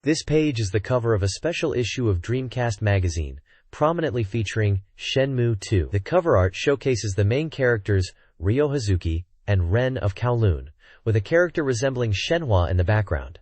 This page is the cover of a special issue of Dreamcast Magazine, prominently featuring Shenmue 2. The cover art showcases the main characters Ryo Hazuki and Ren of Kowloon, with a character resembling Shenhua in the background.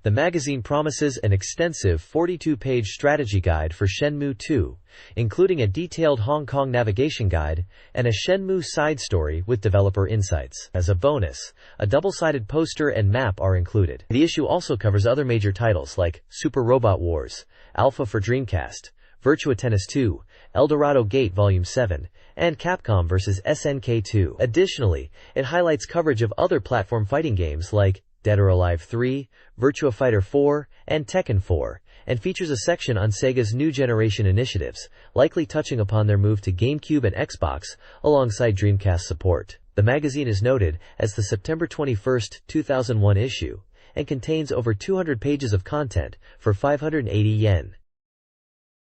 The magazine promises an extensive 42-page strategy guide for Shenmue 2, including a detailed Hong Kong navigation guide and a Shenmue side story with developer insights. As a bonus, a double-sided poster and map are included. The issue also covers other major titles like Super Robot Wars, Alpha for Dreamcast, Virtua Tennis 2, Eldorado Gate Volume 7, and Capcom vs. SNK 2. Additionally, it highlights coverage of other platform fighting games like Dead or Alive 3, Virtua Fighter 4, and Tekken 4, and features a section on Sega's new generation initiatives, likely touching upon their move to GameCube and Xbox, alongside Dreamcast support. The magazine is noted as the September 21, 2001 issue, and contains over 200 pages of content for 580 yen.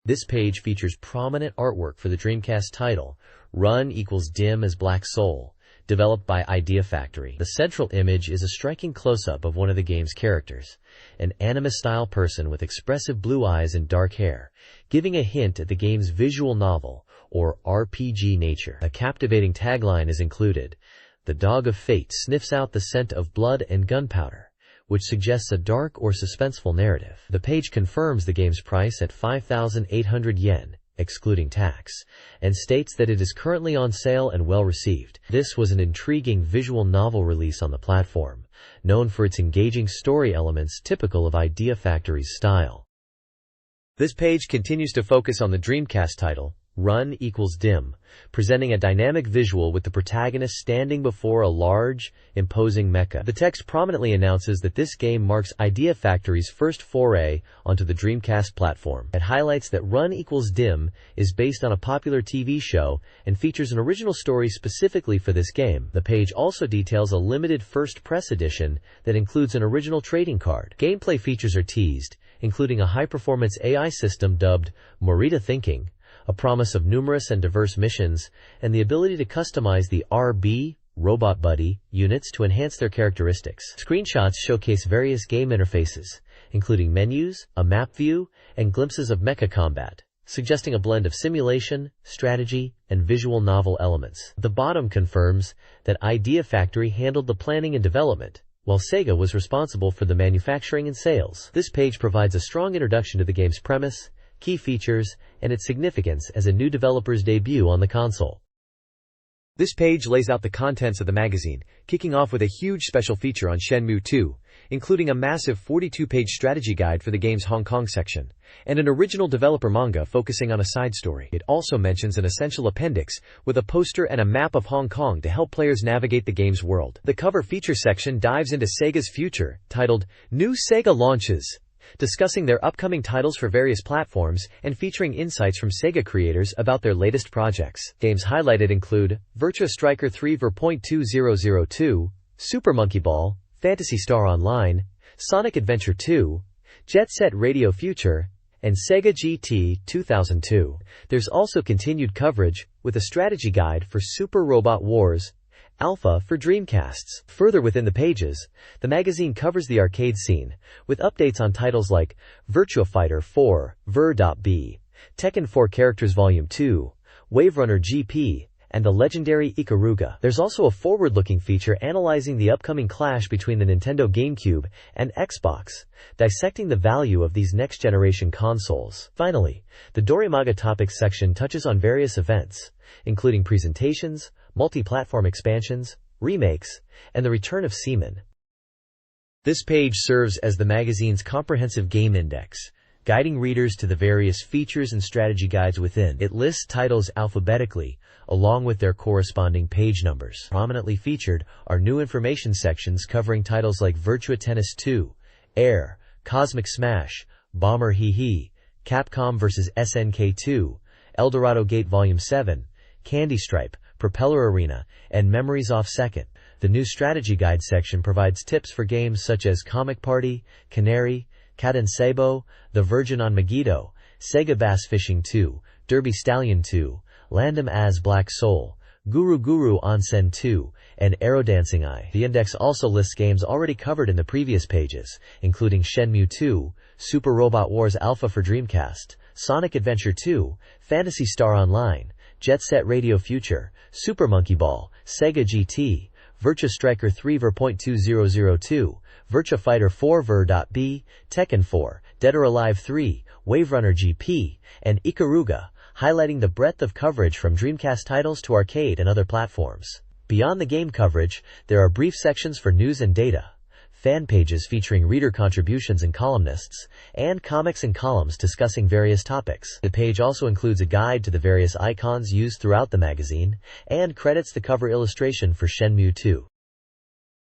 This page features prominent artwork for the Dreamcast title, Run = Dim as Black Soul, developed by Idea Factory. The central image is a striking close-up of one of the game's characters, an anime-style person with expressive blue eyes and dark hair, giving a hint at the game's visual novel, or RPG nature. A captivating tagline is included: "The dog of fate sniffs out the scent of blood and gunpowder," which suggests a dark or suspenseful narrative. The page confirms the game's price at 5,800 yen, excluding tax, and states that it is currently on sale and well received. This was an intriguing visual novel release on the platform, known for its engaging story elements typical of Idea Factory's style. This page continues to focus on the Dreamcast title, Run = Dim, presenting a dynamic visual with the protagonist standing before a large, imposing mecha. The text prominently announces that this game marks Idea Factory's first foray onto the Dreamcast platform. It highlights that Run = Dim is based on a popular TV show and features an original story specifically for this game. The page also details a limited first press edition that includes an original trading card. Gameplay features are teased, including a high-performance AI system dubbed Morita Thinking, a promise of numerous and diverse missions, and the ability to customize the RB Robot Buddy units to enhance their characteristics. Screenshots showcase various game interfaces, including menus, a map view, and glimpses of mecha combat, suggesting a blend of simulation, strategy, and visual novel elements. The bottom confirms that Idea Factory handled the planning and development, while Sega was responsible for the manufacturing and sales. This page provides a strong introduction to the game's premise, key features, and its significance as a new developer's debut on the console. This page lays out the contents of the magazine, kicking off with a huge special feature on Shenmue 2, including a massive 42-page strategy guide for the game's Hong Kong section, and an original developer manga focusing on a side story. It also mentions an essential appendix with a poster and a map of Hong Kong to help players navigate the game's world. The cover feature section dives into Sega's future, titled New Sega Launches, discussing their upcoming titles for various platforms and featuring insights from Sega creators about their latest projects. Games highlighted include Virtua Striker 3 Ver.2002, Super Monkey Ball, Phantasy Star Online, Sonic Adventure 2, Jet Set Radio Future, and Sega GT 2002. There's also continued coverage with a strategy guide for Super Robot Wars, Alpha for Dreamcasts. Further within the pages, the magazine covers the arcade scene, with updates on titles like Virtua Fighter 4, Ver.B, Tekken 4 Characters Volume 2, Wave Runner GP, and the legendary Ikaruga. There's also a forward-looking feature analyzing the upcoming clash between the Nintendo GameCube and Xbox, dissecting the value of these next-generation consoles. Finally, the Dorimaga Topics section touches on various events, including presentations, multi-platform expansions, remakes, and the return of Seaman. This page serves as the magazine's comprehensive game index, guiding readers to the various features and strategy guides within. It lists titles alphabetically, along with their corresponding page numbers. Prominently featured are new information sections covering titles like Virtua Tennis 2, Air, Cosmic Smash, Bomber Hee Hee, Capcom vs. SNK 2, Eldorado Gate Volume 7, Candy Stripe, Propeller Arena, and Memories Off Second. The new strategy guide section provides tips for games such as Comic Party, Canary, Cat and Sabo, The Virgin on Megiddo, Sega Bass Fishing 2, Derby Stallion 2, Landom as Black Soul, Guru Guru Onsen 2, and Aerodancing Eye. The index also lists games already covered in the previous pages, including Shenmue 2, Super Robot Wars Alpha for Dreamcast, Sonic Adventure 2, Phantasy Star Online, Jet Set Radio Future, Super Monkey Ball, Sega GT, Virtua Striker 3 Ver.2002, Virtua Fighter 4 Ver.B, Tekken 4, Dead or Alive 3, Wave Runner GP, and Ikaruga, highlighting the breadth of coverage from Dreamcast titles to arcade and other platforms. Beyond the game coverage, there are brief sections for news and data, fan pages featuring reader contributions and columnists, and comics and columns discussing various topics. The page also includes a guide to the various icons used throughout the magazine, and credits the cover illustration for Shenmue 2.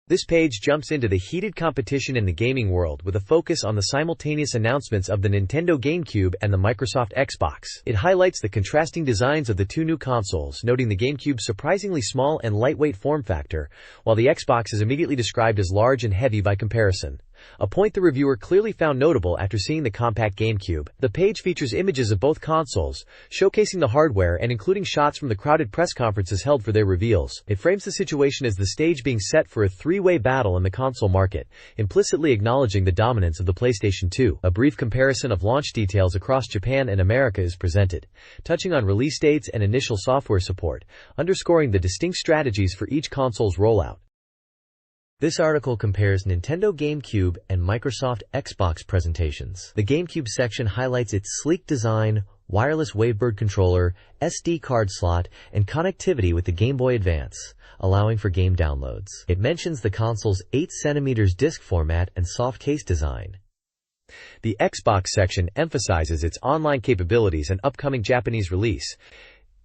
This page jumps into the heated competition in the gaming world with a focus on the simultaneous announcements of the Nintendo GameCube and the Microsoft Xbox. It highlights the contrasting designs of the two new consoles, noting the GameCube's surprisingly small and lightweight form factor, while the Xbox is immediately described as large and heavy by comparison. A point the reviewer clearly found notable after seeing the compact GameCube. The page features images of both consoles, showcasing the hardware and including shots from the crowded press conferences held for their reveals. It frames the situation as the stage being set for a three-way battle in the console market, implicitly acknowledging the dominance of the PlayStation 2. A brief comparison of launch details across Japan and America is presented, touching on release dates and initial software support, underscoring the distinct strategies for each console's rollout. This article compares Nintendo GameCube and Microsoft Xbox presentations. The GameCube section highlights its sleek design, wireless Wavebird controller, SD card slot, and connectivity with the Game Boy Advance, allowing for game downloads. It mentions the console's 8cm disc format and soft case design. The Xbox section emphasizes its online capabilities and upcoming Japanese release.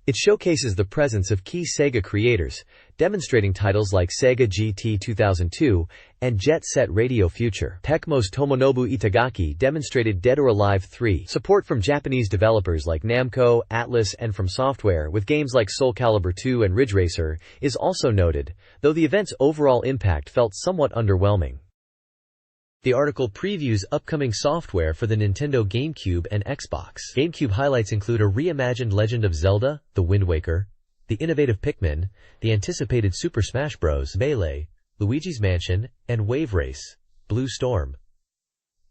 It showcases the presence of key Sega creators, demonstrating titles like Sega GT 2002 and Jet Set Radio Future. Tecmo's Tomonobu Itagaki demonstrated Dead or Alive 3. Support from Japanese developers like Namco, Atlus, and From Software with games like Soul Calibur 2 and Ridge Racer is also noted, though the event's overall impact felt somewhat underwhelming. The article previews upcoming software for the Nintendo GameCube and Xbox. GameCube highlights include a reimagined Legend of Zelda, The Wind Waker, the innovative Pikmin, the anticipated Super Smash Bros. Melee, Luigi's Mansion, and Wave Race, Blue Storm.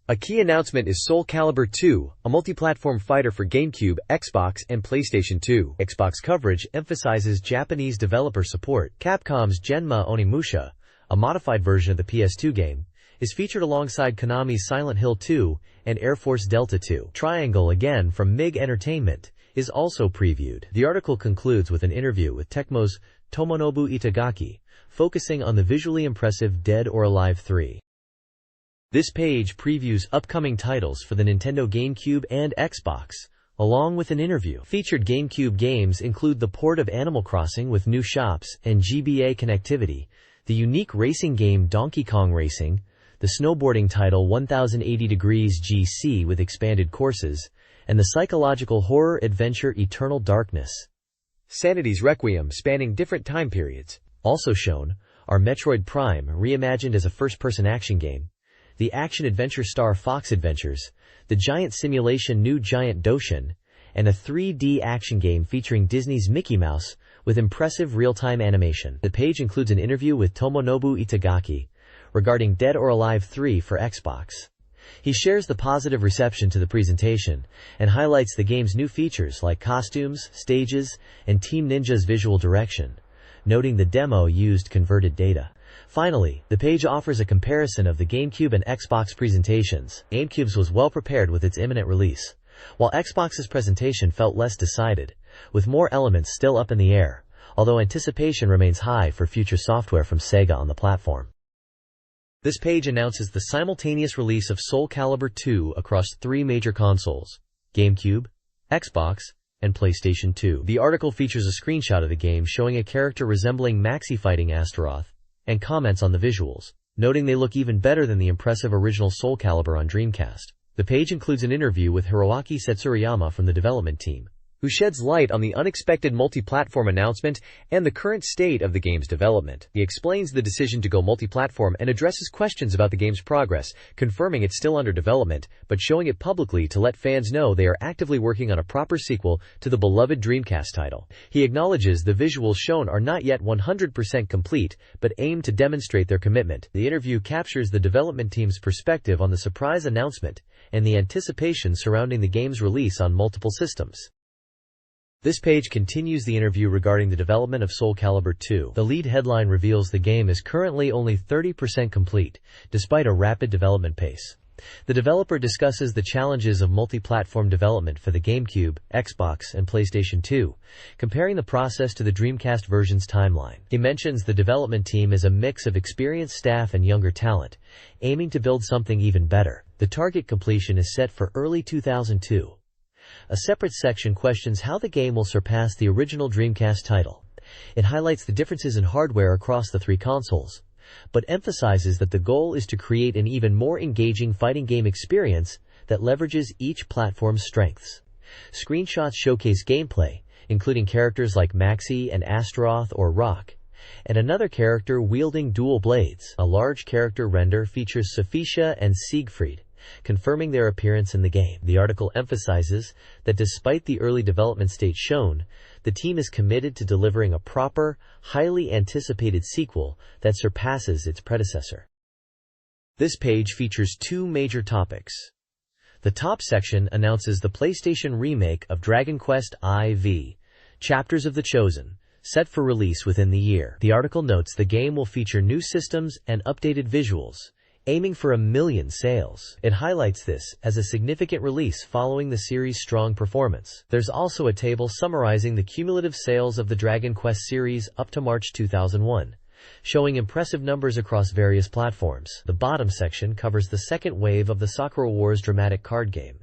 A key announcement is Soul Calibur 2, a multi-platform fighter for GameCube, Xbox, and PlayStation 2. Xbox coverage emphasizes Japanese developer support. Capcom's Genma Onimusha, a modified version of the PS2 game, is featured alongside Konami's Silent Hill 2 and Air Force Delta 2. Triangle, again from MiG Entertainment, is also previewed. The article concludes with an interview with Tecmo's Tomonobu Itagaki, focusing on the visually impressive Dead or Alive 3. This page previews upcoming titles for the Nintendo GameCube and Xbox, along with an interview. Featured GameCube games include the port of Animal Crossing with new shops and GBA connectivity, the unique racing game Donkey Kong Racing, the snowboarding title 1080 Degrees GC with expanded courses, and the psychological horror adventure Eternal Darkness. Sanity's Requiem, spanning different time periods. Also shown are Metroid Prime, reimagined as a first-person action game, the action-adventure Star Fox Adventures, the giant simulation New Giant Doshin, and a 3D action game featuring Disney's Mickey Mouse with impressive real-time animation. The page includes an interview with Tomonobu Itagaki regarding Dead or Alive 3 for Xbox. He shares the positive reception to the presentation and highlights the game's new features like costumes, stages, and Team Ninja's visual direction, noting the demo used converted data. Finally, the page offers a comparison of the GameCube and Xbox presentations. GameCube's was well prepared with its imminent release, while Xbox's presentation felt less decided, with more elements still up in the air, although anticipation remains high for future software from Sega on the platform. This page announces the simultaneous release of Soul Calibur 2 across 3 major consoles: GameCube, Xbox, and PlayStation 2. The article features a screenshot of the game showing a character resembling Maxi fighting Astaroth, and comments on the visuals, noting they look even better than the impressive original Soul Calibur on Dreamcast. The page includes an interview with Hiroaki Setsurayama from the development team, who sheds light on the unexpected multi-platform announcement and the current state of the game's development. He explains the decision to go multi-platform and addresses questions about the game's progress, confirming it's still under development, but showing it publicly to let fans know they are actively working on a proper sequel to the beloved Dreamcast title. He acknowledges the visuals shown are not yet 100% complete, but aim to demonstrate their commitment. The interview captures the development team's perspective on the surprise announcement and the anticipation surrounding the game's release on multiple systems. This page continues the interview regarding the development of Soul Calibur 2. The lead headline reveals the game is currently only 30% complete, despite a rapid development pace. The developer discusses the challenges of multi-platform development for the GameCube, Xbox, and PlayStation 2, comparing the process to the Dreamcast version's timeline. He mentions the development team is a mix of experienced staff and younger talent, aiming to build something even better. The target completion is set for early 2002. A separate section questions how the game will surpass the original Dreamcast title. It highlights the differences in hardware across the three consoles, but emphasizes that the goal is to create an even more engaging fighting game experience that leverages each platform's strengths. Screenshots showcase gameplay, including characters like Maxi and Astaroth or Rock, and another character wielding dual blades. A large character render features Sophicia and Siegfried, confirming their appearance in the game. The article emphasizes that despite the early development state shown, the team is committed to delivering a proper, highly anticipated sequel that surpasses its predecessor. This page features two major topics. The top section announces the PlayStation remake of Dragon Quest IV, Chapters of the Chosen, set for release within the year. The article notes the game will feature new systems and updated visuals, aiming for 1 million sales. It highlights this as a significant release following the series' strong performance. There's also a table summarizing the cumulative sales of the Dragon Quest series up to March 2001, showing impressive numbers across various platforms. The bottom section covers the second wave of the Sakura Wars dramatic card game.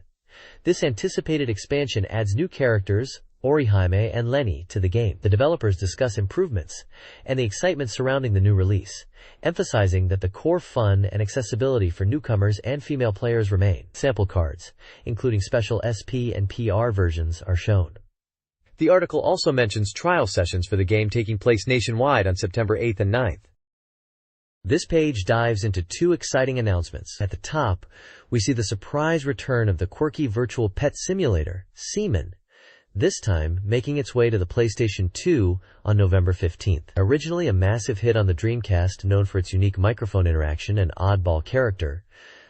This anticipated expansion adds new characters, Orihime and Lenny, to the game. The developers discuss improvements and the excitement surrounding the new release, emphasizing that the core fun and accessibility for newcomers and female players remain. Sample cards, including special SP and PR versions, are shown. The article also mentions trial sessions for the game taking place nationwide on September 8th and 9th. This page dives into two exciting announcements. At the top, we see the surprise return of the quirky virtual pet simulator, Seaman, this time making its way to the PlayStation 2 on November 15th. Originally a massive hit on the Dreamcast, known for its unique microphone interaction and oddball character,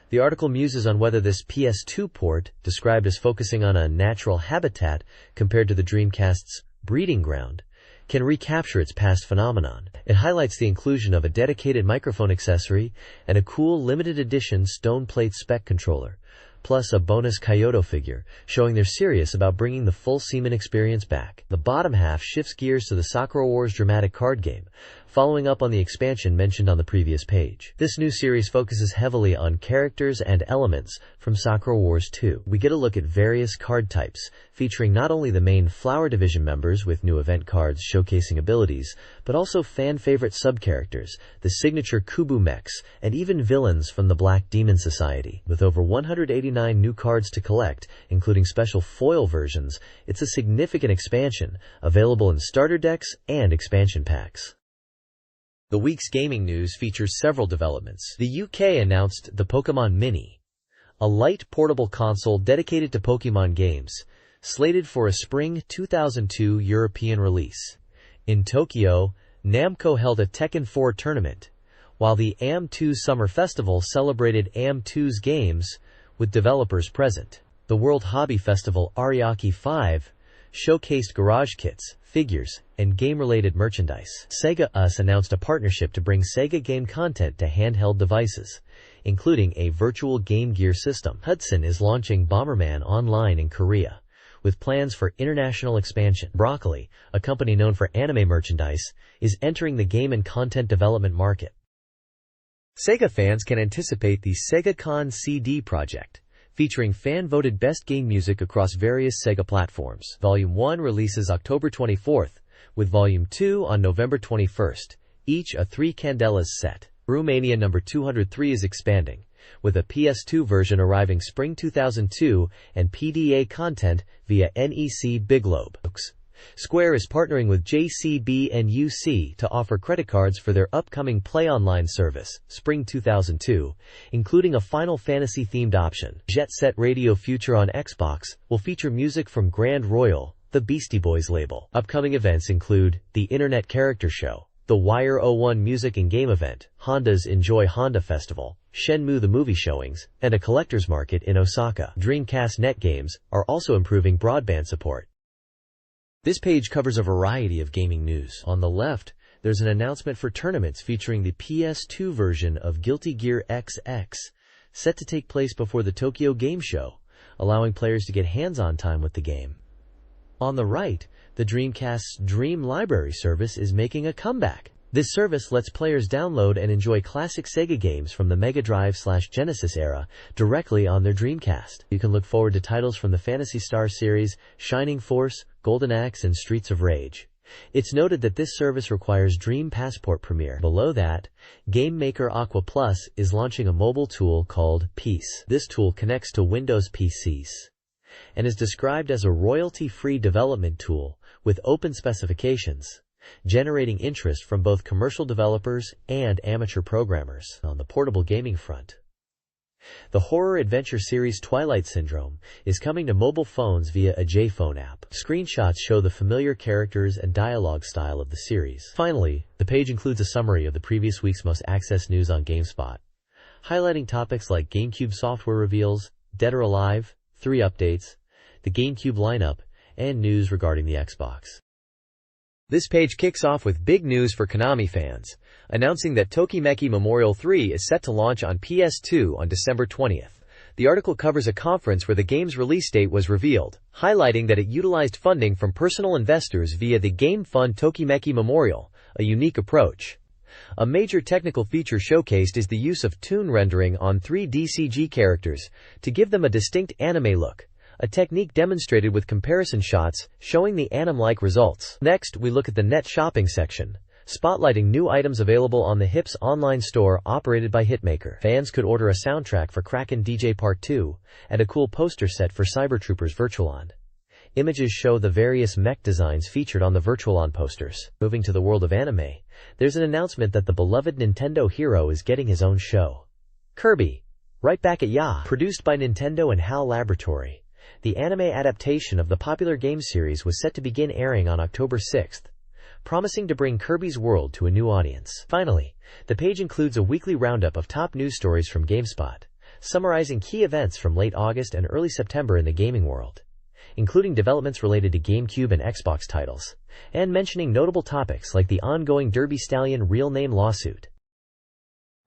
the article muses on whether this PS2 port, described as focusing on a natural habitat compared to the Dreamcast's breeding ground, can recapture its past phenomenon. It highlights the inclusion of a dedicated microphone accessory and a cool limited edition stone plate spec controller, plus a bonus Kyoto figure, showing they're serious about bringing the full Seaman experience back. The bottom half shifts gears to the Sakura Wars dramatic card game, following up on the expansion mentioned on the previous page. This new series focuses heavily on characters and elements from Sakura Wars 2. We get a look at various card types, featuring not only the main Flower Division members with new event cards showcasing abilities, but also fan-favorite sub-characters, the signature Kubu mechs, and even villains from the Black Demon Society. With over 189 new cards to collect, including special foil versions, it's a significant expansion, available in starter decks and expansion packs. The week's gaming news features several developments. The UK announced the Pokémon Mini, a light portable console dedicated to Pokémon games, slated for a spring 2002 European release. In Tokyo, Namco held a Tekken 4 tournament, while the AM2 Summer Festival celebrated AM2's games with developers present. The World Hobby Festival Ariake 5 showcased garage kits, figures, and game-related merchandise. Sega US announced a partnership to bring Sega game content to handheld devices, including a virtual Game Gear system. Hudson is launching Bomberman Online in Korea, with plans for international expansion. Broccoli, a company known for anime merchandise, is entering the game and content development market. Sega fans can anticipate the SegaCon CD project, featuring fan-voted best game music across various Sega platforms. Volume 1 releases October 24th, with Volume 2 on November 21st, each a 3 Candelas set. Romania number 203 is expanding, with a PS2 version arriving spring 2002 and PDA content via NEC Big Lobe. Square is partnering with JCB and UC to offer credit cards for their upcoming Play Online service, spring 2002, including a Final Fantasy-themed option. Jet Set Radio Future on Xbox will feature music from Grand Royal, the Beastie Boys label. Upcoming events include the Internet Character Show, the Wire 01 Music and Game Event, Honda's Enjoy Honda Festival, Shenmue the movie showings, and a collector's market in Osaka. Dreamcast Net games are also improving broadband support. This page covers a variety of gaming news. On the left, there's an announcement for tournaments featuring the PS2 version of Guilty Gear XX, set to take place before the Tokyo Game Show, allowing players to get hands-on time with the game. On the right, the Dreamcast's Dream Library service is making a comeback. This service lets players download and enjoy classic Sega games from the Mega Drive/Genesis era directly on their Dreamcast. You can look forward to titles from the Phantasy Star series, Shining Force, Golden Axe, and Streets of Rage. It's noted that this service requires Dream Passport Premier. Below that, game maker Aqua Plus is launching a mobile tool called Peace. This tool connects to Windows PCs and is described as a royalty-free development tool with open specifications, generating interest from both commercial developers and amateur programmers. On the portable gaming front, the horror-adventure series Twilight Syndrome is coming to mobile phones via a JPhone app. Screenshots show the familiar characters and dialogue style of the series. Finally, the page includes a summary of the previous week's most accessed news on GameSpot, highlighting topics like GameCube software reveals, Dead or Alive, 3 updates, the GameCube lineup, and news regarding the Xbox. This page kicks off with big news for Konami fans, announcing that Tokimeki Memorial 3 is set to launch on PS2 on December 20th. The article covers a conference where the game's release date was revealed, highlighting that it utilized funding from personal investors via the Game Fund Tokimeki Memorial, a unique approach. A major technical feature showcased is the use of toon rendering on 3D CG characters to give them a distinct anime look, a technique demonstrated with comparison shots showing the anime-like results. Next, we look at the Net Shopping section, spotlighting new items available on the HIP's online store operated by Hitmaker. Fans could order a soundtrack for Kraken DJ Part 2 and a cool poster set for Cybertroopers Virtualon. Images show the various mech designs featured on the Virtualon posters. Moving to the world of anime, there's an announcement that the beloved Nintendo hero is getting his own show. Kirby, Right Back at Ya, produced by Nintendo and HAL Laboratory. The anime adaptation of the popular game series was set to begin airing on October 6th, promising to bring Kirby's world to a new audience. Finally, the page includes a weekly roundup of top news stories from GameSpot, summarizing key events from late August and early September in the gaming world, including developments related to GameCube and Xbox titles, and mentioning notable topics like the ongoing Derby Stallion real name lawsuit.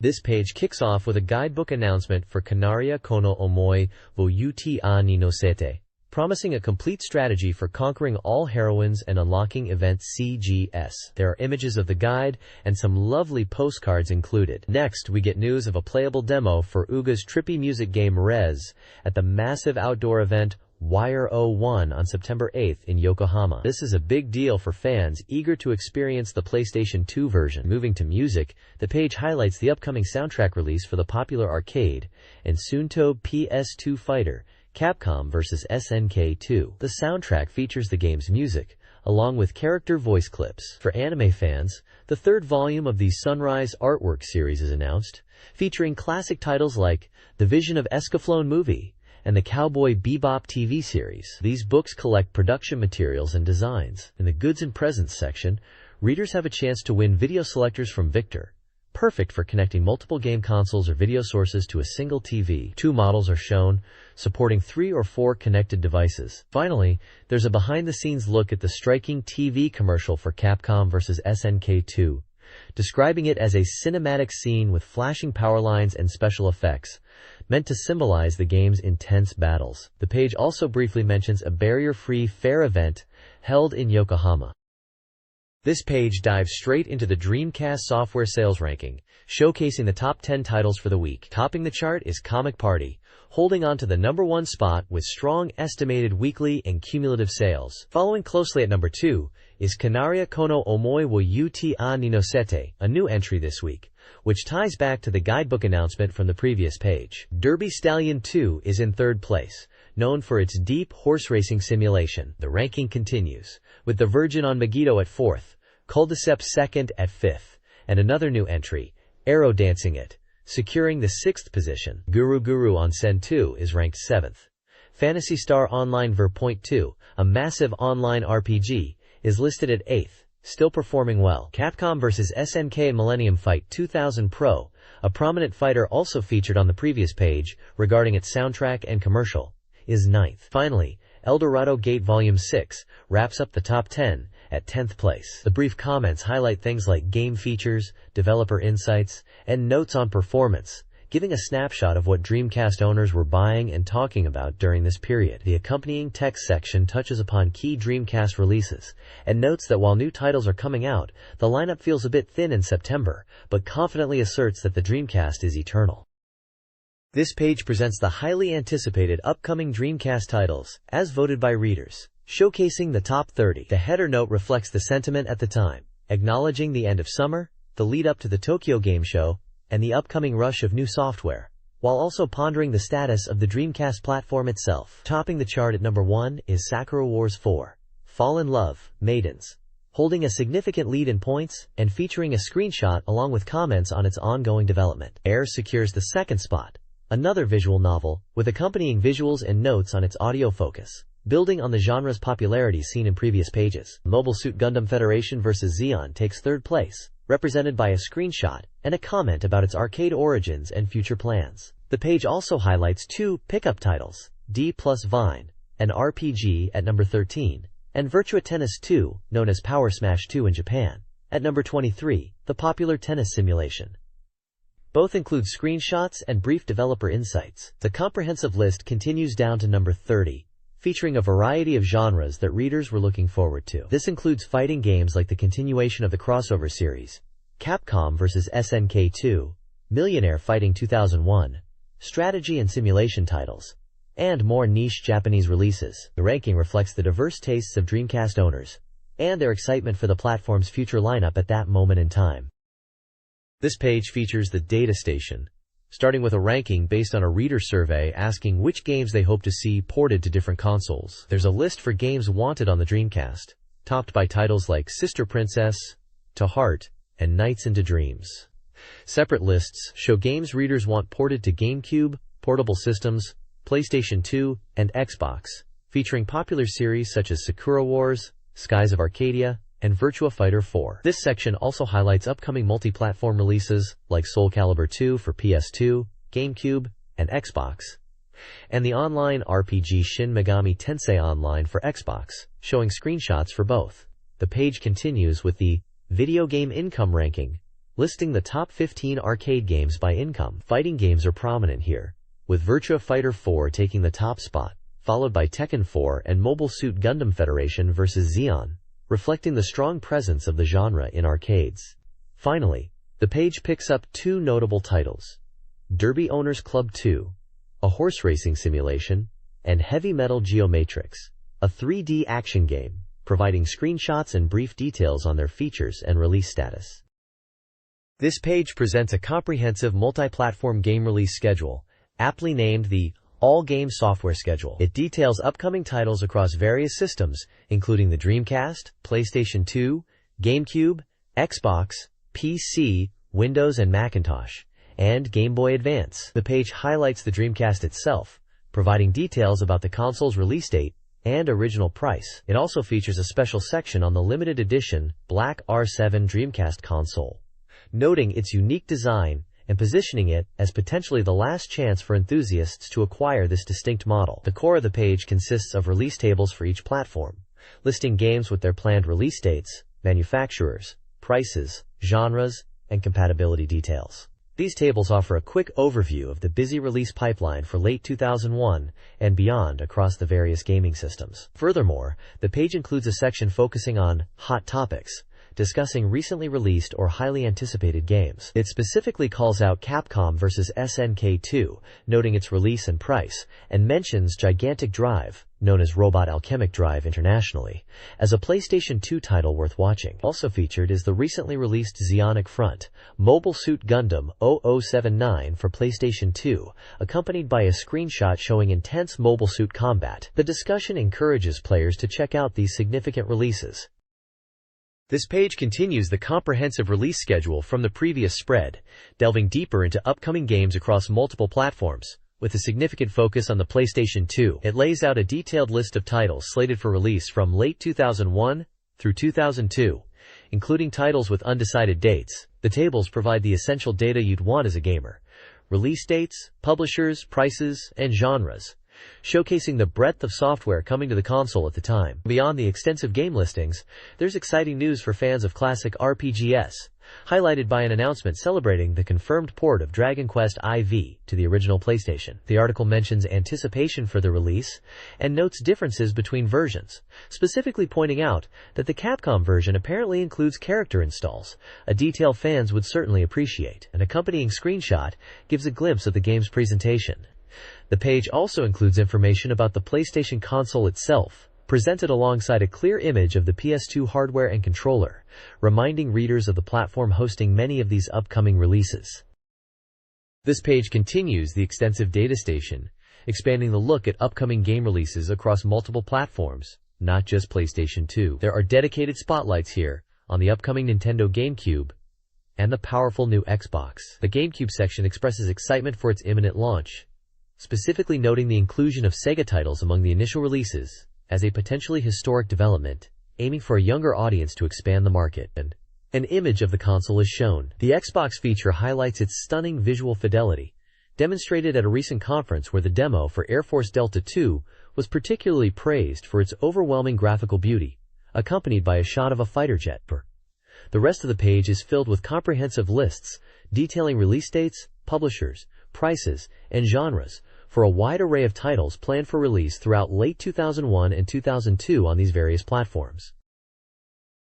This page kicks off with a guidebook announcement for Kanaria Kono Omoi wo Uta ni Nosete, promising a complete strategy for conquering all heroines and unlocking event CGS. There are images of the guide and some lovely postcards included. Next, we get news of a playable demo for Uga's trippy music game Rez at the massive outdoor event Wire 01 on September 8th in Yokohama. This is a big deal for fans eager to experience the PlayStation 2 version. Moving to music, the page highlights the upcoming soundtrack release for the popular arcade and soon-to PS2 fighter, Capcom vs. SNK 2. The soundtrack features the game's music, along with character voice clips. For anime fans, the 3rd volume of the Sunrise Artwork series is announced, featuring classic titles like The Vision of Escaflowne movie and the Cowboy Bebop TV series. These books collect production materials and designs. In the Goods and Presents section, readers have a chance to win video selectors from Victor, perfect for connecting multiple game consoles or video sources to a single TV. 2 models are shown, supporting 3 or 4 connected devices. Finally, there's a behind-the-scenes look at the striking TV commercial for Capcom vs. SNK 2, describing it as a cinematic scene with flashing power lines and special effects, meant to symbolize the game's intense battles. The page also briefly mentions a barrier-free fair event held in Yokohama. This page dives straight into the Dreamcast software sales ranking, showcasing the top 10 titles for the week. Topping the chart is Comic Party, holding on to the number 1 spot with strong estimated weekly and cumulative sales. Following closely at number 2 is Kanaria Kono Omoi wo Uta ni Nosete, a new entry this week, which ties back to the guidebook announcement from the previous page. Derby Stallion 2 is in 3rd place, known for its deep horse racing simulation. The ranking continues, with the Virgin on Megiddo at 4th, Culdecept 2nd at 5th, and another new entry, Arrow Dancing It, securing the 6th position. Guru Guru on Sen 2 is ranked 7th. Phantasy Star Online Ver. 2, a massive online RPG, is listed at 8th, still performing well. Capcom vs. SNK Millennium Fight 2000 Pro, A prominent fighter also featured on the previous page, regarding its soundtrack and commercial, is 9th. Finally, Eldorado Gate Volume 6 wraps up the top 10 at 10th place. The brief comments highlight things like game features, developer insights, and notes on performance, giving a snapshot of what Dreamcast owners were buying and talking about during this period. The accompanying text section touches upon key Dreamcast releases, and notes that while new titles are coming out, the lineup feels a bit thin in September, but confidently asserts that the Dreamcast is eternal. This page presents the highly anticipated upcoming Dreamcast titles, as voted by readers, showcasing the top 30. The header note reflects the sentiment at the time, acknowledging the end of summer, the lead up to the Tokyo Game Show, and the upcoming rush of new software, while also pondering the status of the Dreamcast platform itself. Topping the chart at number 1 is Sakura Wars 4, Fall in Love, Maidens, holding a significant lead in points and featuring a screenshot along with comments on its ongoing development. Air secures the second spot, another visual novel, with accompanying visuals and notes on its audio focus, building on the genre's popularity seen in previous pages. Mobile Suit Gundam Federation vs. Zeon takes third place, represented by a screenshot and a comment about its arcade origins and future plans. The page also highlights 2 pickup titles, D plus Vine, an RPG at number 13, and Virtua Tennis 2, known as Power Smash 2 in Japan, at number 23, the popular tennis simulation. Both include screenshots and brief developer insights. The comprehensive list continues down to number 30, featuring a variety of genres that readers were looking forward to. This includes fighting games like the continuation of the crossover series, Capcom vs. SNK 2, Millionaire Fighting 2001, strategy and simulation titles, and more niche Japanese releases. The ranking reflects the diverse tastes of Dreamcast owners, and their excitement for the platform's future lineup at that moment in time. This page features the data station, starting with a ranking based on a reader survey asking which games they hope to see ported to different consoles. There's a list for games wanted on the Dreamcast, topped by titles like Sister Princess, To Heart, and Nights into Dreams. Separate lists show games readers want ported to GameCube, portable systems, PlayStation 2, and Xbox, featuring popular series such as Sakura Wars, Skies of Arcadia, and Virtua Fighter 4. This section also highlights upcoming multi-platform releases like Soul Calibur 2 for PS2, GameCube, and Xbox, and the online RPG Shin Megami Tensei Online for Xbox, showing screenshots for both. The page continues with the Video Game Income Ranking, listing the top 15 arcade games by income. Fighting games are prominent here, with Virtua Fighter 4 taking the top spot, followed by Tekken 4 and Mobile Suit Gundam Federation vs. Zeon, reflecting the strong presence of the genre in arcades. Finally, the page picks up 2 notable titles, Derby Owners Club 2, a horse racing simulation, and Heavy Metal Geomatrix, a 3D action game, providing screenshots and brief details on their features and release status. This page presents a comprehensive multi-platform game release schedule, aptly named the All Game Software Schedule. It details upcoming titles across various systems, including the Dreamcast, PlayStation 2, GameCube, Xbox, PC, Windows and Macintosh, and Game Boy Advance. The page highlights the Dreamcast itself, providing details about the console's release date and original price. It also features a special section on the limited edition Black R7 Dreamcast console, noting its unique design and positioning it as potentially the last chance for enthusiasts to acquire this distinct model. The core of the page consists of release tables for each platform, listing games with their planned release dates, manufacturers, prices, genres, and compatibility details. These tables offer a quick overview of the busy release pipeline for late 2001 and beyond across the various gaming systems. Furthermore, the page includes a section focusing on hot topics, discussing recently released or highly anticipated games. It specifically calls out Capcom vs. SNK 2, noting its release and price, and mentions Gigantic Drive, known as Robot Alchemic Drive internationally, as a PlayStation 2 title worth watching. Also featured is the recently released Zeonic Front, Mobile Suit Gundam 0079 for PlayStation 2, accompanied by a screenshot showing intense mobile suit combat. The discussion encourages players to check out these significant releases. This page continues the comprehensive release schedule from the previous spread, delving deeper into upcoming games across multiple platforms, with a significant focus on the PlayStation 2. It lays out a detailed list of titles slated for release from late 2001 through 2002, including titles with undecided dates, The tables provide the essential data you'd want as a gamer: release dates, publishers, prices, and genres, showcasing the breadth of software coming to the console at the time. Beyond the extensive game listings, there's exciting news for fans of classic RPGs, highlighted by an announcement celebrating the confirmed port of Dragon Quest IV to the original PlayStation. The article mentions anticipation for the release and notes differences between versions, specifically pointing out that the Capcom version apparently includes character installs, a detail fans would certainly appreciate. An accompanying screenshot gives a glimpse of the game's presentation. The page also includes information about the PlayStation console itself, presented alongside a clear image of the PS2 hardware and controller, reminding readers of the platform hosting many of these upcoming releases. This page continues the extensive data station, expanding the look at upcoming game releases across multiple platforms, not just PlayStation 2. There are dedicated spotlights here on the upcoming Nintendo GameCube and the powerful new Xbox. The GameCube section expresses excitement for its imminent launch, specifically noting the inclusion of Sega titles among the initial releases as a potentially historic development, aiming for a younger audience to expand the market. And an image of the console is shown. The Xbox feature highlights its stunning visual fidelity, demonstrated at a recent conference where the demo for Air Force Delta 2 was particularly praised for its overwhelming graphical beauty, accompanied by a shot of a fighter jet. The rest of the page is filled with comprehensive lists detailing release dates, publishers, prices, and genres for a wide array of titles planned for release throughout late 2001 and 2002 on these various platforms.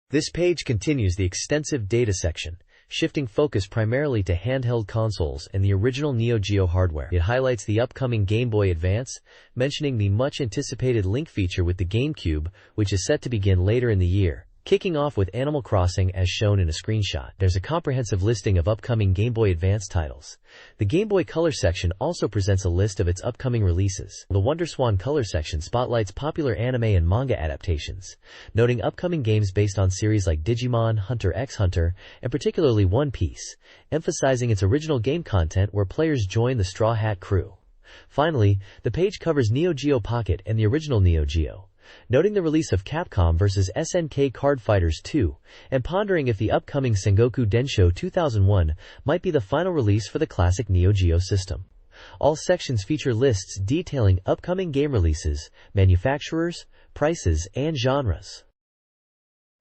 This page continues the extensive data section, shifting focus primarily to handheld consoles and the original Neo Geo hardware. It highlights the upcoming Game Boy Advance, mentioning the much-anticipated link feature with the GameCube, which is set to begin later in the year, kicking off with Animal Crossing as shown in a screenshot. There's a comprehensive listing of upcoming Game Boy Advance titles. The Game Boy Color section also presents a list of its upcoming releases. The WonderSwan Color section spotlights popular anime and manga adaptations, noting upcoming games based on series like Digimon, Hunter x Hunter, and particularly One Piece, emphasizing its original game content where players join the Straw Hat crew. Finally, the page covers Neo Geo Pocket and the original Neo Geo, noting the release of Capcom vs. SNK Card Fighters 2, and pondering if the upcoming Sengoku Densho 2001 might be the final release for the classic Neo Geo system. All sections feature lists detailing upcoming game releases, manufacturers, prices, and genres.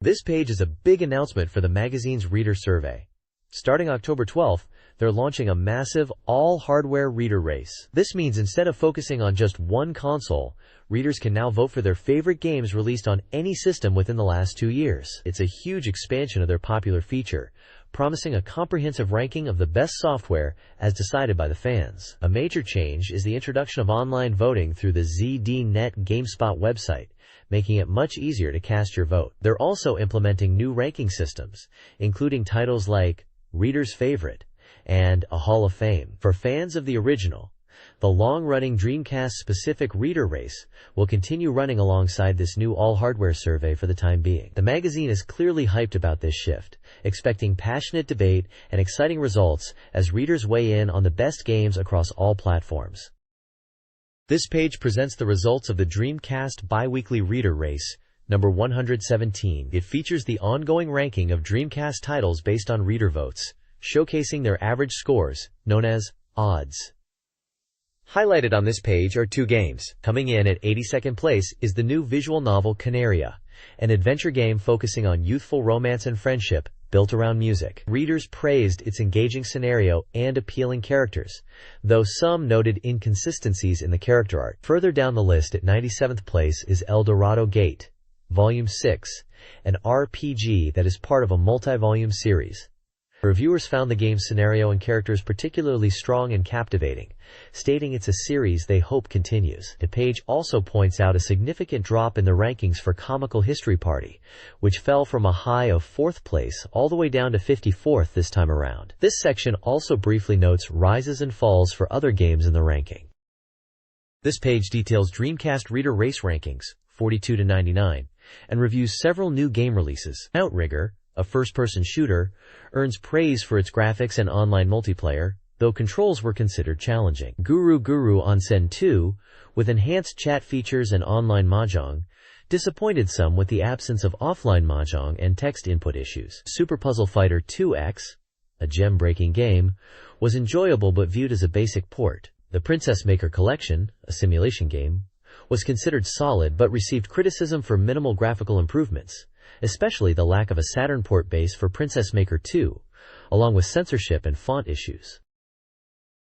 This page is a big announcement for the magazine's reader survey. Starting October 12th, they're launching a massive, all-hardware reader race. This means instead of focusing on just one console, readers can now vote for their favorite games released on any system within the last 2 years. It's a huge expansion of their popular feature, promising a comprehensive ranking of the best software as decided by the fans. A major change is the introduction of online voting through the ZDNet GameSpot website, making it much easier to cast your vote. They're also implementing new ranking systems, including titles like Reader's Favorite and a Hall of Fame. For fans of the original, the long-running Dreamcast-specific reader race will continue running alongside this new all-hardware survey for the time being. The magazine is clearly hyped about this shift, expecting passionate debate and exciting results as readers weigh in on the best games across all platforms. This page presents the results of the Dreamcast bi-weekly reader race, number 117. It features the ongoing ranking of Dreamcast titles based on reader votes, showcasing their average scores, known as odds. Highlighted on this page are 2 games. Coming in at 82nd place is the new visual novel Canaria, an adventure game focusing on youthful romance and friendship, built around music. Readers praised its engaging scenario and appealing characters, though some noted inconsistencies in the character art. Further down the list at 97th place is El Dorado Gate, Volume 6, an RPG that is part of a multi-volume series. Reviewers found the game's scenario and characters particularly strong and captivating, stating it's a series they hope continues. The page also points out a significant drop in the rankings for Comical History Party, which fell from a high of 4th place all the way down to 54th this time around. This section also briefly notes rises and falls for other games in the ranking. This page details Dreamcast reader race rankings, 42 to 99, and reviews several new game releases. Outrigger, a first-person shooter, earns praise for its graphics and online multiplayer, though controls were considered challenging. Guru Guru Onsen 2, with enhanced chat features and online mahjong, disappointed some with the absence of offline mahjong and text input issues. Super Puzzle Fighter 2X, a gem-breaking game, was enjoyable but viewed as a basic port. The Princess Maker Collection, a simulation game, was considered solid but received criticism for minimal graphical improvements, especially the lack of a Saturn port base for Princess Maker 2, along with censorship and font issues.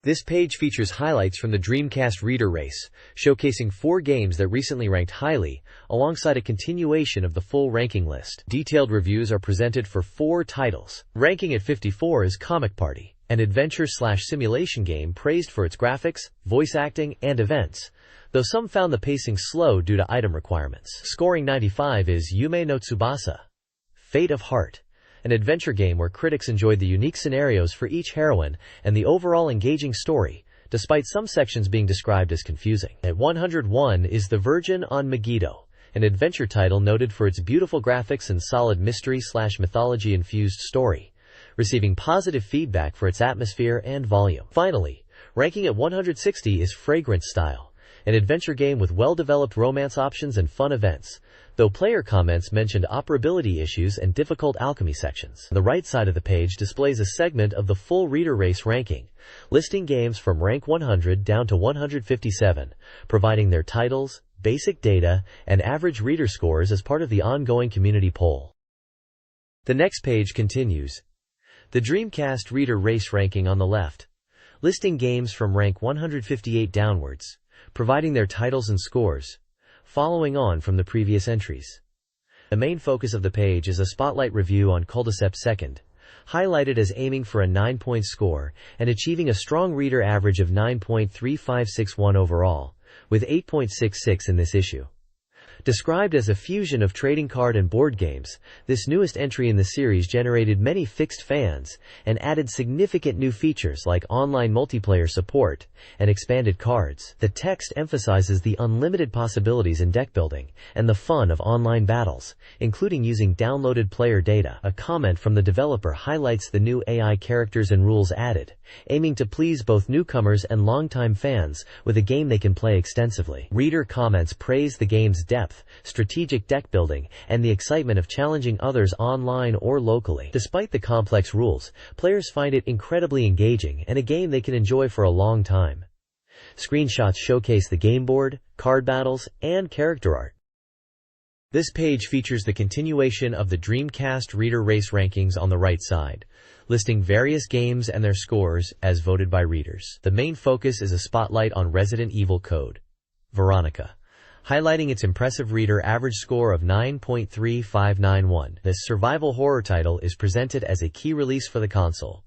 This page features highlights from the Dreamcast Reader Race, showcasing 4 games that recently ranked highly, alongside a continuation of the full ranking list. Detailed reviews are presented for 4 titles. Ranking at 54 is Comic Party, an adventure/simulation game praised for its graphics, voice acting, and events, though some found the pacing slow due to item requirements. Scoring 95 is Yume no Tsubasa, Fate of Heart, an adventure game where critics enjoyed the unique scenarios for each heroine and the overall engaging story, despite some sections being described as confusing. At 101 is The Virgin on Megiddo, an adventure title noted for its beautiful graphics and solid mystery/mythology-infused story, receiving positive feedback for its atmosphere and volume. Finally, ranking at 160 is Fragrant Style, an adventure game with well-developed romance options and fun events, though player comments mentioned operability issues and difficult alchemy sections. The right side of the page displays a segment of the full Reader Race ranking, listing games from rank 100 down to 157, providing their titles, basic data, and average reader scores as part of the ongoing community poll. The next page continues. The Dreamcast Reader Race ranking on the left, listing games from rank 158 downwards, providing their titles and scores, following on from the previous entries. The main focus of the page is a spotlight review on Culdiceps Second, highlighted as aiming for a 9-point score and achieving a strong reader average of 9.3561 overall, with 8.66 in this issue. Described as a fusion of trading card and board games, this newest entry in the series generated many fixed fans and added significant new features like online multiplayer support and expanded cards. The text emphasizes the unlimited possibilities in deck building and the fun of online battles, including using downloaded player data. A comment from the developer highlights the new AI characters and rules added, aiming to please both newcomers and longtime fans with a game they can play extensively. Reader comments praise the game's depth, strategic deck building, and the excitement of challenging others online or locally. Despite the complex rules, players find it incredibly engaging and a game they can enjoy for a long time. Screenshots showcase the game board, card battles, and character art. This page features the continuation of the Dreamcast Reader Race rankings on the right side, listing various games and their scores as voted by readers. The main focus is a spotlight on Resident Evil Code Veronica, highlighting its impressive reader average score of 9.3591. This survival horror title is presented as a key release for the console.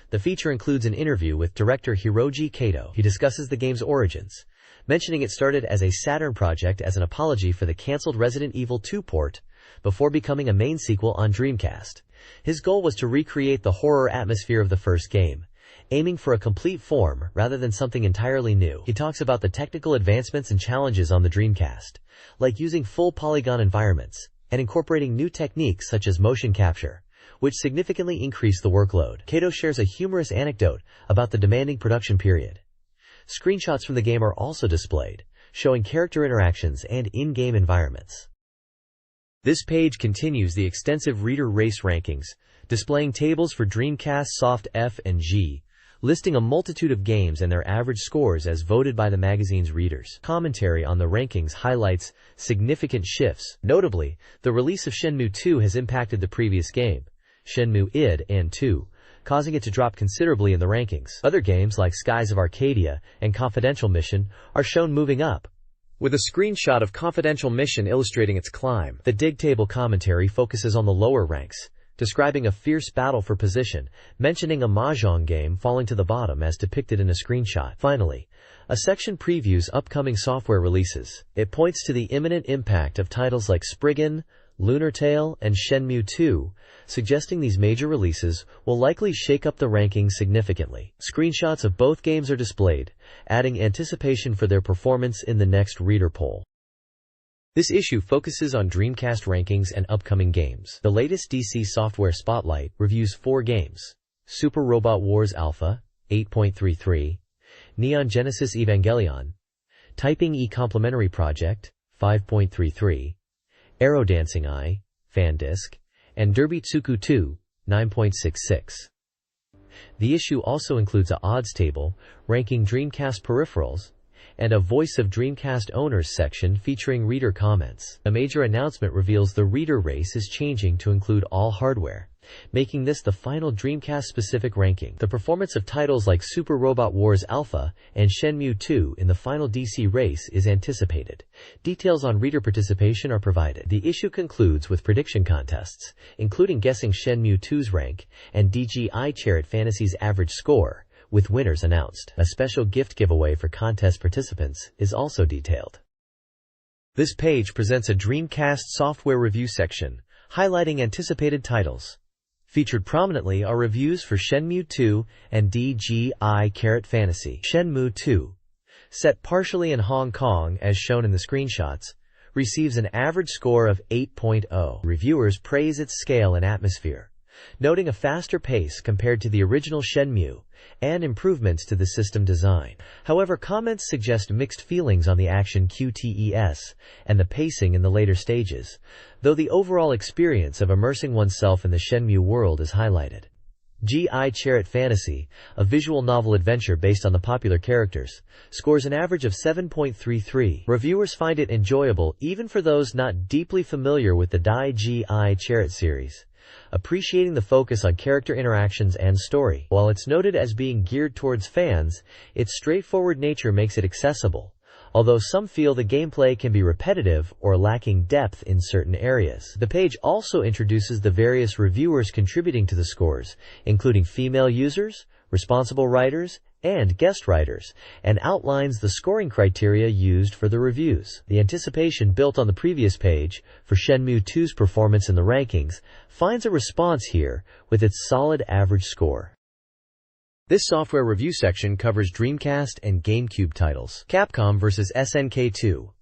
The feature includes an interview with director Hiroji Kato. He discusses the game's origins, mentioning it started as a Saturn project as an apology for the cancelled Resident Evil 2 port before becoming a main sequel on Dreamcast. His goal was to recreate the horror atmosphere of the first game, aiming for a complete form rather than something entirely new. He talks about the technical advancements and challenges on the Dreamcast, like using full polygon environments and incorporating new techniques such as motion capture, which significantly increased the workload. Kato shares a humorous anecdote about the demanding production period. Screenshots from the game are also displayed, showing character interactions and in-game environments. This page continues the extensive Reader Race rankings, displaying tables for Dreamcast Soft F and G, listing a multitude of games and their average scores as voted by the magazine's readers. Commentary on the rankings highlights significant shifts. Notably, the release of Shenmue 2 has impacted the previous game, Shenmue id and 2, causing it to drop considerably in the rankings. Other games like Skies of Arcadia and Confidential Mission are shown moving up, with a screenshot of Confidential Mission illustrating its climb. The dig table commentary focuses on the lower ranks, describing a fierce battle for position, mentioning a mahjong game falling to the bottom as depicted in a screenshot. Finally, a section previews upcoming software releases. It points to the imminent impact of titles like Spriggan, Lunar Tale, and Shenmue 2, suggesting these major releases will likely shake up the rankings significantly. Screenshots of both games are displayed, adding anticipation for their performance in the next reader poll. This issue focuses on Dreamcast rankings and upcoming games. The latest DC Software Spotlight reviews 4 games: Super Robot Wars Alpha, 8.33, Neon Genesis Evangelion, Typing E Complementary Project, 5.33, Arrow Dancing Eye, Fan Disc, and Derby Tsuku 2, 9.66. The issue also includes a odds table, ranking Dreamcast peripherals, and a Voice of Dreamcast Owners section featuring reader comments. A major announcement reveals the reader race is changing to include all hardware, making this the final Dreamcast-specific ranking. The performance of titles like Super Robot Wars Alpha and Shenmue 2 in the final DC race is anticipated. Details on reader participation are provided. The issue concludes with prediction contests, including guessing Shenmue 2's rank and DGI Chariot Fantasy's average score, with winners announced. A special gift giveaway for contest participants is also detailed. This page presents a Dreamcast software review section, highlighting anticipated titles. Featured prominently are reviews for Shenmue 2 and DGI Chariot Fantasy. Shenmue 2, set partially in Hong Kong as shown in the screenshots, receives an average score of 8.0. Reviewers praise its scale and atmosphere, noting a faster pace compared to the original Shenmue and improvements to the system design. However, comments suggest mixed feelings on the action QTES and the pacing in the later stages, though the overall experience of immersing oneself in the Shenmue world is highlighted. GI Chariot Fantasy, a visual novel adventure based on the popular characters, scores an average of 7.33. Reviewers find it enjoyable even for those not deeply familiar with the GI Chariot series, appreciating the focus on character interactions and story. While it's noted as being geared towards fans, its straightforward nature makes it accessible, although some feel the gameplay can be repetitive or lacking depth in certain areas. The page also introduces the various reviewers contributing to the scores, including female users, responsible writers, and guest writers, and outlines the scoring criteria used for the reviews. The anticipation built on the previous page for Shenmue 2's performance in the rankings finds a response here with its solid average score. This software review section covers Dreamcast and GameCube titles. Capcom vs. SNK 2.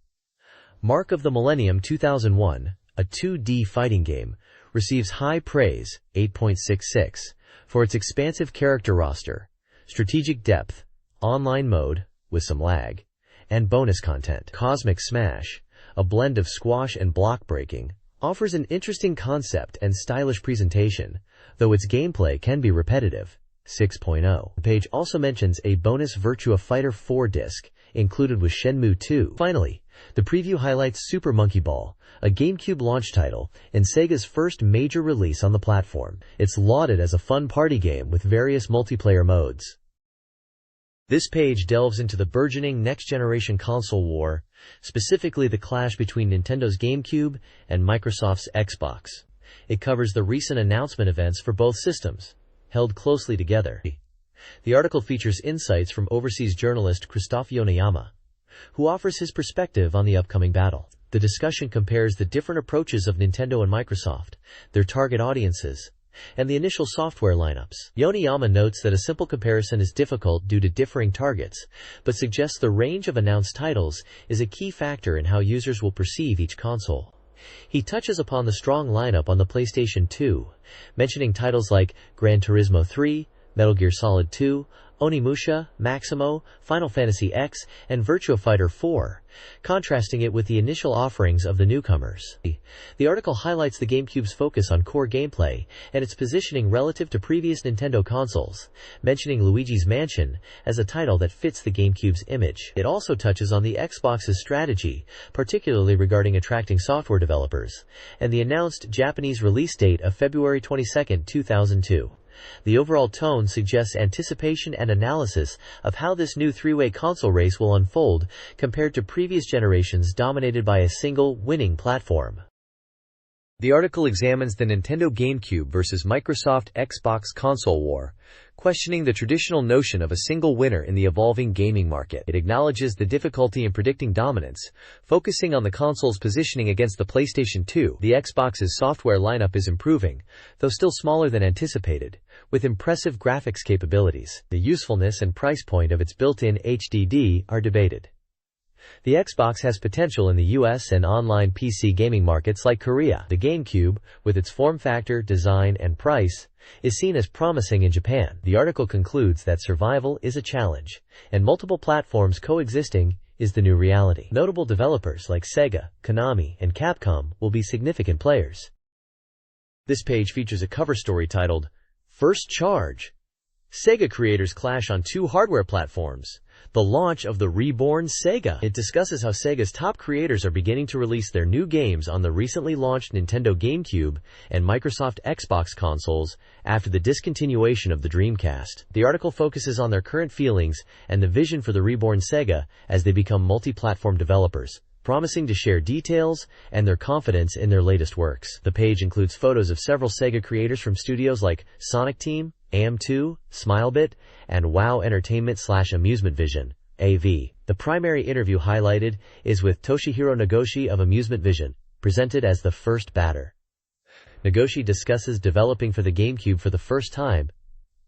Mark of the Millennium 2001, a 2D fighting game, receives high praise, 8.66, for its expansive character roster, strategic depth, online mode, with some lag, and bonus content. Cosmic Smash, a blend of squash and block breaking, offers an interesting concept and stylish presentation, though its gameplay can be repetitive. 6.0. The page also mentions a bonus Virtua Fighter 4 disc, included with Shenmue 2. Finally, the preview highlights Super Monkey Ball, a GameCube launch title, and Sega's first major release on the platform. It's lauded as a fun party game with various multiplayer modes. This page delves into the burgeoning next-generation console war, specifically the clash between Nintendo's GameCube and Microsoft's Xbox. It covers the recent announcement events for both systems, held closely together. The article features insights from overseas journalist Christophe Yoneyama, who offers his perspective on the upcoming battle. The discussion compares the different approaches of Nintendo and Microsoft, their target audiences, and the initial software lineups. Yoneyama notes that a simple comparison is difficult due to differing targets, but suggests the range of announced titles is a key factor in how users will perceive each console. He touches upon the strong lineup on the PlayStation 2, mentioning titles like Gran Turismo 3, Metal Gear Solid 2, Onimusha, Maximo, Final Fantasy X, and Virtua Fighter 4, contrasting it with the initial offerings of the newcomers. The article highlights the GameCube's focus on core gameplay and its positioning relative to previous Nintendo consoles, mentioning Luigi's Mansion as a title that fits the GameCube's image. It also touches on the Xbox's strategy, particularly regarding attracting software developers, and the announced Japanese release date of February 22, 2002. The overall tone suggests anticipation and analysis of how this new three-way console race will unfold compared to previous generations dominated by a single, winning platform. The article examines the Nintendo GameCube versus Microsoft Xbox console war, questioning the traditional notion of a single winner in the evolving gaming market. It acknowledges the difficulty in predicting dominance, focusing on the console's positioning against the PlayStation 2. The Xbox's software lineup is improving, though still smaller than anticipated, with impressive graphics capabilities. The usefulness and price point of its built-in HDD are debated. The Xbox has potential in the US and online PC gaming markets like Korea. The GameCube, with its form factor, design, and price, is seen as promising in Japan. The article concludes that survival is a challenge, and multiple platforms coexisting is the new reality. Notable developers like Sega, Konami, and Capcom will be significant players. This page features a cover story titled, First Charge, Sega creators clash on two hardware platforms. The launch of the reborn Sega. It discusses how Sega's top creators are beginning to release their new games on the recently launched Nintendo GameCube and Microsoft Xbox consoles after the discontinuation of the Dreamcast. The article focuses on their current feelings and the vision for the reborn Sega as they become multi-platform developers, promising to share details and their confidence in their latest works. The page includes photos of several Sega creators from studios like Sonic Team, AM2, Smilebit, and WoW Entertainment/Amusement Vision, AV. The primary interview highlighted is with Toshihiro Nagoshi of Amusement Vision, presented as the first batter. Nagoshi discusses developing for the GameCube for the first time,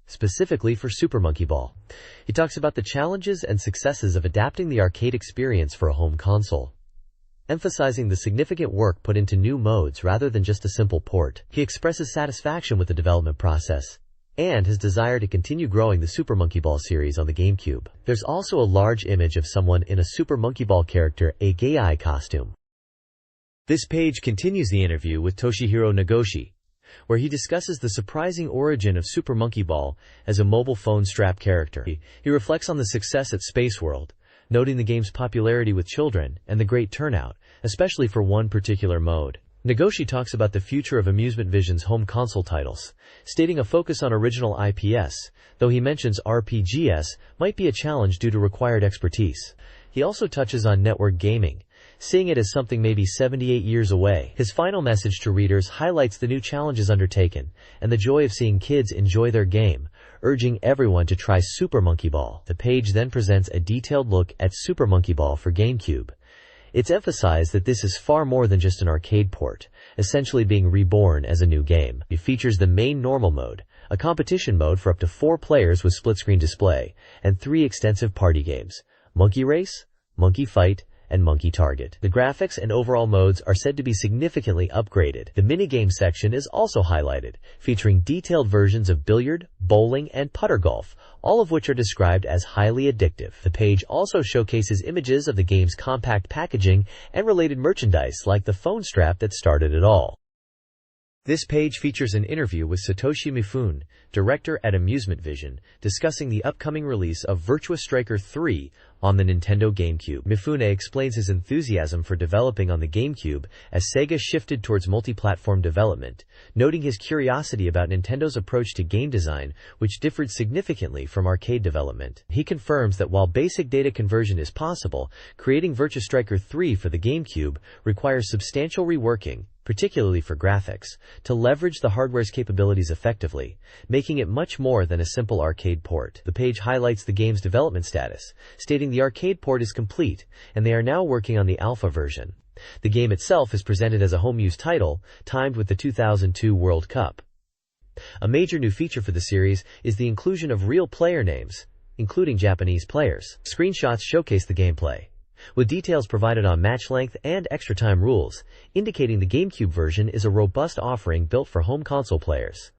specifically for Super Monkey Ball. He talks about the challenges and successes of adapting the arcade experience for a home console, emphasizing the significant work put into new modes rather than just a simple port. He expresses satisfaction with the development process and his desire to continue growing the Super Monkey Ball series on the GameCube. There's also a large image of someone in a Super Monkey Ball character, a gay costume. This page continues the interview with Toshihiro Nagoshi, where he discusses the surprising origin of Super Monkey Ball as a mobile phone strap character. He reflects on the success at Space World, noting the game's popularity with children and the great turnout, especially for one particular mode. Nagoshi talks about the future of Amusement Vision's home console titles, stating a focus on original IPs, though he mentions RPGs might be a challenge due to required expertise. He also touches on network gaming, seeing it as something maybe 78 years away. His final message to readers highlights the new challenges undertaken and the joy of seeing kids enjoy their game, urging everyone to try Super Monkey Ball. The page then presents a detailed look at Super Monkey Ball for GameCube. It's emphasized that this is far more than just an arcade port, essentially being reborn as a new game. It features the main normal mode, a competition mode for up to 4 players with split-screen display, and 3 extensive party games: Monkey Race, Monkey Fight, and Monkey Target. The graphics and overall modes are said to be significantly upgraded. The minigame section is also highlighted, featuring detailed versions of billiard, bowling, and putter golf, all of which are described as highly addictive. The page also showcases images of the game's compact packaging and related merchandise like the phone strap that started it all. This page features an interview with Satoshi Mifune, director at Amusement Vision, discussing the upcoming release of Virtua Striker 3 on the Nintendo GameCube. Mifune explains his enthusiasm for developing on the GameCube as Sega shifted towards multi-platform development, noting his curiosity about Nintendo's approach to game design, which differed significantly from arcade development. He confirms that while basic data conversion is possible, creating Virtua Striker 3 for the GameCube requires substantial reworking, particularly for graphics, to leverage the hardware's capabilities effectively, making it much more than a simple arcade port. The page highlights the game's development status, stating the arcade port is complete, and they are now working on the alpha version. The game itself is presented as a home-use title, timed with the 2002 World Cup. A major new feature for the series is the inclusion of real player names, including Japanese players. Screenshots showcase the gameplay, with details provided on match length and extra time rules, indicating the GameCube version is a robust offering built for home console players.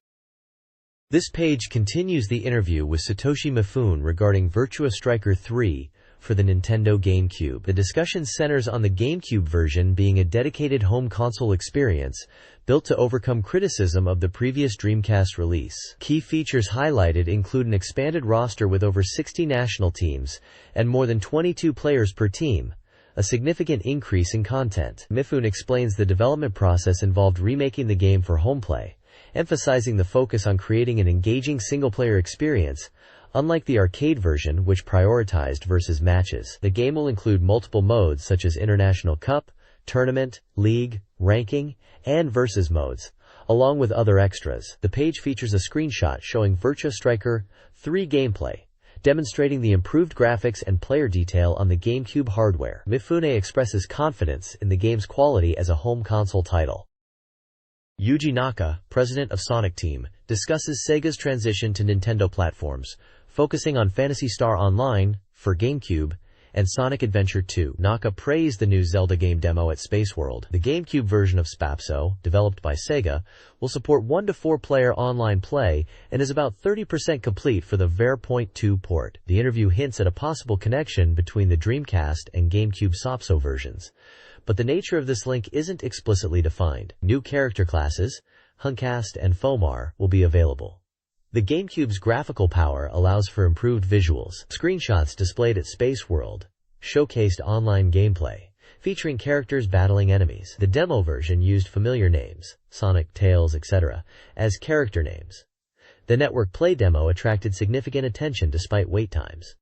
This page continues the interview with Satoshi Mifune regarding Virtua Striker 3 for the Nintendo GameCube. The discussion centers on the GameCube version being a dedicated home console experience built to overcome criticism of the previous Dreamcast release. Key features highlighted include an expanded roster with over 60 national teams and more than 22 players per team, a significant increase in content. Mifune explains the development process involved remaking the game for home play, emphasizing the focus on creating an engaging single-player experience, unlike the arcade version, which prioritized versus matches. The game will include multiple modes such as International Cup, Tournament, League, Ranking, and Versus modes, along with other extras. The page features a screenshot showing Virtua Striker 3 gameplay, demonstrating the improved graphics and player detail on the GameCube hardware. Mifune expresses confidence in the game's quality as a home console title. Yuji Naka, president of Sonic Team, discusses Sega's transition to Nintendo platforms, focusing on Phantasy Star Online for GameCube and Sonic Adventure 2. Naka praised the new Zelda game demo at Space World. The GameCube version of Spapso, developed by Sega, will support 1 to 4 player online play and is about 30% complete for the Verpoint 2 port. The interview hints at a possible connection between the Dreamcast and GameCube Spapso versions, but the nature of this link isn't explicitly defined. New character classes, Huncast and Fomar, will be available. The GameCube's graphical power allows for improved visuals. Screenshots displayed at Space World showcased online gameplay, featuring characters battling enemies. The demo version used familiar names, Sonic, Tails, etc., as character names. The Network Play demo attracted significant attention despite wait times.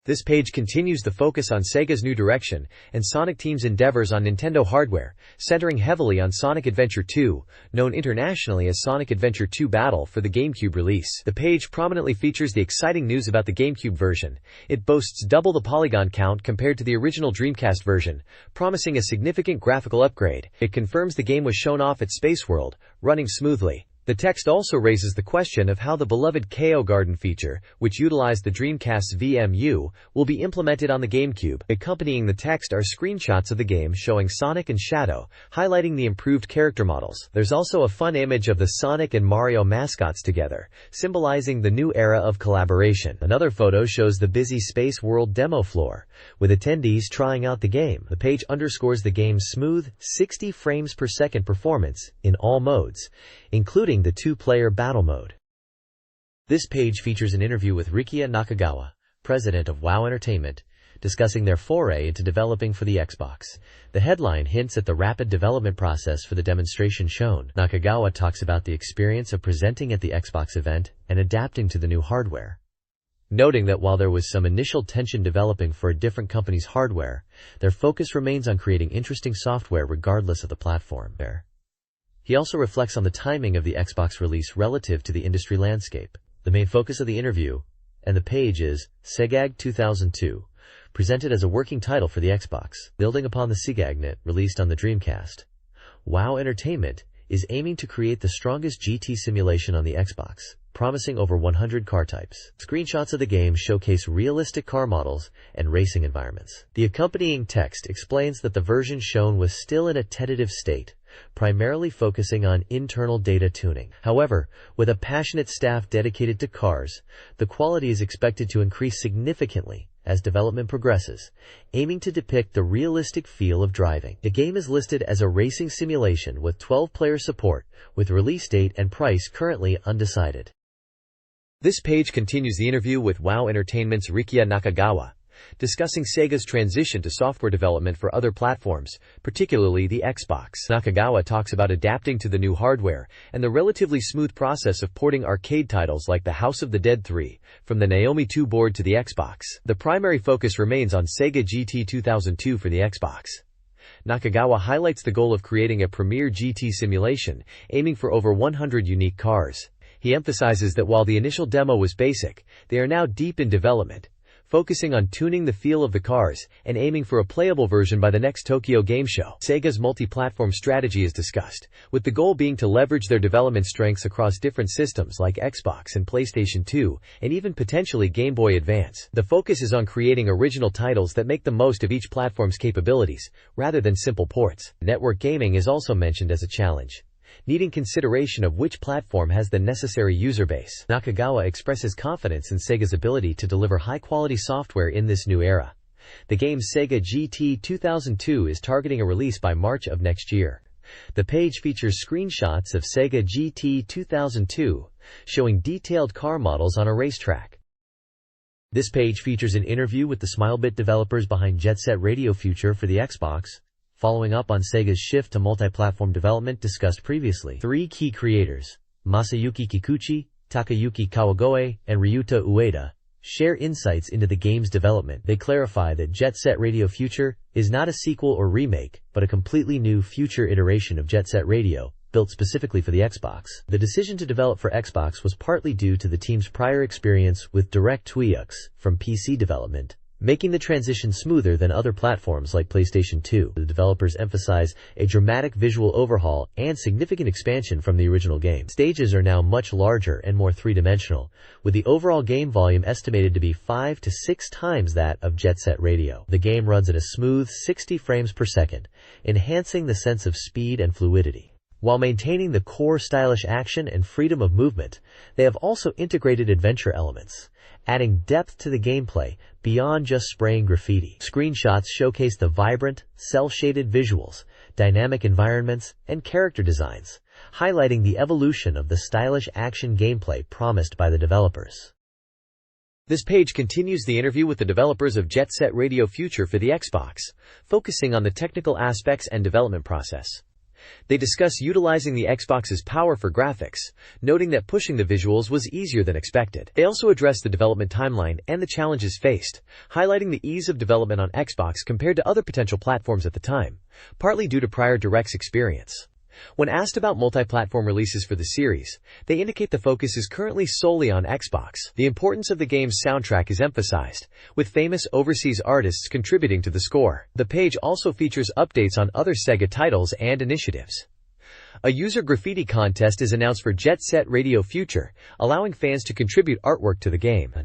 This page continues the focus on Sega's new direction and Sonic Team's endeavors on Nintendo hardware, centering heavily on Sonic Adventure 2, known internationally as Sonic Adventure 2 Battle for the GameCube release. The page prominently features the exciting news about the GameCube version. It boasts double the polygon count compared to the original Dreamcast version, promising a significant graphical upgrade. It confirms the game was shown off at Space World, running smoothly. The text also raises the question of how the beloved KO Garden feature, which utilized the Dreamcast's VMU, will be implemented on the GameCube. Accompanying the text are screenshots of the game showing Sonic and Shadow, highlighting the improved character models. There's also a fun image of the Sonic and Mario mascots together, symbolizing the new era of collaboration. Another photo shows the busy Space World demo floor, with attendees trying out the game. The page underscores the game's smooth, 60 frames per second performance in all modes, including the two-player battle mode. This page features an interview with Rikiya Nakagawa, president of WoW Entertainment, discussing their foray into developing for the Xbox. The headline hints at the rapid development process for the demonstration shown. Nakagawa talks about the experience of presenting at the Xbox event and adapting to the new hardware, noting that while there was some initial tension developing for a different company's hardware, their focus remains on creating interesting software regardless of the platform. He also reflects on the timing of the Xbox release relative to the industry landscape. The main focus of the interview and the page is Segag 2002, presented as a working title for the Xbox, building upon the SegaGnet released on the Dreamcast. WoW Entertainment is aiming to create the strongest GT simulation on the Xbox, promising over 100 car types. Screenshots of the game showcase realistic car models and racing environments. The accompanying text explains that the version shown was still in a tentative state, primarily focusing on internal data tuning. However, with a passionate staff dedicated to cars, the quality is expected to increase significantly as development progresses, aiming to depict the realistic feel of driving. The game is listed as a racing simulation with 12-player support, with release date and price currently undecided. This page continues the interview with WoW Entertainment's Rikiya Nakagawa, discussing Sega's transition to software development for other platforms, particularly the Xbox. Nakagawa talks about adapting to the new hardware and the relatively smooth process of porting arcade titles like the House of the Dead 3 from the Naomi 2 board to the Xbox. The primary focus remains on Sega GT 2002 for the Xbox. Nakagawa highlights the goal of creating a premier GT simulation, aiming for over 100 unique cars. He emphasizes that while the initial demo was basic, they are now deep in development, focusing on tuning the feel of the cars and aiming for a playable version by the next Tokyo Game Show. Sega's multi-platform strategy is discussed, with the goal being to leverage their development strengths across different systems like Xbox and PlayStation 2, and even potentially Game Boy Advance. The focus is on creating original titles that make the most of each platform's capabilities, rather than simple ports. Network gaming is also mentioned as a challenge, needing consideration of which platform has the necessary user base. Nakagawa expresses confidence in Sega's ability to deliver high-quality software in this new era. The game Sega GT 2002 is targeting a release by March of next year. The page features screenshots of Sega GT 2002, showing detailed car models on a racetrack. This page features an interview with the Smilebit developers behind Jet Set Radio Future for the Xbox, following up on Sega's shift to multi-platform development discussed previously. Three key creators, Masayuki Kikuchi, Takayuki Kawagoe, and Ryuta Ueda, share insights into the game's development. They clarify that Jet Set Radio Future is not a sequel or remake, but a completely new future iteration of Jet Set Radio, built specifically for the Xbox. The decision to develop for Xbox was partly due to the team's prior experience with DirectX from PC development, making the transition smoother than other platforms like PlayStation 2. The developers emphasize a dramatic visual overhaul and significant expansion from the original game. Stages are now much larger and more three-dimensional, with the overall game volume estimated to be 5 to 6 times that of Jet Set Radio. The game runs at a smooth 60 frames per second, enhancing the sense of speed and fluidity. While maintaining the core stylish action and freedom of movement, they have also integrated adventure elements, adding depth to the gameplay beyond just spraying graffiti. Screenshots showcase the vibrant, cel-shaded visuals, dynamic environments, and character designs, highlighting the evolution of the stylish action gameplay promised by the developers. This page continues the interview with the developers of Jet Set Radio Future for the Xbox, focusing on the technical aspects and development process. They discuss utilizing the Xbox's power for graphics, noting that pushing the visuals was easier than expected. They also address the development timeline and the challenges faced, highlighting the ease of development on Xbox compared to other potential platforms at the time, partly due to prior Direct's experience. When asked about multi-platform releases for the series, they indicate the focus is currently solely on Xbox. The importance of the game's soundtrack is emphasized, with famous overseas artists contributing to the score. The page also features updates on other Sega titles and initiatives. A user graffiti contest is announced for Jet Set Radio Future, allowing fans to contribute artwork to the game.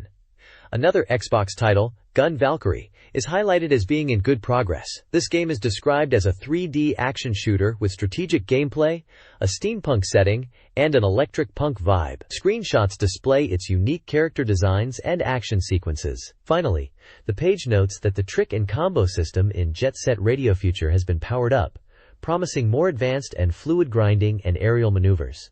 Another Xbox title, Gun Valkyrie, is highlighted as being in good progress. This game is described as a 3D action shooter with strategic gameplay, a steampunk setting, and an electric punk vibe. Screenshots display its unique character designs and action sequences. Finally, the page notes that the trick and combo system in Jet Set Radio Future has been powered up, promising more advanced and fluid grinding and aerial maneuvers.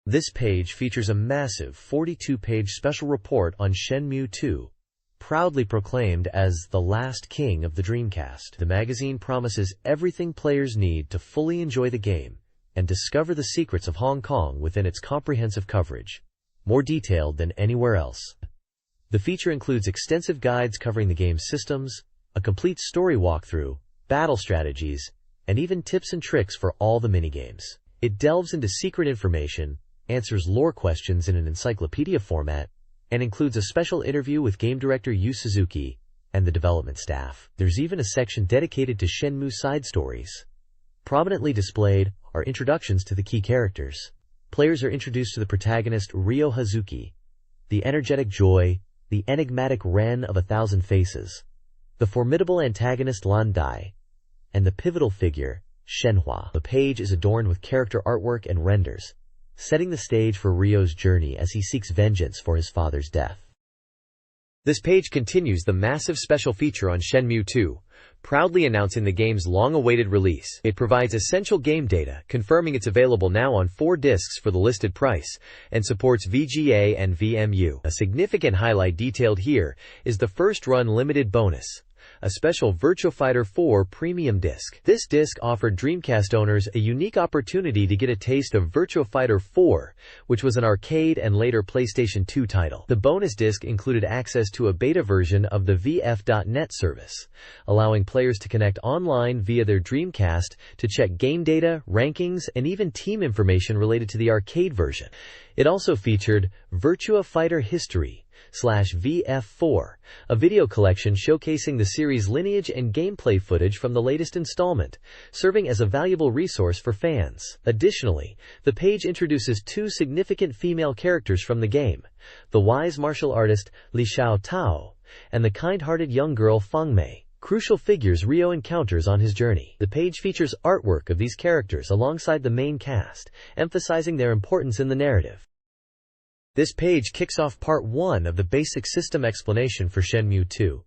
This page features a massive 42-page special report on Shenmue 2, proudly proclaimed as the last king of the Dreamcast. The magazine promises everything players need to fully enjoy the game and discover the secrets of Hong Kong within its comprehensive coverage, more detailed than anywhere else. The feature includes extensive guides covering the game's systems, a complete story walkthrough, battle strategies, and even tips and tricks for all the minigames. It delves into secret information, answers lore questions in an encyclopedia format, and includes a special interview with game director Yu Suzuki and the development staff. There's even a section dedicated to Shenmue side stories. Prominently displayed are introductions to the key characters. Players are introduced to the protagonist Ryo Hazuki, the energetic Joy, the enigmatic Ren of 1,000 Faces, the formidable antagonist Lan Dai, and the pivotal figure Shenhua. The page is adorned with character artwork and renders, setting the stage for Ryo's journey as he seeks vengeance for his father's death. This page continues the massive special feature on Shenmue 2, proudly announcing the game's long-awaited release. It provides essential game data, confirming it's available now on 4 discs for the listed price, and supports VGA and VMU. A significant highlight detailed here is the first-run limited bonus, a special Virtua Fighter 4 premium disc. This disc offered Dreamcast owners a unique opportunity to get a taste of Virtua Fighter 4, which was an arcade and later PlayStation 2 title. The bonus disc included access to a beta version of the VF.net service, allowing players to connect online via their Dreamcast to check game data, rankings, and even team information related to the arcade version. It also featured Virtua Fighter History /VF4, a video collection showcasing the series' lineage and gameplay footage from the latest installment, serving as a valuable resource for fans. Additionally, the page introduces 2 significant female characters from the game, the wise martial artist Li Xiao Tao and the kind-hearted young girl Feng Mei, crucial figures Ryo encounters on his journey. The page features artwork of these characters alongside the main cast, emphasizing their importance in the narrative. This page kicks off part 1 of the basic system explanation for Shenmue 2,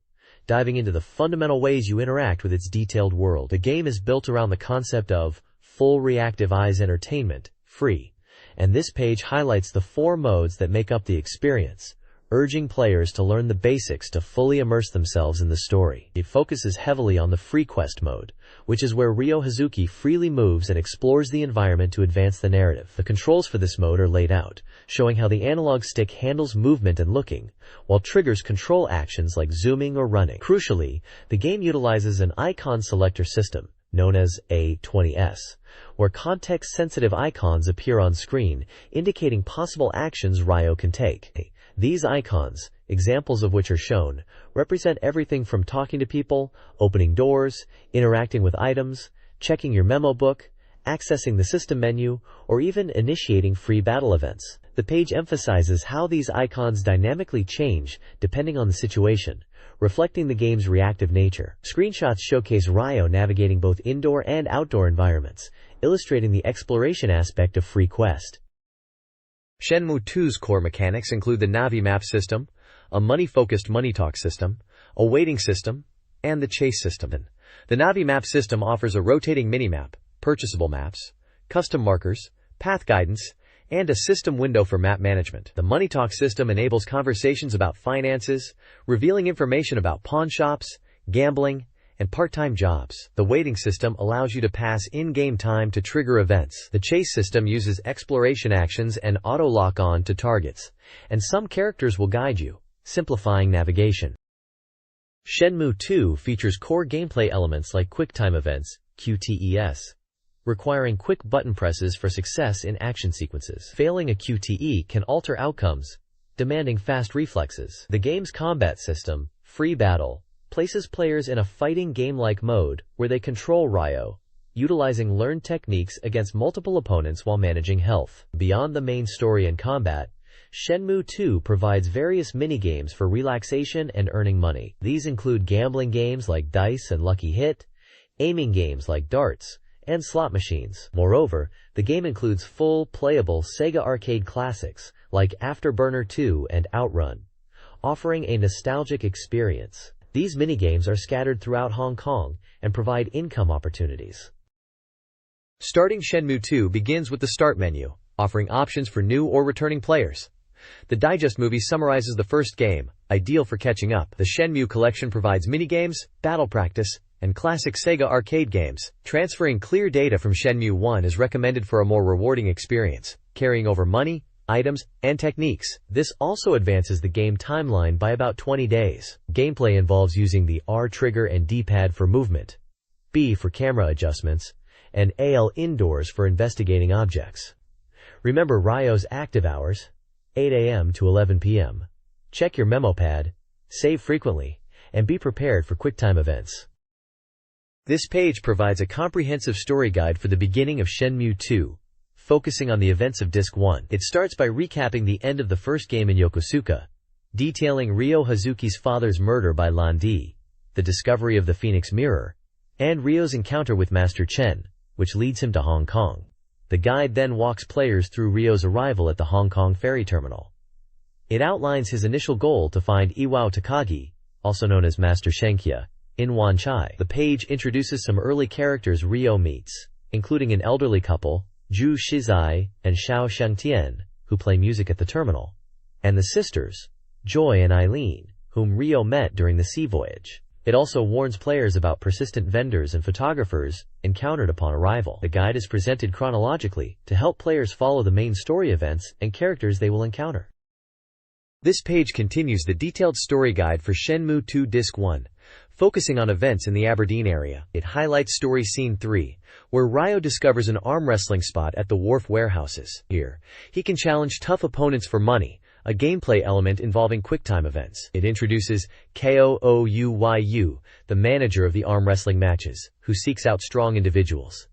diving into the fundamental ways you interact with its detailed world. The game is built around the concept of full reactive eyes entertainment, free, and this page highlights the 4 modes that make up the experience, urging players to learn the basics to fully immerse themselves in the story. It focuses heavily on the Free Quest mode, which is where Ryo Hazuki freely moves and explores the environment to advance the narrative. The controls for this mode are laid out, showing how the analog stick handles movement and looking, while triggers control actions like zooming or running. Crucially, the game utilizes an icon selector system, known as A20S, where context-sensitive icons appear on screen, indicating possible actions Ryo can take. These icons, examples of which are shown, represent everything from talking to people, opening doors, interacting with items, checking your memo book, accessing the system menu, or even initiating free battle events. The page emphasizes how these icons dynamically change depending on the situation, reflecting the game's reactive nature. Screenshots showcase Ryo navigating both indoor and outdoor environments, illustrating the exploration aspect of Free Quest. Shenmue 2's core mechanics include the Navi map system, a money-focused money talk system, a waiting system, and the chase system. The Navi map system offers a rotating minimap, purchasable maps, custom markers, path guidance, and a system window for map management. The Money Talk system enables conversations about finances, revealing information about pawn shops, gambling, and part-time jobs. The waiting system allows you to pass in-game time to trigger events. The chase system uses exploration actions and auto-lock-on to targets, and some characters will guide you, simplifying navigation. Shenmue 2 features core gameplay elements like QuickTime events, QTEs, requiring quick button presses for success in action sequences. Failing a QTE can alter outcomes, demanding fast reflexes. The game's combat system, Free Battle, places players in a fighting game-like mode where they control Ryo, utilizing learned techniques against multiple opponents while managing health. Beyond the main story and combat, Shenmue 2 provides various minigames for relaxation and earning money. These include gambling games like Dice and Lucky Hit, aiming games like darts, and slot machines. Moreover, the game includes full, playable Sega arcade classics like Afterburner 2 and Outrun, offering a nostalgic experience. These minigames are scattered throughout Hong Kong and provide income opportunities. Starting Shenmue 2 begins with the Start menu, offering options for new or returning players. The Digest movie summarizes the first game, ideal for catching up. The Shenmue collection provides minigames, battle practice, and classic Sega arcade games. Transferring clear data from Shenmue 1 is recommended for a more rewarding experience, carrying over money, items, and techniques. This also advances the game timeline by about 20 days. Gameplay involves using the R trigger and D-pad for movement, B for camera adjustments, and AL indoors for investigating objects. Remember Ryo's active hours, 8 a.m. to 11 p.m. Check your memo pad, save frequently, and be prepared for QuickTime events. This page provides a comprehensive story guide for the beginning of Shenmue 2, focusing on the events of Disc 1. It starts by recapping the end of the first game in Yokosuka, detailing Ryo Hazuki's father's murder by Lan Di, the discovery of the Phoenix Mirror, and Ryo's encounter with Master Chen, which leads him to Hong Kong. The guide then walks players through Ryo's arrival at the Hong Kong ferry terminal. It outlines his initial goal to find Iwao Takagi, also known as Master Shenkya, in Wanchai. The page introduces some early characters Ryo meets, including an elderly couple, Zhu Shizai and Xiao Shengtian, who play music at the terminal, and the sisters, Joy and Eileen, whom Ryo met during the sea voyage. It also warns players about persistent vendors and photographers encountered upon arrival. The guide is presented chronologically to help players follow the main story events and characters they will encounter. This page continues the detailed story guide for Shenmue 2 Disc 1, focusing on events in the Aberdeen area. It highlights Story Scene 3, where Ryo discovers an arm wrestling spot at the wharf warehouses. Here, he can challenge tough opponents for money, a gameplay element involving QuickTime events. It introduces Kouyu, the manager of the arm wrestling matches, who seeks out strong individuals.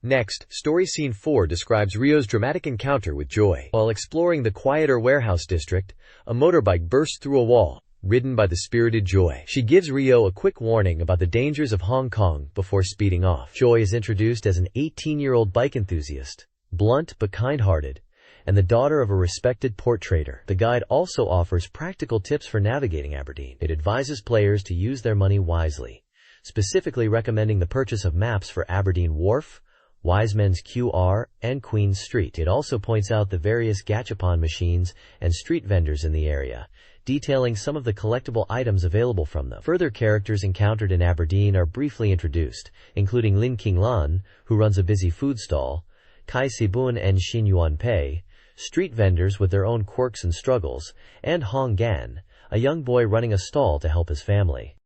Next, Story Scene 4 describes Ryo's dramatic encounter with Joy. While exploring the quieter warehouse district, a motorbike bursts through a wall, ridden by the spirited Joy. She gives Ryo a quick warning about the dangers of Hong Kong before speeding off. Joy is introduced as an 18-year-old bike enthusiast, blunt but kind-hearted, and the daughter of a respected port trader. The guide also offers practical tips for navigating Aberdeen. It advises players to use their money wisely, specifically recommending the purchase of maps for Aberdeen Wharf, Wiseman's QR, and Queen's Street. It also points out the various gachapon machines and street vendors in the area, detailing some of the collectible items available from them. Further characters encountered in Aberdeen are briefly introduced, including Lin Qinglan, who runs a busy food stall, Kai Sibun and Xin Yuanpei, street vendors with their own quirks and struggles, and Hong Gan, a young boy running a stall to help his family.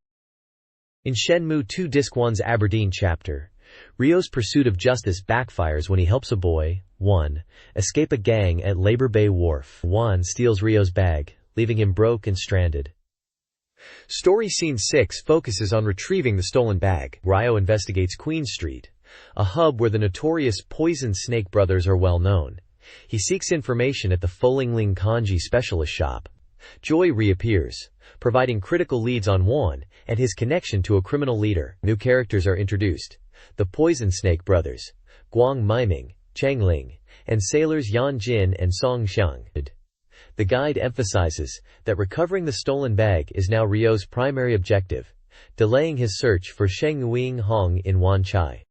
In Shenmue 2 Disc 1's Aberdeen chapter, Ryo's pursuit of justice backfires when he helps a boy, 1, escape a gang at Labor Bay Wharf. 1 steals Ryo's bag, leaving him broke and stranded. Story Scene 6 focuses on retrieving the stolen bag. Ryo investigates Queen Street, a hub where the notorious Poison Snake brothers are well known. He seeks information at the Folingling Kanji specialist shop. Joy reappears, providing critical leads on Wan and his connection to a criminal leader. New characters are introduced: the Poison Snake brothers, Guang Miming, Cheng Ling, and sailors Yan Jin and Song Xiang. The guide emphasizes that recovering the stolen bag is now Ryo's primary objective, delaying his search for Sheng Wing Hong in Wanchai.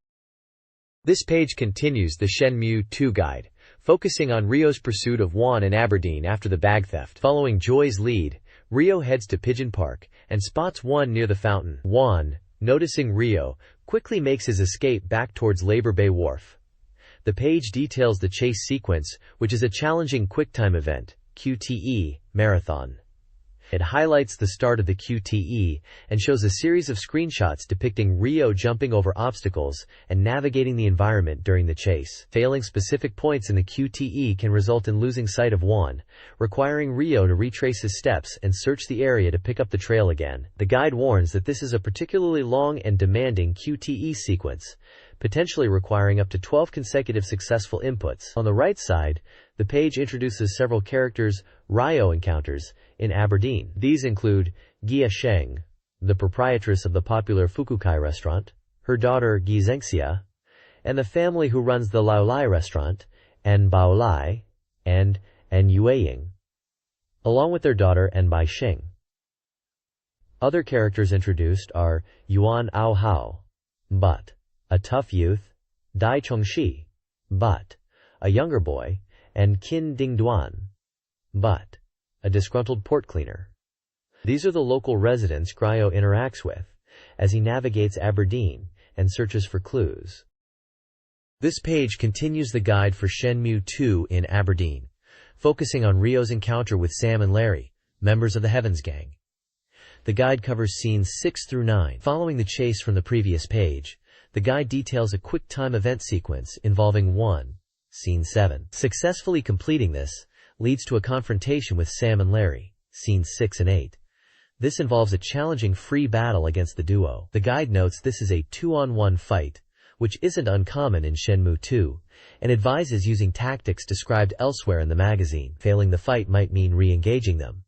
This page continues the Shenmue 2 guide, focusing on Ryo's pursuit of Juan in Aberdeen after the bag theft. Following Joy's lead, Ryo heads to Pigeon Park and spots Juan near the fountain. Juan, noticing Ryo, quickly makes his escape back towards Labor Bay Wharf. The page details the chase sequence, which is a challenging QuickTime event, QTE, marathon. It highlights the start of the QTE and shows a series of screenshots depicting Ryo jumping over obstacles and navigating the environment during the chase. Failing specific points in the QTE can result in losing sight of Juan, requiring Ryo to retrace his steps and search the area to pick up the trail again. The guide warns that this is a particularly long and demanding QTE sequence, potentially requiring up to 12 consecutive successful inputs. On the right side, the page introduces several characters Ryo encounters in Aberdeen. These include Gia Sheng, the proprietress of the popular Fukukai restaurant, her daughter Gi Zhengxia, and the family who runs the Laolai restaurant, En Baolai, and En Yueying, along with their daughter En Bai Sheng. Other characters introduced are Yuan Ao Hao, but a tough youth, Dai Chongxi, but a younger boy, and Qin Dingduan, but a disgruntled port cleaner. These are the local residents Ryo interacts with as he navigates Aberdeen and searches for clues. This page continues the guide for Shenmue 2 in Aberdeen, focusing on Ryo's encounter with Sam and Larry, members of the Heaven's Gang. The guide covers scenes 6 through 9. Following the chase from the previous page, the guide details a quick-time event sequence involving 1, Scene 7. Successfully completing this leads to a confrontation with Sam and Larry, Scenes 6 and 8. This involves a challenging free battle against the duo. The guide notes this is a 2-on-1 fight, which isn't uncommon in Shenmue 2, and advises using tactics described elsewhere in the magazine. Failing the fight might mean re-engaging them.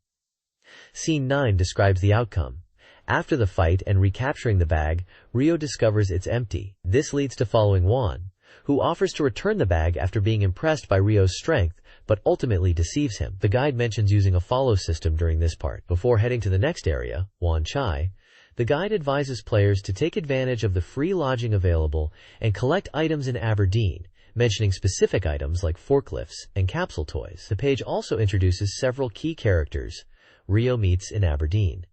Scene 9 describes the outcome. After the fight and recapturing the bag, Ryo discovers it's empty. This leads to following Juan, who offers to return the bag after being impressed by Ryo's strength, but ultimately deceives him. The guide mentions using a follow system during this part. Before heading to the next area, Wan Chai, the guide advises players to take advantage of the free lodging available and collect items in Aberdeen, mentioning specific items like forklifts and capsule toys. The page also introduces several key characters Ryo meets in Aberdeen.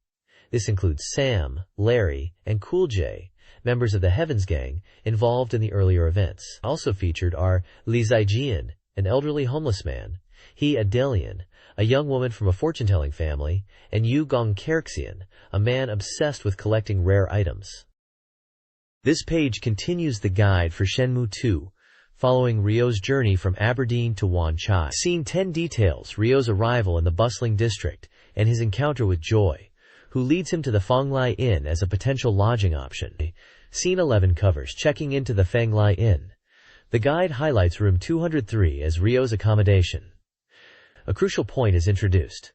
This includes Sam, Larry, and Cool J, members of the Heaven's Gang, involved in the earlier events. Also featured are Li Zijian, an elderly homeless man, He Adelian, a young woman from a fortune-telling family, and Yu Gong Kerxian, a man obsessed with collecting rare items. This page continues the guide for Shenmue 2, following Ryo's journey from Aberdeen to Wan Chai. Scene 10 details Ryo's arrival in the bustling district and his encounter with Joy, who leads him to the Fanglai Inn as a potential lodging option. Scene 11 covers checking into the Fanglai Inn. The guide highlights room 203 as Ryo's accommodation. A crucial point is introduced.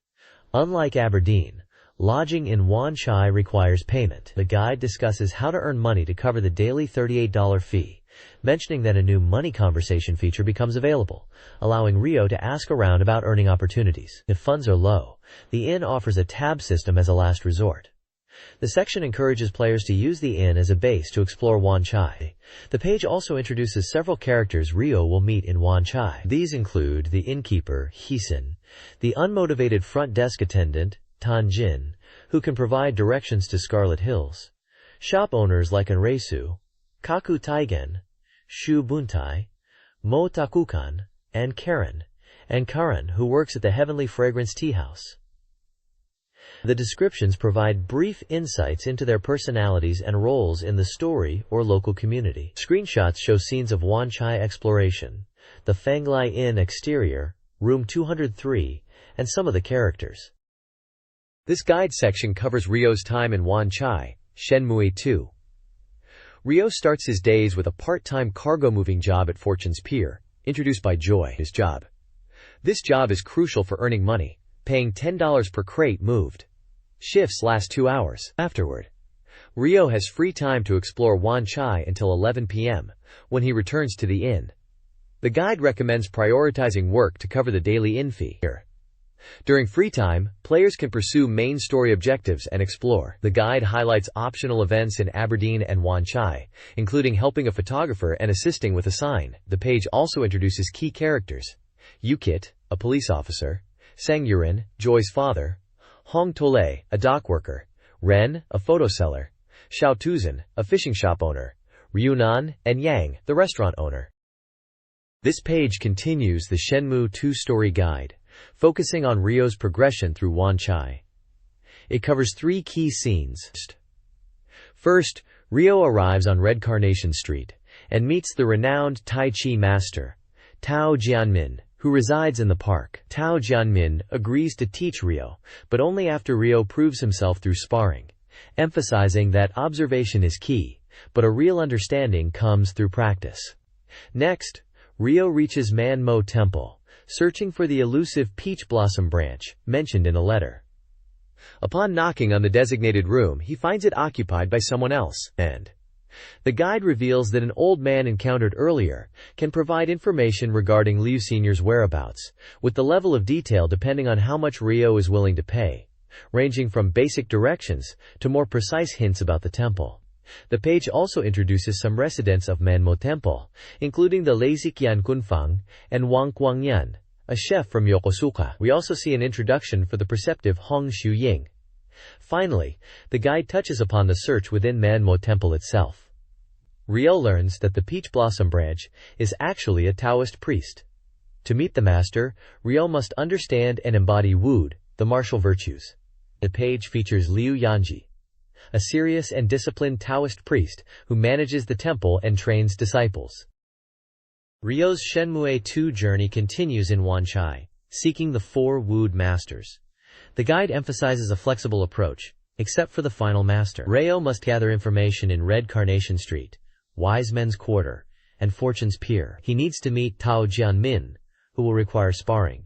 Unlike Aberdeen, lodging in Wan Chai requires payment. The guide discusses how to earn money to cover the daily $38 fee, mentioning that a new money conversation feature becomes available, allowing Ryo to ask around about earning opportunities. If funds are low, the inn offers a tab system as a last resort. The section encourages players to use the inn as a base to explore Wan Chai. The page also introduces several characters Ryo will meet in Wan Chai. These include the innkeeper, Hisin, the unmotivated front desk attendant, Tan Jin, who can provide directions to Scarlet Hills, shop owners like Enreisu, Kaku Taigen, Shu Buntai, Mo Takukan, and Karen, who works at the Heavenly Fragrance Tea House. The descriptions provide brief insights into their personalities and roles in the story or local community. Screenshots show scenes of Wan Chai exploration, the Fanglai Inn exterior, room 203, and some of the characters. This guide section covers Ryo's time in Wan Chai, Shenmue 2. Ryo starts his days with a part-time cargo moving job at Fortune's Pier, introduced by Joy. His job. This job is crucial for earning money, paying $10 per crate moved. Shifts last 2 hours. Afterward, Ryo has free time to explore Wan Chai until 11 p.m., when he returns to the inn. The guide recommends prioritizing work to cover the daily inn fee. During free time, players can pursue main story objectives and explore. The guide highlights optional events in Aberdeen and Wan Chai, including helping a photographer and assisting with a sign. The page also introduces key characters. Yukit, a police officer, Sang Yurin, Joy's father, Hong Tole, a dock worker, Ren, a photo seller, Xiao Tuzan, a fishing shop owner, Ryunan, and Yang, the restaurant owner. This page continues the Shenmue 2 story guide, focusing on Ryo's progression through Wan Chai. It covers 3 key scenes. First, Ryo arrives on Red Carnation Street and meets the renowned Tai Chi master, Tao Jianmin, who resides in the park. Tao Jianmin agrees to teach Ryo, but only after Ryo proves himself through sparring, emphasizing that observation is key, but a real understanding comes through practice. Next, Ryo reaches Manmo Temple, searching for the elusive peach blossom branch, mentioned in a letter. Upon knocking on the designated room, he finds it occupied by someone else, and the guide reveals that an old man encountered earlier can provide information regarding Liu Sr.'s whereabouts, with the level of detail depending on how much Ryo is willing to pay, ranging from basic directions to more precise hints about the temple. The page also introduces some residents of Manmo Temple, including the Lazikian Kunfang and Wang Guangyan, a chef from Yokosuka. We also see an introduction for the perceptive Hong Xiuying. Finally, the guide touches upon the search within Manmo Temple itself. Ryo learns that the peach blossom branch is actually a Taoist priest. To meet the master, Ryo must understand and embody Wud, the martial virtues. The page features Liu Yanji, a serious and disciplined Taoist priest who manages the temple and trains disciples. Ryo's Shenmue 2 journey continues in Wan Chai, seeking the 4 Wud masters. The guide emphasizes a flexible approach, except for the final master. Ryo must gather information in Red Carnation Street, Wise Men's Quarter, and Fortune's Pier. He needs to meet Tao Jianmin, who will require sparring,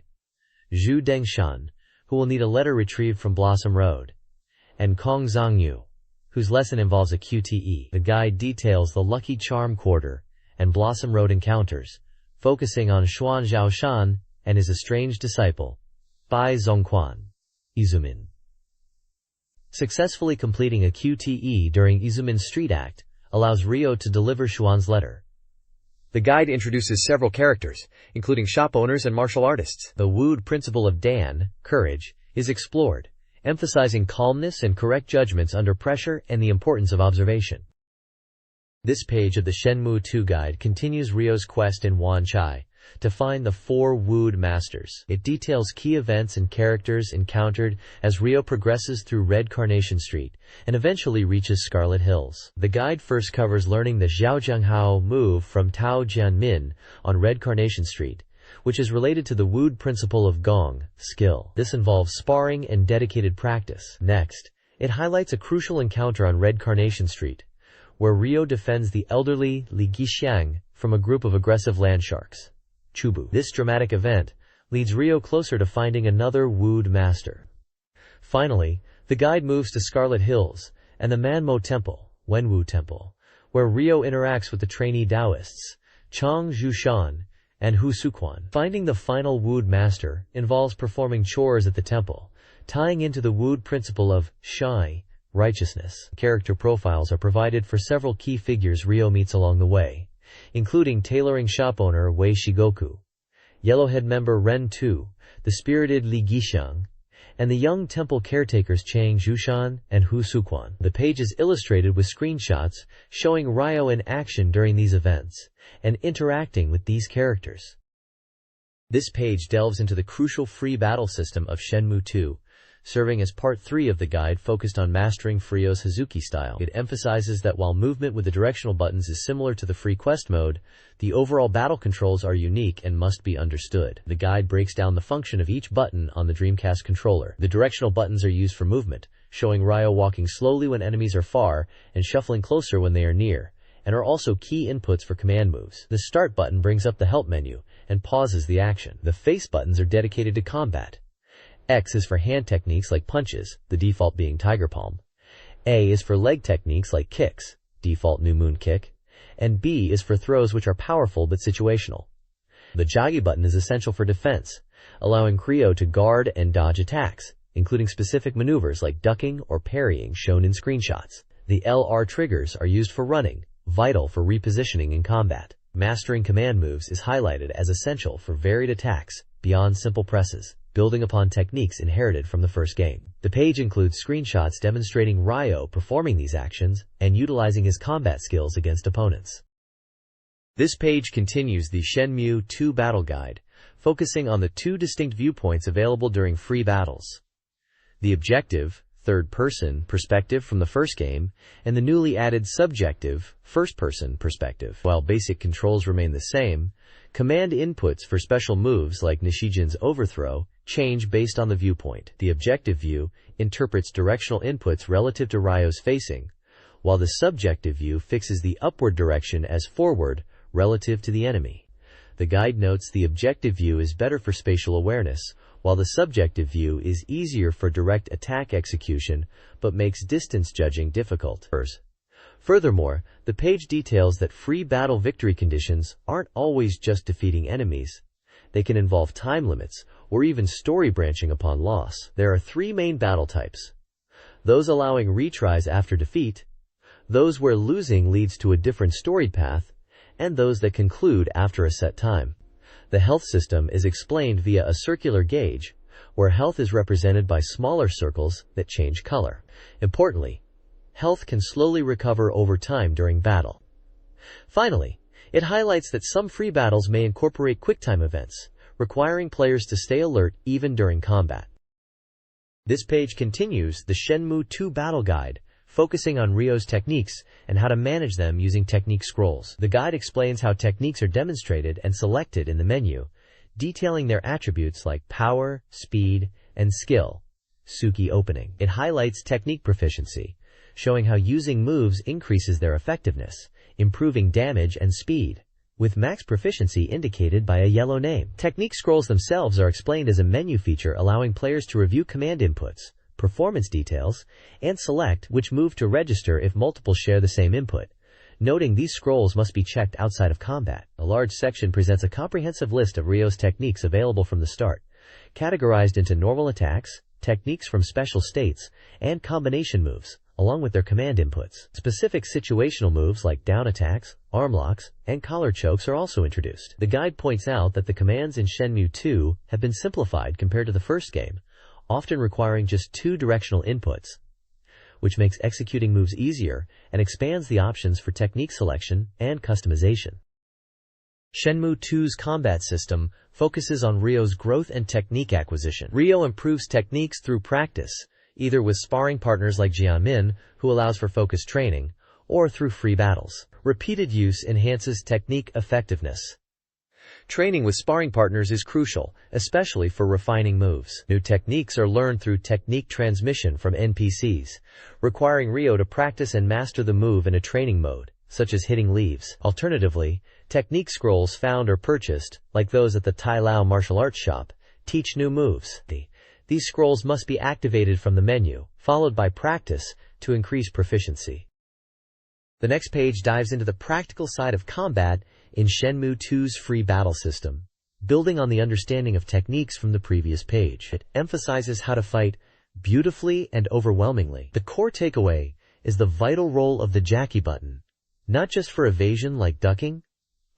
Zhu Dengshan, who will need a letter retrieved from Blossom Road, and Kong Zhangyu, whose lesson involves a QTE. The guide details the Lucky Charm Quarter and Blossom Road encounters, focusing on Xuan Zhaoshan and his estranged disciple, Bai Zongquan, Izumin. Successfully completing a QTE during Izumin's street act allows Ryo to deliver Xuan's letter. The guide introduces several characters, including shop owners and martial artists. The Wud principle of Dan, courage, is explored, emphasizing calmness and correct judgments under pressure and the importance of observation. This page of the Shenmue 2 guide continues Ryo's quest in Wan Chai to find the 4 Wud masters. It details key events and characters encountered as Ryo progresses through Red Carnation Street and eventually reaches Scarlet Hills. The guide first covers learning the Zhaojianghao move from Tao Jianmin on Red Carnation Street, which is related to the Wud principle of Gong, skill. This involves sparring and dedicated practice. Next, it highlights a crucial encounter on Red Carnation Street, where Ryo defends the elderly Li Gixiang from a group of aggressive land sharks, Chubu. This dramatic event leads Ryo closer to finding another Wud master. Finally, the guide moves to Scarlet Hills and the Manmo Temple, Wenwu Temple, where Ryo interacts with the trainee Taoists, Chang Zhushan and Hu Suquan. Finding the final Wud master involves performing chores at the temple, tying into the Wud principle of Shai, righteousness. Character profiles are provided for several key figures Ryo meets along the way, including tailoring shop owner Wei Shigoku, Yellowhead member Ren Tu, the spirited Li Gixiang, and the young temple caretakers Chang Zhushan and Hu Suquan. The page is illustrated with screenshots showing Ryo in action during these events and interacting with these characters. This page delves into the crucial free battle system of Shenmue 2, serving as part 3 of the guide focused on mastering Ryo's Hazuki style. It emphasizes that while movement with the directional buttons is similar to the free quest mode, the overall battle controls are unique and must be understood. The guide breaks down the function of each button on the Dreamcast controller. The directional buttons are used for movement, showing Ryo walking slowly when enemies are far and shuffling closer when they are near, and are also key inputs for command moves. The start button brings up the help menu and pauses the action. The face buttons are dedicated to combat. X is for hand techniques like punches, the default being Tiger Palm. A is for leg techniques like kicks, default New Moon Kick. And B is for throws which are powerful but situational. The Jagi button is essential for defense, allowing Ryo to guard and dodge attacks, including specific maneuvers like ducking or parrying shown in screenshots. The LR triggers are used for running, vital for repositioning in combat. Mastering command moves is highlighted as essential for varied attacks beyond simple presses, building upon techniques inherited from the first game. The page includes screenshots demonstrating Ryo performing these actions and utilizing his combat skills against opponents. This page continues the Shenmue 2 battle guide, focusing on the two distinct viewpoints available during free battles: the objective, third-person perspective from the first game, and the newly added subjective, first-person perspective. While basic controls remain the same, command inputs for special moves like Nishijin's overthrow change based on the viewpoint. The objective view interprets directional inputs relative to Ryo's facing, while the subjective view fixes the upward direction as forward relative to the enemy. The guide notes the objective view is better for spatial awareness, while the subjective view is easier for direct attack execution but makes distance judging difficult. Furthermore, the page details that free battle victory conditions aren't always just defeating enemies. They can involve time limits or even story branching upon loss. There are three main battle types: those allowing retries after defeat, those where losing leads to a different story path, and those that conclude after a set time. The health system is explained via a circular gauge, where health is represented by smaller circles that change color. Importantly, health can slowly recover over time during battle. Finally, it highlights that some free battles may incorporate QuickTime events, requiring players to stay alert even during combat. This page continues the Shenmue 2 battle guide, focusing on Ryo's techniques and how to manage them using technique scrolls. The guide explains how techniques are demonstrated and selected in the menu, detailing their attributes like power, speed, and skill. Suki opening. It highlights technique proficiency, showing how using moves increases their effectiveness, improving damage and speed, with max proficiency indicated by a yellow name. Technique scrolls themselves are explained as a menu feature allowing players to review command inputs, performance details, and select which move to register if multiple share the same input, noting these scrolls must be checked outside of combat. A large section presents a comprehensive list of Ryo's techniques available from the start, categorized into normal attacks, techniques from special states, and combination moves, along with their command inputs. Specific situational moves like down attacks, arm locks, and collar chokes are also introduced. The guide points out that the commands in Shenmue 2 have been simplified compared to the first game, often requiring just two directional inputs, which makes executing moves easier and expands the options for technique selection and customization. Shenmue 2's combat system focuses on Ryo's growth and technique acquisition. Ryo improves techniques through practice, either with sparring partners like Jianmin, who allows for focused training, or through free battles. Repeated use enhances technique effectiveness. Training with sparring partners is crucial, especially for refining moves. New techniques are learned through technique transmission from NPCs, requiring Ryo to practice and master the move in a training mode, such as hitting leaves. Alternatively, technique scrolls found or purchased, like those at the Tai Lao martial arts shop, teach new moves. These scrolls must be activated from the menu, followed by practice, to increase proficiency. The next page dives into the practical side of combat in Shenmue 2's free battle system, building on the understanding of techniques from the previous page. It emphasizes how to fight beautifully and overwhelmingly. The core takeaway is the vital role of the Jackie button, not just for evasion like ducking,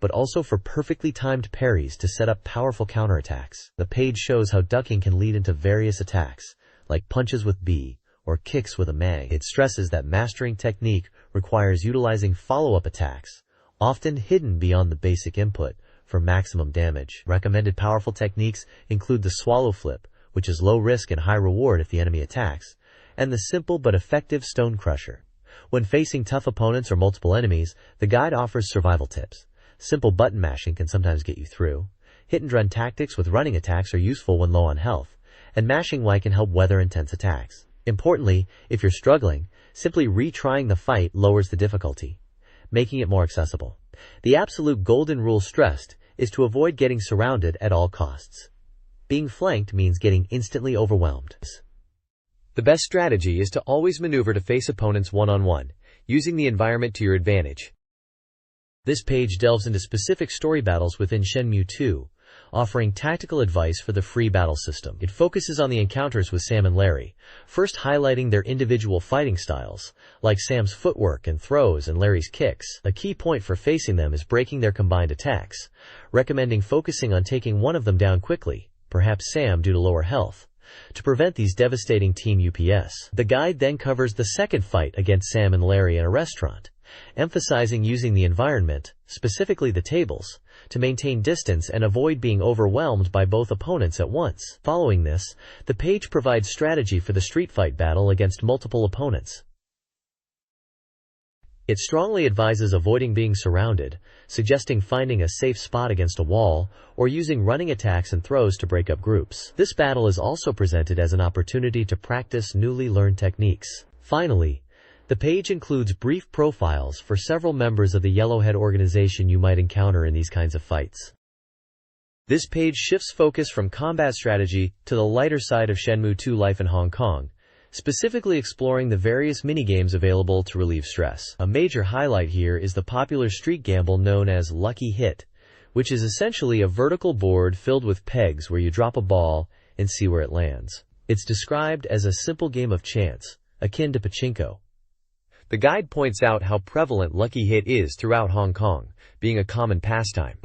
but also for perfectly timed parries to set up powerful counterattacks. The page shows how ducking can lead into various attacks, like punches with B or kicks with a Mang. It stresses that mastering technique requires utilizing follow-up attacks, often hidden beyond the basic input, for maximum damage. Recommended powerful techniques include the swallow flip, which is low risk and high reward if the enemy attacks, and the simple but effective stone crusher. When facing tough opponents or multiple enemies, the guide offers survival tips. Simple button mashing can sometimes get you through. Hit and run tactics with running attacks are useful when low on health, and mashing Y can help weather intense attacks. Importantly, if you're struggling, simply retrying the fight lowers the difficulty, making it more accessible. The absolute golden rule stressed is to avoid getting surrounded at all costs. Being flanked means getting instantly overwhelmed. The best strategy is to always maneuver to face opponents one-on-one, using the environment to your advantage. This page delves into specific story battles within Shenmue 2, offering tactical advice for the free battle system. It focuses on the encounters with Sam and Larry, first highlighting their individual fighting styles, like Sam's footwork and throws and Larry's kicks. A key point for facing them is breaking their combined attacks, recommending focusing on taking one of them down quickly, perhaps Sam due to lower health, to prevent these devastating team UPS. The guide then covers the second fight against Sam and Larry in a restaurant, emphasizing using the environment, specifically the tables, to maintain distance and avoid being overwhelmed by both opponents at once. Following this, the page provides strategy for the street fight battle against multiple opponents. It strongly advises avoiding being surrounded, suggesting finding a safe spot against a wall, or using running attacks and throws to break up groups. This battle is also presented as an opportunity to practice newly learned techniques. Finally, the page includes brief profiles for several members of the Yellowhead organization you might encounter in these kinds of fights. This page shifts focus from combat strategy to the lighter side of Shenmue II life in Hong Kong, specifically exploring the various minigames available to relieve stress. A major highlight here is the popular street gamble known as Lucky Hit, which is essentially a vertical board filled with pegs where you drop a ball and see where it lands. It's described as a simple game of chance, akin to pachinko. The guide points out how prevalent Lucky Hit is throughout Hong Kong, being a common pastime.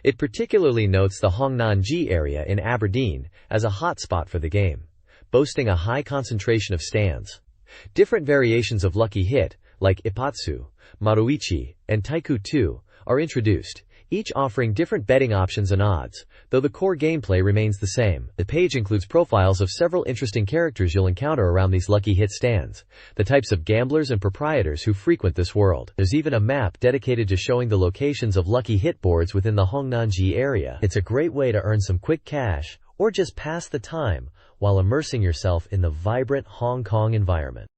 It particularly notes the Hongnanji area in Aberdeen as a hotspot for the game, boasting a high concentration of stands. Different variations of Lucky Hit, like Ipatsu, Maruichi, and Taiku 2, are introduced, each offering different betting options and odds, though the core gameplay remains the same. The page includes profiles of several interesting characters you'll encounter around these Lucky Hit stands, the types of gamblers and proprietors who frequent this world. There's even a map dedicated to showing the locations of Lucky Hit boards within the Hongnanji area. It's a great way to earn some quick cash, or just pass the time, while immersing yourself in the vibrant Hong Kong environment.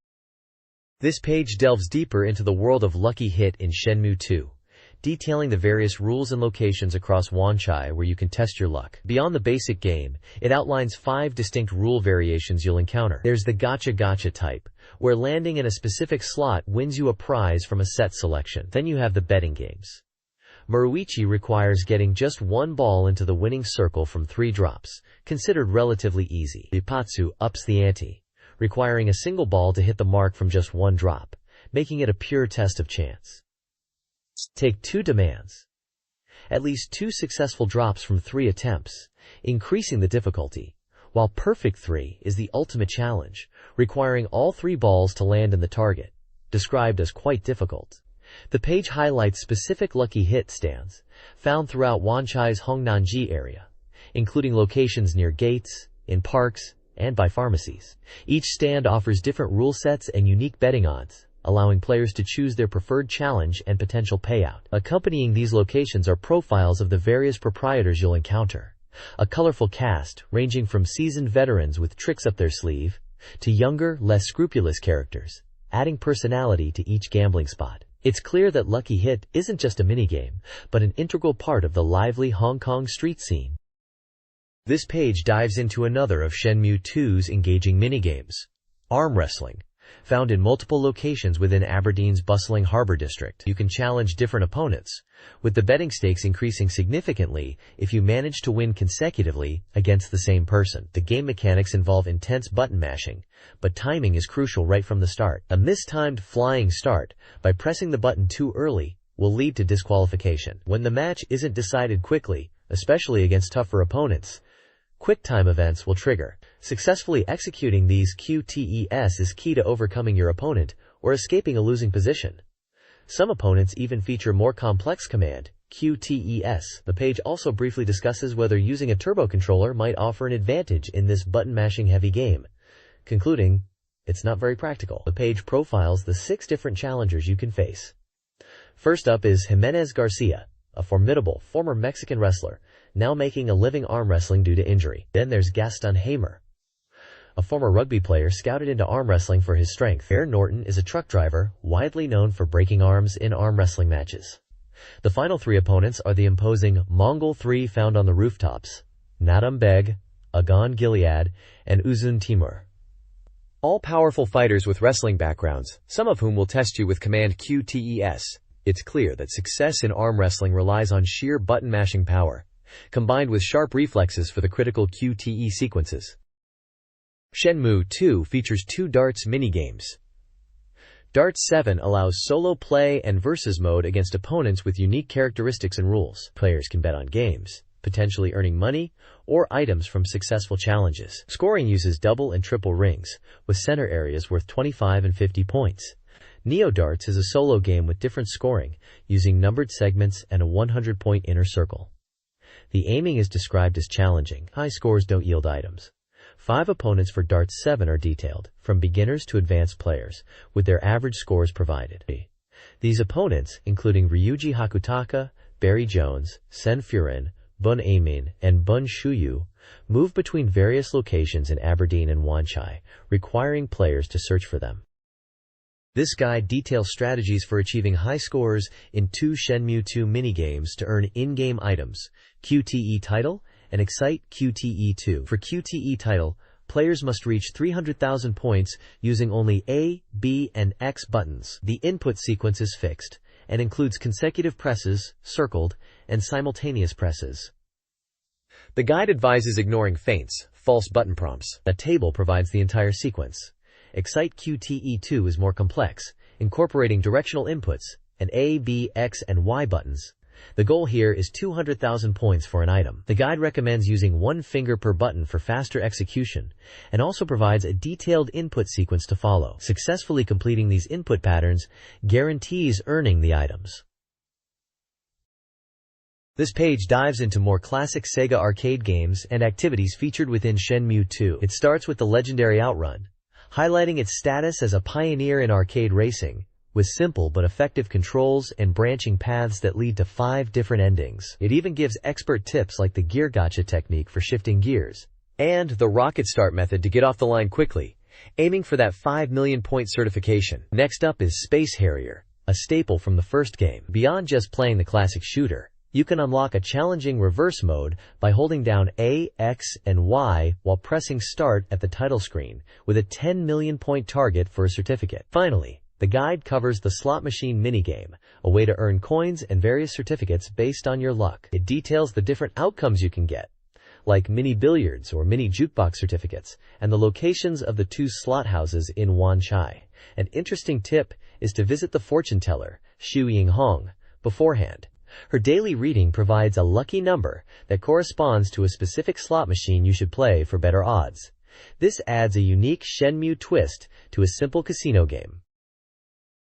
This page delves deeper into the world of Lucky Hit in Shenmue II, detailing the various rules and locations across Wanchai where you can test your luck. Beyond the basic game, it outlines 5 distinct rule variations you'll encounter. There's the gotcha type, where landing in a specific slot wins you a prize from a set selection. Then you have the betting games. Maruichi requires getting just one ball into the winning circle from 3 drops, considered relatively easy. Ipatsu ups the ante, requiring a single ball to hit the mark from just 1 drop, making it a pure test of chance. Take 2 demands at least 2 successful drops from 3 attempts, increasing the difficulty, while Perfect 3 is the ultimate challenge, requiring all 3 balls to land in the target, described as quite difficult. The page highlights specific Lucky Hit stands found throughout Wanchai's Hongnanji area, including locations near gates, in parks, and by pharmacies. Each stand offers different rule sets and unique betting odds, allowing players to choose their preferred challenge and potential payout. Accompanying these locations are profiles of the various proprietors you'll encounter. A colorful cast ranging from seasoned veterans with tricks up their sleeve to younger, less scrupulous characters, adding personality to each gambling spot. It's clear that Lucky Hit isn't just a minigame, but an integral part of the lively Hong Kong street scene. This page dives into another of Shenmue II's engaging minigames, arm wrestling. Found in multiple locations within Aberdeen's bustling harbor district. You can challenge different opponents, with the betting stakes increasing significantly if you manage to win consecutively against the same person. The game mechanics involve intense button mashing, but timing is crucial right from the start. A mistimed flying start by pressing the button too early will lead to disqualification. When the match isn't decided quickly, especially against tougher opponents, quick time events will trigger. Successfully executing these QTEs is key to overcoming your opponent or escaping a losing position. Some opponents even feature more complex command, QTEs. The page also briefly discusses whether using a turbo controller might offer an advantage in this button-mashing heavy game, concluding, it's not very practical. The page profiles the 6 different challengers you can face. First up is Jimenez Garcia, a formidable former Mexican wrestler, now making a living arm wrestling due to injury. Then there's Gaston Hamer, a former rugby player scouted into arm wrestling for his strength. Aaron Norton is a truck driver, widely known for breaking arms in arm wrestling matches. The final 3 opponents are the imposing Mongol 3 found on the rooftops, Nadam Beg, Agon Gilead, and Uzun Timur. All powerful fighters with wrestling backgrounds, some of whom will test you with command QTES. It's clear that success in arm wrestling relies on sheer button-mashing power, combined with sharp reflexes for the critical QTE sequences. Shenmue 2 features 2 darts minigames. Darts 7 allows solo play and versus mode against opponents with unique characteristics and rules. Players can bet on games, potentially earning money or items from successful challenges. Scoring uses double and triple rings, with center areas worth 25 and 50 points. Neo Darts is a solo game with different scoring, using numbered segments and a 100-point inner circle. The aiming is described as challenging. High scores don't yield items. 5 opponents for Darts 7 are detailed, from beginners to advanced players, with their average scores provided. These opponents, including Ryuji Hakutaka, Barry Jones, Sen Furin, Bun Amin, and Bun Shuyu, move between various locations in Aberdeen and Wanchai, requiring players to search for them. This guide details strategies for achieving high scores in 2 Shenmue 2 minigames to earn in-game items, QTE Title and Excite QTE 2. For QTE Title, players must reach 300,000 points using only A, B, and X buttons. The input sequence is fixed and includes consecutive presses, circled, and simultaneous presses. The guide advises ignoring feints, false button prompts. A table provides the entire sequence. Excite QTE 2 is more complex, incorporating directional inputs and A, B, X, and Y buttons. The goal here is 200,000 points for an item. The guide recommends using 1 finger per button for faster execution, and also provides a detailed input sequence to follow. Successfully completing these input patterns guarantees earning the items. This page dives into more classic Sega arcade games and activities featured within Shenmue 2. It starts with the legendary Outrun, highlighting its status as a pioneer in arcade racing, with simple but effective controls and branching paths that lead to 5 different endings. It even gives expert tips like the gear gotcha technique for shifting gears, and the rocket start method to get off the line quickly, aiming for that 5 million point certification. Next up is Space Harrier, a staple from the first game. Beyond just playing the classic shooter, you can unlock a challenging reverse mode by holding down A, X, and Y while pressing start at the title screen, with a 10 million point target for a certificate. Finally, the guide covers the slot machine minigame, a way to earn coins and various certificates based on your luck. It details the different outcomes you can get, like mini billiards or mini jukebox certificates, and the locations of the 2 slot houses in Wanchai. An interesting tip is to visit the fortune teller, Xu Yinghong, beforehand. Her daily reading provides a lucky number that corresponds to a specific slot machine you should play for better odds. This adds a unique Shenmue twist to a simple casino game.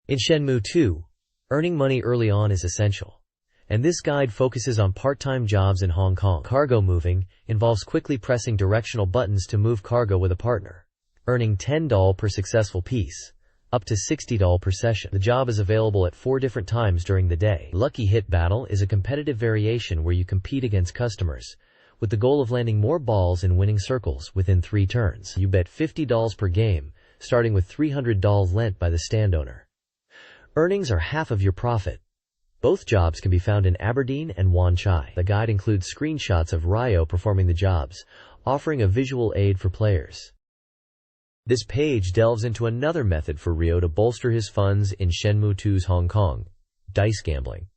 In Shenmue 2, earning money early on is essential, and this guide focuses on part-time jobs in Hong Kong. Cargo moving involves quickly pressing directional buttons to move cargo with a partner, earning $10 per successful piece, up to $60 per session. The job is available at 4 different times during the day. Lucky Hit Battle is a competitive variation where you compete against customers, with the goal of landing more balls in winning circles within 3 turns. You bet $50 per game, starting with $300 lent by the stand owner. Earnings are half of your profit. Both jobs can be found in Aberdeen and Wanchai. The guide includes screenshots of Ryo performing the jobs, offering a visual aid for players. This page delves into another method for Ryo to bolster his funds in Shenmue 2's Hong Kong: dice gambling.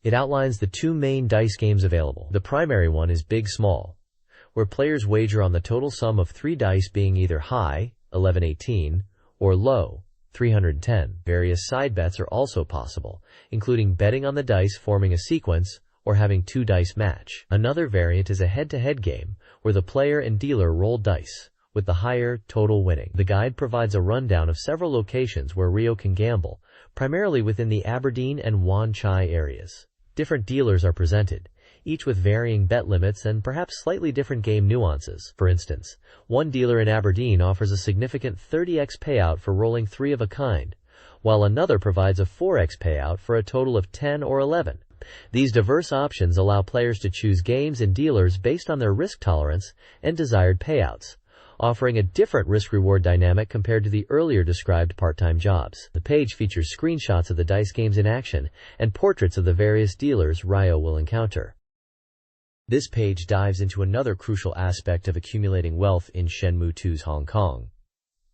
It outlines the 2 main dice games available. The primary one is Big Small, where players wager on the total sum of 3 dice being either high, 1118, or low, 310. Various side bets are also possible, including betting on the dice forming a sequence or having 2 dice match. Another variant is a head-to-head game where the player and dealer roll dice, with the higher total winning. The guide provides a rundown of several locations where Ryo can gamble, primarily within the Aberdeen and Wanchai areas. Different dealers are presented, each with varying bet limits and perhaps slightly different game nuances. For instance, one dealer in Aberdeen offers a significant 30x payout for rolling 3 of a kind, while another provides a 4x payout for a total of 10 or 11. These diverse options allow players to choose games and dealers based on their risk tolerance and desired payouts, offering a different risk-reward dynamic compared to the earlier described part-time jobs. The page features screenshots of the dice games in action and portraits of the various dealers Ryo will encounter. This page dives into another crucial aspect of accumulating wealth in Shenmue 2's Hong Kong: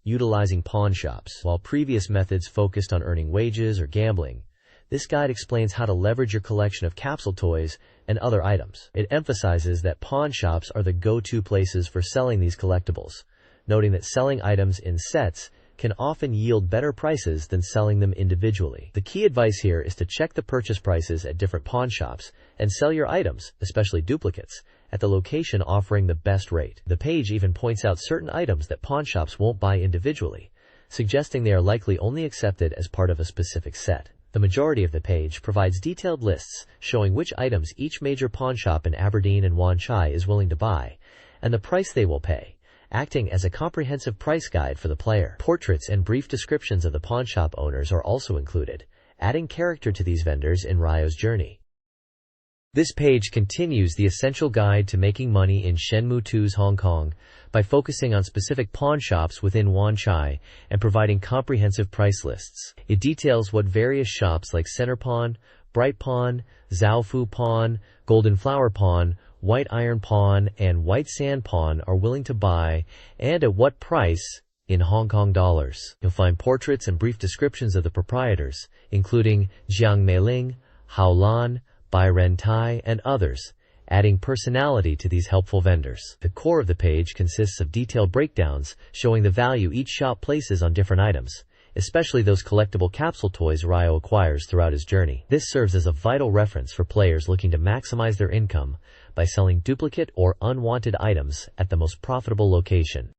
utilizing pawn shops. While previous methods focused on earning wages or gambling, This guide explains how to leverage your collection of capsule toys and other items. It emphasizes that pawn shops are the go-to places for selling these collectibles, noting that selling items in sets can often yield better prices than selling them individually. The key advice here is to check the purchase prices at different pawn shops and sell your items, especially duplicates, at the location offering the best rate. The page even points out certain items that pawn shops won't buy individually, suggesting they are likely only accepted as part of a specific set. The majority of the page provides detailed lists showing which items each major pawn shop in Aberdeen and Wan Chai is willing to buy, and the price they will pay, acting as a comprehensive price guide for the player. Portraits and brief descriptions of the pawnshop owners are also included, adding character to these vendors in Ryo's journey. This page continues the essential guide to making money in Shenmue 2's Hong Kong by focusing on specific pawn shops within Wan Chai and providing comprehensive price lists. It details what various shops like Center Pawn, Bright Pawn, Zhaofu Pawn, Golden Flower Pawn, White Iron Pawn, and White Sand Pawn are willing to buy, and at what price, in Hong Kong dollars. You'll find portraits and brief descriptions of the proprietors, including Jiang Meiling, Hao Lan, Bai Ren Tai, and others, adding personality to these helpful vendors. The core of the page consists of detailed breakdowns showing the value each shop places on different items, especially those collectible capsule toys Ryo acquires throughout his journey. This serves as a vital reference for players looking to maximize their income by selling duplicate or unwanted items at the most profitable location.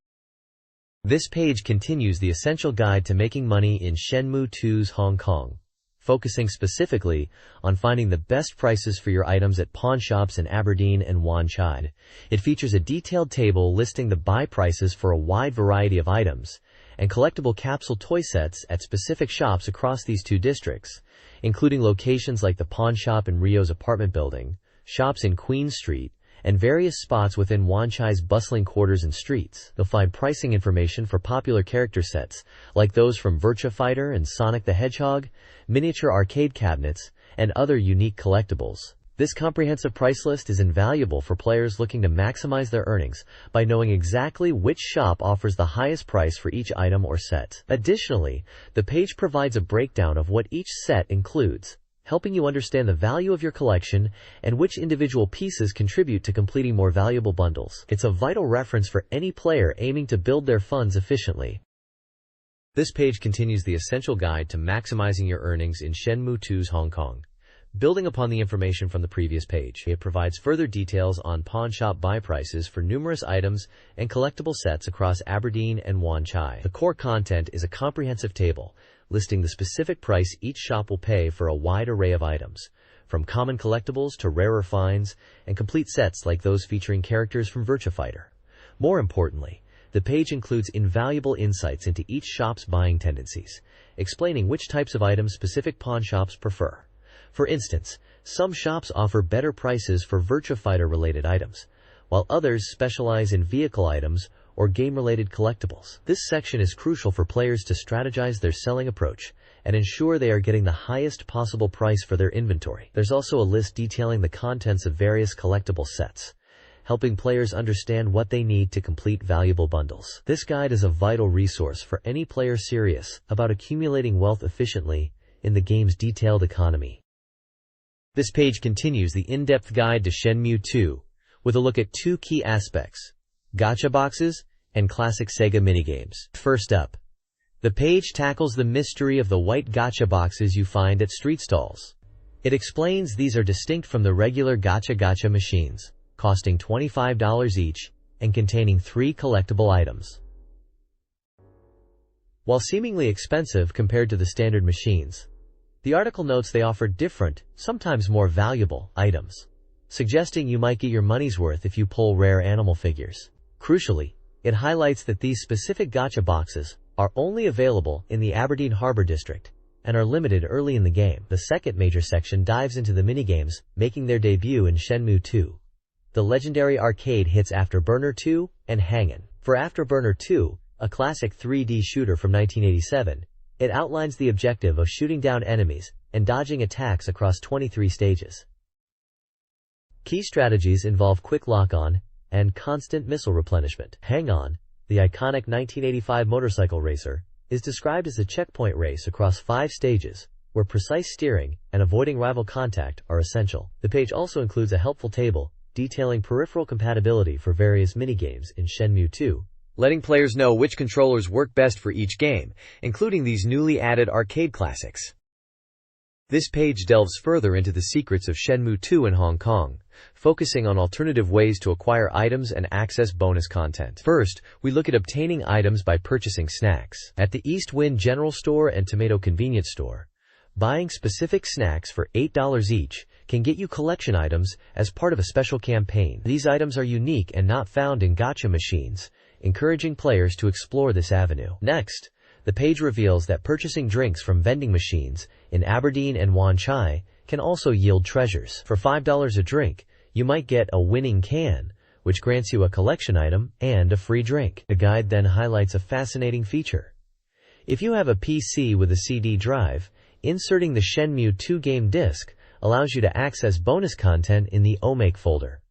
This page continues the essential guide to making money in Shenmue 2's Hong Kong, focusing specifically on finding the best prices for your items at pawn shops in Aberdeen and Wan Chai. It features a detailed table listing the buy prices for a wide variety of items and collectible capsule toy sets at specific shops across these two districts, including locations like the pawn shop in Ryo's apartment building, shops in Queen Street, and various spots within Wan Chai's bustling quarters and streets. You'll find pricing information for popular character sets, like those from Virtua Fighter and Sonic the Hedgehog, miniature arcade cabinets, and other unique collectibles. This comprehensive price list is invaluable for players looking to maximize their earnings by knowing exactly which shop offers the highest price for each item or set. Additionally, the page provides a breakdown of what each set includes, helping you understand the value of your collection and which individual pieces contribute to completing more valuable bundles. It's a vital reference for any player aiming to build their funds efficiently. This page continues the essential guide to maximizing your earnings in Shenmue 2's Hong Kong. Building upon the information from the previous page, it provides further details on pawn shop buy prices for numerous items and collectible sets across Aberdeen and Wan Chai. The core content is a comprehensive table listing the specific price each shop will pay for a wide array of items, from common collectibles to rarer finds and complete sets like those featuring characters from Virtua Fighter. More importantly, the page includes invaluable insights into each shop's buying tendencies, explaining which types of items specific pawn shops prefer. For instance, some shops offer better prices for Virtua Fighter-related items, while others specialize in vehicle items or game-related collectibles. This section is crucial for players to strategize their selling approach and ensure they are getting the highest possible price for their inventory. There's also a list detailing the contents of various collectible sets, helping players understand what they need to complete valuable bundles. This guide is a vital resource for any player serious about accumulating wealth efficiently in the game's detailed economy. This page continues the in-depth guide to Shenmue 2 with a look at two key aspects: gacha boxes and classic Sega minigames. First up, the page tackles the mystery of the white gacha boxes you find at street stalls. It explains these are distinct from the regular gacha machines, costing $25 each and containing 3 collectible items. While seemingly expensive compared to the standard machines, the article notes they offer different, sometimes more valuable, items, suggesting you might get your money's worth if you pull rare animal figures. Crucially, it highlights that these specific gacha boxes are only available in the Aberdeen Harbour district and are limited early in the game. The second major section dives into the minigames making their debut in Shenmue 2. The legendary arcade hits Afterburner 2 and Hangin'. For Afterburner 2, a classic 3D shooter from 1987, it outlines the objective of shooting down enemies and dodging attacks across 23 stages. Key strategies involve quick lock-on and constant missile replenishment. Hang On, the iconic 1985 motorcycle racer, is described as a checkpoint race across 5 stages, where precise steering and avoiding rival contact are essential. The page also includes a helpful table detailing peripheral compatibility for various minigames in Shenmue 2, letting players know which controllers work best for each game, including these newly added arcade classics. This page delves further into the secrets of Shenmue 2 in Hong Kong, focusing on alternative ways to acquire items and access bonus content. First, we look at obtaining items by purchasing snacks. At the East Wind General Store and Tomato Convenience Store, buying specific snacks for $8 each can get you collection items as part of a special campaign. These items are unique and not found in gacha machines, encouraging players to explore this avenue. Next, the page reveals that purchasing drinks from vending machines in Aberdeen and Wan Chai can also yield treasures. For $5 a drink, you might get a winning can, which grants you a collection item and a free drink. The guide then highlights a fascinating feature. If you have a PC with a CD drive, inserting the Shenmue 2 game disc allows you to access bonus content in the OMake folder.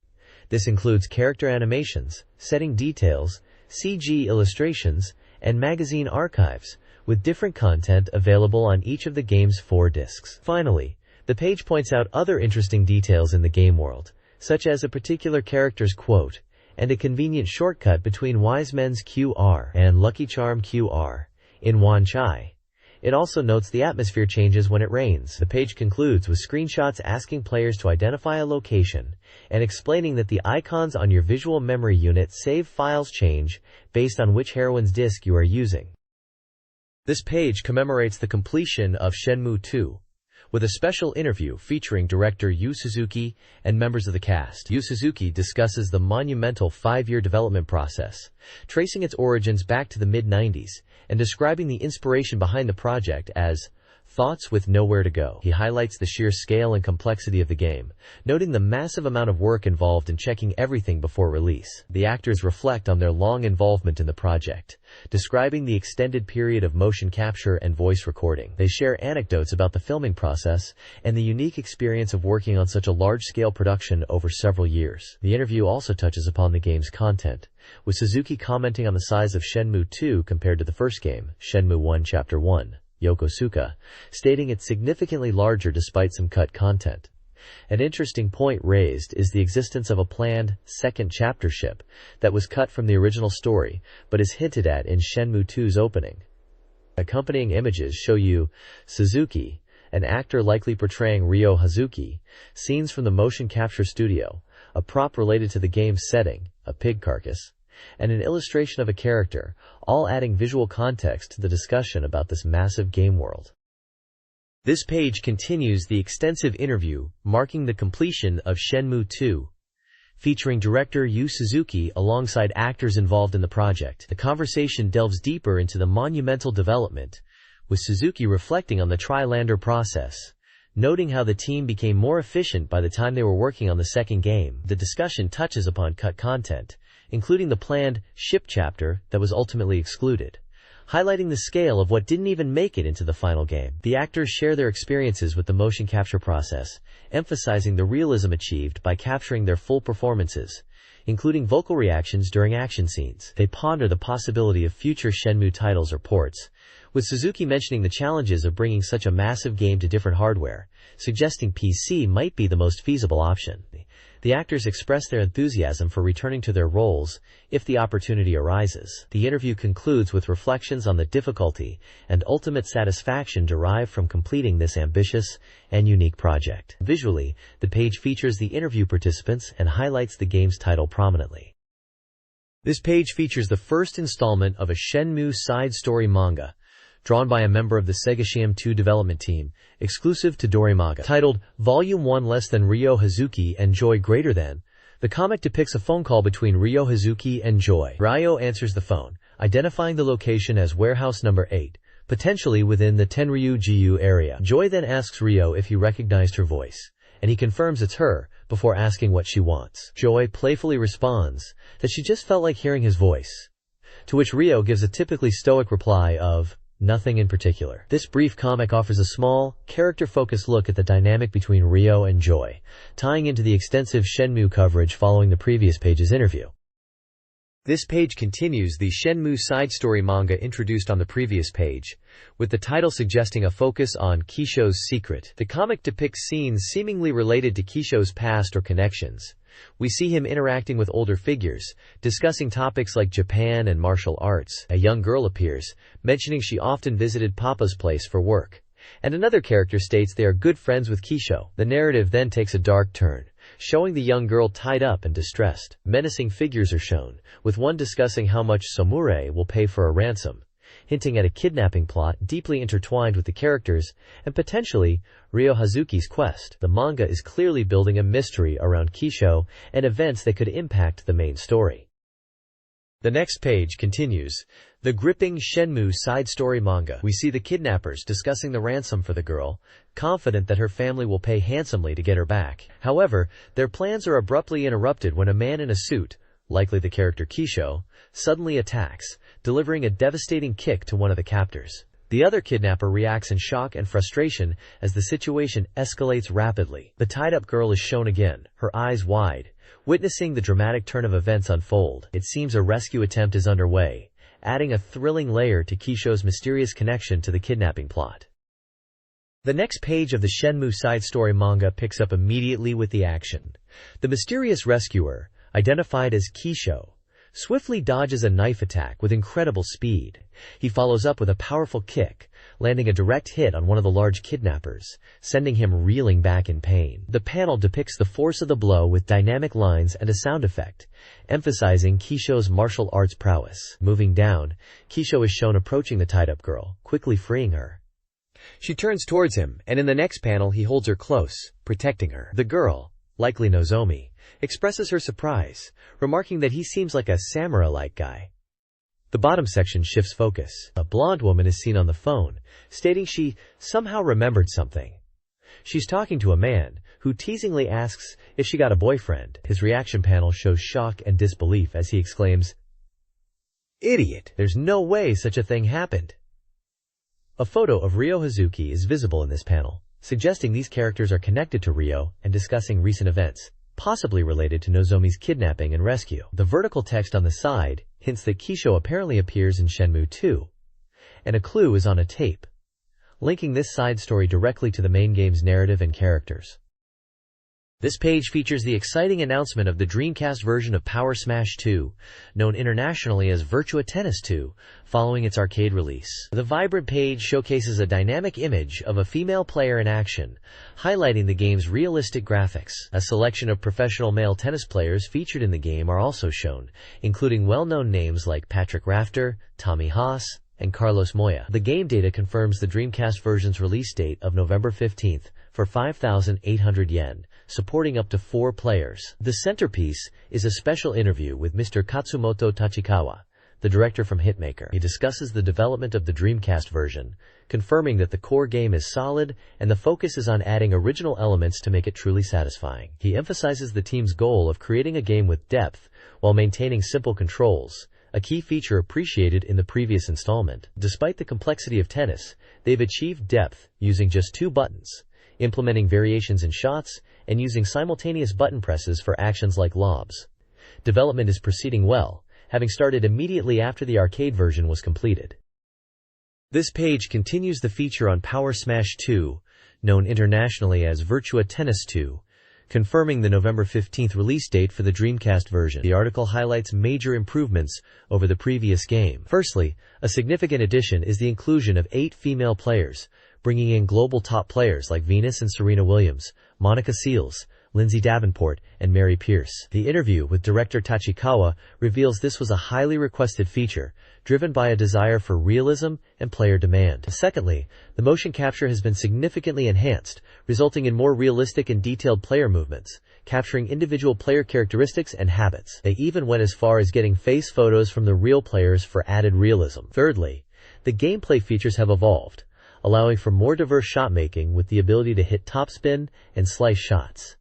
This includes character animations, setting details, CG illustrations, and magazine archives, with different content available on each of the game's 4 discs. Finally, the page points out other interesting details in the game world, such as a particular character's quote, and a convenient shortcut between Wise Men's QR and Lucky Charm QR in Wan Chai. It also notes the atmosphere changes when it rains. The page concludes with screenshots asking players to identify a location and explaining that the icons on your visual memory unit save files change based on which heroine's disc you are using. This page commemorates the completion of Shenmue 2, with a special interview featuring director Yu Suzuki and members of the cast. Yu Suzuki discusses the monumental 5-year development process, tracing its origins back to the mid-90s, and describing the inspiration behind the project as thoughts with nowhere to go. He highlights the sheer scale and complexity of the game, noting the massive amount of work involved in checking everything before release. The actors reflect on their long involvement in the project, describing the extended period of motion capture and voice recording. They share anecdotes about the filming process and the unique experience of working on such a large-scale production over several years. The interview also touches upon the game's content, with Suzuki commenting on the size of Shenmue 2 compared to the first game, Shenmue 1 Chapter 1, Yokosuka, stating it's significantly larger despite some cut content. An interesting point raised is the existence of a planned second chapter ship that was cut from the original story, but is hinted at in Shenmue 2's opening. Accompanying images show Yu Suzuki, an actor likely portraying Ryo Hazuki, scenes from the motion capture studio, a prop related to the game's setting, a pig carcass, and an illustration of a character, all adding visual context to the discussion about this massive game world. This page continues the extensive interview marking the completion of Shenmue 2, featuring director Yu Suzuki alongside actors involved in the project. The conversation delves deeper into the monumental development, with Suzuki reflecting on the Tri-Lander process, noting how the team became more efficient by the time they were working on the second game. The discussion touches upon cut content, including the planned ship chapter that was ultimately excluded, highlighting the scale of what didn't even make it into the final game. The actors share their experiences with the motion capture process, emphasizing the realism achieved by capturing their full performances, including vocal reactions during action scenes. They ponder the possibility of future Shenmue titles or ports, with Suzuki mentioning the challenges of bringing such a massive game to different hardware, suggesting PC might be the most feasible option. The actors express their enthusiasm for returning to their roles if the opportunity arises. The interview concludes with reflections on the difficulty and ultimate satisfaction derived from completing this ambitious and unique project. Visually, the page features the interview participants and highlights the game's title prominently. This page features the first installment of a Shenmue side story manga, drawn by a member of the Sega Shenmue 2 development team, exclusive to Dorimaga. Titled Volume 1 Less Than Ryo Hazuki and Joy Greater Than, the comic depicts a phone call between Ryo Hazuki and Joy. Ryo answers the phone, identifying the location as warehouse number 8, potentially within the Tenryu-Jiu area. Joy then asks Ryo if he recognized her voice, and he confirms it's her, before asking what she wants. Joy playfully responds that she just felt like hearing his voice, to which Ryo gives a typically stoic reply of, "Nothing in particular." This brief comic offers a small, character-focused look at the dynamic between Ryo and Joy, tying into the extensive Shenmue coverage following the previous page's interview. This page continues the Shenmue side story manga introduced on the previous page, with the title suggesting a focus on Kisho's secret. The comic depicts scenes seemingly related to Kisho's past or connections. We see him interacting with older figures, discussing topics like Japan and martial arts. A young girl appears, mentioning she often visited Papa's place for work. And another character states they are good friends with Kisho. The narrative then takes a dark turn, showing the young girl tied up and distressed. Menacing figures are shown, with one discussing how much Samure will pay for a ransom, hinting at a kidnapping plot deeply intertwined with the characters and potentially Ryo Hazuki's quest. The manga is clearly building a mystery around Kisho and events that could impact the main story. The next page continues the gripping Shenmue side story manga. We see the kidnappers discussing the ransom for the girl, confident that her family will pay handsomely to get her back. However, their plans are abruptly interrupted when a man in a suit, likely the character Kisho, suddenly attacks, delivering a devastating kick to one of the captors. The other kidnapper reacts in shock and frustration as the situation escalates rapidly. The tied-up girl is shown again, her eyes wide, witnessing the dramatic turn of events unfold. It seems a rescue attempt is underway, adding a thrilling layer to Kisho's mysterious connection to the kidnapping plot. The next page of the Shenmue side story manga picks up immediately with the action. The mysterious rescuer, identified as Kisho, swiftly dodges a knife attack with incredible speed. He follows up with a powerful kick, landing a direct hit on one of the large kidnappers, sending him reeling back in pain. The panel depicts the force of the blow with dynamic lines and a sound effect, emphasizing Kisho's martial arts prowess. Moving down, Kisho is shown approaching the tied-up girl, quickly freeing her. She turns towards him, and in the next panel he holds her close, protecting her. The girl, likely Nozomi, expresses her surprise, remarking that he seems like a samurai-like guy. The bottom section shifts focus. A blonde woman is seen on the phone, stating she somehow remembered something. She's talking to a man, who teasingly asks if she got a boyfriend. His reaction panel shows shock and disbelief as he exclaims, "Idiot! There's no way such a thing happened." A photo of Ryo Hazuki is visible in this panel, suggesting these characters are connected to Ryo and discussing recent events, possibly related to Nozomi's kidnapping and rescue. The vertical text on the side hints that Kisho apparently appears in Shenmue 2, and a clue is on a tape, linking this side story directly to the main game's narrative and characters. This page features the exciting announcement of the Dreamcast version of Power Smash 2, known internationally as Virtua Tennis 2, following its arcade release. The vibrant page showcases a dynamic image of a female player in action, highlighting the game's realistic graphics. A selection of professional male tennis players featured in the game are also shown, including well-known names like Patrick Rafter, Tommy Haas, and Carlos Moya. The game data confirms the Dreamcast version's release date of November 15th for 5,800 yen, supporting up to 4 players. The centerpiece is a special interview with Mr. Katsumoto Tachikawa, the director from Hitmaker. He discusses the development of the Dreamcast version, confirming that the core game is solid and the focus is on adding original elements to make it truly satisfying. He emphasizes the team's goal of creating a game with depth while maintaining simple controls, a key feature appreciated in the previous installment. Despite the complexity of tennis, they've achieved depth using just 2 buttons, implementing variations in shots, and using simultaneous button presses for actions like lobs. Development is proceeding well, having started immediately after the arcade version was completed. This page continues the feature on Power Smash 2, known internationally as Virtua Tennis 2, confirming the November 15th release date for the Dreamcast version. The article highlights major improvements over the previous game. Firstly, a significant addition is the inclusion of 8 female players, bringing in global top players like Venus and Serena Williams, Monica Seles, Lindsay Davenport, and Mary Pierce. The interview with director Tachikawa reveals this was a highly requested feature, driven by a desire for realism and player demand. Secondly, the motion capture has been significantly enhanced, resulting in more realistic and detailed player movements, capturing individual player characteristics and habits. They even went as far as getting face photos from the real players for added realism. Thirdly, the gameplay features have evolved, allowing for more diverse shot making with the ability to hit topspin and slice shots,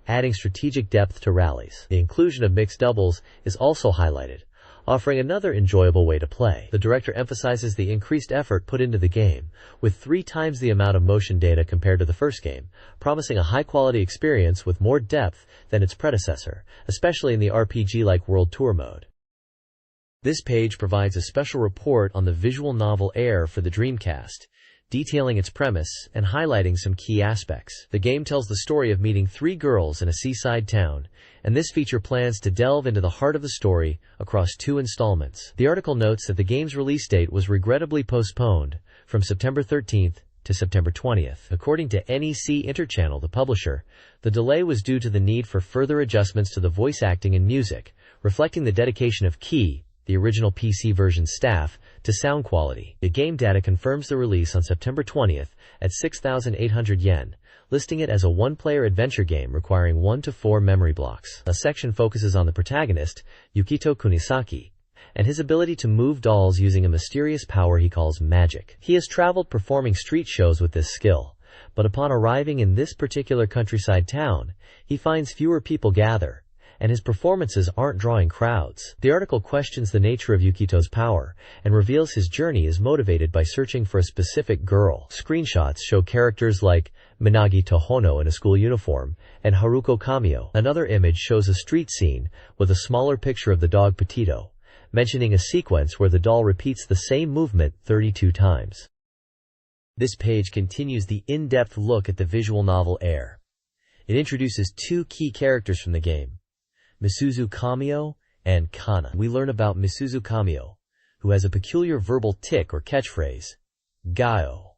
adding strategic depth to rallies. The inclusion of mixed doubles is also highlighted, offering another enjoyable way to play. The director emphasizes the increased effort put into the game, with 3 times the amount of motion data compared to the first game, promising a high-quality experience with more depth than its predecessor, especially in the RPG-like World Tour mode. This page provides a special report on the visual novel Air for the Dreamcast, detailing its premise and highlighting some key aspects. The game tells the story of meeting three girls in a seaside town, and this feature plans to delve into the heart of the story across 2 installments. The article notes that the game's release date was regrettably postponed from September 13th to September 20th. According to NEC Interchannel, the publisher, the delay was due to the need for further adjustments to the voice acting and music, reflecting the dedication of Key, the original PC version staff, to sound quality. The game data confirms the release on September 20th at 6,800 yen, listing it as a one-player adventure game requiring 1 to 4 memory blocks. A section focuses on the protagonist, Yukito Kunisaki, and his ability to move dolls using a mysterious power he calls magic. He has traveled performing street shows with this skill, but upon arriving in this particular countryside town, he finds fewer people gather, and his performances aren't drawing crowds. The article questions the nature of Yukito's power and reveals his journey is motivated by searching for a specific girl. Screenshots show characters like Minagi Tohono in a school uniform and Haruko Kamio. Another image shows a street scene with a smaller picture of the dog Petito, mentioning a sequence where the doll repeats the same movement 32 times. This page continues the in-depth look at the visual novel Air. It introduces 2 key characters from the game, Misuzu Kamio and Kana. We learn about Misuzu Kamio, who has a peculiar verbal tic or catchphrase, Gaio,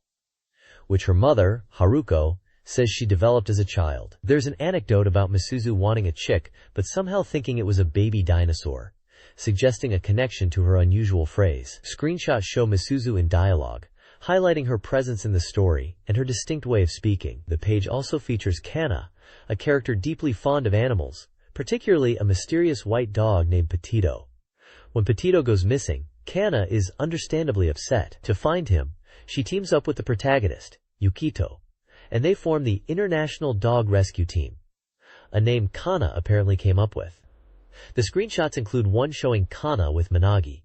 which her mother, Haruko, says she developed as a child. There's an anecdote about Misuzu wanting a chick, but somehow thinking it was a baby dinosaur, suggesting a connection to her unusual phrase. Screenshots show Misuzu in dialogue, highlighting her presence in the story and her distinct way of speaking. The page also features Kana, a character deeply fond of animals, particularly a mysterious white dog named Petito. When Petito goes missing, Kana is understandably upset. To find him, she teams up with the protagonist, Yukito, and they form the International Dog Rescue Team, a name Kana apparently came up with. The screenshots include one showing Kana with Minagi,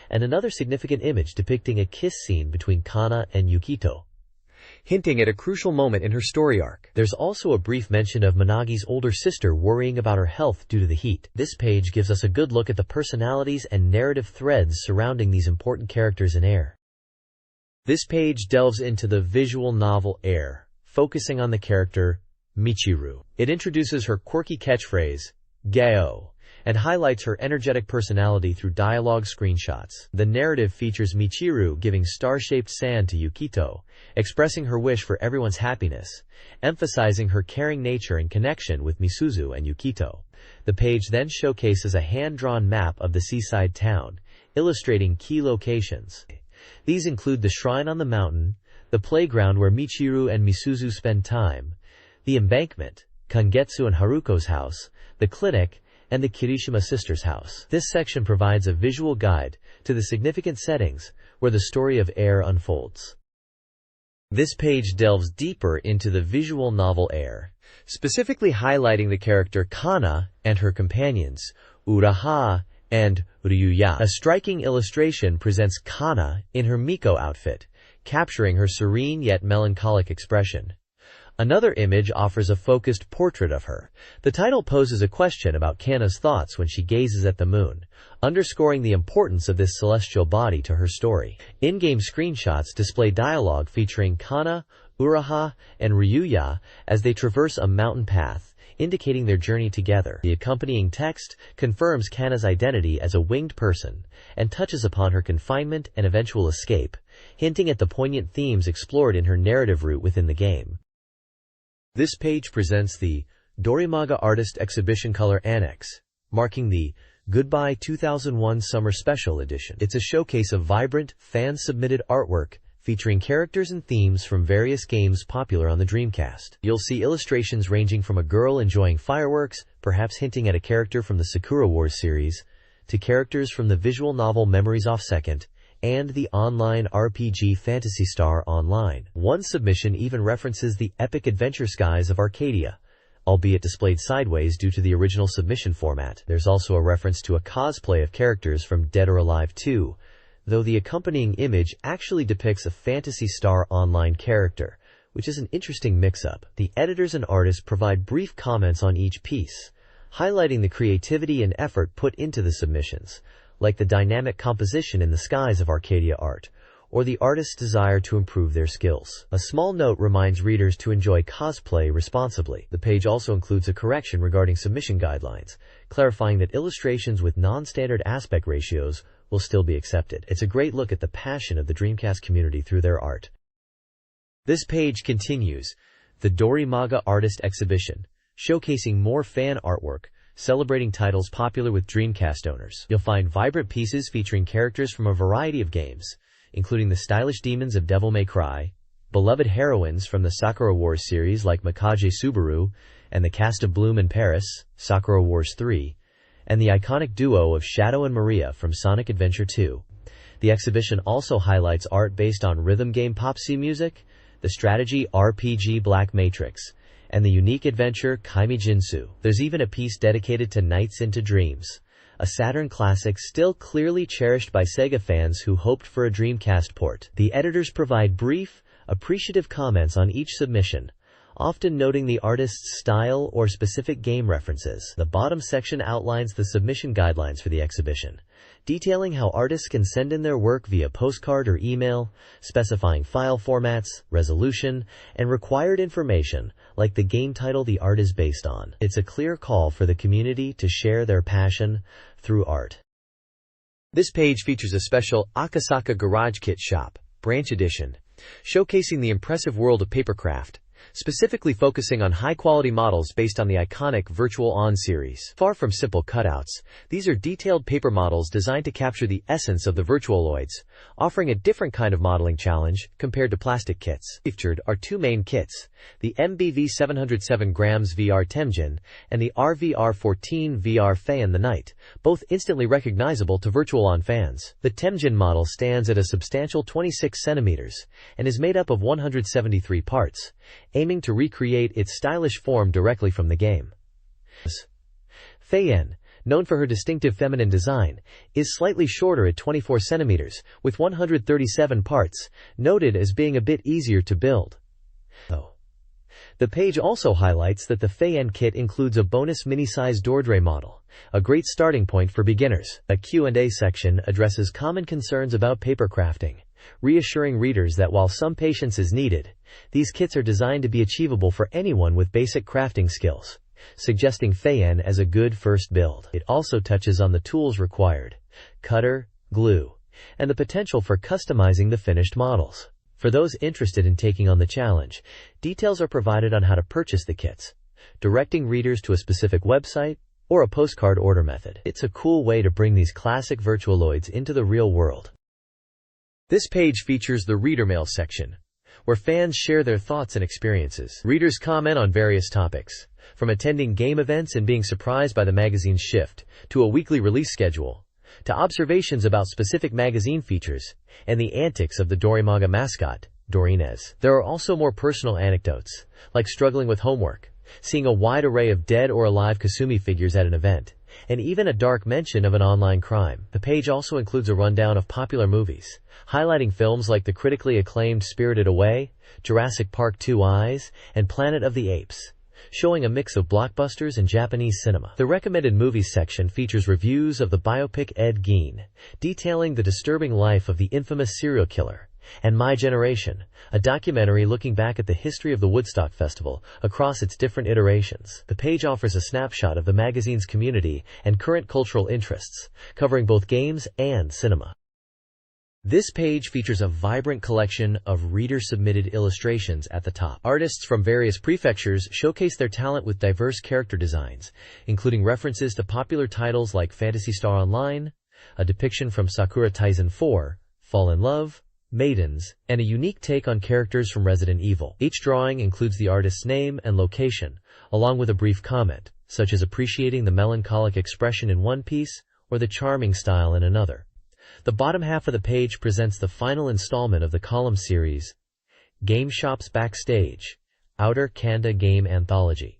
and another significant image depicting a kiss scene between Kana and Yukito, hinting at a crucial moment in her story arc. There's also a brief mention of Minagi's older sister worrying about her health due to the heat. This page gives us a good look at the personalities and narrative threads surrounding these important characters in Air. This page delves into the visual novel Air, focusing on the character Michiru. It introduces her quirky catchphrase, Gaio, and highlights her energetic personality through dialogue screenshots. The narrative features Michiru giving star-shaped sand to Yukito, expressing her wish for everyone's happiness, emphasizing her caring nature and connection with Misuzu and Yukito. The page then showcases a hand-drawn map of the seaside town, illustrating key locations. These include the shrine on the mountain, the playground where Michiru and Misuzu spend time, the embankment, Kangetsu and Haruko's house, the clinic, and the Kirishima sisters' house. This section provides a visual guide to the significant settings where the story of Air unfolds. This page delves deeper into the visual novel Air, specifically highlighting the character Kana and her companions, Uraha and Ryuya. A striking illustration presents Kana in her Miko outfit, capturing her serene yet melancholic expression. Another image offers a focused portrait of her. The title poses a question about Kana's thoughts when she gazes at the moon, underscoring the importance of this celestial body to her story. In-game screenshots display dialogue featuring Kana, Uraha, and Ryuya as they traverse a mountain path, indicating their journey together. The accompanying text confirms Kana's identity as a winged person and touches upon her confinement and eventual escape, hinting at the poignant themes explored in her narrative route within the game. This page presents the Dorimaga Artist Exhibition Color Annex, marking the Goodbye 2001 Summer Special Edition. It's a showcase of vibrant, fan-submitted artwork featuring characters and themes from various games popular on the Dreamcast. You'll see illustrations ranging from a girl enjoying fireworks, perhaps hinting at a character from the Sakura Wars series, to characters from the visual novel Memories Off Second, and the online RPG Phantasy Star Online. One submission even references the epic adventure skies of Arcadia, albeit displayed sideways due to the original submission format. There's also a reference to a cosplay of characters from Dead or Alive 2, though the accompanying image actually depicts a Phantasy Star Online character, which is an interesting mix-up. The editors and artists provide brief comments on each piece, highlighting the creativity and effort put into the submissions, like the dynamic composition in the skies of Arcadia art, or the artist's desire to improve their skills. A small note reminds readers to enjoy cosplay responsibly. The page also includes a correction regarding submission guidelines, clarifying that illustrations with non-standard aspect ratios will still be accepted. It's a great look at the passion of the Dreamcast community through their art. This page continues the Dorimaga Artist Exhibition, showcasing more fan artwork, celebrating titles popular with Dreamcast owners. You'll find vibrant pieces featuring characters from a variety of games, including the stylish demons of Devil May Cry, beloved heroines from the Sakura Wars series like Mikage Subaru, and the cast of Bloom in Paris, Sakura Wars 3, and the iconic duo of Shadow and Maria from Sonic Adventure 2. The exhibition also highlights art based on rhythm game Pop C music, the strategy RPG Black Matrix, and the unique adventure Kaimi Jinsu. There's even a piece dedicated to Nights into Dreams, a Saturn classic still clearly cherished by Sega fans who hoped for a Dreamcast port. The editors provide brief, appreciative comments on each submission, often noting the artist's style or specific game references. The bottom section outlines the submission guidelines for the exhibition, detailing how artists can send in their work via postcard or email, specifying file formats, resolution, and required information like the game title the art is based on. It's a clear call for the community to share their passion through art. This page features a special Akasaka Garage Kit Shop, Branch Edition, showcasing the impressive world of papercraft, specifically focusing on high-quality models based on the iconic Virtual On series. Far from simple cutouts, these are detailed paper models designed to capture the essence of the Virtualoids, offering a different kind of modeling challenge compared to plastic kits. Featured are two main kits, the MBV 707 grams VR Temjin and the RVR14 VR Fayan the Night, both instantly recognizable to Virtual On fans. The Temjin model stands at a substantial 26 centimeters and is made up of 173 parts, aiming to recreate its stylish form directly from the game. Fayan, known for her distinctive feminine design, is slightly shorter at 24 centimeters, with 137 parts, noted as being a bit easier to build. The page also highlights that the Fayan kit includes a bonus mini-size Dordre model, a great starting point for beginners. A Q&A section addresses common concerns about paper crafting, reassuring readers that while some patience is needed, these kits are designed to be achievable for anyone with basic crafting skills, suggesting Fayan as a good first build. It also touches on the tools required, cutter, glue, and the potential for customizing the finished models. For those interested in taking on the challenge, details are provided on how to purchase the kits, directing readers to a specific website or a postcard order method. It's a cool way to bring these classic Virtualoids into the real world. This page features the Reader Mail section, where fans share their thoughts and experiences. Readers comment on various topics, from attending game events and being surprised by the magazine's shift, to a weekly release schedule, to observations about specific magazine features, and the antics of the Dorimaga mascot, Dorines. There are also more personal anecdotes, like struggling with homework, seeing a wide array of dead or alive Kasumi figures at an event, and even a dark mention of an online crime. The page also includes a rundown of popular movies, highlighting films like the critically acclaimed Spirited Away, Jurassic Park 2 Eyes, and Planet of the Apes, showing a mix of blockbusters and Japanese cinema. The recommended movies section features reviews of the biopic Ed Gein, detailing the disturbing life of the infamous serial killer, and My Generation, a documentary looking back at the history of the Woodstock Festival across its different iterations. The page offers a snapshot of the magazine's community and current cultural interests, covering both games and cinema. This page features a vibrant collection of reader-submitted illustrations at the top. Artists from various prefectures showcase their talent with diverse character designs, including references to popular titles like Phantasy Star Online, a depiction from Sakura Taisen 4, Fall in Love, Maidens, and a unique take on characters from Resident Evil. Each drawing includes the artist's name and location, along with a brief comment, such as appreciating the melancholic expression in one piece or the charming style in another. The bottom half of the page presents the final installment of the column series, Game Shops Backstage, Outer Kanda Game Anthology.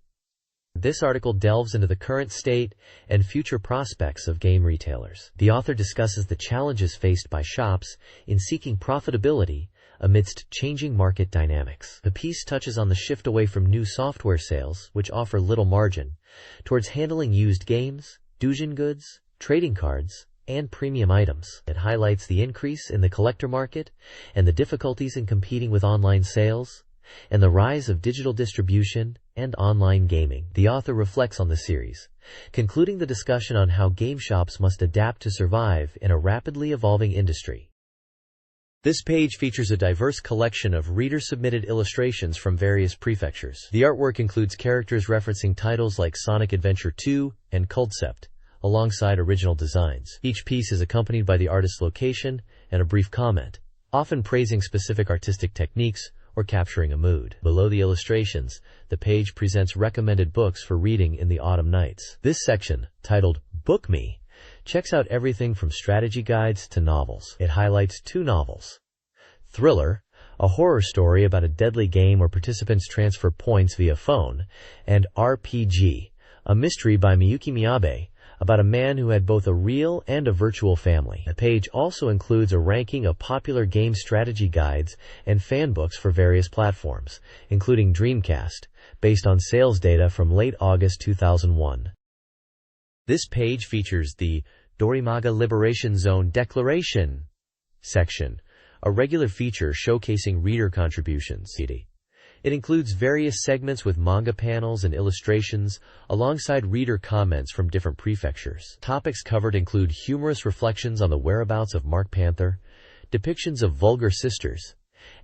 This article delves into the current state and future prospects of game retailers. The author discusses the challenges faced by shops in seeking profitability amidst changing market dynamics. The piece touches on the shift away from new software sales, which offer little margin, towards handling used games, doujin goods, trading cards, and premium items. It highlights the increase in the collector market and the difficulties in competing with online sales, and the rise of digital distribution and online gaming. The author reflects on the series, concluding the discussion on how game shops must adapt to survive in a rapidly evolving industry. This page features a diverse collection of reader-submitted illustrations from various prefectures. The artwork includes characters referencing titles like Sonic Adventure 2 and Concept, alongside original designs. Each piece is accompanied by the artist's location and a brief comment, often praising specific artistic techniques or capturing a mood. Below the illustrations, the page presents recommended books for reading in the autumn nights. This section, titled Book Me, checks out everything from strategy guides to novels. It highlights 2 novels: Thriller, a horror story about a deadly game where participants transfer points via phone, and RPG, a mystery by Miyuki Miyabe, about a man who had both a real and a virtual family. The page also includes a ranking of popular game strategy guides and fan books for various platforms, including Dreamcast, based on sales data from late August 2001. This page features the Dorimaga Liberation Zone Declaration section, a regular feature showcasing reader contributions. It includes various segments with manga panels and illustrations, alongside reader comments from different prefectures. Topics covered include humorous reflections on the whereabouts of Mark Panther, depictions of vulgar sisters,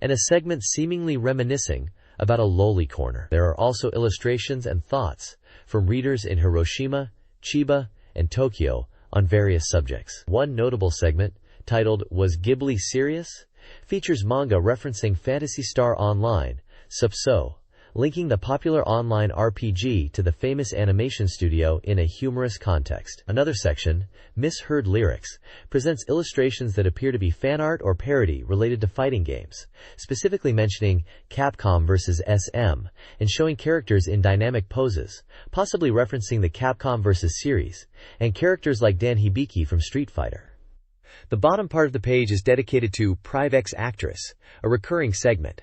and a segment seemingly reminiscing about a lowly corner. There are also illustrations and thoughts from readers in Hiroshima, Chiba, and Tokyo on various subjects. One notable segment, titled Was Ghibli Serious?, features manga referencing Phantasy Star Online, Successor, linking the popular online RPG to the famous animation studio in a humorous context. Another section, Misheard Lyrics, presents illustrations that appear to be fan art or parody related to fighting games, specifically mentioning Capcom vs. SM and showing characters in dynamic poses, possibly referencing the Capcom vs. series, and characters like Dan Hibiki from Street Fighter. The bottom part of the page is dedicated to Privex Actress, a recurring segment.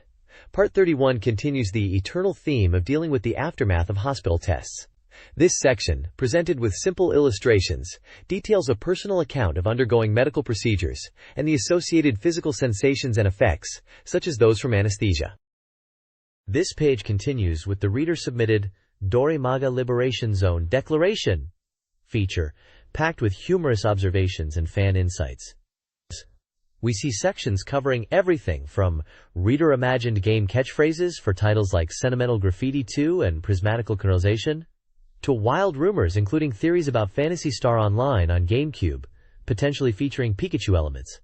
Part 31 continues the eternal theme of dealing with the aftermath of hospital tests. This section, presented with simple illustrations, details a personal account of undergoing medical procedures and the associated physical sensations and effects, such as those from anesthesia. This page continues with the reader-submitted Dorimaga Liberation Zone Declaration feature, packed with humorous observations and fan insights. We see sections covering everything from reader-imagined game catchphrases for titles like Sentimental Graffiti 2 and Prismatical Conversation, to wild rumors including theories about Phantasy Star Online on GameCube, potentially featuring Pikachu elements.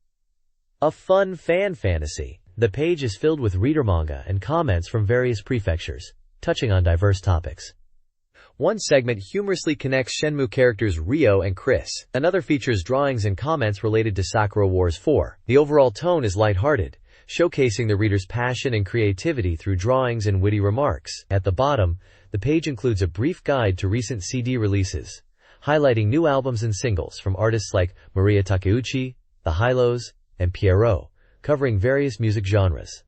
A fun fan fantasy. The page is filled with reader manga and comments from various prefectures, touching on diverse topics. One segment humorously connects Shenmue characters Ryo and Chris. Another features drawings and comments related to Sakura Wars 4. The overall tone is lighthearted, showcasing the reader's passion and creativity through drawings and witty remarks. At the bottom, the page includes a brief guide to recent CD releases, highlighting new albums and singles from artists like Maria Takeuchi, The Hylos, and Pierrot, covering various music genres.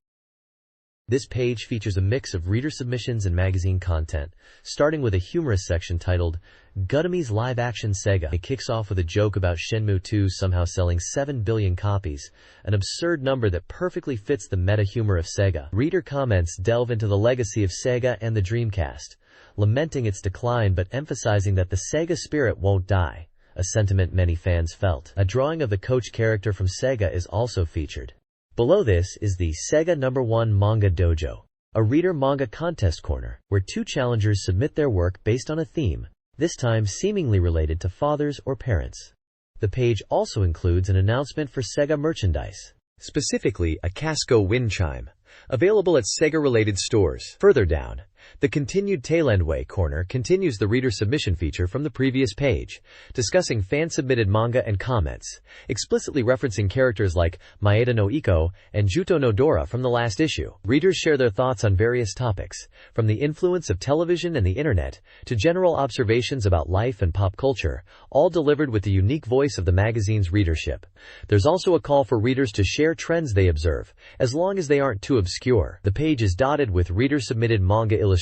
This page features a mix of reader submissions and magazine content, starting with a humorous section titled Gutami's Live-Action Sega. It kicks off with a joke about Shenmue 2 somehow selling 7 billion copies, an absurd number that perfectly fits the meta-humor of Sega. Reader comments delve into the legacy of Sega and the Dreamcast, lamenting its decline but emphasizing that the Sega spirit won't die, a sentiment many fans felt. A drawing of the coach character from Sega is also featured. Below this is the Sega No. 1 Manga Dojo, a reader manga contest corner, where 2 challengers submit their work based on a theme, this time seemingly related to fathers or parents. The page also includes an announcement for Sega merchandise, specifically a Casco wind chime, available at Sega-related stores. Further down, the continued Tailendway corner continues the reader submission feature from the previous page, discussing fan-submitted manga and comments, explicitly referencing characters like Maeda no Iko and Juto no Dora from the last issue. Readers share their thoughts on various topics, from the influence of television and the internet to general observations about life and pop culture, all delivered with the unique voice of the magazine's readership. There's also a call for readers to share trends they observe, as long as they aren't too obscure. The page is dotted with reader-submitted manga illustrations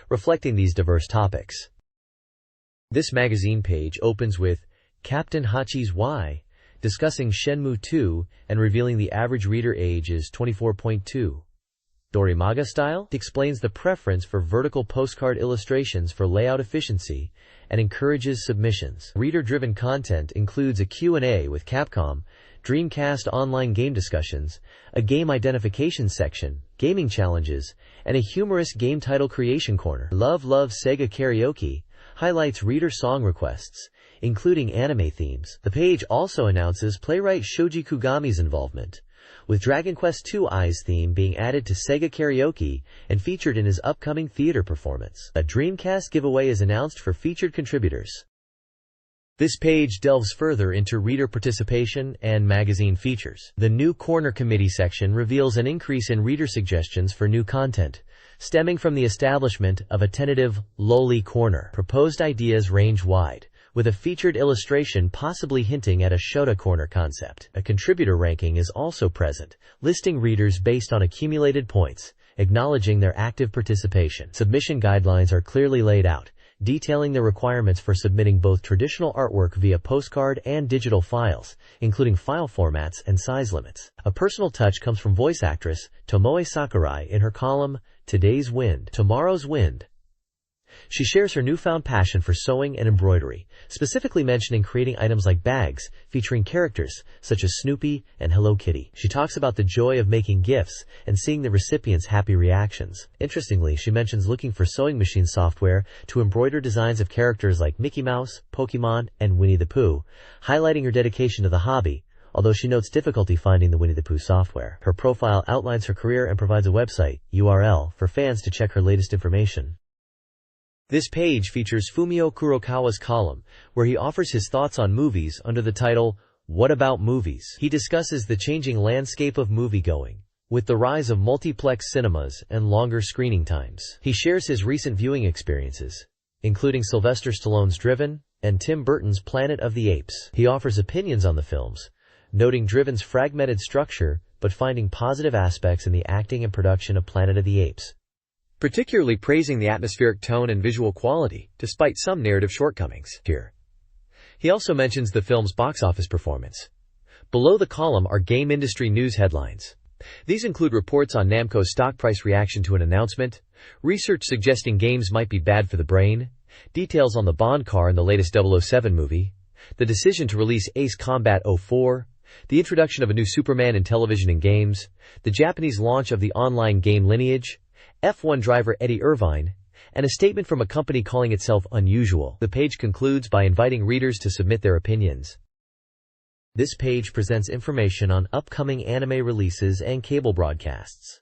reflecting these diverse topics. This magazine page opens with Captain Hachi's Y, discussing Shenmue 2 and revealing the average reader age is 24.2. Dorimaga style explains the preference for vertical postcard illustrations for layout efficiency and encourages submissions. Reader-driven content includes a Q&A with Capcom, Dreamcast online game discussions, a game identification section, gaming challenges, and a humorous game title creation corner. Love Sega Karaoke highlights reader song requests, including anime themes. The page also announces playwright Shoji Kugami's involvement, with Dragon Quest II's theme being added to Sega Karaoke and featured in his upcoming theater performance. A Dreamcast giveaway is announced for featured contributors. This page delves further into reader participation and magazine features. The New Corner Committee section reveals an increase in reader suggestions for new content, stemming from the establishment of a tentative lowly corner. Proposed ideas range wide, with a featured illustration possibly hinting at a Shota Corner concept. A contributor ranking is also present, listing readers based on accumulated points, acknowledging their active participation. Submission guidelines are clearly laid out, detailing the requirements for submitting both traditional artwork via postcard and digital files, including file formats and size limits. A personal touch comes from voice actress Tomoe Sakurai in her column, Today's Wind, Tomorrow's Wind. She shares her newfound passion for sewing and embroidery, specifically mentioning creating items like bags featuring characters such as Snoopy and Hello Kitty. She talks about the joy of making gifts and seeing the recipients' happy reactions. Interestingly, she mentions looking for sewing machine software to embroider designs of characters like Mickey Mouse, Pokemon, and Winnie the Pooh, highlighting her dedication to the hobby, although she notes difficulty finding the Winnie the Pooh software. Her profile outlines her career and provides a website URL for fans to check her latest information. This page features Fumio Kurokawa's column, where he offers his thoughts on movies under the title, What About Movies? He discusses the changing landscape of moviegoing, with the rise of multiplex cinemas and longer screening times. He shares his recent viewing experiences, including Sylvester Stallone's Driven and Tim Burton's Planet of the Apes. He offers opinions on the films, noting Driven's fragmented structure but finding positive aspects in the acting and production of Planet of the Apes, particularly praising the atmospheric tone and visual quality, despite some narrative shortcomings. Here, he also mentions the film's box office performance. Below the column are game industry news headlines. These include reports on Namco's stock price reaction to an announcement, research suggesting games might be bad for the brain, details on the Bond car in the latest 007 movie, the decision to release Ace Combat 04, the introduction of a new Superman in television and games, the Japanese launch of the online game Lineage, F1 driver Eddie Irvine, and a statement from a company calling itself Unusual. The page concludes by inviting readers to submit their opinions. This page presents information on upcoming anime releases and cable broadcasts.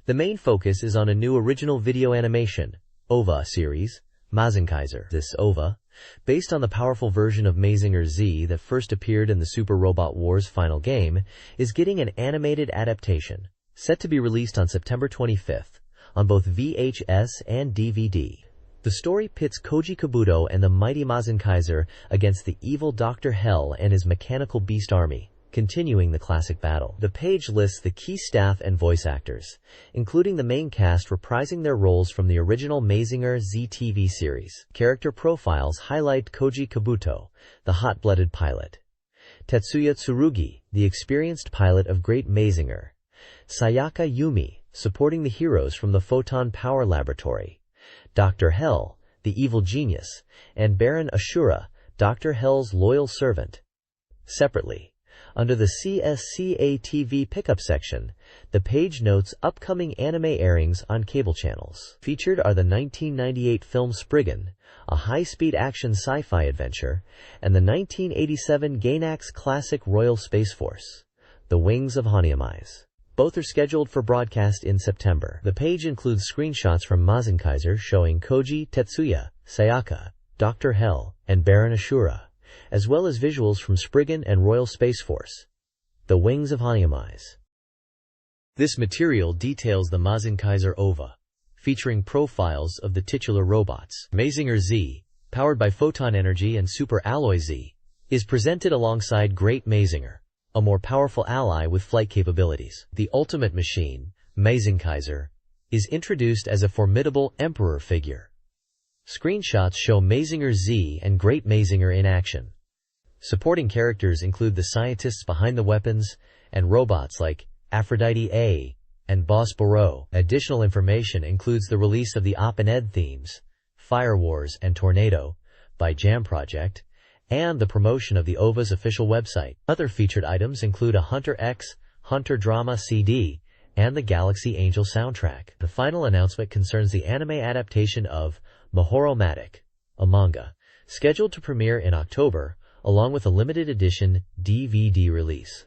The main focus is on a new original video animation, OVA series, Mazinkaiser. This OVA, based on the powerful version of Mazinger Z that first appeared in the Super Robot Wars final game, is getting an animated adaptation, set to be released on September 25th. On both VHS and DVD. The story pits Koji Kabuto and the mighty Mazinkaiser against the evil Dr. Hell and his mechanical beast army, continuing the classic battle. The page lists the key staff and voice actors, including the main cast reprising their roles from the original Mazinger Z TV series. Character profiles highlight Koji Kabuto, the hot-blooded pilot, Tetsuya Tsurugi, the experienced pilot of Great Mazinger, Sayaka Yumi, supporting the heroes from the Photon Power Laboratory, Dr. Hell, the evil genius, and Baron Ashura, Dr. Hell's loyal servant. Separately, under the CSCA TV pickup section, the page notes upcoming anime airings on cable channels. Featured are the 1998 film Spriggan, a high-speed action sci-fi adventure, and the 1987 Gainax classic Royal Space Force, The Wings of Hanyamais. Both are scheduled for broadcast in September. The page includes screenshots from Mazinkaiser showing Koji, Tetsuya, Sayaka, Dr. Hell, and Baron Ashura, as well as visuals from Spriggan and Royal Space Force, The Wings of Hanyamais. This material details the Mazinkaiser OVA, featuring profiles of the titular robots. Mazinger Z, powered by photon energy and Super Alloy Z, is presented alongside Great Mazinger, a more powerful ally with flight capabilities. The ultimate machine, Mazinkaiser, is introduced as a formidable emperor figure. Screenshots show Mazinger Z and Great Mazinger in action. Supporting characters include the scientists behind the weapons, and robots like Aphrodite A and Boss Barrow. Additional information includes the release of the Op and Ed themes, Fire Wars and Tornado, by Jam Project, and the promotion of the OVA's official website. Other featured items include a Hunter X Hunter Drama CD and the Galaxy Angel soundtrack. The final announcement concerns the anime adaptation of Mahoromatic, a manga, scheduled to premiere in October, along with a limited edition DVD release.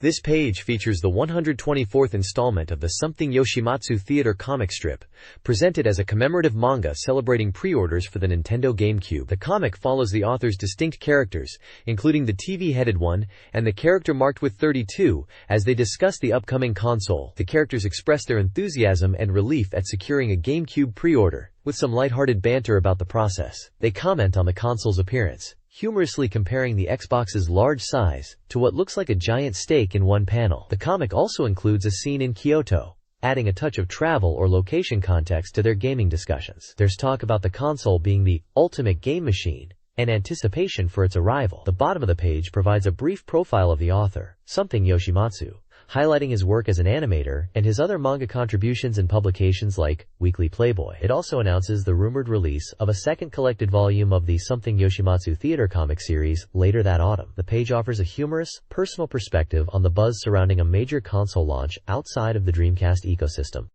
This page features the 124th installment of the Something Yoshimatsu theater comic strip, presented as a commemorative manga celebrating pre-orders for the Nintendo GameCube. The comic follows the author's distinct characters, including the TV-headed one and the character marked with 32, as they discuss the upcoming console. The characters express their enthusiasm and relief at securing a GameCube pre-order, with some lighthearted banter about the process. They comment on the console's appearance, humorously comparing the Xbox's large size to what looks like a giant steak in one panel. The comic also includes a scene in Kyoto, adding a touch of travel or location context to their gaming discussions. There's talk about the console being the ultimate game machine and anticipation for its arrival. The bottom of the page provides a brief profile of the author, Something Yoshimatsu, highlighting his work as an animator and his other manga contributions in publications like Weekly Playboy. It also announces the rumored release of a second collected volume of the Something Yoshimatsu theater comic series later that autumn. The page offers a humorous, personal perspective on the buzz surrounding a major console launch outside of the Dreamcast ecosystem.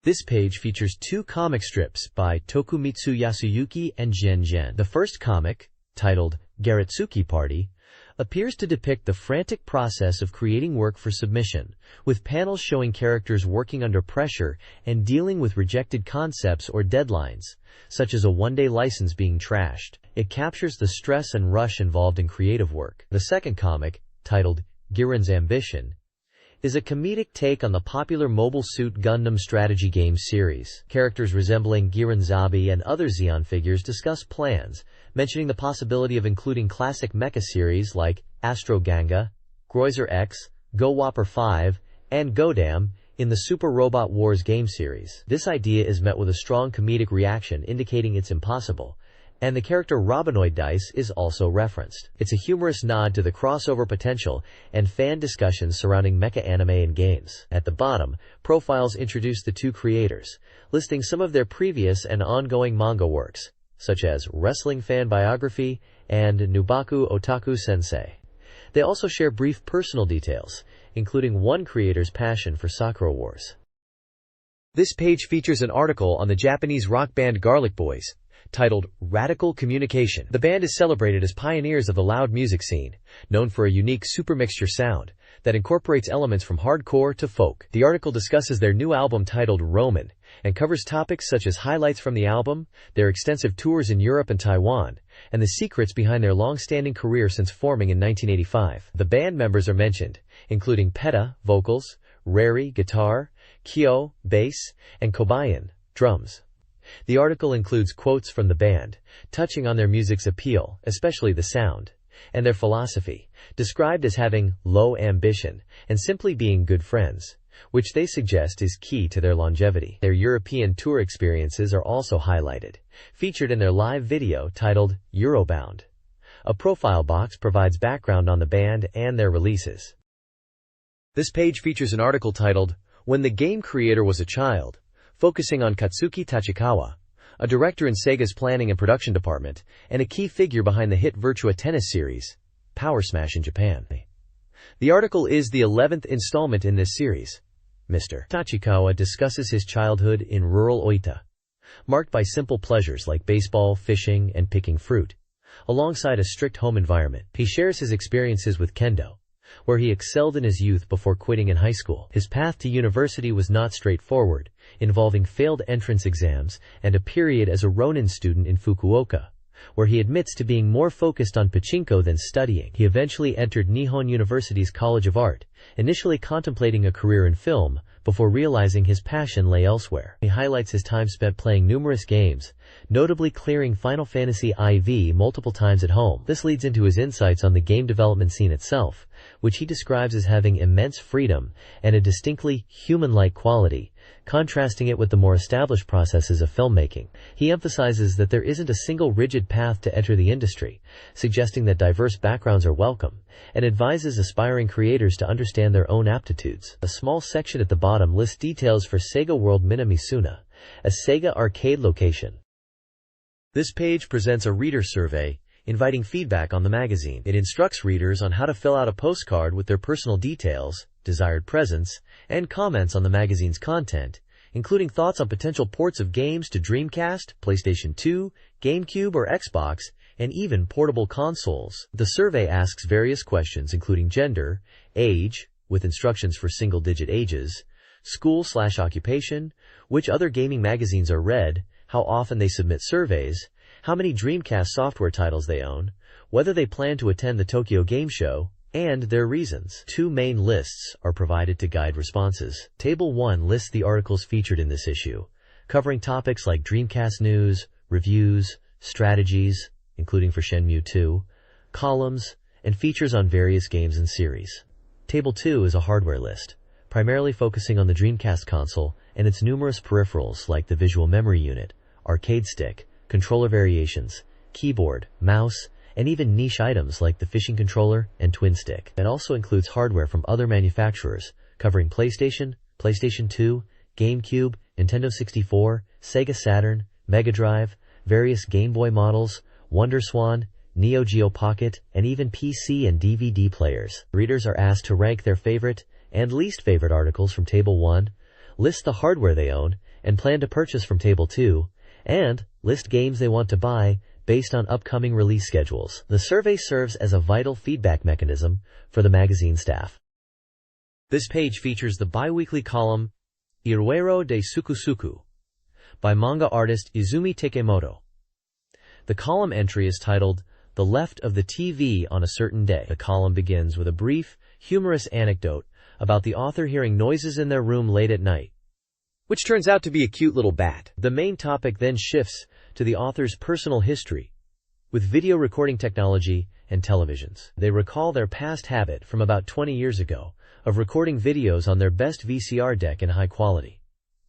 This page features two comic strips by Tokumitsu Yasuyuki and Gen Gen. The first comic, titled Garetsuki Party, appears to depict the frantic process of creating work for submission, with panels showing characters working under pressure and dealing with rejected concepts or deadlines, such as a one-day license being trashed. It captures the stress and rush involved in creative work. The second comic, titled Giran's Ambition, is a comedic take on the popular Mobile Suit Gundam strategy game series. Characters resembling Giran Zabi and other Zeon figures discuss plans, mentioning the possibility of including classic mecha series like Astro Ganga, Groizer X, Go Whopper 5, and Godam in the Super Robot Wars game series. This idea is met with a strong comedic reaction indicating it's impossible, and the character Robinoid Dice is also referenced. It's a humorous nod to the crossover potential and fan discussions surrounding mecha anime and games. At the bottom, profiles introduce the two creators, listing some of their previous and ongoing manga works, such as Wrestling Fan Biography and Nubaku Otaku Sensei. They also share brief personal details, including one creator's passion for Sakura Wars. This page features an article on the Japanese rock band Garlic Boys, titled Radical Communication. The band is celebrated as pioneers of the loud music scene, known for a unique supermixture sound that incorporates elements from hardcore to folk. The article discusses their new album titled Roman and covers topics such as highlights from the album, their extensive tours in Europe and Taiwan, and the secrets behind their long-standing career since forming in 1985. The band members are mentioned, including Peta, vocals, Rari, guitar, Kyo, bass, and Kobayan, drums. The article includes quotes from the band, touching on their music's appeal, especially the sound, and their philosophy, described as having low ambition and simply being good friends, which they suggest is key to their longevity. Their European tour experiences are also highlighted, featured in their live video titled Eurobound. A profile box provides background on the band and their releases. This page features an article titled When the Game Creator Was a Child, focusing on Katsuki Tachikawa, a director in Sega's planning and production department, and a key figure behind the hit Virtua Tennis series, Power Smash in Japan. The article is the 11th installment in this series. Mr. Tachikawa discusses his childhood in rural Oita, marked by simple pleasures like baseball, fishing, and picking fruit, alongside a strict home environment. He shares his experiences with kendo, where he excelled in his youth before quitting in high school. His path to university was not straightforward, involving failed entrance exams and a period as a Ronin student in Fukuoka, where he admits to being more focused on pachinko than studying. He eventually entered Nihon University's College of Art, initially contemplating a career in film, before realizing his passion lay elsewhere. He highlights his time spent playing numerous games, notably clearing Final Fantasy IV multiple times at home. This leads into his insights on the game development scene itself, which he describes as having immense freedom and a distinctly human-like quality, contrasting it with the more established processes of filmmaking. He emphasizes that there isn't a single rigid path to enter the industry, suggesting that diverse backgrounds are welcome, and advises aspiring creators to understand their own aptitudes. A small section at the bottom lists details for Sega World Minamisuna, a Sega arcade location. This page presents a reader survey, inviting feedback on the magazine. It instructs readers on how to fill out a postcard with their personal details, desired presents, and comments on the magazine's content, including thoughts on potential ports of games to Dreamcast, PlayStation 2, GameCube or Xbox, and even portable consoles. The survey asks various questions including gender, age, with instructions for single-digit ages, school/occupation, which other gaming magazines are read, how often they submit surveys, how many Dreamcast software titles they own, whether they plan to attend the Tokyo Game Show, and their reasons. Two main lists are provided to guide responses. Table 1 lists the articles featured in this issue, covering topics like Dreamcast news, reviews, strategies, including for Shenmue 2, columns, and features on various games and series. Table 2 is a hardware list, primarily focusing on the Dreamcast console and its numerous peripherals like the visual memory unit, arcade stick, controller variations, keyboard, mouse, and even niche items like the fishing controller and twin stick. It also includes hardware from other manufacturers, covering PlayStation, PlayStation 2, GameCube, Nintendo 64, Sega Saturn, Mega Drive, various Game Boy models, WonderSwan, Neo Geo Pocket, and even PC and DVD players. Readers are asked to rank their favorite and least favorite articles from Table 1, list the hardware they own and plan to purchase from Table 2, and list games they want to buy based on upcoming release schedules. The survey serves as a vital feedback mechanism for the magazine staff. This page features the bi-weekly column Iruero de Sukusuku by manga artist Izumi Takemoto. The column entry is titled, The Left of the TV on a Certain Day. The column begins with a brief, humorous anecdote about the author hearing noises in their room late at night, which turns out to be a cute little bat. The main topic then shifts to the author's personal history with video recording technology and televisions. They recall their past habit from about 20 years ago of recording videos on their best VCR deck in high quality,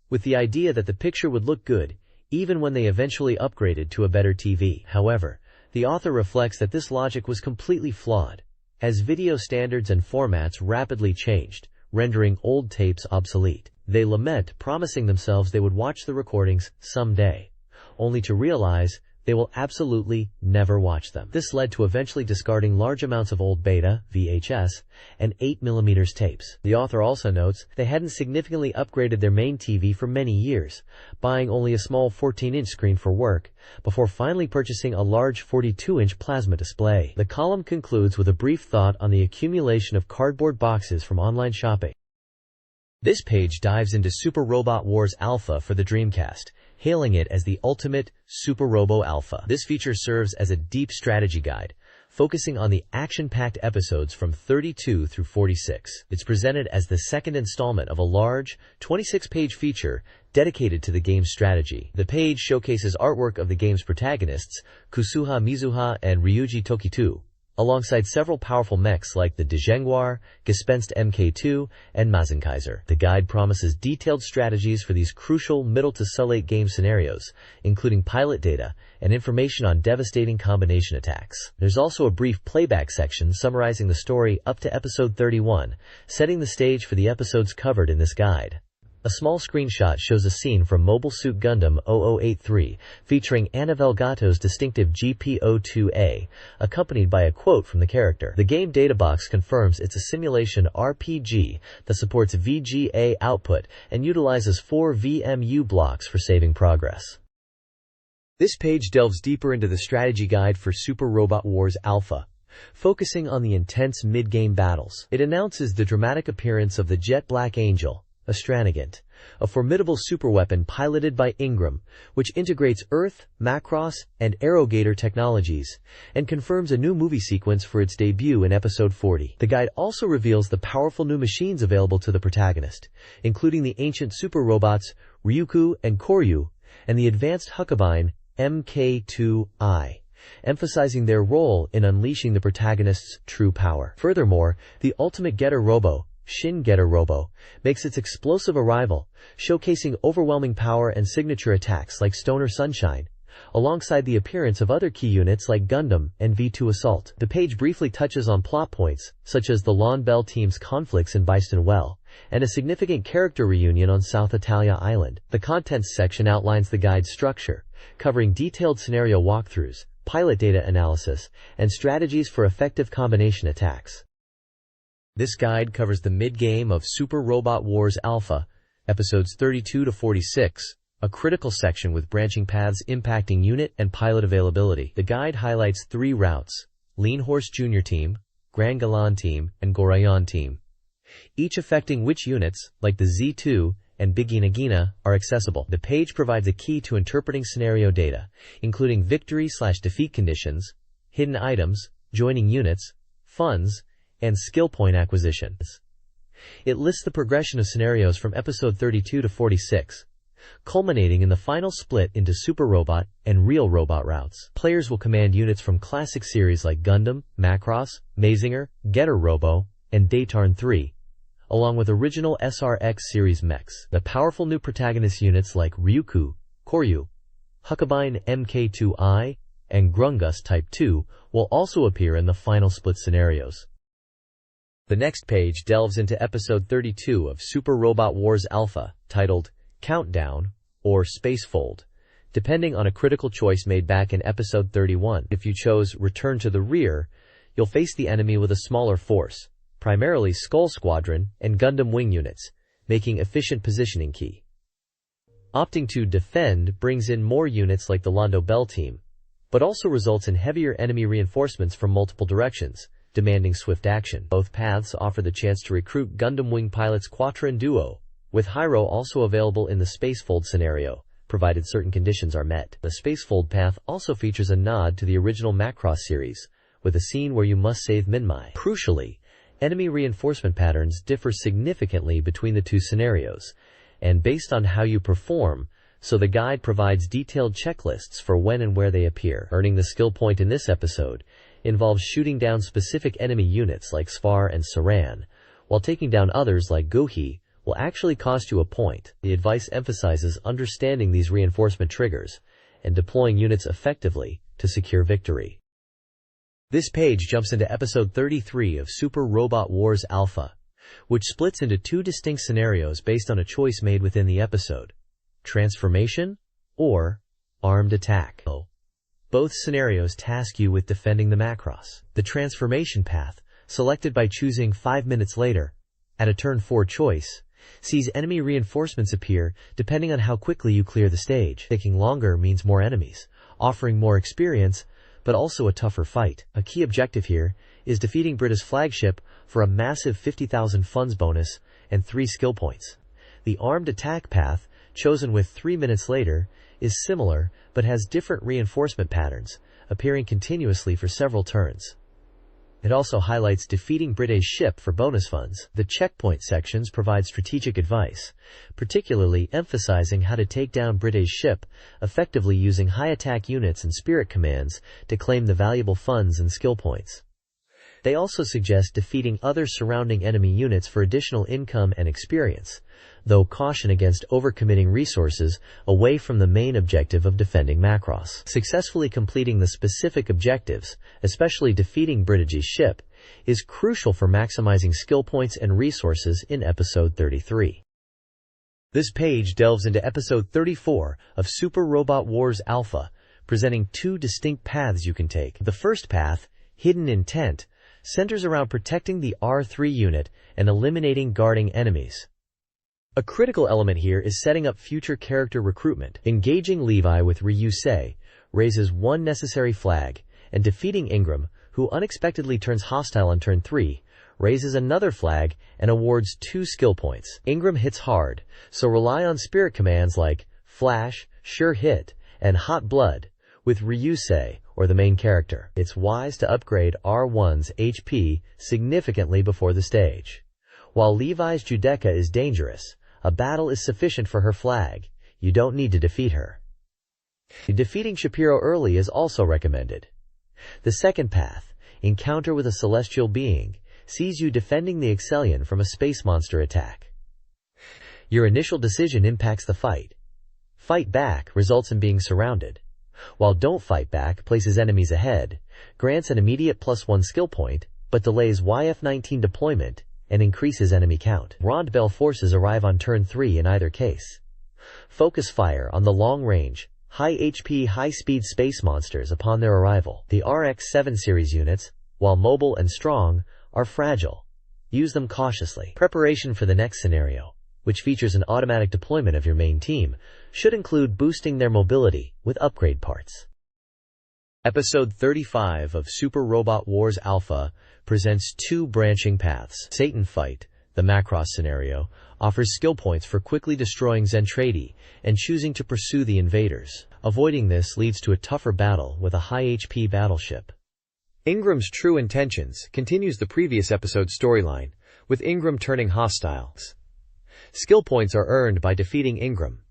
with the idea that the picture would look good even when they eventually upgraded to a better TV. However, the author reflects that this logic was completely flawed, as video standards and formats rapidly changed, rendering old tapes obsolete. They lament, promising themselves they would watch the recordings someday, only to realize they will absolutely never watch them. This led to eventually discarding large amounts of old beta, VHS, and 8mm tapes. The author also notes they hadn't significantly upgraded their main TV for many years, buying only a small 14-inch screen for work, before finally purchasing a large 42-inch plasma display. The column concludes with a brief thought on the accumulation of cardboard boxes from online shopping. This page dives into Super Robot Wars Alpha for the Dreamcast, hailing it as the ultimate Super Robo Alpha. This feature serves as a deep strategy guide, focusing on the action-packed episodes from 32 through 46. It's presented as the second installment of a large, 26-page feature dedicated to the game's strategy. The page showcases artwork of the game's protagonists, Kusuha Mizuha and Ryuji Tokitu, alongside several powerful mechs like the Dejengwar, Gespenst Mk2, and Mazinkaiser. The guide promises detailed strategies for these crucial middle to late game scenarios, including pilot data and information on devastating combination attacks. There's also a brief playback section summarizing the story up to episode 31, setting the stage for the episodes covered in this guide. A small screenshot shows a scene from Mobile Suit Gundam 0083 featuring Annabelle Gatto's distinctive GP02A, accompanied by a quote from the character. The game databox confirms it's a simulation RPG that supports VGA output and utilizes 4 VMU blocks for saving progress. This page delves deeper into the strategy guide for Super Robot Wars Alpha, focusing on the intense mid-game battles. It announces the dramatic appearance of the Jet Black Angel, a Stranagant, a formidable superweapon piloted by Ingram, which integrates Earth, Macross, and Aerogator technologies, and confirms a new movie sequence for its debut in Episode 40. The guide also reveals the powerful new machines available to the protagonist, including the ancient super robots Ryuku and Koryu, and the advanced Huckabine Mk2I, emphasizing their role in unleashing the protagonist's true power. Furthermore, the Ultimate Getter Robo, Shin Getter Robo, makes its explosive arrival, showcasing overwhelming power and signature attacks like Stoner Sunshine, alongside the appearance of other key units like Gundam and V2 Assault. The page briefly touches on plot points, such as the Lawn Bell team's conflicts in Byston Well, and a significant character reunion on South Italia Island. The contents section outlines the guide's structure, covering detailed scenario walkthroughs, pilot data analysis, and strategies for effective combination attacks. This guide covers the mid-game of Super Robot Wars Alpha, episodes 32 to 46, a critical section with branching paths impacting unit and pilot availability. The guide highlights 3 routes: Lean Horse Junior Team, Grand Galan Team, and Gorayan Team, each affecting which units, like the Z2 and Bigina Gina, are accessible. The page provides a key to interpreting scenario data, including victory/defeat conditions, hidden items, joining units, funds, and skill point acquisitions. It lists the progression of scenarios from episode 32 to 46, culminating in the final split into Super Robot and Real Robot routes. Players will command units from classic series like Gundam, Macross, Mazinger, Getter Robo, and Daytarn 3, along with original SRX series mechs. The powerful new protagonist units like Ryuku, Koryu, Huckabine MK2I, and Grungus Type 2 will also appear in the final split scenarios. The next page delves into episode 32 of Super Robot Wars Alpha, titled Countdown or Spacefold, depending on a critical choice made back in episode 31. If you chose Return to the Rear, you'll face the enemy with a smaller force, primarily Skull Squadron and Gundam Wing units, making efficient positioning key. Opting to Defend brings in more units like the Londo Bell team, but also results in heavier enemy reinforcements from multiple directions, demanding swift action. Both paths offer the chance to recruit Gundam Wing pilots Quatrin Duo, with Hyro also available in the Spacefold scenario, provided certain conditions are met. The Spacefold path also features a nod to the original Macross series, with a scene where you must save Minmai. Crucially, enemy reinforcement patterns differ significantly between the two scenarios, and based on how you perform, so the guide provides detailed checklists for when and where they appear. Earning the skill point in this episode involves shooting down specific enemy units like Sfar and Saran, while taking down others like Gohi will actually cost you a point. The advice emphasizes understanding these reinforcement triggers and deploying units effectively to secure victory. This page jumps into episode 33 of Super Robot Wars Alpha, which splits into 2 distinct scenarios based on a choice made within the episode: Transformation or Armed Attack. Both scenarios task you with defending the Macross. The Transformation path, selected by choosing 5 minutes later, at a turn 4 choice, sees enemy reinforcements appear depending on how quickly you clear the stage. Taking longer means more enemies, offering more experience, but also a tougher fight. A key objective here is defeating Brita's flagship for a massive 50,000 funds bonus and 3 skill points. The Armed Attack path, chosen with 3 minutes later, is similar but has different reinforcement patterns, appearing continuously for several turns. It also highlights defeating Brita's ship for bonus funds. The checkpoint sections provide strategic advice, particularly emphasizing how to take down Brita's ship effectively using high attack units and spirit commands to claim the valuable funds and skill points. They also suggest defeating other surrounding enemy units for additional income and experience, though caution against overcommitting resources away from the main objective of defending Macross. Successfully completing the specific objectives, especially defeating Brita's ship, is crucial for maximizing skill points and resources in episode 33. This page delves into episode 34 of Super Robot Wars Alpha, presenting 2 distinct paths you can take. The first path, Hidden Intent, centers around protecting the R3 unit and eliminating guarding enemies. A critical element here is setting up future character recruitment. Engaging Levi with Ryusei raises 1 necessary flag, and defeating Ingram, who unexpectedly turns hostile on turn 3, raises another flag and awards 2 skill points. Ingram hits hard, so rely on spirit commands like Flash, Sure Hit, and Hot Blood with Ryusei or the main character. It's wise to upgrade R1's HP significantly before the stage. While Levi's Judecca is dangerous, a battle is sufficient for her flag. You don't need to defeat her. Defeating Shapiro early is also recommended. The second path, Encounter with a Celestial Being, sees you defending the Excellion from a space monster attack. Your initial decision impacts the fight. Fight back results in being surrounded, while don't fight back places enemies ahead, grants an immediate +1 skill point, but delays YF-19 deployment and increases enemy count. Rondbell forces arrive on turn 3 in either case. Focus fire on the long-range, high HP, high-speed space monsters upon their arrival. The RX-7 series units, while mobile and strong, are fragile. Use them cautiously. Preparation for the next scenario, which features an automatic deployment of your main team, should include boosting their mobility with upgrade parts. Episode 35 of Super Robot Wars Alpha presents 2 branching paths. Satan Fight, the Macross scenario, offers skill points for quickly destroying Zentradi and choosing to pursue the invaders. Avoiding this leads to a tougher battle with a high HP battleship. Ingram's True Intentions continues the previous episode's storyline, with Ingram turning hostile. Skill points are earned by defeating Ingram.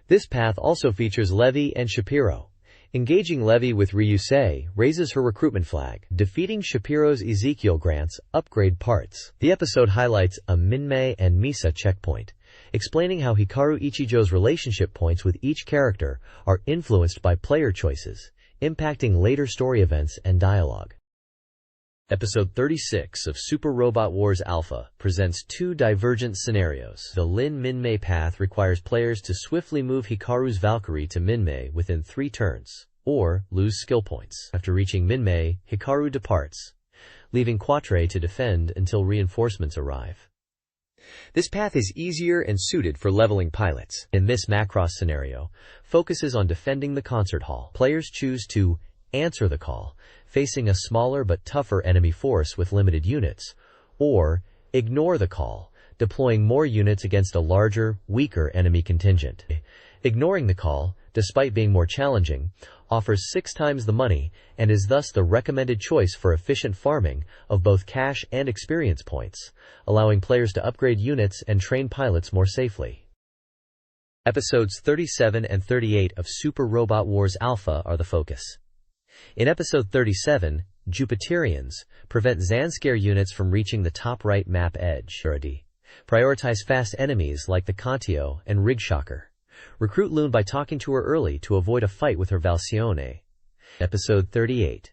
This path also features Levy and Shapiro. Engaging Levy with Ryusei raises her recruitment flag. Defeating Shapiro's Ezekiel grants upgrade parts. The episode highlights a Minmei and Misa checkpoint, explaining how Hikaru Ichijo's relationship points with each character are influenced by player choices, impacting later story events and dialogue. Episode 36 of Super Robot Wars Alpha presents 2 divergent scenarios. The Lin Minmei path requires players to swiftly move Hikaru's Valkyrie to Minmei within 3 turns, or lose skill points. After reaching Minmei, Hikaru departs, leaving Quatre to defend until reinforcements arrive. This path is easier and suited for leveling pilots. In this Macross scenario, focuses on defending the concert hall. Players choose to answer the call, facing a smaller but tougher enemy force with limited units, or ignore the call, deploying more units against a larger, weaker enemy contingent. Ignoring the call, despite being more challenging, offers 6 times the money and is thus the recommended choice for efficient farming of both cash and experience points, allowing players to upgrade units and train pilots more safely. Episodes 37 and 38 of Super Robot Wars Alpha are the focus. In Episode 37, Jupiterians prevent Zanskare units from reaching the top right map edge. Prioritize fast enemies like the Kantio and Rigshocker. Recruit Lune by talking to her early to avoid a fight with her Valsione. Episode 38,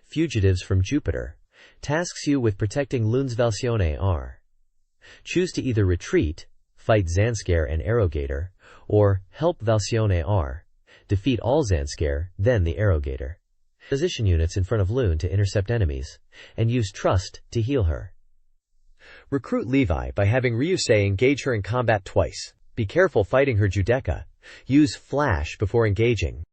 Fugitives from Jupiter, tasks you with protecting Lune's Valsione R. Choose to either retreat, fight Zanskare and Arrowgator, or help Valsione R. Defeat all Zanskare, then the Arrowgator. Position units in front of Lune to intercept enemies, and use Trust to heal her. Recruit Levi by having Ryusei engage her in combat twice. Be careful fighting her Judeka. Use Flash before engaging.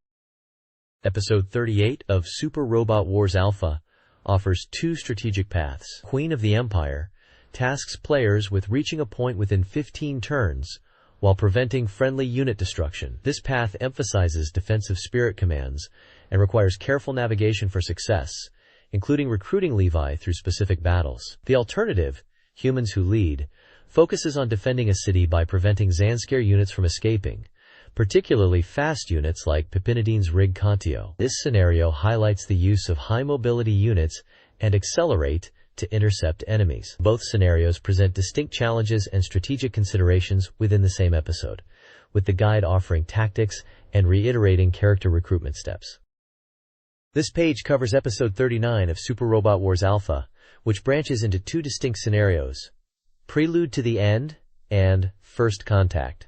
Episode 38 of Super Robot Wars Alpha offers 2 strategic paths. Queen of the Empire tasks players with reaching a point within 15 turns, while preventing friendly unit destruction. This path emphasizes defensive spirit commands and requires careful navigation for success, including recruiting Levi through specific battles. The alternative, Humans Who Lead, focuses on defending a city by preventing Zanskare units from escaping, particularly fast units like Pipinidine's Rig Kantio. This scenario highlights the use of high-mobility units and Accelerate to intercept enemies. Both scenarios present distinct challenges and strategic considerations within the same episode, with the guide offering tactics and reiterating character recruitment steps. This page covers Episode 39 of Super Robot Wars Alpha, which branches into 2 distinct scenarios: Prelude to the End and First Contact.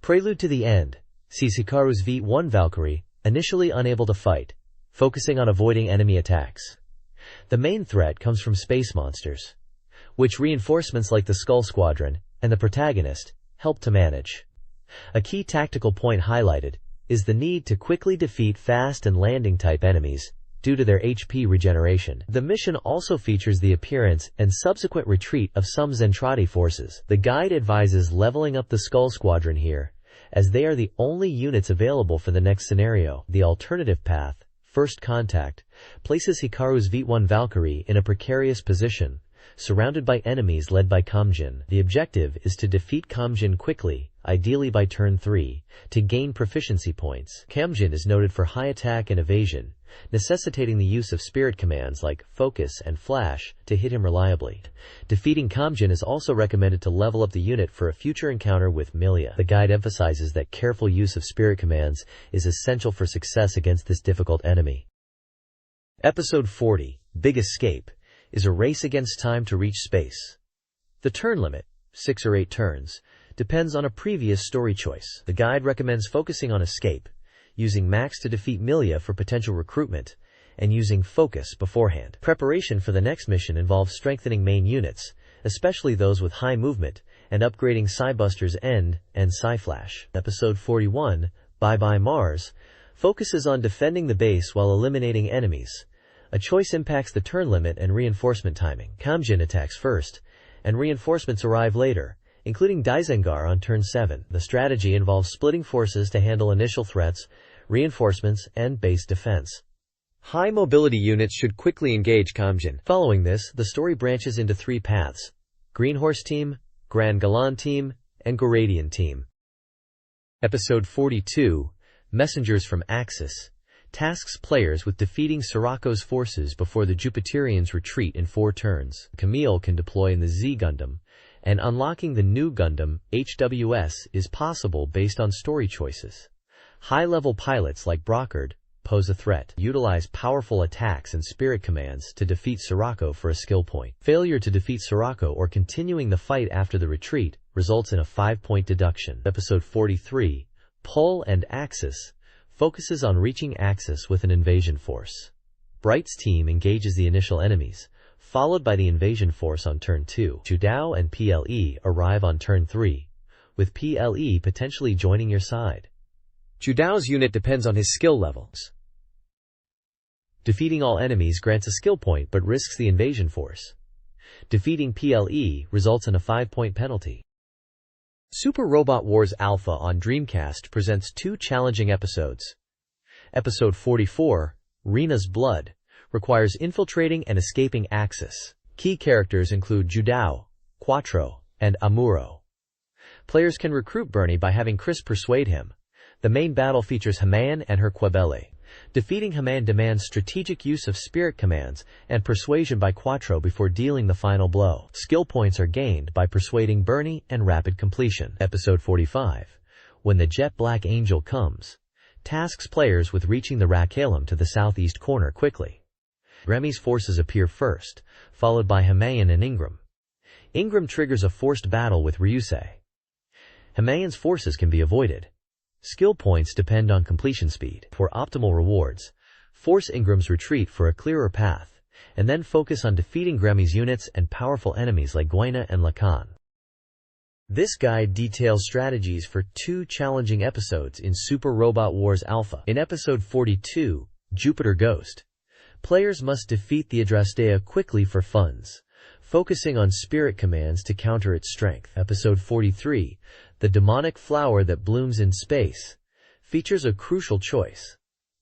Prelude to the End sees Hikaru's V1 Valkyrie initially unable to fight, focusing on avoiding enemy attacks. The main threat comes from space monsters, which reinforcements like the Skull Squadron and the protagonist help to manage. A key tactical point highlighted is the need to quickly defeat fast and landing type enemies due to their HP regeneration. The mission also features the appearance and subsequent retreat of some Zentradi forces. The guide advises leveling up the Skull Squadron here, as they are the only units available for the next scenario. The alternative path, First Contact, places Hikaru's V1 Valkyrie in a precarious position, surrounded by enemies led by Kamjin. The objective is to defeat Kamjin quickly, ideally by turn 3, to gain proficiency points. Kamjin is noted for high attack and evasion, necessitating the use of spirit commands like focus and flash to hit him reliably. Defeating Kamjin is also recommended to level up the unit for a future encounter with Milia. The guide emphasizes that careful use of spirit commands is essential for success against this difficult enemy. Episode 40, Big Escape, is a race against time to reach space. The turn limit, 6 or 8 turns, depends on a previous story choice. The guide recommends focusing on escape, using Max to defeat Milia for potential recruitment, and using focus beforehand. Preparation for the next mission involves strengthening main units, especially those with high movement, and upgrading Psybuster's End and Psyflash. Episode 41, Bye Bye Mars, focuses on defending the base while eliminating enemies. A choice impacts the turn limit and reinforcement timing. Kamjin attacks first, and reinforcements arrive later, including Daizengar on turn 7. The strategy involves splitting forces to handle initial threats, reinforcements, and base defense. High mobility units should quickly engage Kamjin. Following this, the story branches into 3 paths: Green Horse Team, Grand Galan Team, and Goradian Team. Episode 42, Messengers from Axis, tasks players with defeating Sirocco's forces before the Jupiterians retreat in 4 turns. Camille can deploy in the Z Gundam, and unlocking the new Gundam, HWS, is possible based on story choices. High-level pilots like Brockard pose a threat. Utilize powerful attacks and spirit commands to defeat Sirocco for a skill point. Failure to defeat Sirocco or continuing the fight after the retreat results in a 5-point deduction. Episode 43, Pull and Axis, focuses on reaching Axis with an invasion force. Bright's team engages the initial enemies, followed by the invasion force on turn 2. Judao and PLE arrive on turn 3, with PLE potentially joining your side. Judao's unit depends on his skill levels. Defeating all enemies grants a skill point but risks the invasion force. Defeating PLE results in a 5-point penalty. Super Robot Wars Alpha on Dreamcast presents 2 challenging episodes. Episode 44, Rina's Blood, requires infiltrating and escaping Axis. Key characters include Judao, Quattro, and Amuro. Players can recruit Bernie by having Chris persuade him. The main battle features Haman and her Quabele. Defeating Haman demands strategic use of spirit commands and persuasion by Quattro before dealing the final blow. Skill points are gained by persuading Bernie and rapid completion. Episode 45, When the Jet Black Angel Comes, tasks players with reaching the Rakhalem to the southeast corner quickly. Remy's forces appear first, followed by Hamayan and Ingram. Ingram triggers a forced battle with Ryusei. Hamayan's forces can be avoided. Skill points depend on completion speed. For optimal rewards, force Ingram's retreat for a clearer path, and then focus on defeating Gremmy's units and powerful enemies like Guaina and Lacan. This guide details strategies for 2 challenging episodes in Super Robot Wars Alpha. In Episode 42, Jupiter Ghost, players must defeat the Adrastea quickly for funds, focusing on spirit commands to counter its strength. Episode 43, The Demonic Flower That Blooms in Space, features a crucial choice.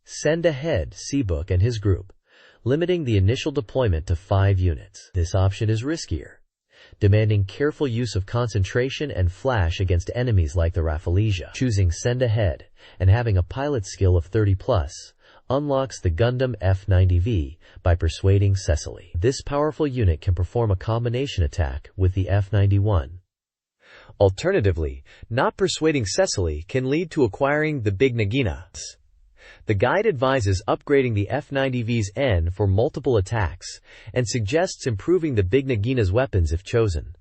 Send ahead Seabook and his group, limiting the initial deployment to 5 units. This option is riskier, demanding careful use of concentration and flash against enemies like the Rafflesia. Choosing Send Ahead and having a pilot skill of 30+ unlocks the Gundam F-90V by persuading Cecily. This powerful unit can perform a combination attack with the F-91. Alternatively, not persuading Cecily can lead to acquiring the Big Nagina. The guide advises upgrading the F-90V's N for multiple attacks and suggests improving the Big Nagina's weapons if chosen.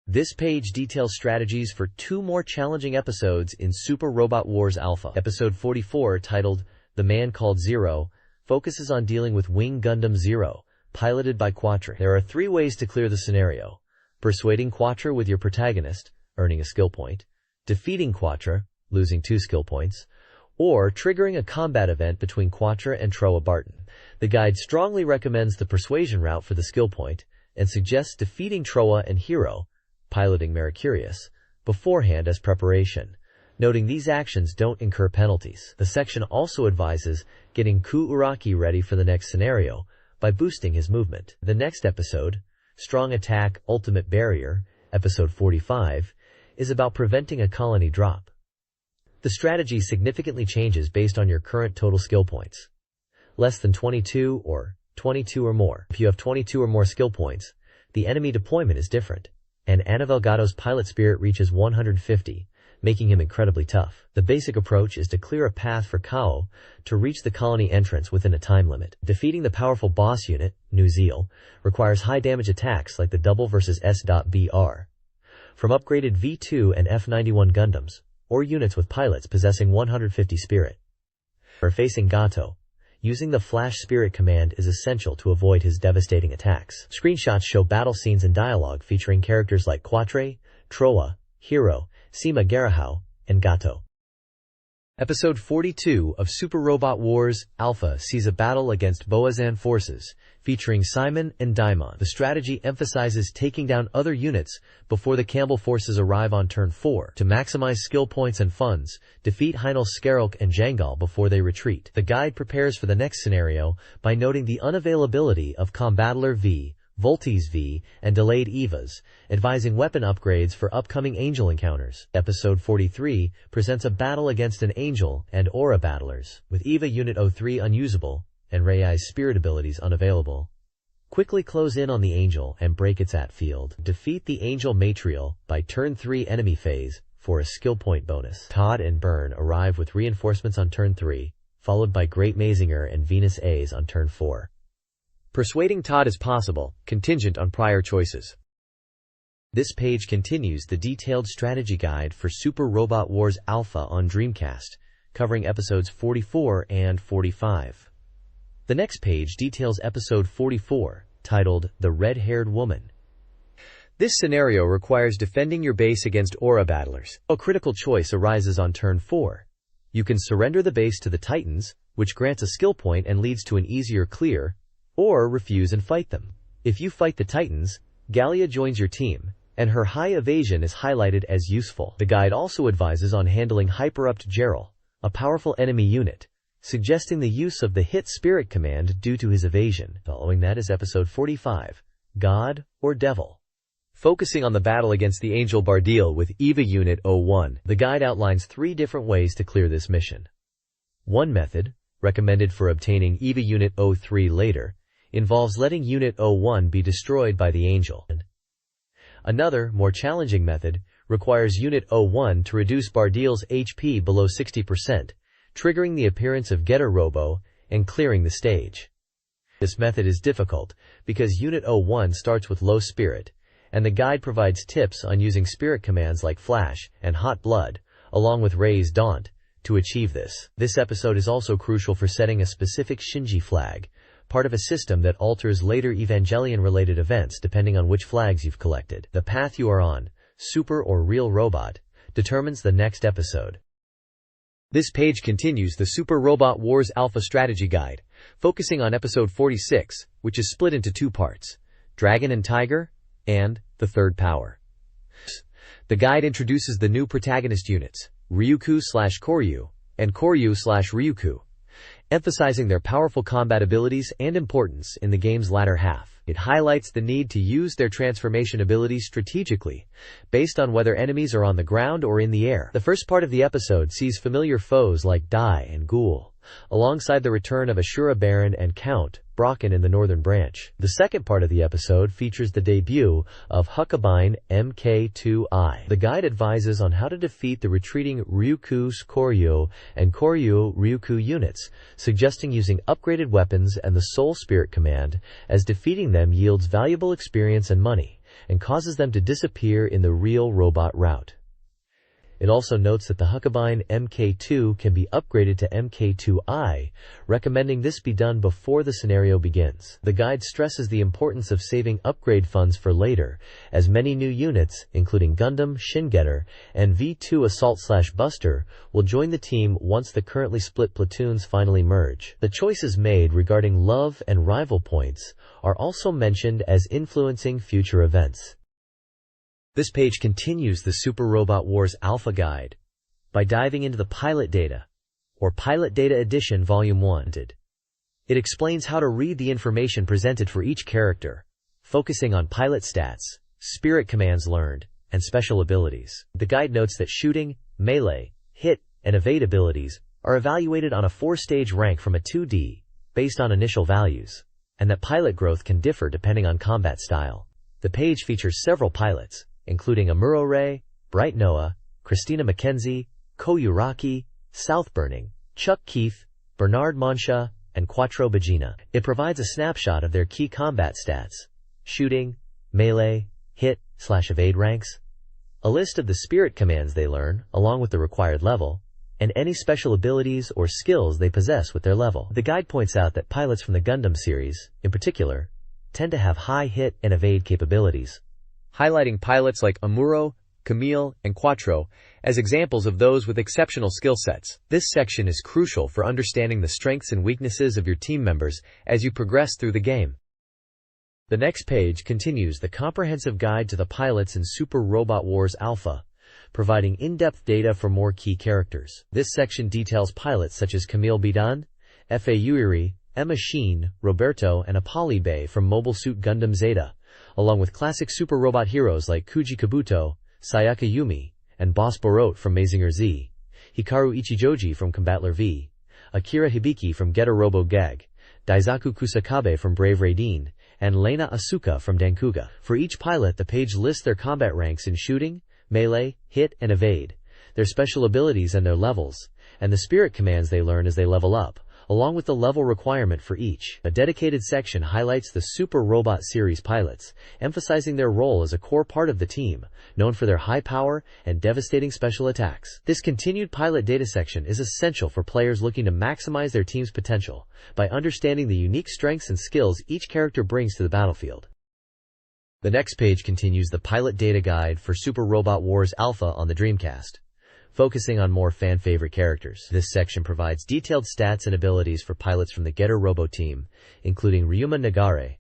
This page details strategies for 2 more challenging episodes in Super Robot Wars Alpha. Episode 44, titled The Man Called Zero, focuses on dealing with Wing Gundam Zero, piloted by Quattro. There are 3 ways to clear the scenario: persuading Quattro with your protagonist, earning a skill point; defeating Quattro, losing 2 skill points; or triggering a combat event between Quattro and Troa Barton. The guide strongly recommends the persuasion route for the skill point, and suggests defeating Troa and Hero, piloting Mercurius, beforehand as preparation, noting these actions don't incur penalties. The section also advises getting Ku Uraki ready for the next scenario by boosting his movement. The next episode, Strong Attack Ultimate Barrier, Episode 45, is about preventing a colony drop. The strategy significantly changes based on your current total skill points. less than 22 or 22 or more. If you have 22 or more skill points, the enemy deployment is different, and Anavelgado's pilot spirit reaches 150, making him incredibly tough. The basic approach is to clear a path for Kao to reach the colony entrance within a time limit. Defeating the powerful boss unit, New Zeal, requires high damage attacks like the Double vs. S.BR. From upgraded V2 and F91 Gundams, or units with pilots possessing 150 spirit. For facing Gato, using the Flash Spirit command is essential to avoid his devastating attacks. Screenshots show battle scenes and dialogue featuring characters like Quatre, Troa, Hero, Sima Garahao, and Gato. Episode 42 of Super Robot Wars Alpha sees a battle against Boazan forces, featuring Simon and Daimon. The strategy emphasizes taking down other units before the Campbell forces arrive on turn 4. To maximize skill points and funds, defeat Heinel Skarelk and Jangal before they retreat. The guide prepares for the next scenario by noting the unavailability of Combattler V, Voltes V, and delayed EVAs, advising weapon upgrades for upcoming Angel encounters. Episode 43 presents a battle against an Angel and Aura battlers, with EVA Unit 03 unusable and Rei's spirit abilities unavailable. Quickly close in on the Angel and break its field. Defeat the Angel Matriel by turn 3 enemy phase for a skill point bonus. Todd and Byrne arrive with reinforcements on turn 3, followed by Great Mazinger and Venus A's on turn 4. Persuading Todd is possible, contingent on prior choices. This page continues the detailed strategy guide for Super Robot Wars Alpha on Dreamcast, covering episodes 44 and 45. The next page details episode 44, titled The Red-Haired Woman. This scenario requires defending your base against Aura battlers. A critical choice arises on turn 4. You can surrender the base to the Titans, which grants a skill point and leads to an easier clear, or refuse and fight them. If you fight the Titans, Gallia joins your team, and her high evasion is highlighted as useful. The guide also advises on handling Hyperupt Gerald, a powerful enemy unit, suggesting the use of the Hit Spirit command due to his evasion. Following that is episode 45, God or Devil. Focusing on the battle against the Angel Bardiel with EVA Unit 01, the guide outlines 3 different ways to clear this mission. One method, recommended for obtaining EVA Unit 03 later, involves letting Unit 01 be destroyed by the Angel. Another, more challenging method, requires Unit 01 to reduce Bardiel's HP below 60%, triggering the appearance of Getter Robo and clearing the stage. This method is difficult because Unit 01 starts with low spirit, and the guide provides tips on using spirit commands like Flash and Hot Blood, along with Rei's Daunt, to achieve this. This episode is also crucial for setting a specific Shinji flag, part of a system that alters later Evangelion-related events depending on which flags you've collected. The path you are on, super or real robot, determines the next episode. This page continues the Super Robot Wars Alpha Strategy Guide, focusing on episode 46, which is split into 2 parts, Dragon and Tiger, and The Third Power. The guide introduces the new protagonist units, Ryuku/Koryu, and Koryu/Ryuku, emphasizing their powerful combat abilities and importance in the game's latter half. It highlights the need to use their transformation abilities strategically, based on whether enemies are on the ground or in the air. The first part of the episode sees familiar foes like Dai and Ghoul, alongside the return of Ashura Baron and Count Brocken in the Northern Branch. The second part of the episode features the debut of Huckabine MK2I. The guide advises on how to defeat the retreating Ryuku's Koryu and Koryu Ryuku units, suggesting using upgraded weapons and the Soul Spirit command, as defeating them yields valuable experience and money, and causes them to disappear in the real robot route. It also notes that the Huckabine MK2 can be upgraded to MK2I, recommending this be done before the scenario begins. The guide stresses the importance of saving upgrade funds for later, as many new units, including Gundam, Shingetter, and V2 Assault/Buster, will join the team once the currently split platoons finally merge. The choices made regarding love and rival points are also mentioned as influencing future events. This page continues the Super Robot Wars Alpha Guide by diving into the Pilot Data, or Pilot Data Edition Volume 1. It explains how to read the information presented for each character, focusing on pilot stats, spirit commands learned, and special abilities. The guide notes that shooting, melee, hit, and evade abilities are evaluated on a 4-stage rank from a 2D, based on initial values, and that pilot growth can differ depending on combat style. The page features several pilots, including Amuro Ray, Bright Noah, Christina McKenzie, Koyuraki, Southburning, Chuck Keith, Bernard Monsha, and Quattro Bagina. It provides a snapshot of their key combat stats: shooting, melee, hit/evade ranks, a list of the spirit commands they learn, along with the required level, and any special abilities or skills they possess with their level. The guide points out that pilots from the Gundam series, in particular, tend to have high hit and evade capabilities, highlighting pilots like Amuro, Camille, and Quattro as examples of those with exceptional skill sets. This section is crucial for understanding the strengths and weaknesses of your team members as you progress through the game. The next page continues the comprehensive guide to the pilots in Super Robot Wars Alpha, providing in-depth data for more key characters. This section details pilots such as Camille Bidan, F.A. Yuri, Emma Sheen, Roberto, and Apolli Bay from Mobile Suit Gundam Zeta, along with classic super robot heroes like Kuji Kabuto, Sayaka Yumi, and Boss Borot from Mazinger Z, Hikaru Ichijoji from Combattler V, Akira Hibiki from Getter Robo Gag, Daisaku Kusakabe from Brave Raideen, and Lena Asuka from Dankuga. For each pilot, the page lists their combat ranks in shooting, melee, hit, and evade, their special abilities and their levels, and the spirit commands they learn as they level up, along with the level requirement for each. A dedicated section highlights the Super Robot series pilots, emphasizing their role as a core part of the team, known for their high power and devastating special attacks. This continued pilot data section is essential for players looking to maximize their team's potential by understanding the unique strengths and skills each character brings to the battlefield. The next page continues the pilot data guide for Super Robot Wars Alpha on the Dreamcast, focusing on more fan-favorite characters. This section provides detailed stats and abilities for pilots from the Getter Robo team, including Ryuma Nagare,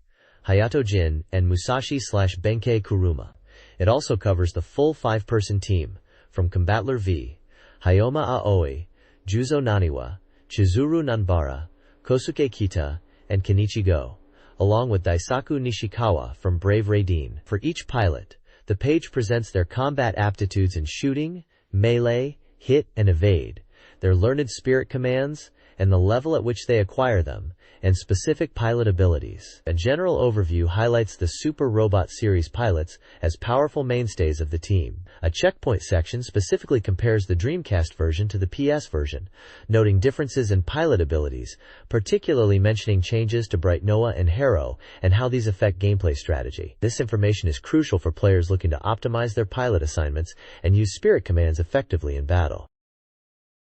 Hayato Jin, and Musashi/Benkei Kuruma. It also covers the full 5-person team, from Combattler V, Hayoma Aoi, Juzo Naniwa, Chizuru Nanbara, Kosuke Kita, and Kenichi Go, along with Daisaku Nishikawa from Brave Raideen. For each pilot, the page presents their combat aptitudes in shooting, melee, hit, and evade, their learned spirit commands, and the level at which they acquire them, and specific pilot abilities. A general overview highlights the Super Robot series pilots as powerful mainstays of the team. A checkpoint section specifically compares the Dreamcast version to the PS version, noting differences in pilot abilities, particularly mentioning changes to Bright Noah and Harrow and how these affect gameplay strategy. This information is crucial for players looking to optimize their pilot assignments and use spirit commands effectively in battle.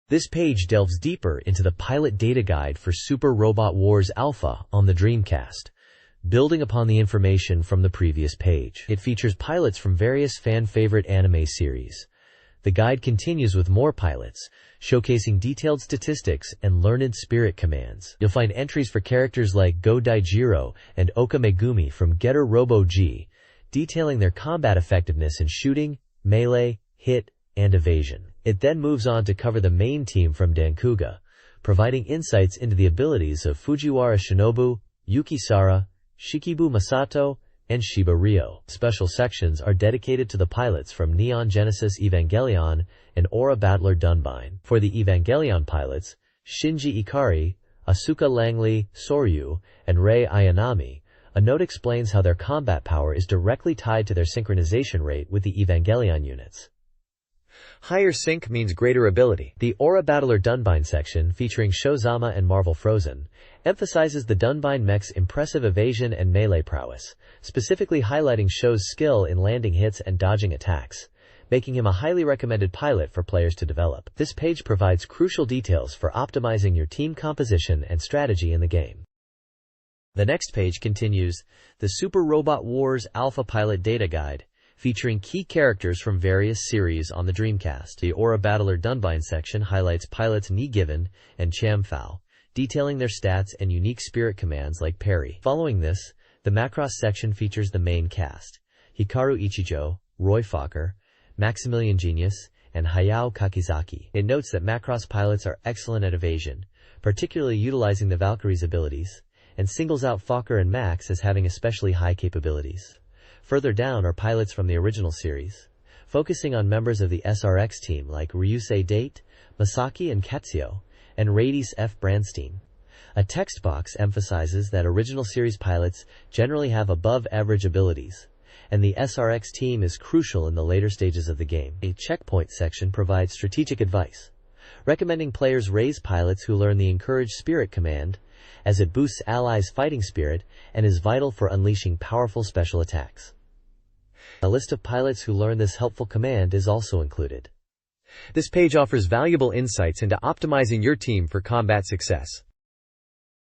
This page delves deeper into the pilot data guide for Super Robot Wars Alpha on the Dreamcast, building upon the information from the previous page. It features pilots from various fan-favorite anime series. The guide continues with more pilots, showcasing detailed statistics and learned spirit commands. You'll find entries for characters like Go Daijiro and Oka Megumi from Getter Robo G, detailing their combat effectiveness in shooting, melee, hit, and evasion. It then moves on to cover the main team from Dankuga, providing insights into the abilities of Fujiwara Shinobu, Yuki Sara, Shikibu Masato, and Shiba Ryo. Special sections are dedicated to the pilots from Neon Genesis Evangelion and Aura Battler Dunbine. For the Evangelion pilots, Shinji Ikari, Asuka Langley, Soryu, and Rei Ayanami, a note explains how their combat power is directly tied to their synchronization rate with the Evangelion units. Higher sync means greater ability. The Aura Battler Dunbine section, featuring Shozama and Marvel Frozen, emphasizes the Dunbine mech's impressive evasion and melee prowess, specifically highlighting Sho's skill in landing hits and dodging attacks, making him a highly recommended pilot for players to develop. This page provides crucial details for optimizing your team composition and strategy in the game. The next page continues the Super Robot Wars Alpha Pilot Data Guide, featuring key characters from various series on the Dreamcast. The Aura Battler Dunbine section highlights pilots Given and Chamfao, detailing their stats and unique spirit commands like Parry. Following this, the Macross section features the main cast: Hikaru Ichijo, Roy Fokker, Maximilian Genius, and Hayao Kakizaki. It notes that Macross pilots are excellent at evasion, particularly utilizing the Valkyrie's abilities, and singles out Fokker and Max as having especially high capabilities. Further down are pilots from the original series, focusing on members of the SRX team like Ryusei Date, Masaki and Ketsuo, and Radice F. Brandstein. A text box emphasizes that original series pilots generally have above-average abilities, and the SRX team is crucial in the later stages of the game. A checkpoint section provides strategic advice, recommending players raise pilots who learn the Encourage Spirit command, as it boosts allies' fighting spirit and is vital for unleashing powerful special attacks. A list of pilots who learn this helpful command is also included. This page offers valuable insights into optimizing your team for combat success.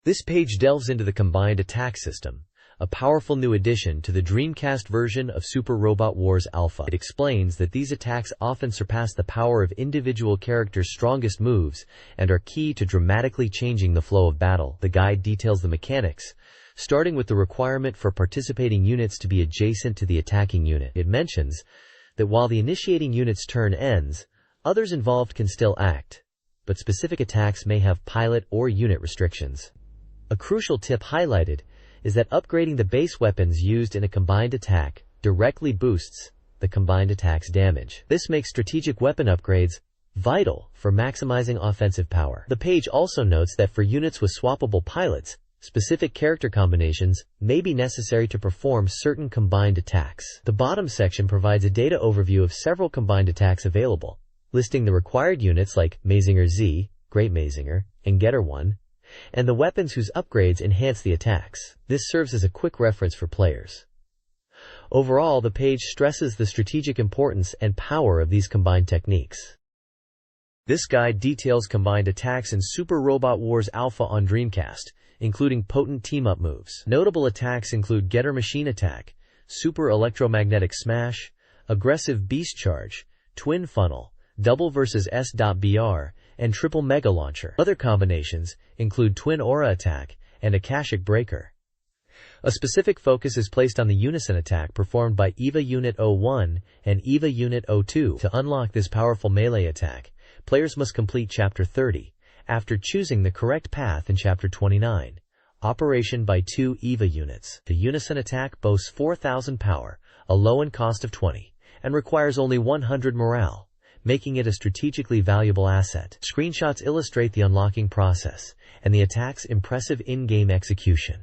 This page delves into the combined attack system, a powerful new addition to the Dreamcast version of Super Robot Wars Alpha. It explains that these attacks often surpass the power of individual characters' strongest moves and are key to dramatically changing the flow of battle. The guide details the mechanics, starting with the requirement for participating units to be adjacent to the attacking unit. It mentions that while the initiating unit's turn ends, others involved can still act, but specific attacks may have pilot or unit restrictions. A crucial tip highlighted is that upgrading the base weapons used in a combined attack directly boosts the combined attack's damage. This makes strategic weapon upgrades vital for maximizing offensive power. The page also notes that for units with swappable pilots, specific character combinations may be necessary to perform certain combined attacks. The bottom section provides a data overview of several combined attacks available, listing the required units like Mazinger Z, Great Mazinger, and Getter 1, and the weapons whose upgrades enhance the attacks. This serves as a quick reference for players. Overall, the page stresses the strategic importance and power of these combined techniques. This guide details combined attacks in Super Robot Wars Alpha on Dreamcast, including potent team-up moves. Notable attacks include Getter Machine Attack, Super Electromagnetic Smash, Aggressive Beast Charge, Twin Funnel, Double vs. S.BR, and Triple Mega Launcher. Other combinations include Twin Aura Attack and Akashic Breaker. A specific focus is placed on the Unison Attack performed by EVA Unit 01 and EVA Unit 02. To unlock this powerful melee attack, players must complete Chapter 30, after choosing the correct path in Chapter 29, Operation by 2 EVA units. The Unison Attack boasts 4,000 power, a low-end cost of 20, and requires only 100 morale, making it a strategically valuable asset. Screenshots illustrate the unlocking process and the attack's impressive in-game execution.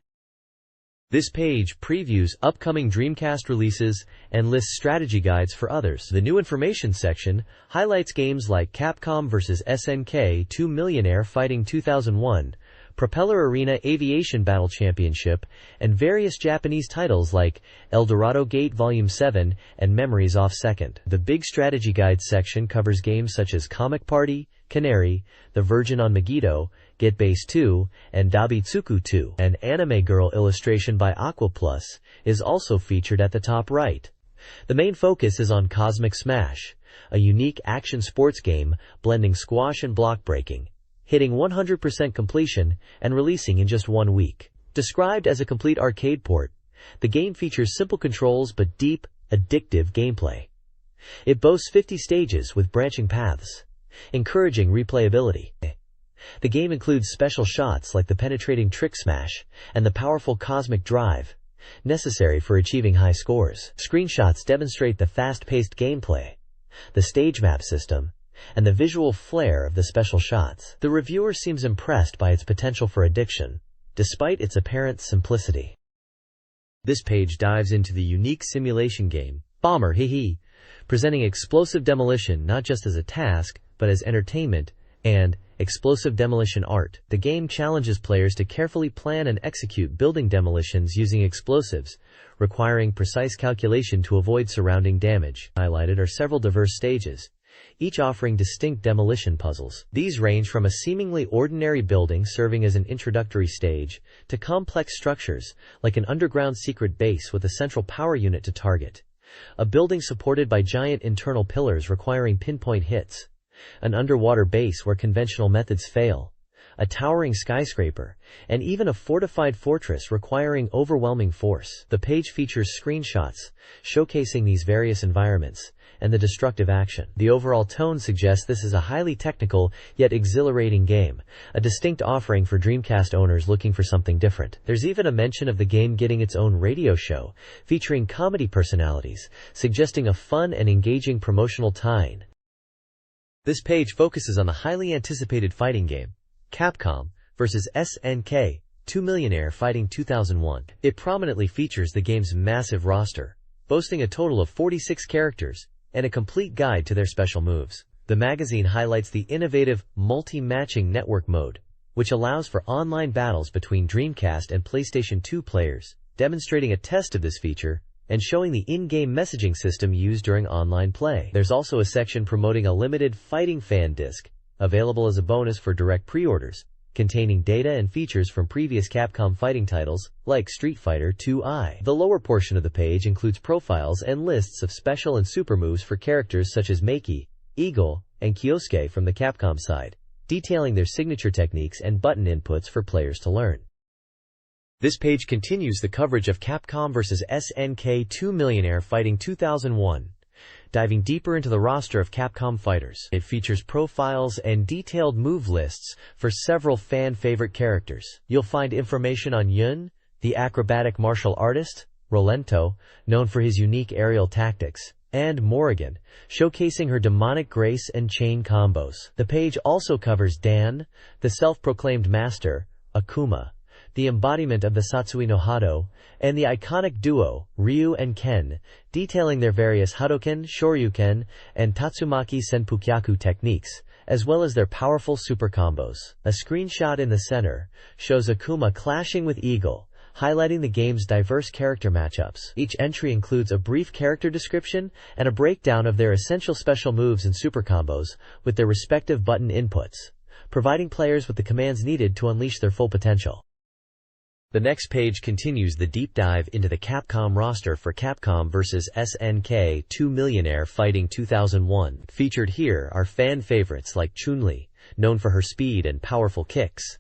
This page previews upcoming Dreamcast releases and lists strategy guides for others. The new information section highlights games like Capcom vs. SNK 2 Millionaire Fighting 2001, Propeller Arena Aviation Battle Championship, and various Japanese titles like El Dorado Gate Volume 7 and Memories Off Second. The Big Strategy Guides section covers games such as Comic Party, Canary, The Virgin on Megiddo, Get Base 2, and Dabitsuku 2. An Anime Girl illustration by Aqua Plus is also featured at the top right. The main focus is on Cosmic Smash, a unique action sports game blending squash and block breaking, hitting 100% completion and releasing in just 1 week. Described as a complete arcade port, the game features simple controls but deep, addictive gameplay. It boasts 50 stages with branching paths, encouraging replayability. The game includes special shots like the penetrating Trick Smash and the powerful Cosmic Drive, necessary for achieving high scores. Screenshots demonstrate the fast-paced gameplay, the stage map system, and the visual flair of the special shots. The reviewer seems impressed by its potential for addiction, despite its apparent simplicity. This page dives into the unique simulation game, Bomber Hee, presenting explosive demolition not just as a task, but as entertainment and explosive demolition art. The game challenges players to carefully plan and execute building demolitions using explosives, requiring precise calculation to avoid surrounding damage. Highlighted are several diverse stages, each offering distinct demolition puzzles. These range from a seemingly ordinary building serving as an introductory stage, to complex structures, like an underground secret base with a central power unit to target, a building supported by giant internal pillars requiring pinpoint hits, an underwater base where conventional methods fail, a towering skyscraper, and even a fortified fortress requiring overwhelming force. The page features screenshots showcasing these various environments and the destructive action. The overall tone suggests this is a highly technical yet exhilarating game, a distinct offering for Dreamcast owners looking for something different. There's even a mention of the game getting its own radio show, featuring comedy personalities, suggesting a fun and engaging promotional tie-in. This page focuses on the highly anticipated fighting game, Capcom vs. SNK, 2 Millionaire Fighting 2001. It prominently features the game's massive roster, boasting a total of 46 characters, and a complete guide to their special moves. The magazine highlights the innovative multi-matching network mode, which allows for online battles between Dreamcast and PlayStation 2 players, demonstrating a test of this feature and showing the in-game messaging system used during online play. There's also a section promoting a limited Fighting Fan disc, available as a bonus for direct pre-orders, containing data and features from previous Capcom fighting titles, like Street Fighter II. The lower portion of the page includes profiles and lists of special and super moves for characters such as Maki, Eagle, and Kyosuke from the Capcom side, detailing their signature techniques and button inputs for players to learn. This page continues the coverage of Capcom vs. SNK 2 Millionaire Fighting 2001, diving deeper into the roster of Capcom fighters. It features profiles and detailed move lists for several fan-favorite characters. You'll find information on Yun, the acrobatic martial artist, Rolento, known for his unique aerial tactics, and Morrigan, showcasing her demonic grace and chain combos. The page also covers Dan, the self-proclaimed master, Akuma, the embodiment of the Satsui no Hado, and the iconic duo, Ryu and Ken, detailing their various Hadoken, Shoryuken, and Tatsumaki Senpukyaku techniques, as well as their powerful super combos. A screenshot in the center shows Akuma clashing with Eagle, highlighting the game's diverse character matchups. Each entry includes a brief character description and a breakdown of their essential special moves and super combos, with their respective button inputs, providing players with the commands needed to unleash their full potential. The next page continues the deep dive into the Capcom roster for Capcom vs. SNK 2 Millionaire Fighting 2001. Featured here are fan favorites like Chun-Li, known for her speed and powerful kicks,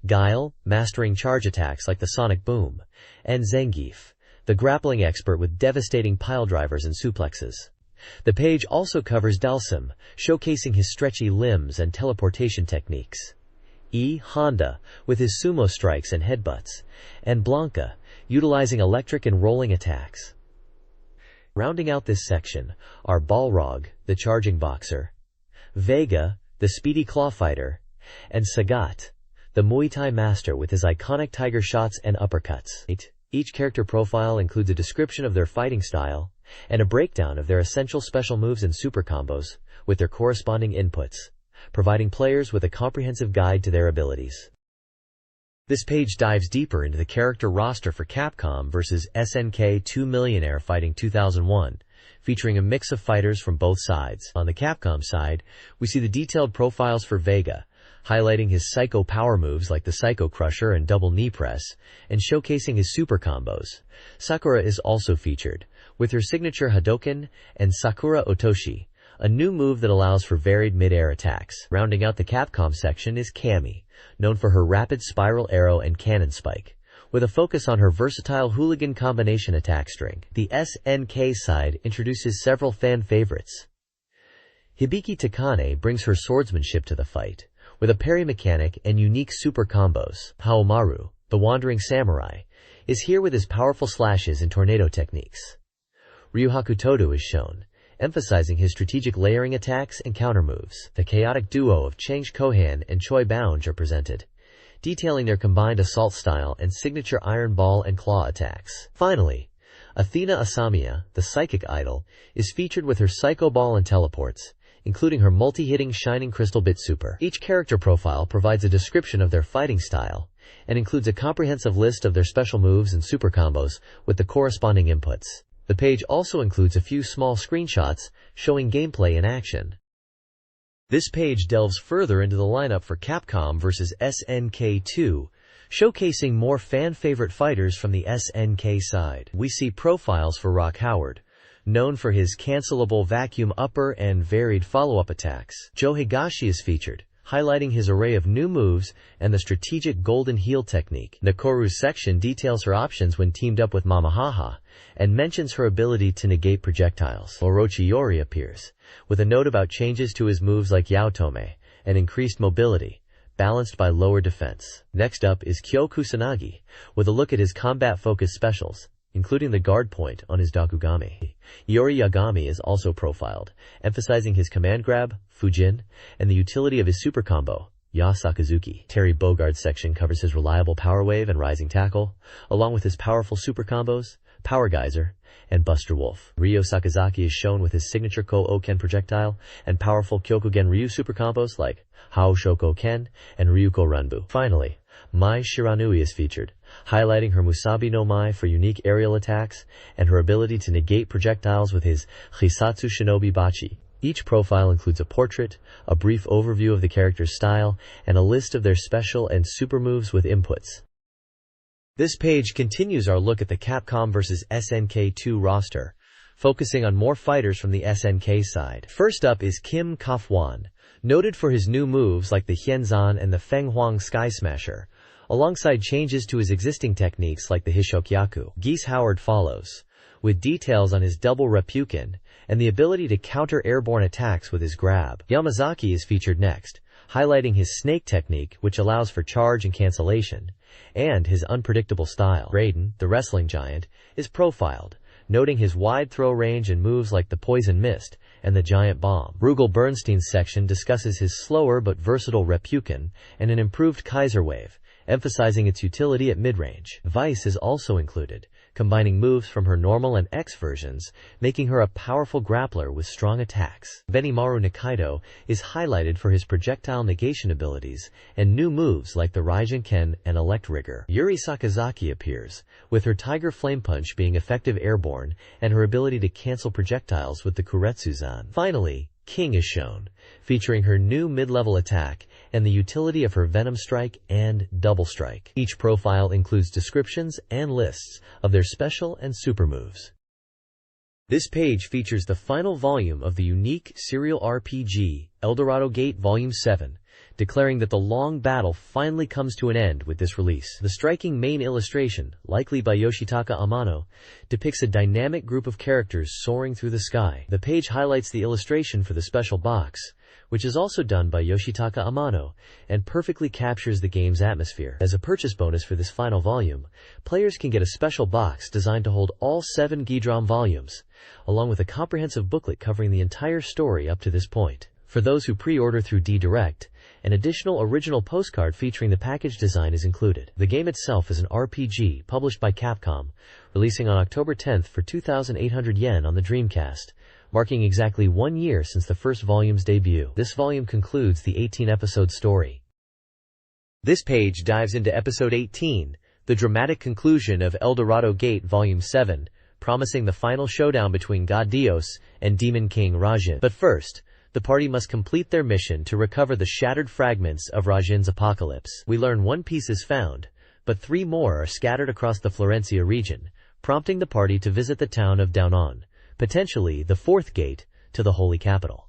Guile, mastering charge attacks like the Sonic Boom, and Zangief, the grappling expert with devastating piledrivers and suplexes. The page also covers Dalsim, showcasing his stretchy limbs and teleportation techniques, Honda, with his sumo strikes and headbutts, and Blanca, utilizing electric and rolling attacks. Rounding out this section are Balrog, the charging boxer, Vega, the speedy claw fighter, and Sagat, the Muay Thai master with his iconic tiger shots and uppercuts. Each character profile includes a description of their fighting style and a breakdown of their essential special moves and super combos, with their corresponding inputs, providing players with a comprehensive guide to their abilities. This page dives deeper into the character roster for Capcom vs. SNK 2 Millionaire Fighting 2001, featuring a mix of fighters from both sides. On the Capcom side, we see the detailed profiles for Vega, highlighting his psycho power moves like the Psycho Crusher and double knee press, and showcasing his super combos. Sakura is also featured, with her signature Hadoken and Sakura Otoshi, a new move that allows for varied mid-air attacks. Rounding out the Capcom section is Cammy, known for her rapid spiral arrow and cannon spike, with a focus on her versatile hooligan combination attack string. The SNK side introduces several fan favorites. Hibiki Takane brings her swordsmanship to the fight, with a parry mechanic and unique super combos. Haomaru, the wandering samurai, is here with his powerful slashes and tornado techniques. Ryuhaku Todo is shown, emphasizing his strategic layering attacks and counter moves. The chaotic duo of Chang'e Kohan and Choi Bounge are presented, detailing their combined assault style and signature iron ball and claw attacks. Finally, Athena Asamiya, the psychic idol, is featured with her psycho ball and teleports, including her multi-hitting Shining Crystal Bit Super. Each character profile provides a description of their fighting style and includes a comprehensive list of their special moves and super combos with the corresponding inputs. The page also includes a few small screenshots showing gameplay in action. This page delves further into the lineup for Capcom vs. SNK 2, showcasing more fan-favorite fighters from the SNK side. We see profiles for Rock Howard, known for his cancelable vacuum upper and varied follow-up attacks. Joe Higashi is featured, highlighting his array of new moves and the strategic golden heel technique. Nakoru's section details her options when teamed up with Mamahaha, and mentions her ability to negate projectiles. Orochi Yori appears, with a note about changes to his moves like Yaotome, and increased mobility, balanced by lower defense. Next up is Kyo Kusanagi, with a look at his combat-focused specials, including the guard point on his Dakugami. Yori Yagami is also profiled, emphasizing his command grab, Fujin, and the utility of his super combo, Ya Sakazuki. Terry Bogard's section covers his reliable power wave and rising tackle, along with his powerful super combos, Power Geyser, and Buster Wolf. Ryo Sakazaki is shown with his signature Ko-O-Ken projectile and powerful Kyokugen Ryu super combos like Hao Shoko-Ken and Ryuko Ranbu. Finally, Mai Shiranui is featured, highlighting her Musabi no Mai for unique aerial attacks and her ability to negate projectiles with his Hisatsu Shinobi Bachi. Each profile includes a portrait, a brief overview of the character's style, and a list of their special and super moves with inputs. This page continues our look at the Capcom vs SNK 2 roster, focusing on more fighters from the SNK side. First up is Kim Kaf-wan, noted for his new moves like the Hyenzan and the Feng Huang Sky Smasher, alongside changes to his existing techniques like the Hishokyaku. Geese Howard follows, with details on his double Reppuken and the ability to counter airborne attacks with his grab. Yamazaki is featured next, highlighting his snake technique, which allows for charge and cancellation, and his unpredictable style. Raiden, the wrestling giant, is profiled, noting his wide throw range and moves like the Poison Mist and the Giant Bomb. Rugal Bernstein's section discusses his slower but versatile Reppuken and an improved Kaiser Wave, emphasizing its utility at mid-range. Vice is also included, combining moves from her normal and X versions, making her a powerful grappler with strong attacks. Benimaru Nikaido is highlighted for his projectile negation abilities and new moves like the Raijin-Ken and Elect Rigger. Yuri Sakazaki appears, with her Tiger Flame Punch being effective airborne and her ability to cancel projectiles with the Kuretsuzan. Finally, King is shown, featuring her new mid-level attack and the utility of her Venom Strike and Double Strike. Each profile includes descriptions and lists of their special and super moves. This page features the final volume of the unique serial RPG, Eldorado Gate Volume 7, declaring that the long battle finally comes to an end with this release. The striking main illustration, likely by Yoshitaka Amano, depicts a dynamic group of characters soaring through the sky. The page highlights the illustration for the special box, which is also done by Yoshitaka Amano, and perfectly captures the game's atmosphere. As a purchase bonus for this final volume, players can get a special box designed to hold all 7 Gidram volumes, along with a comprehensive booklet covering the entire story up to this point. For those who pre-order through D-Direct, an additional original postcard featuring the package design is included. The game itself is an RPG published by Capcom, releasing on October 10th for 2,800 yen on the Dreamcast, marking exactly 1 year since the first volume's debut. This volume concludes the 18-episode story. This page dives into Episode 18, the dramatic conclusion of Eldorado Gate Volume 7, promising the final showdown between God Dios and Demon King Rajin. But first, the party must complete their mission to recover the shattered fragments of Rajin's apocalypse. We learn 1 piece is found, but 3 more are scattered across the Florencia region, prompting the party to visit the town of Daunon, potentially the 4th gate to the Holy Capital.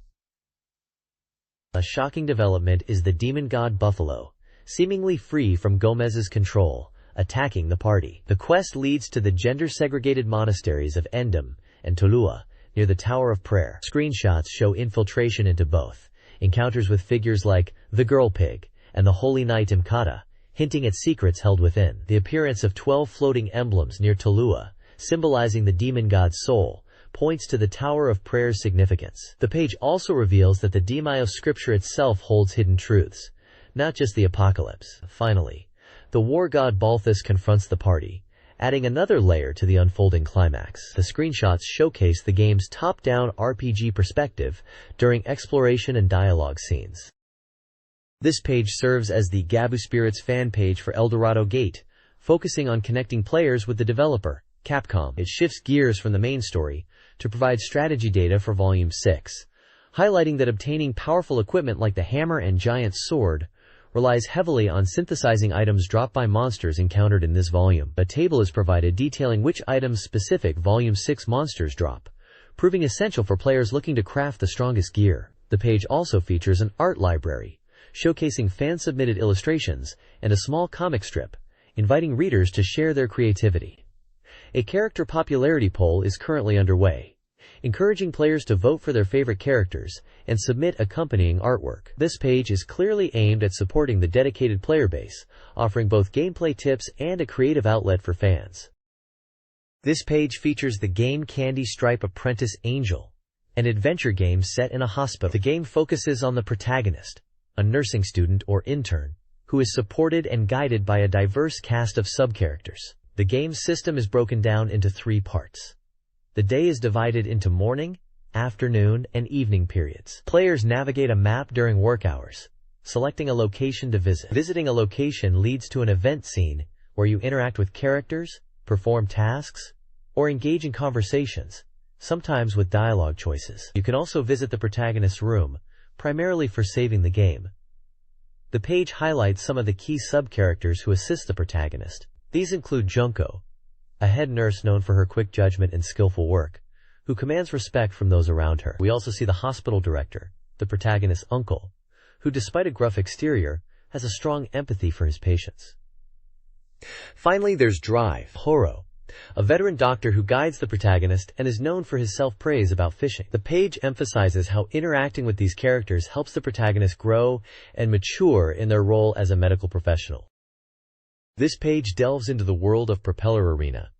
A shocking development is the demon god Buffalo, seemingly free from Gomez's control, attacking the party. The quest leads to the gender-segregated monasteries of Endom and Tolua, near the Tower of Prayer. Screenshots show infiltration into both, encounters with figures like the Girl Pig and the Holy Knight Imkata, hinting at secrets held within. The appearance of 12 floating emblems near Tolua, symbolizing the demon god's soul, points to the Tower of Prayer's significance. The page also reveals that the Daimyo scripture itself holds hidden truths, not just the apocalypse. Finally, the war god Balthus confronts the party, adding another layer to the unfolding climax. The screenshots showcase the game's top-down RPG perspective during exploration and dialogue scenes. This page serves as the Gabu Spirits fan page for Eldorado Gate, focusing on connecting players with the developer, Capcom. It shifts gears from the main story to provide strategy data for Volume 6, highlighting that obtaining powerful equipment like the hammer and giant sword relies heavily on synthesizing items dropped by monsters encountered in this volume. A table is provided detailing which items specific Volume 6 monsters drop, proving essential for players looking to craft the strongest gear. The page also features an art library, showcasing fan-submitted illustrations, and a small comic strip, inviting readers to share their creativity. A character popularity poll is currently underway, encouraging players to vote for their favorite characters and submit accompanying artwork. This page is clearly aimed at supporting the dedicated player base, offering both gameplay tips and a creative outlet for fans. This page features the game Candy Stripe Apprentice Angel, an adventure game set in a hospital. The game focuses on the protagonist, a nursing student or intern, who is supported and guided by a diverse cast of sub-characters. The game system is broken down into 3 parts. The day is divided into morning, afternoon, and evening periods. Players navigate a map during work hours, selecting a location to visit. Visiting a location leads to an event scene where you interact with characters, perform tasks, or engage in conversations, sometimes with dialogue choices. You can also visit the protagonist's room, primarily for saving the game. The page highlights some of the key sub-characters who assist the protagonist. These include Junko, a head nurse known for her quick judgment and skillful work, who commands respect from those around her. We also see the hospital director, the protagonist's uncle, who despite a gruff exterior, has a strong empathy for his patients. Finally, there's Drive, Horo, a veteran doctor who guides the protagonist and is known for his self-praise about fishing. The page emphasizes how interacting with these characters helps the protagonist grow and mature in their role as a medical professional. This page delves into the world of Propeller Arena,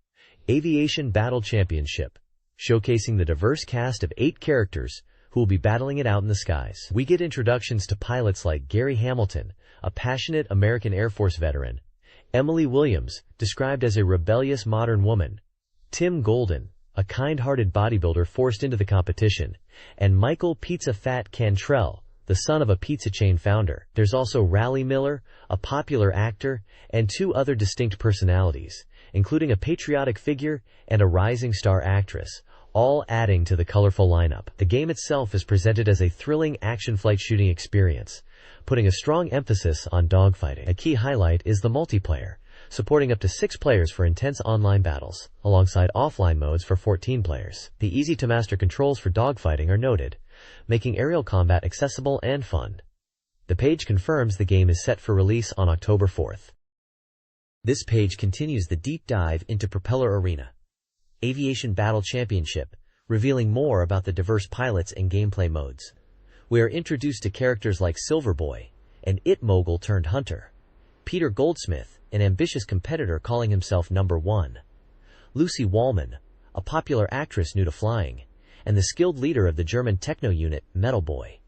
Aviation Battle Championship, showcasing the diverse cast of 8 characters who will be battling it out in the skies. We get introductions to pilots like Gary Hamilton, a passionate American Air Force veteran, Emily Williams, described as a rebellious modern woman, Tim Golden, a kind-hearted bodybuilder forced into the competition, and Michael Pizza Fat Cantrell, the son of a pizza chain founder. There's also Raleigh Miller, a popular actor, and 2 other distinct personalities, including a patriotic figure and a rising star actress, all adding to the colorful lineup. The game itself is presented as a thrilling action flight shooting experience, putting a strong emphasis on dogfighting. A key highlight is the multiplayer, supporting up to 6 players for intense online battles, alongside offline modes for 14 players. The easy-to-master controls for dogfighting are noted, making aerial combat accessible and fun. The page confirms the game is set for release on October 4th. This page continues the deep dive into Propeller Arena, Aviation Battle Championship, revealing more about the diverse pilots and gameplay modes. We are introduced to characters like Silverboy, an it mogul turned hunter, Peter Goldsmith, an ambitious competitor calling himself number 1, Lucy Wallman, a popular actress new to flying, and the skilled leader of the German techno unit, Metal Boy.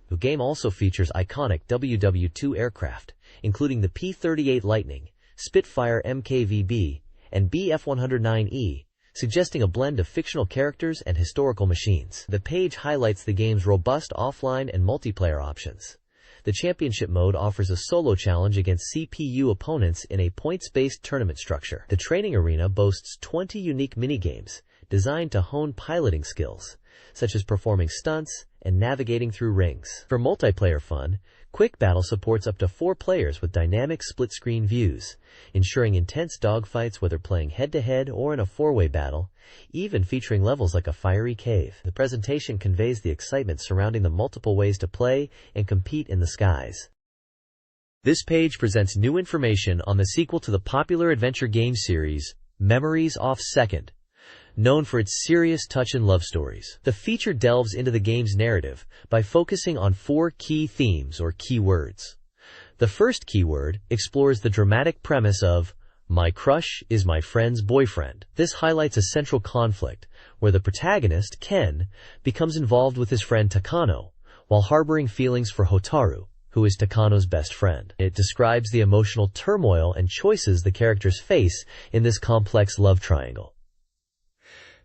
The game also features iconic WW2 aircraft, including the P-38 Lightning, Spitfire MKVB, and Bf-109E, suggesting a blend of fictional characters and historical machines. The page highlights the game's robust offline and multiplayer options. The championship mode offers a solo challenge against CPU opponents in a points-based tournament structure. The training arena boasts 20 unique minigames designed to hone piloting skills, such as performing stunts and navigating through rings. For multiplayer fun, Quick Battle supports up to 4 players with dynamic split-screen views, ensuring intense dogfights whether playing head-to-head or in a 4-way battle, even featuring levels like a fiery cave. The presentation conveys the excitement surrounding the multiple ways to play and compete in the skies. This page presents new information on the sequel to the popular adventure game series, Memories Off Second, known for its serious touch and love stories. The feature delves into the game's narrative by focusing on 4 key themes or keywords. The first keyword explores the dramatic premise of "My crush is my friend's boyfriend." This highlights a central conflict where the protagonist, Ken, becomes involved with his friend Takano, while harboring feelings for Hotaru, who is Takano's best friend. It describes the emotional turmoil and choices the characters face in this complex love triangle.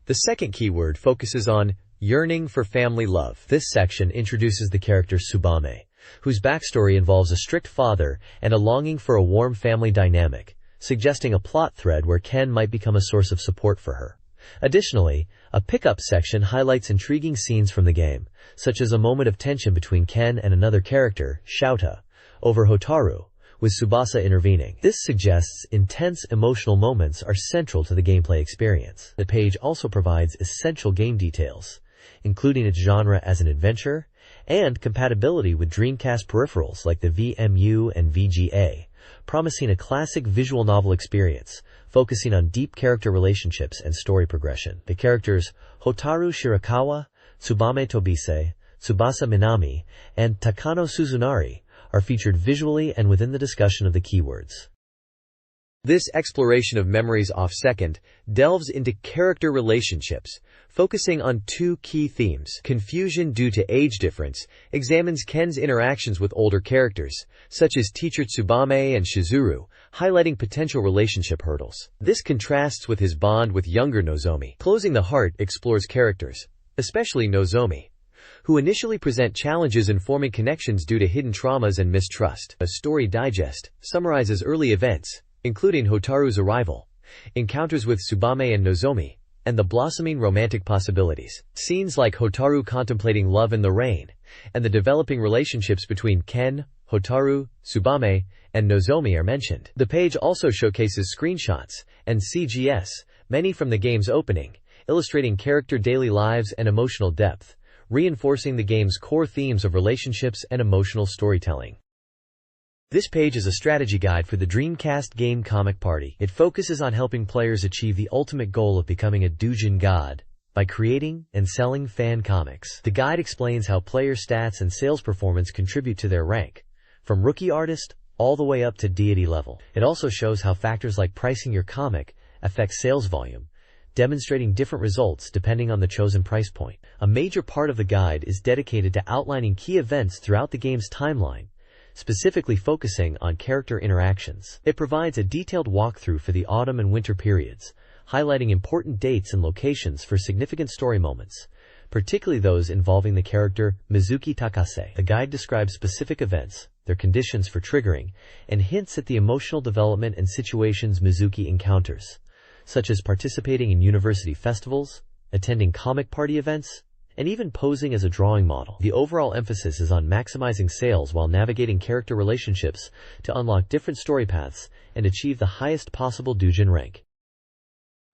The second keyword focuses on yearning for family love. This section introduces the character Tsubame, whose backstory involves a strict father and a longing for a warm family dynamic, suggesting a plot thread where Ken might become a source of support for her. Additionally, a pickup section highlights intriguing scenes from the game, such as a moment of tension between Ken and another character, Shouta, over Hotaru, with Tsubasa intervening. This suggests intense emotional moments are central to the gameplay experience. The page also provides essential game details, including its genre as an adventure, and compatibility with Dreamcast peripherals like the VMU and VGA, promising a classic visual novel experience, focusing on deep character relationships and story progression. The characters Hotaru Shirakawa, Tsubame Tobise, Tsubasa Minami, and Takano Suzunari are featured visually and within the discussion of the keywords. This exploration of Memories Off Second delves into character relationships, focusing on two key themes. Confusion due to age difference examines Ken's interactions with older characters, such as teacher Tsubame and Shizuru, highlighting potential relationship hurdles. This contrasts with his bond with younger Nozomi. Closing the Heart explores characters, especially Nozomi, who initially present challenges in forming connections due to hidden traumas and mistrust. A story digest summarizes early events, including Hotaru's arrival, encounters with Tsubame and Nozomi, and the blossoming romantic possibilities. Scenes like Hotaru contemplating love in the rain, and the developing relationships between Ken, Hotaru, Tsubame, and Nozomi are mentioned. The page also showcases screenshots and CGS, many from the game's opening, illustrating character daily lives and emotional depth, reinforcing the game's core themes of relationships and emotional storytelling. This page is a strategy guide for the Dreamcast game Comic Party. It focuses on helping players achieve the ultimate goal of becoming a doujin god by creating and selling fan comics. The guide explains how player stats and sales performance contribute to their rank, from rookie artist all the way up to deity level. It also shows how factors like pricing your comic affect sales volume, demonstrating different results depending on the chosen price point. A major part of the guide is dedicated to outlining key events throughout the game's timeline, specifically focusing on character interactions. It provides a detailed walkthrough for the autumn and winter periods, highlighting important dates and locations for significant story moments, particularly those involving the character Mizuki Takase. The guide describes specific events, their conditions for triggering, and hints at the emotional development and situations Mizuki encounters, such as participating in university festivals, attending comic party events, and even posing as a drawing model. The overall emphasis is on maximizing sales while navigating character relationships to unlock different story paths and achieve the highest possible doujin rank.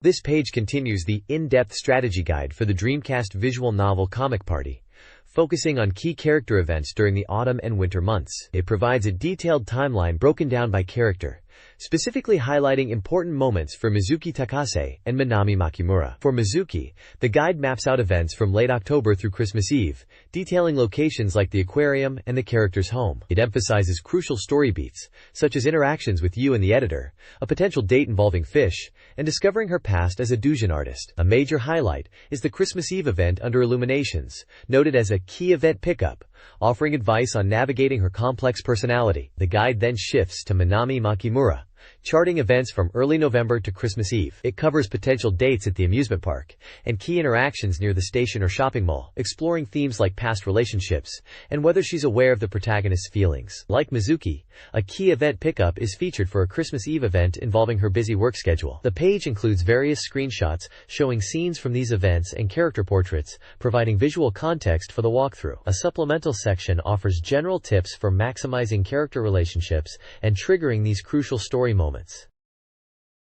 This page continues the in-depth strategy guide for the Dreamcast visual novel Comic Party, focusing on key character events during the autumn and winter months. It provides a detailed timeline broken down by character, specifically highlighting important moments for Mizuki Takase and Minami Makimura. For Mizuki, the guide maps out events from late October through Christmas Eve, detailing locations like the aquarium and the character's home. It emphasizes crucial story beats, such as interactions with you and the editor, a potential date involving fish, and discovering her past as a doujin artist. A major highlight is the Christmas Eve event under Illuminations, noted as a key event pickup, offering advice on navigating her complex personality. The guide then shifts to Minami Makimura, charting events from early November to Christmas Eve. It covers potential dates at the amusement park and key interactions near the station or shopping mall, exploring themes like past relationships and whether she's aware of the protagonist's feelings. Like Mizuki, a key event pickup is featured for a Christmas Eve event involving her busy work schedule. The page includes various screenshots showing scenes from these events and character portraits, providing visual context for the walkthrough. A supplemental section offers general tips for maximizing character relationships and triggering these crucial story moments.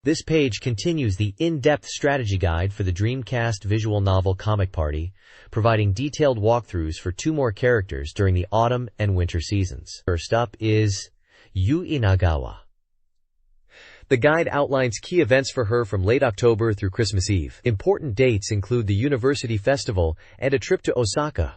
This page continues the in-depth strategy guide for the Dreamcast visual novel Comic Party, providing detailed walkthroughs for two more characters during the autumn and winter seasons. First up is Yu Inagawa. The guide outlines key events for her from late October through Christmas Eve. Important dates include the university festival and a trip to Osaka,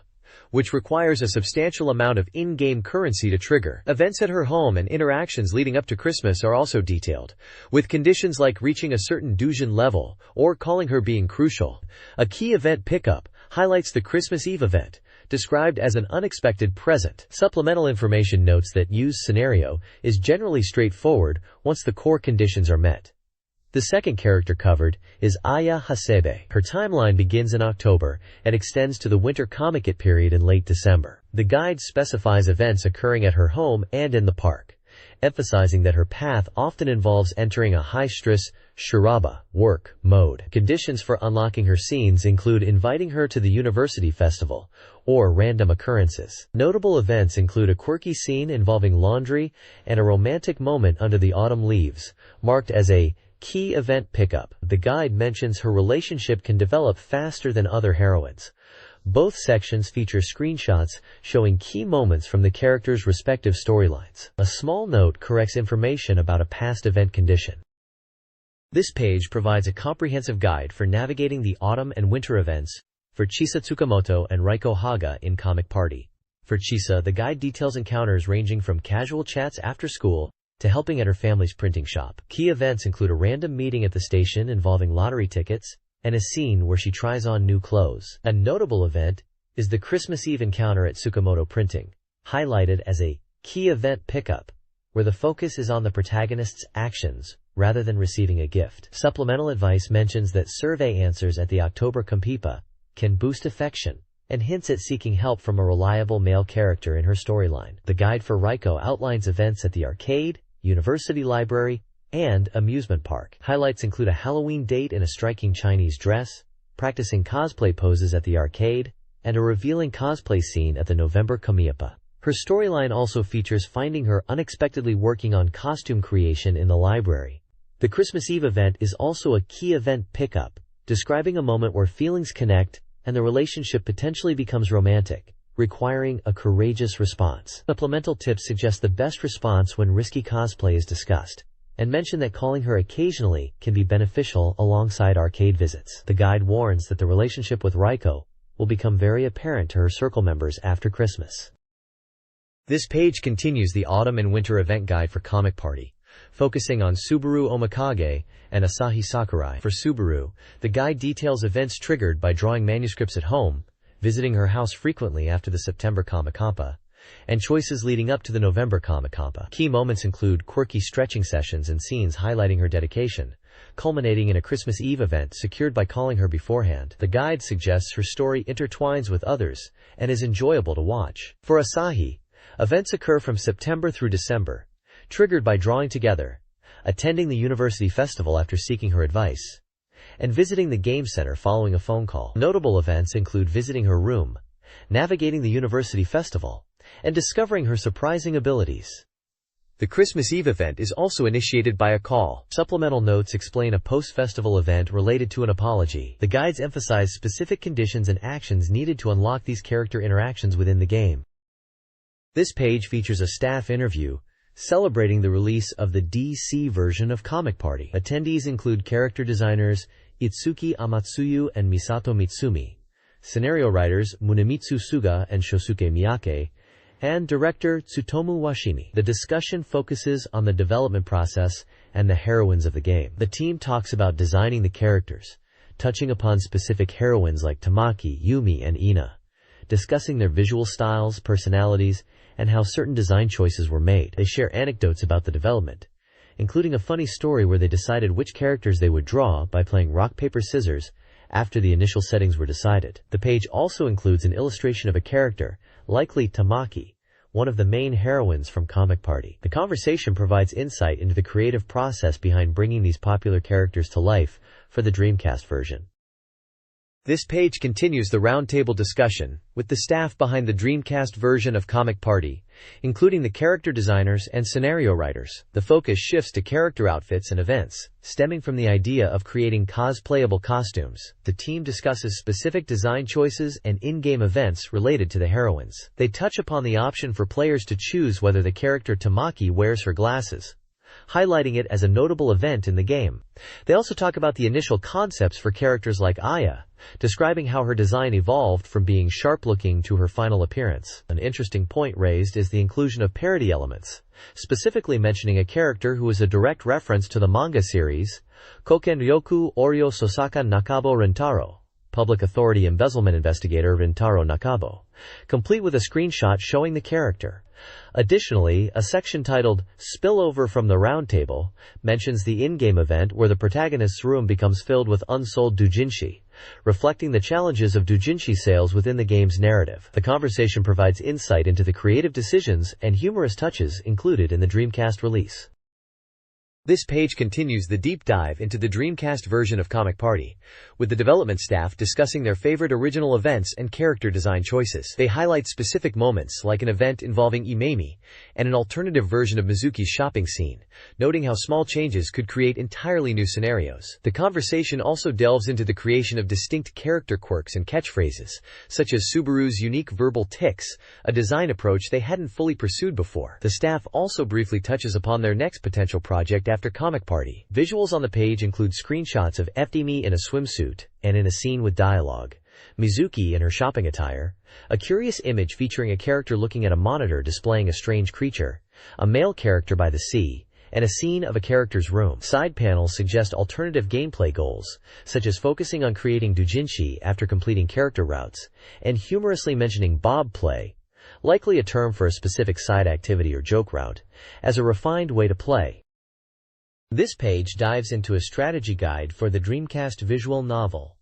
which requires a substantial amount of in-game currency to trigger. Events at her home and interactions leading up to Christmas are also detailed, with conditions like reaching a certain doujin level or calling her being crucial. A key event pickup highlights the Christmas Eve event, described as an unexpected present. Supplemental information notes that Yu's scenario is generally straightforward once the core conditions are met. The second character covered is Aya Hasebe. Her timeline begins in October and extends to the winter comic-it period in late December. The guide specifies events occurring at her home and in the park, emphasizing that her path often involves entering a high-stress shiraba work mode. Conditions for unlocking her scenes include inviting her to the university festival or random occurrences. Notable events include a quirky scene involving laundry and a romantic moment under the autumn leaves, marked as a key event pickup. The guide mentions her relationship can develop faster than other heroines. Both sections feature screenshots showing key moments from the characters' respective storylines. A small note corrects information about a past event condition. This page provides a comprehensive guide for navigating the autumn and winter events for Chisa Tsukamoto and Raiko Haga in Comic Party. For Chisa, the guide details encounters ranging from casual chats after school to helping at her family's printing shop. Key events include a random meeting at the station involving lottery tickets and a scene where she tries on new clothes. A notable event is the Christmas Eve encounter at Tsukamoto Printing, highlighted as a key event pickup, where the focus is on the protagonist's actions rather than receiving a gift. Supplemental advice mentions that survey answers at the October Compipa can boost affection, and hints at seeking help from a reliable male character in her storyline. The guide for Raiko outlines events at the arcade, university library, and amusement park. Highlights include a Halloween date in a striking Chinese dress, practicing cosplay poses at the arcade, and a revealing cosplay scene at the November Compipa. Her storyline also features finding her unexpectedly working on costume creation in the library. The Christmas Eve event is also a key event pickup, describing a moment where feelings connect and the relationship potentially becomes romantic, requiring a courageous response. Supplemental tips suggest the best response when risky cosplay is discussed, and mention that calling her occasionally can be beneficial alongside arcade visits. The guide warns that the relationship with Raiko will become very apparent to her circle members after Christmas. This page continues the autumn and winter event guide for Comic Party, focusing on Subaru Omikage and Asahi Sakurai. For Subaru, the guide details events triggered by drawing manuscripts at home, visiting her house frequently after the September Comicampa, and choices leading up to the November Comicampa. Key moments include quirky stretching sessions and scenes highlighting her dedication, culminating in a Christmas Eve event secured by calling her beforehand. The guide suggests her story intertwines with others and is enjoyable to watch. For Asahi, events occur from September through December, triggered by drawing together, attending the university festival after seeking her advice, and visiting the game center following a phone call. Notable events include visiting her room, navigating the university festival, and discovering her surprising abilities. The Christmas Eve event is also initiated by a call. Supplemental notes explain a post-festival event related to an apology. The guides emphasize specific conditions and actions needed to unlock these character interactions within the game. This page features a staff interview celebrating the release of the DC version of Comic Party. Attendees include character designers Itsuki Amatsuyu and Misato Mitsumi, scenario writers Munemitsu Suga and Shosuke Miyake, and director Tsutomu Washimi. The discussion focuses on the development process and the heroines of the game. The team talks about designing the characters, touching upon specific heroines like Tamaki, Yumi, and Ina, discussing their visual styles, personalities, and how certain design choices were made. They share anecdotes about the development, including a funny story where they decided which characters they would draw by playing rock, paper, scissors after the initial settings were decided. The page also includes an illustration of a character, likely Tamaki, one of the main heroines from Comic Party. The conversation provides insight into the creative process behind bringing these popular characters to life for the Dreamcast version. This page continues the roundtable discussion with the staff behind the Dreamcast version of Comic Party, including the character designers and scenario writers. The focus shifts to character outfits and events, stemming from the idea of creating cosplayable costumes. The team discusses specific design choices and in-game events related to the heroines. They touch upon the option for players to choose whether the character Tamaki wears her glasses, highlighting it as a notable event in the game. They also talk about the initial concepts for characters like Aya, describing how her design evolved from being sharp-looking to her final appearance. An interesting point raised is the inclusion of parody elements, specifically mentioning a character who is a direct reference to the manga series Koken Ryoku Oryo Sosaka Nakabo Rentaro, Public Authority Embezzlement Investigator Rentaro Nakabo, complete with a screenshot showing the character. Additionally, a section titled Spillover from the Roundtable mentions the in-game event where the protagonist's room becomes filled with unsold doujinshi, reflecting the challenges of doujinshi sales within the game's narrative. The conversation provides insight into the creative decisions and humorous touches included in the Dreamcast release. This page continues the deep dive into the Dreamcast version of Comic Party, with the development staff discussing their favorite original events and character design choices. They highlight specific moments like an event involving Imemi and an alternative version of Mizuki's shopping scene, noting how small changes could create entirely new scenarios. The conversation also delves into the creation of distinct character quirks and catchphrases, such as Subaru's unique verbal tics, a design approach they hadn't fully pursued before. The staff also briefly touches upon their next potential project after Comic Party. Visuals on the page include screenshots of FDME in a swimsuit and in a scene with dialogue, Mizuki in her shopping attire, a curious image featuring a character looking at a monitor displaying a strange creature, a male character by the sea, and a scene of a character's room. Side panels suggest alternative gameplay goals, such as focusing on creating doujinshi after completing character routes, and humorously mentioning bob play, likely a term for a specific side activity or joke route, as a refined way to play. This page dives into a strategy guide for the Dreamcast visual novel,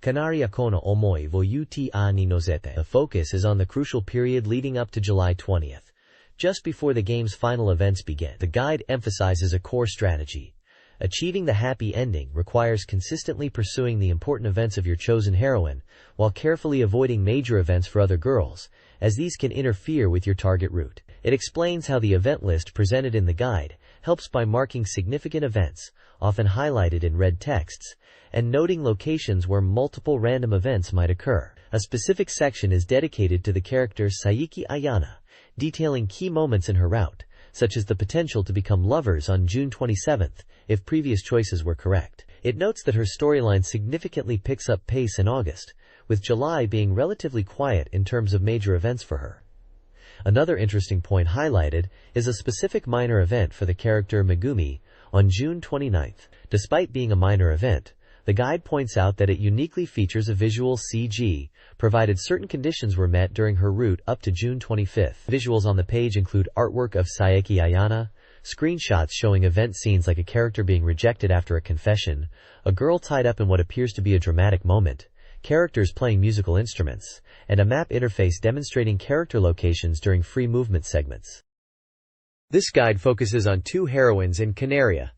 Kanaria kono omoi wo uti ni nozete. The focus is on the crucial period leading up to July 20th, just before the game's final events begin. The guide emphasizes a core strategy. Achieving the happy ending requires consistently pursuing the important events of your chosen heroine, while carefully avoiding major events for other girls, as these can interfere with your target route. It explains how the event list presented in the guide helps by marking significant events, often highlighted in red texts, and noting locations where multiple random events might occur. A specific section is dedicated to the character Saiki Ayana, detailing key moments in her route, such as the potential to become lovers on June 27th, if previous choices were correct. It notes that her storyline significantly picks up pace in August, with July being relatively quiet in terms of major events for her. Another interesting point highlighted is a specific minor event for the character Megumi on June 29th. Despite being a minor event, the guide points out that it uniquely features a visual CG, provided certain conditions were met during her route up to June 25th. Visuals on the page include artwork of Saeki Ayana, screenshots showing event scenes like a character being rejected after a confession, a girl tied up in what appears to be a dramatic moment, characters playing musical instruments, and a map interface demonstrating character locations during free movement segments. This guide focuses on two heroines in Canaria,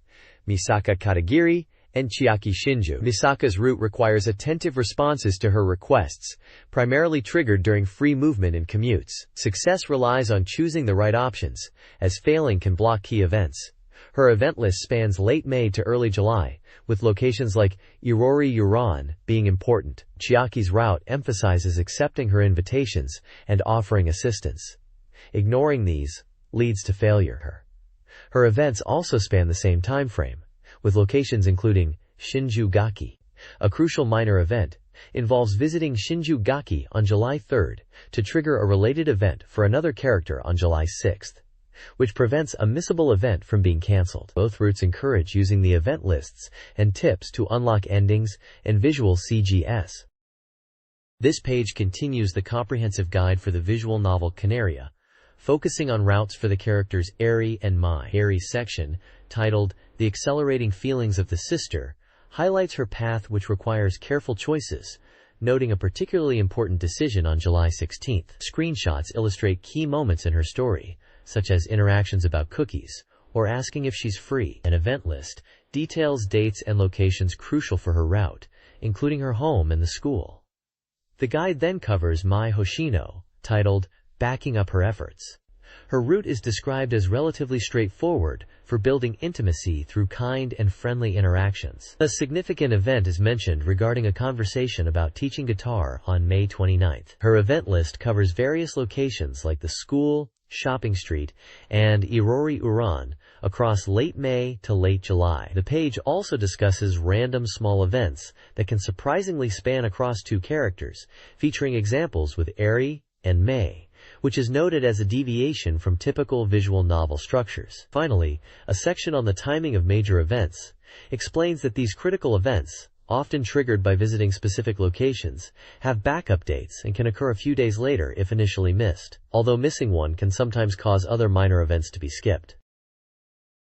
Misaka Katagiri and Chiaki Shinju. Misaka's route requires attentive responses to her requests, primarily triggered during free movement and commutes. Success relies on choosing the right options, as failing can block key events. Her event list spans late May to early July, with locations like Irori Uran being important. Chiaki's route emphasizes accepting her invitations and offering assistance. Ignoring these leads to failure. Her events also span the same time frame, with locations including Shinju Gaki. A crucial minor event involves visiting Shinju Gaki on July 3rd to trigger a related event for another character on July 6th, which prevents a missable event from being cancelled. Both routes encourage using the event lists and tips to unlock endings and visual CGS. This page continues the comprehensive guide for the visual novel Canaria, focusing on routes for the characters Eri and Mai. Eri's section, titled The Accelerating Feelings of the Sister, highlights her path, which requires careful choices, noting a particularly important decision on July 16th. Screenshots illustrate key moments in her story, such as interactions about cookies, or asking if she's free. An event list details dates and locations crucial for her route, including her home and the school. The guide then covers Mai Hoshino, titled Backing Up Her Efforts. Her route is described as relatively straightforward for building intimacy through kind and friendly interactions. A significant event is mentioned regarding a conversation about teaching guitar on May 29th. Her event list covers various locations like the school, shopping street, and Irori Uran across late May to late July. The page also discusses random small events that can surprisingly span across two characters, featuring examples with Eri and May, which is noted as a deviation from typical visual novel structures. Finally, a section on the timing of major events explains that these critical events, often triggered by visiting specific locations, have backup dates and can occur a few days later if initially missed, although missing one can sometimes cause other minor events to be skipped.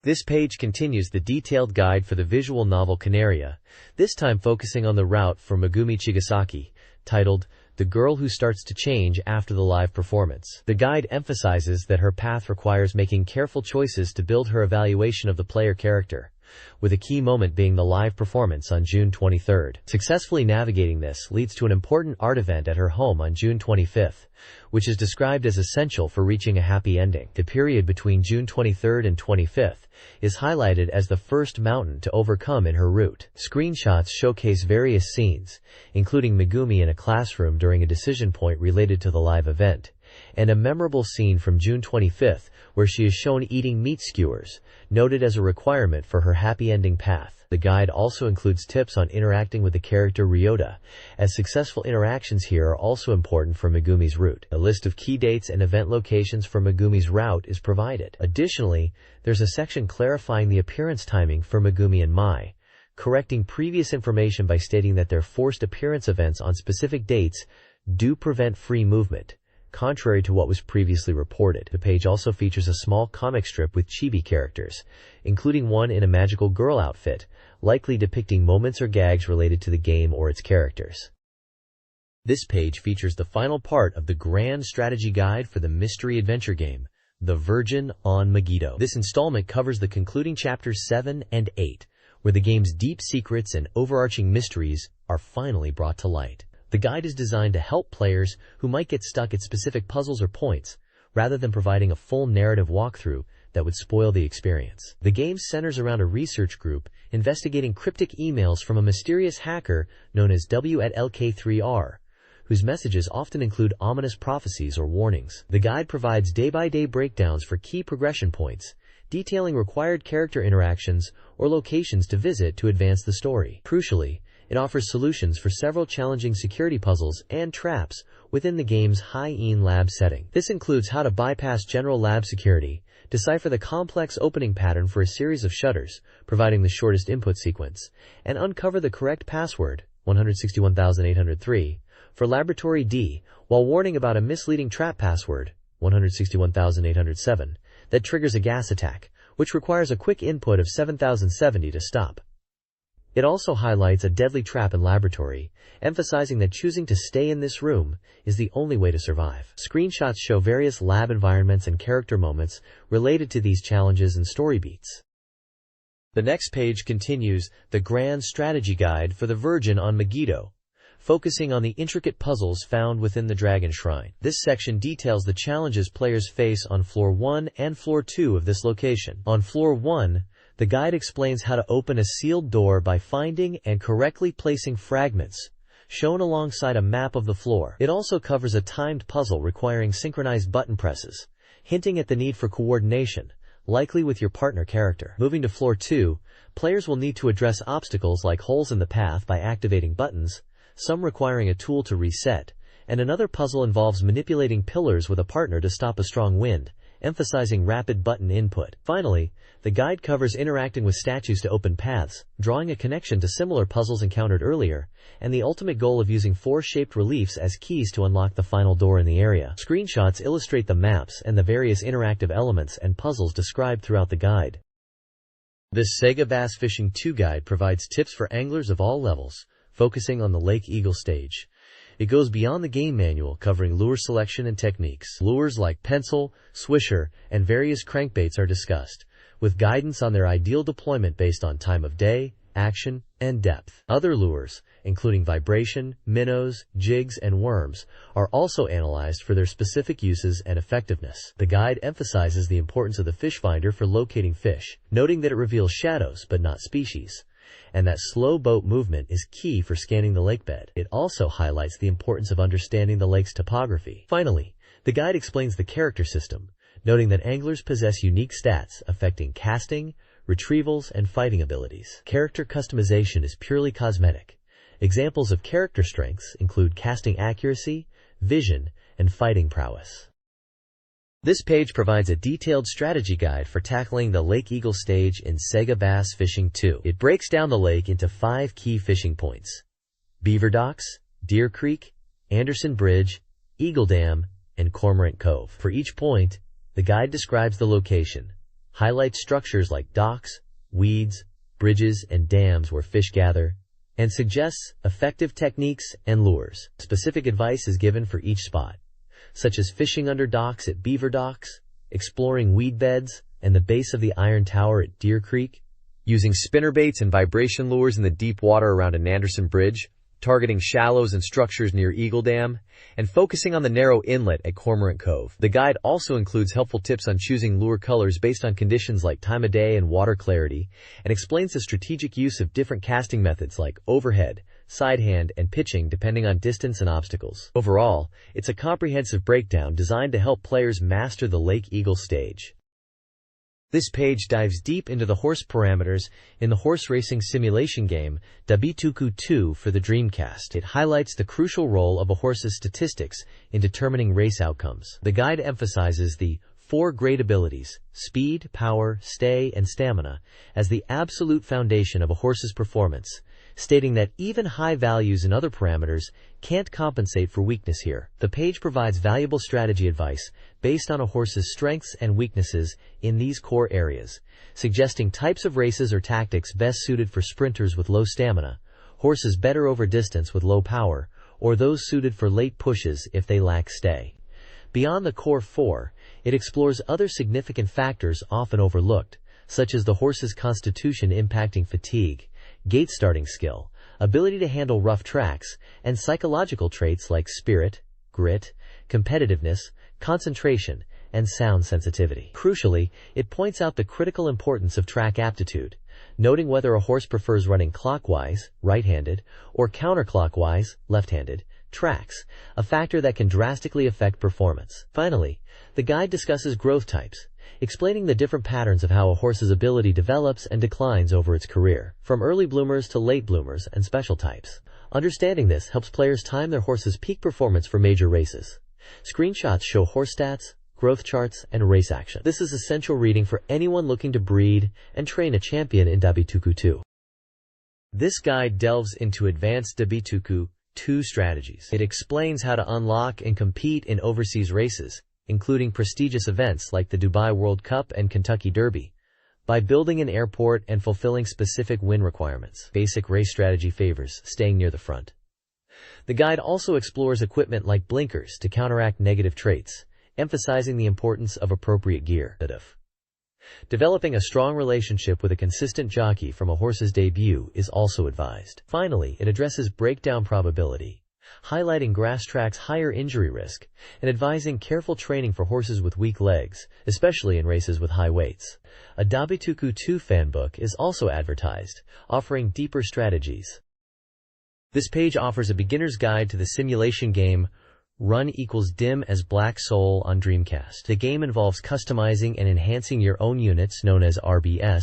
This page continues the detailed guide for the visual novel Canaria, this time focusing on the route for Megumi Chigasaki, titled The Girl Who Starts to Change After the Live Performance. The guide emphasizes that her path requires making careful choices to build her evaluation of the player character, with a key moment being the live performance on June 23rd. Successfully navigating this leads to an important art event at her home on June 25th, which is described as essential for reaching a happy ending. The period between June 23rd and 25th is highlighted as the first mountain to overcome in her route. Screenshots showcase various scenes, including Megumi in a classroom during a decision point related to the live event, and a memorable scene from June 25th where she is shown eating meat skewers, noted as a requirement for her happy ending path. The guide also includes tips on interacting with the character Ryota, as successful interactions here are also important for Megumi's route. A list of key dates and event locations for Megumi's route is provided. Additionally, there's a section clarifying the appearance timing for Megumi and Mai, correcting previous information by stating that their forced appearance events on specific dates do prevent free movement, contrary to what was previously reported. The page also features a small comic strip with chibi characters, including one in a magical girl outfit, likely depicting moments or gags related to the game or its characters. This page features the final part of the grand strategy guide for the mystery adventure game, The Virgin on Megiddo. This installment covers the concluding chapters 7 and 8, where the game's deep secrets and overarching mysteries are finally brought to light. The guide is designed to help players who might get stuck at specific puzzles or points, rather than providing a full narrative walkthrough that would spoil the experience. The game centers around a research group investigating cryptic emails from a mysterious hacker known as W@LK3R, whose messages often include ominous prophecies or warnings. The guide provides day-by-day breakdowns for key progression points, detailing required character interactions or locations to visit to advance the story. Crucially, it offers solutions for several challenging security puzzles and traps within the game's high-end lab setting. This includes how to bypass general lab security, decipher the complex opening pattern for a series of shutters, providing the shortest input sequence, and uncover the correct password, 161803, for Laboratory D, while warning about a misleading trap password, 161807, that triggers a gas attack, which requires a quick input of 7070 to stop. It also highlights a deadly trap in Laboratory, emphasizing that choosing to stay in this room is the only way to survive. Screenshots show various lab environments and character moments related to these challenges and story beats. The next page continues the Grand Strategy Guide for the Virgin on Megiddo, focusing on the intricate puzzles found within the Dragon Shrine. This section details the challenges players face on Floor 1 and Floor 2 of this location. On Floor 1, the guide explains how to open a sealed door by finding and correctly placing fragments, shown alongside a map of the floor. It also covers a timed puzzle requiring synchronized button presses, hinting at the need for coordination, likely with your partner character. Moving to Floor 2, players will need to address obstacles like holes in the path by activating buttons, some requiring a tool to reset, and another puzzle involves manipulating pillars with a partner to stop a strong wind, emphasizing rapid button input. Finally, the guide covers interacting with statues to open paths, drawing a connection to similar puzzles encountered earlier, and the ultimate goal of using four-shaped reliefs as keys to unlock the final door in the area. Screenshots illustrate the maps and the various interactive elements and puzzles described throughout the guide. This Sega Bass Fishing 2 guide provides tips for anglers of all levels, focusing on the Lake Eagle stage. It goes beyond the game manual, covering lure selection and techniques. Lures like pencil, swisher, and various crankbaits are discussed, with guidance on their ideal deployment based on time of day, action, and depth. Other lures, including vibration, minnows, jigs, and worms, are also analyzed for their specific uses and effectiveness. The guide emphasizes the importance of the fish finder for locating fish, noting that it reveals shadows but not species, and that slow boat movement is key for scanning the lakebed. It also highlights the importance of understanding the lake's topography. Finally, the guide explains the character system, noting that anglers possess unique stats affecting casting, retrievals, and fighting abilities. Character customization is purely cosmetic. Examples of character strengths include casting accuracy, vision, and fighting prowess. This page provides a detailed strategy guide for tackling the Lake Eagle stage in Sega Bass Fishing 2. It breaks down the lake into 5 key fishing points: Beaver Docks, Deer Creek, Anderson Bridge, Eagle Dam, and Cormorant Cove. For each point, the guide describes the location, highlights structures like docks, weeds, bridges, and dams where fish gather, and suggests effective techniques and lures. Specific advice is given for each spot, such as fishing under docks at Beaver Docks, exploring weed beds, and the base of the Iron Tower at Deer Creek, using spinnerbaits and vibration lures in the deep water around an Anderson Bridge, targeting shallows and structures near Eagle Dam, and focusing on the narrow inlet at Cormorant Cove. The guide also includes helpful tips on choosing lure colors based on conditions like time of day and water clarity, and explains the strategic use of different casting methods like overhead, sidehand, and pitching depending on distance and obstacles. Overall, it's a comprehensive breakdown designed to help players master the Lake Eagle stage. This page dives deep into the horse parameters in the horse racing simulation game Dabituku 2 for the Dreamcast. It highlights the crucial role of a horse's statistics in determining race outcomes. The guide emphasizes the 4 great abilities, speed, power, stay, and stamina, as the absolute foundation of a horse's performance, stating that even high values in other parameters can't compensate for weakness here. The page provides valuable strategy advice based on a horse's strengths and weaknesses in these core areas, suggesting types of races or tactics best suited for sprinters with low stamina, horses better over distance with low power, or those suited for late pushes if they lack stay. Beyond the core 4, it explores other significant factors often overlooked, such as the horse's constitution impacting fatigue, gait starting skill, ability to handle rough tracks, and psychological traits like spirit, grit, competitiveness, concentration, and sound sensitivity. Crucially, it points out the critical importance of track aptitude, noting whether a horse prefers running clockwise, right-handed, or counterclockwise, left-handed, tracks, a factor that can drastically affect performance. Finally, the guide discusses growth types, explaining the different patterns of how a horse's ability develops and declines over its career, from early bloomers to late bloomers and special types. Understanding this helps players time their horse's peak performance for major races. Screenshots show horse stats, growth charts, and race action. This is essential reading for anyone looking to breed and train a champion in Dabituku 2. This guide delves into advanced Dabituku 2 strategies. It explains how to unlock and compete in overseas races, including prestigious events like the Dubai World Cup and Kentucky Derby, by building an airport and fulfilling specific win requirements. Basic race strategy favors staying near the front. The guide also explores equipment like blinkers to counteract negative traits, emphasizing the importance of appropriate gear. Developing a strong relationship with a consistent jockey from a horse's debut is also advised. Finally, it addresses breakdown probability, highlighting grass tracks' higher injury risk, and advising careful training for horses with weak legs, especially in races with high weights. A Dabituku 2 fanbook is also advertised, offering deeper strategies. This page offers a beginner's guide to the simulation game Run equals Dim as Black Soul on Dreamcast. The game involves customizing and enhancing your own units, known as RBS,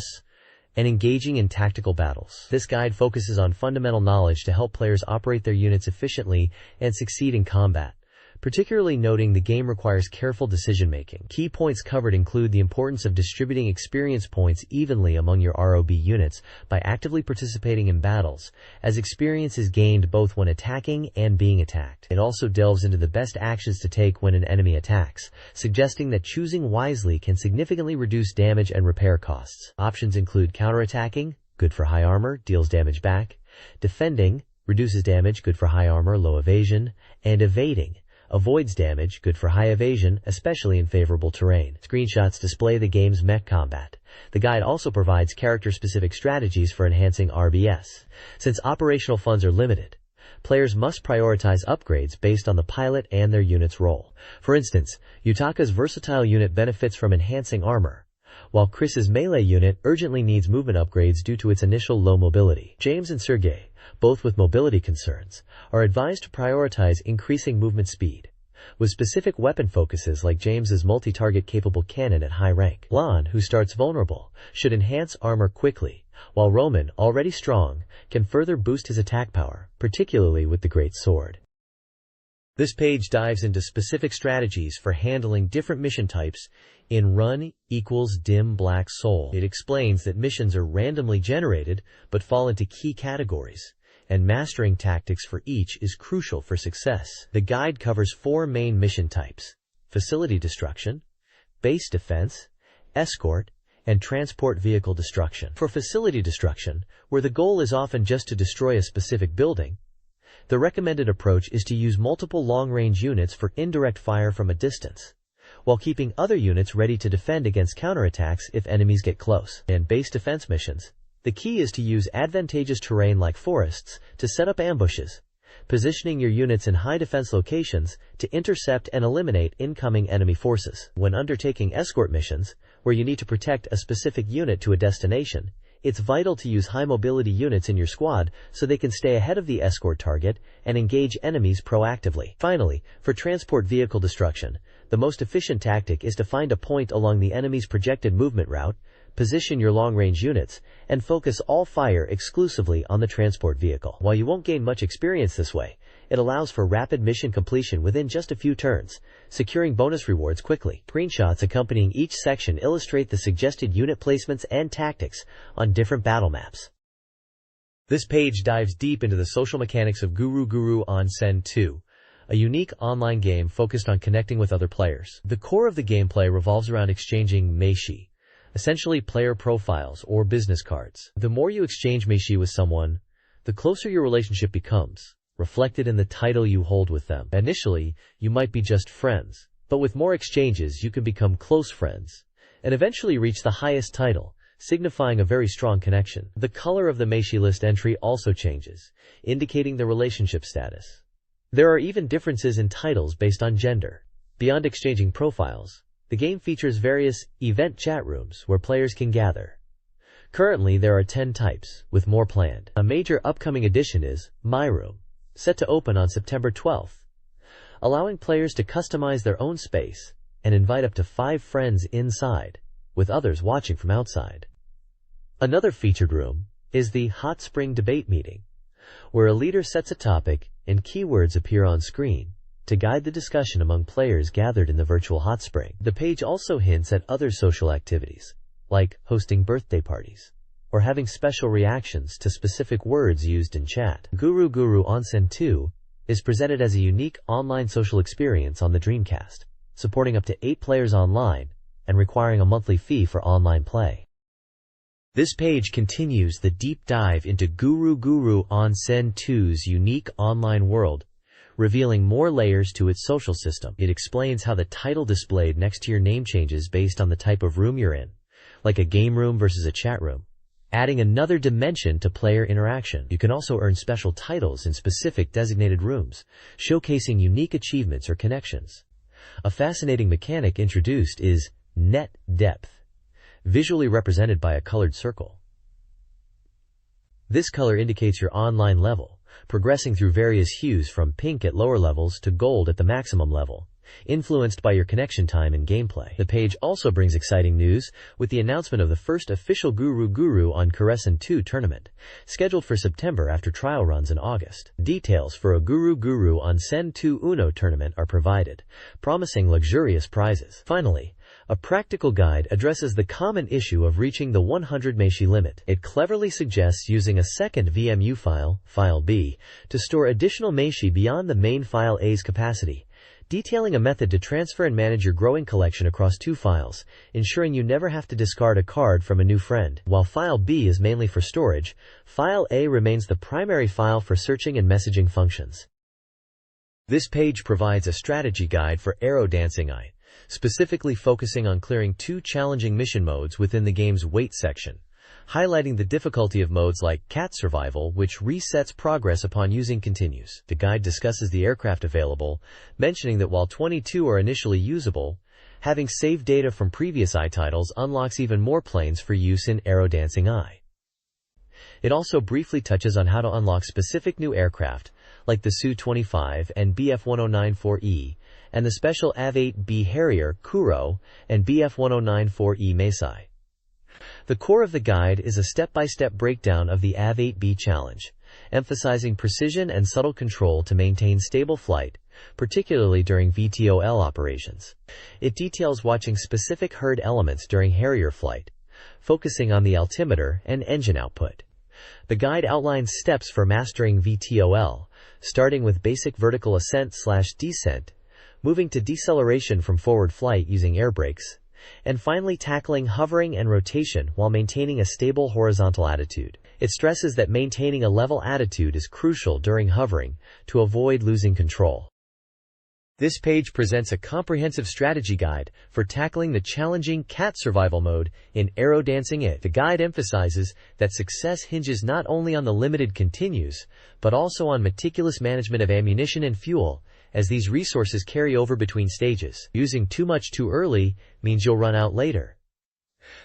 and engaging in tactical battles. This guide focuses on fundamental knowledge to help players operate their units efficiently and succeed in combat, particularly noting the game requires careful decision-making. Key points covered include the importance of distributing experience points evenly among your ROB units by actively participating in battles, as experience is gained both when attacking and being attacked. It also delves into the best actions to take when an enemy attacks, suggesting that choosing wisely can significantly reduce damage and repair costs. Options include counterattacking, good for high armor, deals damage back; defending, reduces damage, good for high armor, low evasion; and evading, avoids damage, good for high evasion, especially in favorable terrain. Screenshots display the game's mech combat. The guide also provides character-specific strategies for enhancing RBS. Since operational funds are limited, players must prioritize upgrades based on the pilot and their unit's role. For instance, Yutaka's versatile unit benefits from enhancing armor, while Chris's melee unit urgently needs movement upgrades due to its initial low mobility. James and Sergei, both with mobility concerns, are advised to prioritize increasing movement speed, with specific weapon focuses like James's multi-target capable cannon at high rank. Lon, who starts vulnerable, should enhance armor quickly, while Roman, already strong, can further boost his attack power, particularly with the great sword. This page dives into specific strategies for handling different mission types in Run equals Dim Black Soul. It explains that missions are randomly generated but fall into key categories, and mastering tactics for each is crucial for success. The guide covers 4 main mission types: facility destruction, base defense, escort, and transport vehicle destruction. For facility destruction, where the goal is often just to destroy a specific building, the recommended approach is to use multiple long-range units for indirect fire from a distance, while keeping other units ready to defend against counterattacks if enemies get close. In base defense missions, the key is to use advantageous terrain like forests to set up ambushes, positioning your units in high defense locations to intercept and eliminate incoming enemy forces. When undertaking escort missions, where you need to protect a specific unit to a destination, it's vital to use high mobility units in your squad so they can stay ahead of the escort target and engage enemies proactively. Finally, for transport vehicle destruction, The most efficient tactic is to find a point along the enemy's projected movement route, position your long-range units, and focus all fire exclusively on the transport vehicle. While you won't gain much experience this way, it allows for rapid mission completion within just a few turns, securing bonus rewards quickly. Screenshots accompanying each section illustrate the suggested unit placements and tactics on different battle maps. This page dives deep into the social mechanics of Guru Guru Onsen 2, a unique online game focused on connecting with other players. The core of the gameplay revolves around exchanging meishi, essentially player profiles or business cards. The more you exchange meishi with someone, the closer your relationship becomes, reflected in the title you hold with them. Initially, you might be just friends, but with more exchanges you can become close friends, and eventually reach the highest title, signifying a very strong connection. The color of the meishi list entry also changes, indicating the relationship status. There are even differences in titles based on gender. Beyond exchanging profiles, the game features various event chat rooms where players can gather. Currently, there are 10 types, with more planned. A major upcoming addition is My Room, set to open on September 12th, allowing players to customize their own space and invite up to 5 friends inside, with others watching from outside. Another featured room is the Hot Spring Debate Meeting, where a leader sets a topic and keywords appear on screen to guide the discussion among players gathered in the virtual hot spring. The page also hints at other social activities, like hosting birthday parties, or having special reactions to specific words used in chat. Guru Guru Onsen 2 is presented as a unique online social experience on the Dreamcast, supporting up to 8 players online and requiring a monthly fee for online play. This page continues the deep dive into Guru Guru Onsen 2's unique online world, revealing more layers to its social system. It explains how the title displayed next to your name changes based on the type of room you're in, like a game room versus a chat room, adding another dimension to player interaction. You can also earn special titles in specific designated rooms, showcasing unique achievements or connections. A fascinating mechanic introduced is net depth, visually represented by a colored circle. This color indicates your online level, progressing through various hues from pink at lower levels to gold at the maximum level, influenced by your connection time and gameplay. The page also brings exciting news with the announcement of the first official Guru Guru on Karessen 2 tournament, scheduled for September after trial runs in August. Details for a Guru Guru on Sen 2 Uno tournament are provided, promising luxurious prizes. Finally, a practical guide addresses the common issue of reaching the 100 meishi limit. It cleverly suggests using a second VMU file, File B, to store additional meishi beyond the main File A's capacity, detailing a method to transfer and manage your growing collection across 2 files, ensuring you never have to discard a card from a new friend. While File B is mainly for storage, File A remains the primary file for searching and messaging functions. This page provides a strategy guide for Arrow Dancing Eye, specifically focusing on clearing 2 challenging mission modes within the game's Wait section, highlighting the difficulty of modes like Cat Survival, which resets progress upon using continues. The guide discusses the aircraft available, mentioning that while 22 are initially usable, having saved data from previous Eye titles unlocks even more planes for use in Arrow Dancing Eye. It also briefly touches on how to unlock specific new aircraft, like the Su-25 and BF-1094E, and the special AV-8B Harrier, Kuro, and BF-1094E Meisai. The core of the guide is a step-by-step breakdown of the AV-8B challenge, emphasizing precision and subtle control to maintain stable flight, particularly during VTOL operations. It details watching specific herd elements during Harrier flight, focusing on the altimeter and engine output. The guide outlines steps for mastering VTOL, starting with basic vertical ascent/descent, moving to deceleration from forward flight using air brakes, and finally tackling hovering and rotation while maintaining a stable horizontal attitude. It stresses that maintaining a level attitude is crucial during hovering to avoid losing control. This page presents a comprehensive strategy guide for tackling the challenging Cat Survival mode in Arrow Dancing It. The guide emphasizes that success hinges not only on the limited continues, but also on meticulous management of ammunition and fuel, as these resources carry over between stages. Using too much too early means you'll run out later.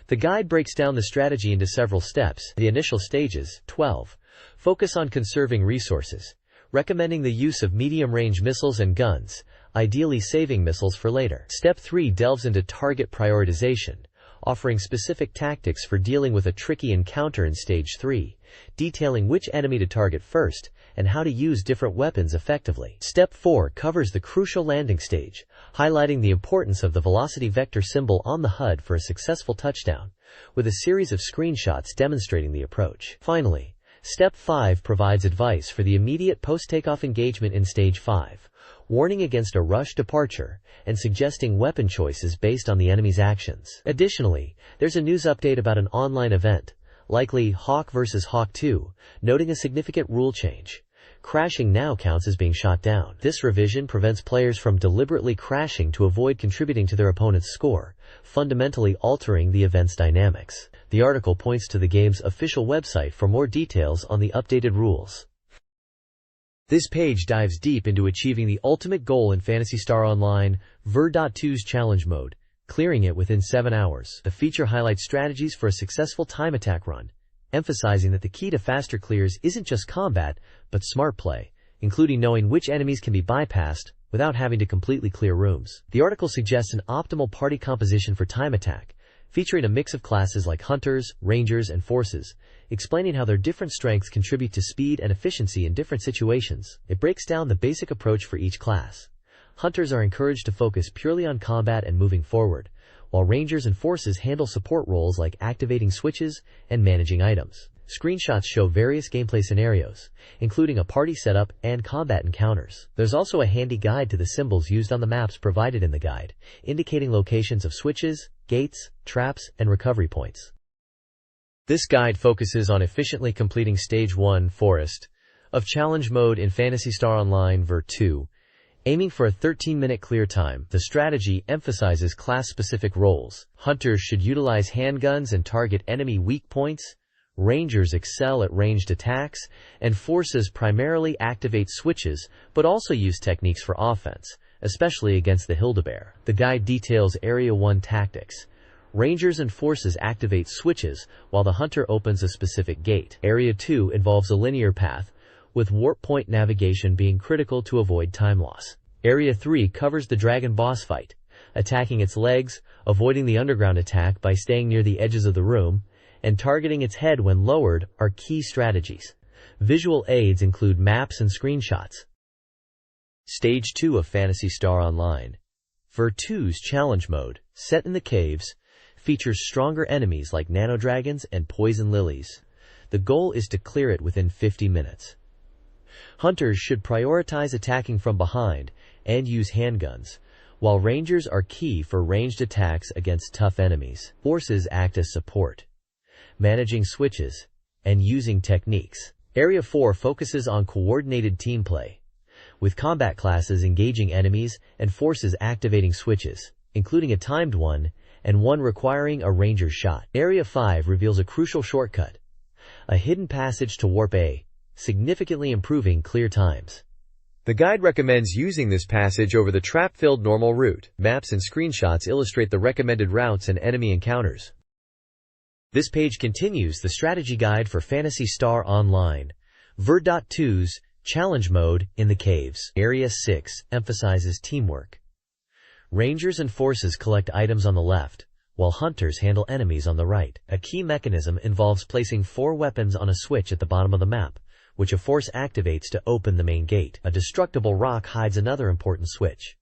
The guide breaks down the strategy into several steps. The initial stages, 12, focus on conserving resources, recommending the use of medium-range missiles and guns, ideally saving missiles for later. Step 3 delves into target prioritization, offering specific tactics for dealing with a tricky encounter in Stage 3, detailing which enemy to target first, and how to use different weapons effectively. Step 4 covers the crucial landing stage, highlighting the importance of the velocity vector symbol on the HUD for a successful touchdown, with a series of screenshots demonstrating the approach. Finally, Step 5 provides advice for the immediate post-takeoff engagement in Stage 5, warning against a rush departure, and suggesting weapon choices based on the enemy's actions. Additionally, there's a news update about an online event, likely Hawk vs. Hawk 2, noting a significant rule change. Crashing now counts as being shot down. This revision prevents players from deliberately crashing to avoid contributing to their opponent's score, fundamentally altering the event's dynamics. The article points to the game's official website for more details on the updated rules. This page dives deep into achieving the ultimate goal in Phantasy Star Online, Ver.2's challenge mode, clearing it within 7 hours. The feature highlights strategies for a successful time attack run, emphasizing that the key to faster clears isn't just combat, but smart play, including knowing which enemies can be bypassed without having to completely clear rooms. The article suggests an optimal party composition for time attack, featuring a mix of classes like hunters, rangers, and forces, explaining how their different strengths contribute to speed and efficiency in different situations. It breaks down the basic approach for each class. Hunters are encouraged to focus purely on combat and moving forward, while rangers and forces handle support roles like activating switches and managing items. Screenshots show various gameplay scenarios, including a party setup and combat encounters. There's also a handy guide to the symbols used on the maps provided in the guide, indicating locations of switches, gates, traps, and recovery points. This guide focuses on efficiently completing Stage 1 Forest of Challenge Mode in Phantasy Star Online Ver.2, aiming for a 13-minute clear time. The strategy emphasizes class-specific roles. Hunters should utilize handguns and target enemy weak points, rangers excel at ranged attacks, and forces primarily activate switches but also use techniques for offense, especially against the Hildebeer. The guide details Area 1 tactics. Rangers and forces activate switches, while the hunter opens a specific gate. Area 2 involves a linear path, with warp point navigation being critical to avoid time loss. Area 3 covers the dragon boss fight, attacking its legs, avoiding the underground attack by staying near the edges of the room, and targeting its head when lowered are key strategies. Visual aids include maps and screenshots. Stage 2 of Phantasy Star Online Ver.2's challenge mode, set in the caves, features stronger enemies like nanodragons and poison lilies. The goal is to clear it within 50 minutes. Hunters should prioritize attacking from behind and use handguns, while rangers are key for ranged attacks against tough enemies. Forces act as support, managing switches, and using techniques. Area 4 focuses on coordinated team play, with combat classes engaging enemies and forces activating switches, including a timed one and one requiring a ranger's shot. Area 5 reveals a crucial shortcut, a hidden passage to Warp A, significantly improving clear times. The guide recommends using this passage over the trap-filled normal route. Maps and screenshots illustrate the recommended routes and enemy encounters. This page continues the strategy guide for Phantasy Star Online Ver.2's challenge mode in the caves. Area 6 emphasizes teamwork. Rangers and forces collect items on the left, while hunters handle enemies on the right. A key mechanism involves placing 4 weapons on a switch at the bottom of the map, which a force activates to open the main gate. A destructible rock hides another important switch.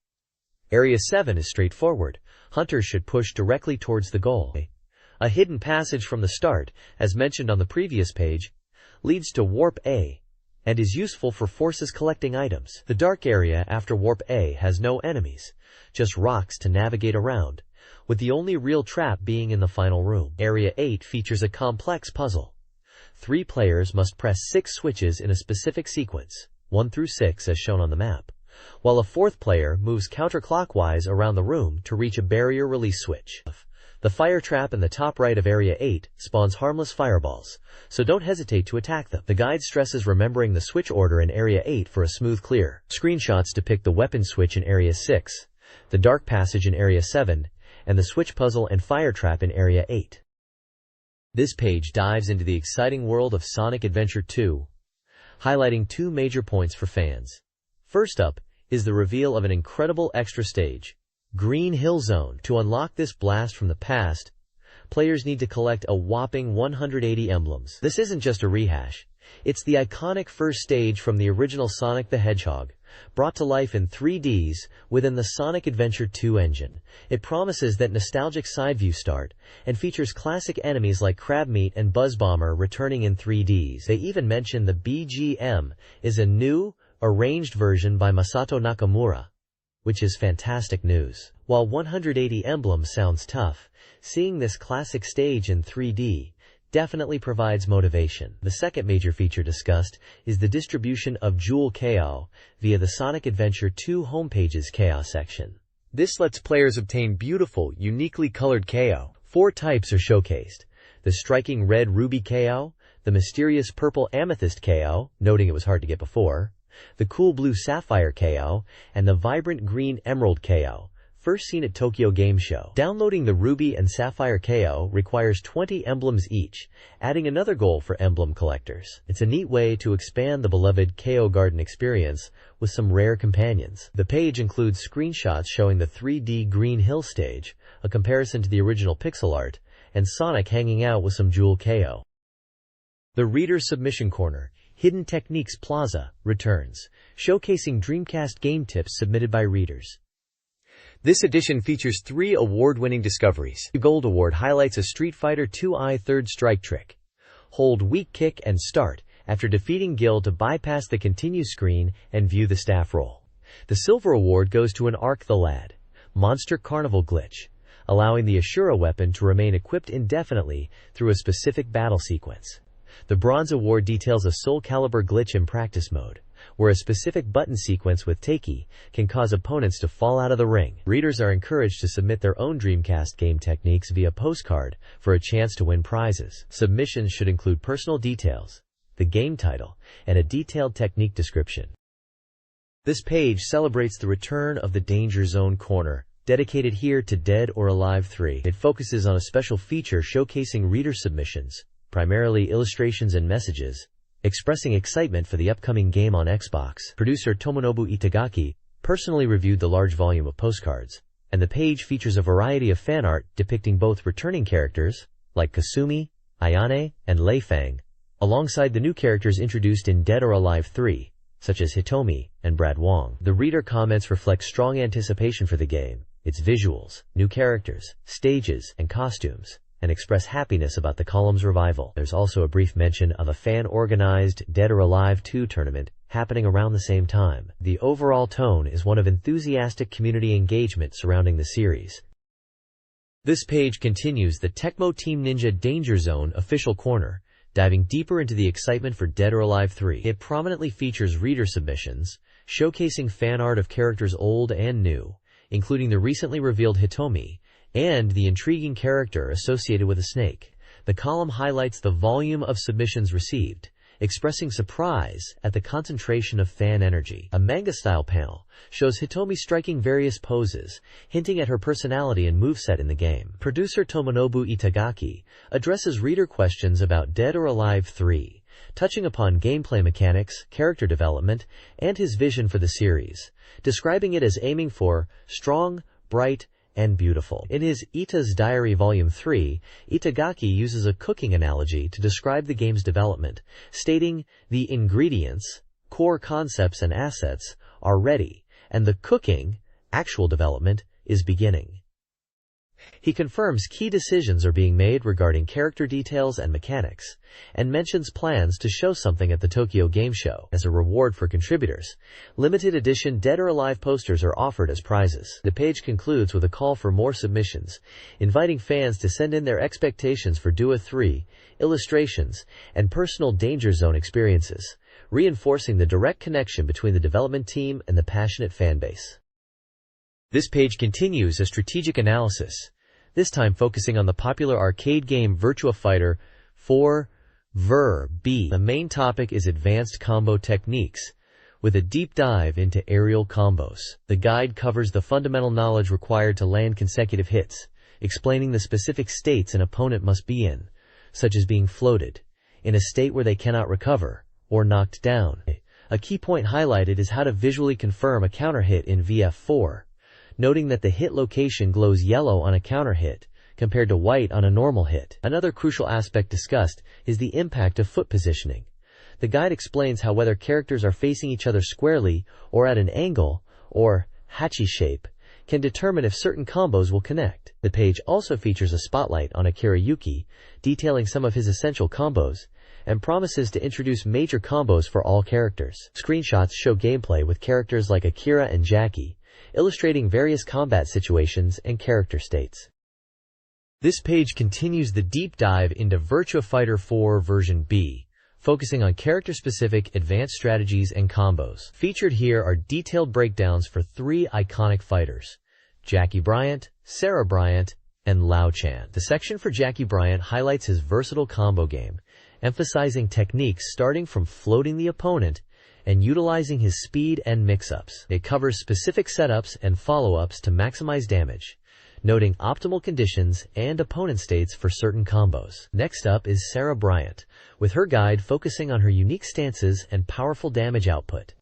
Area 7 is straightforward. Hunters should push directly towards the goal. A hidden passage from the start, as mentioned on the previous page, leads to Warp A, and is useful for forces collecting items. The dark area after Warp A has no enemies, just rocks to navigate around, with the only real trap being in the final room. Area 8 features a complex puzzle. 3 players must press 6 switches in a specific sequence, 1 through 6 as shown on the map, while a 4th player moves counterclockwise around the room to reach a barrier release switch. The fire trap in the top right of Area 8 spawns harmless fireballs, so don't hesitate to attack them. The guide stresses remembering the switch order in Area 8 for a smooth clear. Screenshots depict the weapon switch in Area 6, the dark passage in Area 7, and the switch puzzle and fire trap in Area 8. This page dives into the exciting world of Sonic Adventure 2, highlighting two major points for fans. First up is the reveal of an incredible extra stage, Green Hill Zone. To unlock this blast from the past, players need to collect a whopping 180 emblems. This isn't just a rehash. It's the iconic first stage from the original Sonic the Hedgehog, brought to life in 3Ds within the Sonic Adventure 2 engine. It promises that nostalgic side-view start, and features classic enemies like Crabmeat and Buzzbomber returning in 3Ds. They even mention the BGM is a new, arranged version by Masato Nakamura, which is fantastic news. While 180 emblems sounds tough, seeing this classic stage in 3D definitely provides motivation. The second major feature discussed is the distribution of Jewel KO via the Sonic Adventure 2 homepage's KO section. This lets players obtain beautiful, uniquely colored KO. 4 types are showcased: the striking red ruby KO, the mysterious purple amethyst KO, noting it was hard to get before, the cool blue sapphire KO, and the vibrant green emerald KO, first seen at Tokyo Game Show. Downloading the Ruby and Sapphire KO requires 20 emblems each, adding another goal for emblem collectors. It's a neat way to expand the beloved KO Garden experience with some rare companions. The page includes screenshots showing the 3D Green Hill stage, a comparison to the original pixel art, and Sonic hanging out with some Jewel KO. The Reader Submission Corner, Hidden Techniques Plaza, returns, showcasing Dreamcast game tips submitted by readers. This edition features 3 award-winning discoveries. The Gold Award highlights a Street Fighter II third strike trick. Hold weak kick and start after defeating Gil to bypass the continue screen and view the staff roll. The Silver Award goes to an Arc the Lad Monster Carnival glitch, allowing the Ashura weapon to remain equipped indefinitely through a specific battle sequence. The Bronze Award details a Soul Calibur glitch in practice mode, where a specific button sequence with Takei can cause opponents to fall out of the ring. Readers are encouraged to submit their own Dreamcast game techniques via postcard for a chance to win prizes. Submissions should include personal details, the game title, and a detailed technique description. This page celebrates the return of the Danger Zone Corner, dedicated here to Dead or Alive 3. It focuses on a special feature showcasing reader submissions, primarily illustrations and messages, expressing excitement for the upcoming game on Xbox. Producer Tomonobu Itagaki personally reviewed the large volume of postcards, and the page features a variety of fan art depicting both returning characters, like Kasumi, Ayane, and Lei Fang, alongside the new characters introduced in Dead or Alive 3, such as Hitomi and Brad Wong. The reader comments reflect strong anticipation for the game, its visuals, new characters, stages, and costumes, and express happiness about the column's revival. There's also a brief mention of a fan-organized Dead or Alive 2 tournament happening around the same time. The overall tone is one of enthusiastic community engagement surrounding the series. This page continues the Tecmo Team Ninja Danger Zone official corner, diving deeper into the excitement for Dead or Alive 3. It prominently features reader submissions, showcasing fan art of characters old and new, including the recently revealed Hitomi, and the intriguing character associated with a snake. The column highlights the volume of submissions received, expressing surprise at the concentration of fan energy. A manga-style panel shows Hitomi striking various poses, hinting at her personality and moveset in the game. Producer Tomonobu Itagaki addresses reader questions about Dead or Alive 3, touching upon gameplay mechanics, character development, and his vision for the series, describing it as aiming for strong, bright, and beautiful. In his Ita's Diary Volume 3, Itagaki uses a cooking analogy to describe the game's development, stating, "The ingredients, core concepts and assets, are ready, and the cooking, actual development, is beginning." He confirms key decisions are being made regarding character details and mechanics, and mentions plans to show something at the Tokyo Game Show. As a reward for contributors, limited edition Dead or Alive posters are offered as prizes. The page concludes with a call for more submissions, inviting fans to send in their expectations for DUA 3, illustrations, and personal Danger Zone experiences, reinforcing the direct connection between the development team and the passionate fanbase. This page continues a strategic analysis, this time focusing on the popular arcade game Virtua Fighter 4 Vir-B. The main topic is advanced combo techniques, with a deep dive into aerial combos. The guide covers the fundamental knowledge required to land consecutive hits, explaining the specific states an opponent must be in, such as being floated, in a state where they cannot recover, or knocked down. A key point highlighted is how to visually confirm a counter hit in VF4, noting that the hit location glows yellow on a counter hit, compared to white on a normal hit. Another crucial aspect discussed is the impact of foot positioning. The guide explains how whether characters are facing each other squarely or at an angle, or hachi shape, can determine if certain combos will connect. The page also features a spotlight on Akira Yuki, detailing some of his essential combos, and promises to introduce major combos for all characters. Screenshots show gameplay with characters like Akira and Jackie, illustrating various combat situations and character states. This page continues the deep dive into Virtua Fighter 4 version B, focusing on character-specific advanced strategies and combos. Featured here are detailed breakdowns for 3 iconic fighters: Jackie Bryant, Sarah Bryant, and Lao Chan. The section for Jackie Bryant highlights his versatile combo game, emphasizing techniques starting from floating the opponent and utilizing his speed and mix-ups. It covers specific setups and follow-ups to maximize damage, noting optimal conditions and opponent states for certain combos. Next up is Sarah Bryant, with her guide focusing on her unique stances and powerful damage output.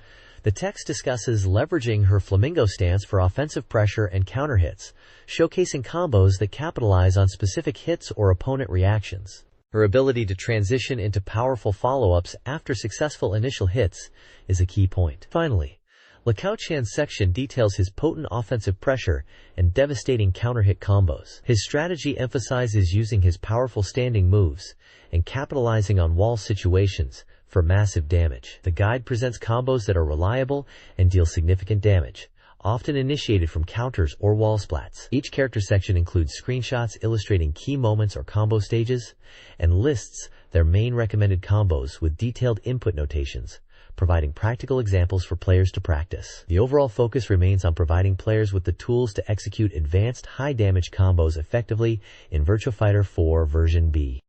The text discusses leveraging her flamingo stance for offensive pressure and counter hits, showcasing combos that capitalize on specific hits or opponent reactions. Her ability to transition into powerful follow-ups after successful initial hits is a key point. Finally, Lao Chan's section details his potent offensive pressure and devastating counter-hit combos. His strategy emphasizes using his powerful standing moves and capitalizing on wall situations for massive damage. The guide presents combos that are reliable and deal significant damage, often initiated from counters or wall splats. Each character section includes screenshots illustrating key moments or combo stages, and lists their main recommended combos with detailed input notations, providing practical examples for players to practice. The overall focus remains on providing players with the tools to execute advanced high-damage combos effectively in Virtua Fighter 4 version B.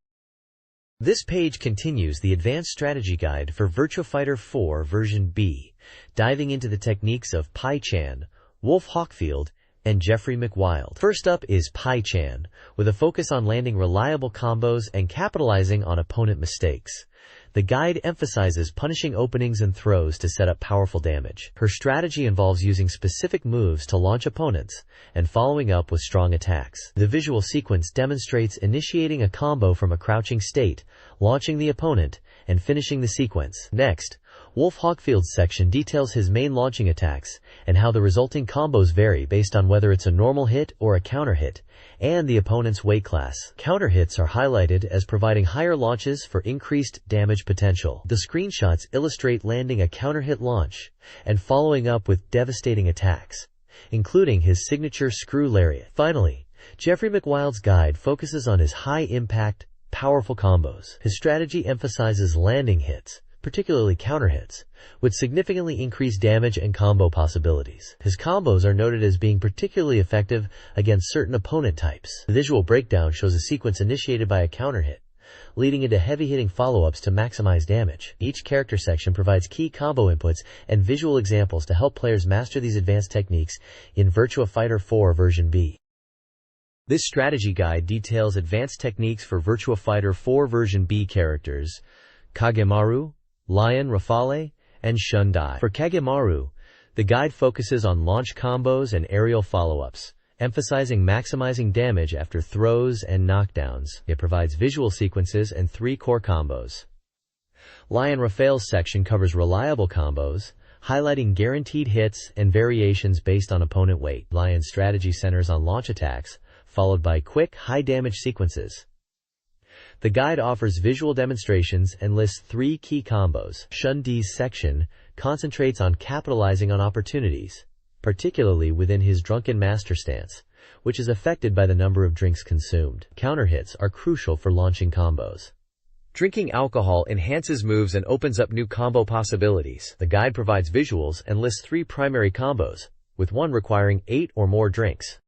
This page continues the advanced strategy guide for Virtua Fighter 4 version B, diving into the techniques of Pai Chan, Wolf Hawkfield, and Jeffrey McWild. First up is Pai Chan, with a focus on landing reliable combos and capitalizing on opponent mistakes. The guide emphasizes punishing openings and throws to set up powerful damage. Her strategy involves using specific moves to launch opponents and following up with strong attacks. The visual sequence demonstrates initiating a combo from a crouching state, launching the opponent, and finishing the sequence. Next, Wolf Hawkfield's section details his main launching attacks and how the resulting combos vary based on whether it's a normal hit or a counter hit, and the opponent's weight class. Counter hits are highlighted as providing higher launches for increased damage potential. The screenshots illustrate landing a counter hit launch and following up with devastating attacks, including his signature screw lariat. Finally, Jeffrey McWild's guide focuses on his high-impact, powerful combos. His strategy emphasizes landing hits, particularly counter hits, with significantly increased damage and combo possibilities. His combos are noted as being particularly effective against certain opponent types. The visual breakdown shows a sequence initiated by a counter hit, leading into heavy-hitting follow-ups to maximize damage. Each character section provides key combo inputs and visual examples to help players master these advanced techniques in Virtua Fighter 4 version B. This strategy guide details advanced techniques for Virtua Fighter 4 version B characters Kagemaru, Lion Rafale, and Shundai. For Kagemaru, the guide focuses on launch combos and aerial follow-ups, emphasizing maximizing damage after throws and knockdowns. It provides visual sequences and 3 core combos. Lion Rafale's section covers reliable combos, highlighting guaranteed hits and variations based on opponent weight. Lion's strategy centers on launch attacks, followed by quick, high-damage sequences. The guide offers visual demonstrations and lists 3 key combos. Shundai's section concentrates on capitalizing on opportunities, particularly within his drunken master stance, which is affected by the number of drinks consumed. Counter hits are crucial for launching combos. Drinking alcohol enhances moves and opens up new combo possibilities. The guide provides visuals and lists 3 primary combos, with one requiring 8 or more drinks.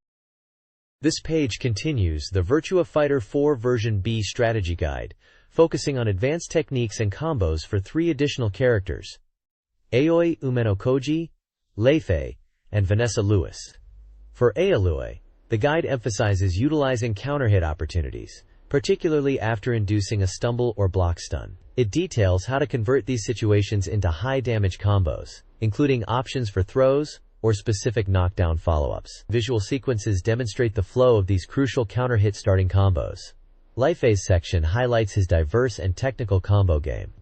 This page continues the Virtua Fighter 4 version B strategy guide, focusing on advanced techniques and combos for 3 additional characters: Aoi Umenokoji, Leifei, and Vanessa Lewis. For Aoi, the guide emphasizes utilizing counter-hit opportunities, particularly after inducing a stumble or block stun. It details how to convert these situations into high-damage combos, including options for throws or specific knockdown follow-ups. Visual sequences demonstrate the flow of these crucial counter-hit starting combos. Life Phase section highlights his diverse and technical combo game.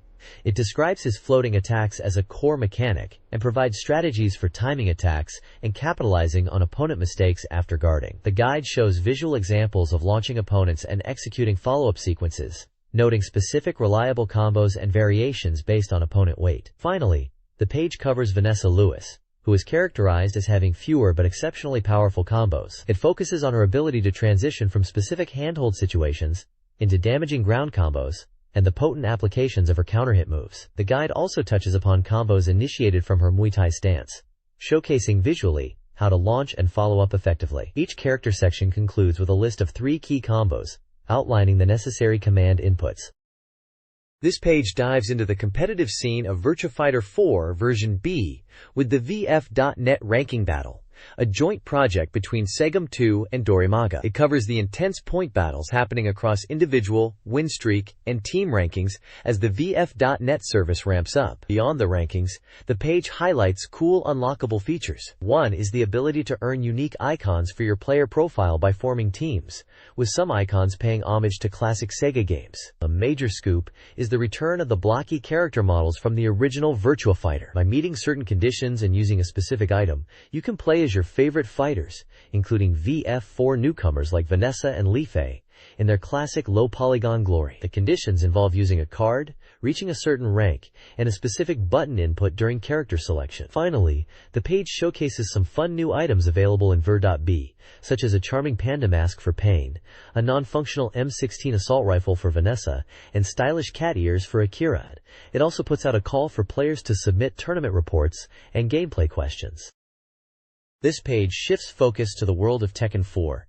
It describes his floating attacks as a core mechanic and provides strategies for timing attacks and capitalizing on opponent mistakes after guarding. The guide shows visual examples of launching opponents and executing follow-up sequences, noting specific reliable combos and variations based on opponent weight. Finally, the page covers Vanessa Lewis, who is characterized as having fewer but exceptionally powerful combos. It focuses on her ability to transition from specific handhold situations into damaging ground combos and the potent applications of her counter-hit moves. The guide also touches upon combos initiated from her Muay Thai stance, showcasing visually how to launch and follow up effectively. Each character section concludes with a list of 3 key combos, outlining the necessary command inputs. This page dives into the competitive scene of Virtua Fighter 4 version B with the VF.net ranking battle, a joint project between Sega 2 and Dorimaga. It covers the intense point battles happening across individual, win streak, and team rankings as the VF.net service ramps up. Beyond the rankings, the page highlights cool unlockable features. One is the ability to earn unique icons for your player profile by forming teams, with some icons paying homage to classic Sega games. A major scoop is the return of the blocky character models from the original Virtua Fighter. By meeting certain conditions and using a specific item, you can play as your favorite fighters, including VF4 newcomers like Vanessa and Li Fei, in their classic low-polygon glory. The conditions involve using a card, reaching a certain rank, and a specific button input during character selection. Finally, the page showcases some fun new items available in Vir.B, such as a charming panda mask for Pain, a non-functional M16 assault rifle for Vanessa, and stylish cat ears for Akira. It also puts out a call for players to submit tournament reports and gameplay questions. This page shifts focus to the world of Tekken 4.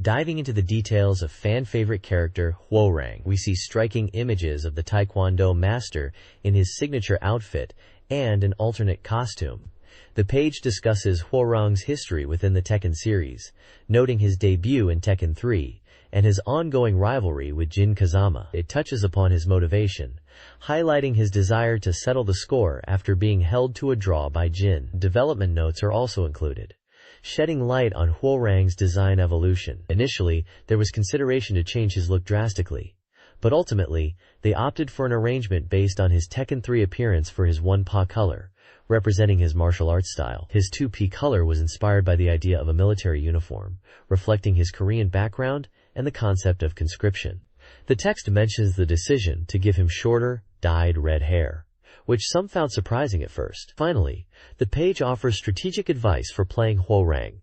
Diving into the details of fan-favorite character Hwoarang, we see striking images of the Taekwondo master in his signature outfit and an alternate costume. The page discusses Hwoarang's history within the Tekken series, noting his debut in Tekken 3 and his ongoing rivalry with Jin Kazama. It touches upon his motivation, highlighting his desire to settle the score after being held to a draw by Jin. Development notes are also included, shedding light on Hwoarang's design evolution. Initially, there was consideration to change his look drastically, but ultimately, they opted for an arrangement based on his Tekken 3 appearance for his 1-Pa color, representing his martial arts style. His 2-P color was inspired by the idea of a military uniform, reflecting his Korean background and the concept of conscription. The text mentions the decision to give him shorter, dyed red hair, which some found surprising at first. Finally, the page offers strategic advice for playing Hwoarang,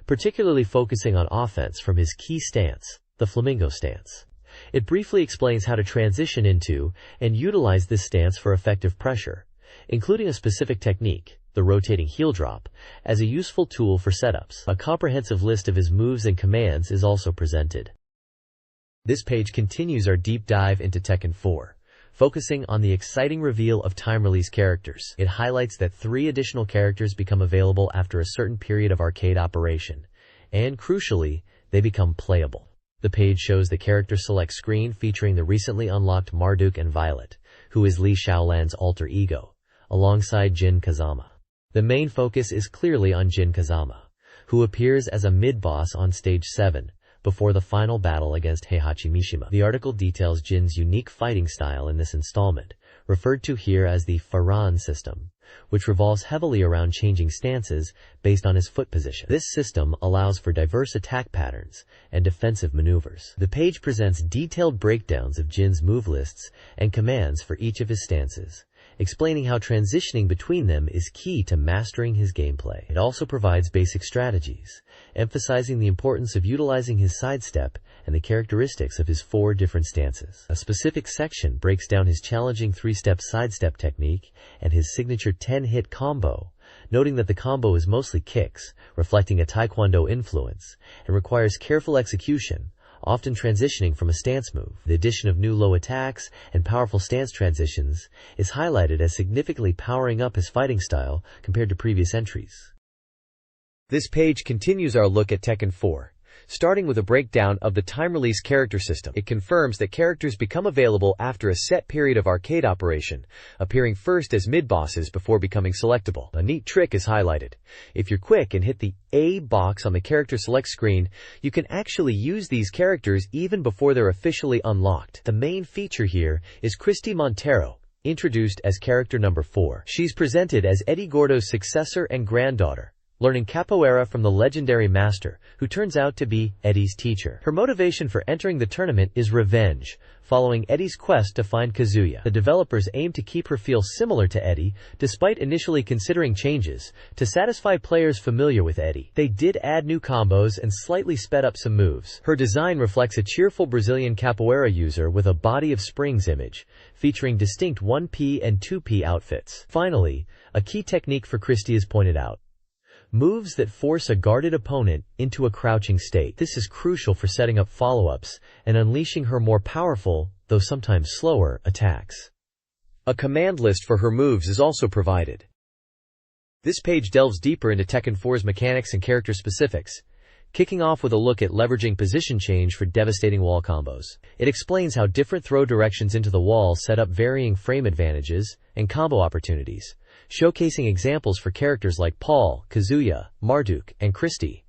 particularly focusing on offense from his key stance, the flamingo stance. It briefly explains how to transition into and utilize this stance for effective pressure, including a specific technique, the rotating heel drop, as a useful tool for setups. A comprehensive list of his moves and commands is also presented. This page continues our deep dive into Tekken 4, focusing on the exciting reveal of time-release characters. It highlights that 3 additional characters become available after a certain period of arcade operation, and crucially, they become playable. The page shows the character select screen featuring the recently unlocked Marduk and Violet, who is Li Shaolan's alter ego, alongside Jin Kazama. The main focus is clearly on Jin Kazama, who appears as a mid-boss on Stage 7, before the final battle against Heihachi Mishima. The article details Jin's unique fighting style in this installment, referred to here as the Faran system, which revolves heavily around changing stances based on his foot position. This system allows for diverse attack patterns and defensive maneuvers. The page presents detailed breakdowns of Jin's move lists and commands for each of his stances, explaining how transitioning between them is key to mastering his gameplay. It also provides basic strategies, emphasizing the importance of utilizing his sidestep and the characteristics of his 4 different stances. A specific section breaks down his challenging 3-step sidestep technique and his signature 10-hit combo, noting that the combo is mostly kicks, reflecting a Taekwondo influence, and requires careful execution, often transitioning from a stance move. The addition of new low attacks and powerful stance transitions is highlighted as significantly powering up his fighting style compared to previous entries. This page continues our look at Tekken 4, starting with a breakdown of the time-release character system. It confirms that characters become available after a set period of arcade operation, appearing first as mid-bosses before becoming selectable. A neat trick is highlighted. If you're quick and hit the A box on the character select screen, you can actually use these characters even before they're officially unlocked. The main feature here is Christy Montero, introduced as character number 4. She's presented as Eddie Gordo's successor and granddaughter, learning capoeira from the legendary master, who turns out to be Eddie's teacher. Her motivation for entering the tournament is revenge, following Eddie's quest to find Kazuya. The developers aim to keep her feel similar to Eddie, despite initially considering changes, to satisfy players familiar with Eddie. They did add new combos and slightly sped up some moves. Her design reflects a cheerful Brazilian capoeira user with a body of springs image, featuring distinct 1P and 2P outfits. Finally, a key technique for Christy is pointed out: moves that force a guarded opponent into a crouching state. This is crucial for setting up follow-ups and unleashing her more powerful, though sometimes slower, attacks. A command list for her moves is also provided. This page delves deeper into Tekken 4's mechanics and character specifics, kicking off with a look at leveraging position change for devastating wall combos. It explains how different throw directions into the wall set up varying frame advantages and combo opportunities, showcasing examples for characters like Paul, Kazuya, Marduk, and Christy,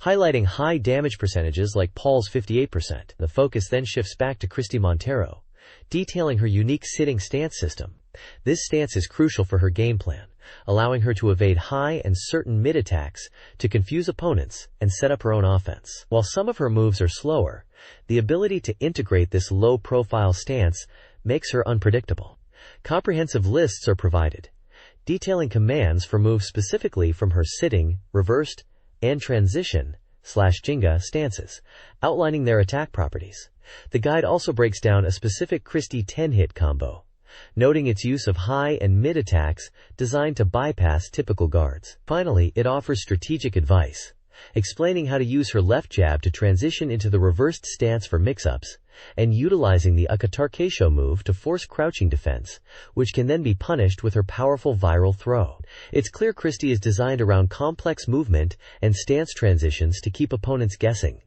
highlighting high damage percentages like Paul's 58%. The focus then shifts back to Christy Montero, detailing her unique sitting stance system. This stance is crucial for her game plan, allowing her to evade high and certain mid-attacks to confuse opponents and set up her own offense. While some of her moves are slower, the ability to integrate this low-profile stance makes her unpredictable. Comprehensive lists are provided, detailing commands for moves specifically from her sitting, reversed, and transition/Jenga stances, outlining their attack properties. The guide also breaks down a specific Christy 10-hit combo, noting its use of high and mid attacks designed to bypass typical guards. Finally, it offers strategic advice, explaining how to use her left jab to transition into the reversed stance for mix-ups, and utilizing the Akatarkeisho move to force crouching defense, which can then be punished with her powerful viral throw. It's clear Christy is designed around complex movement and stance transitions to keep opponents guessing.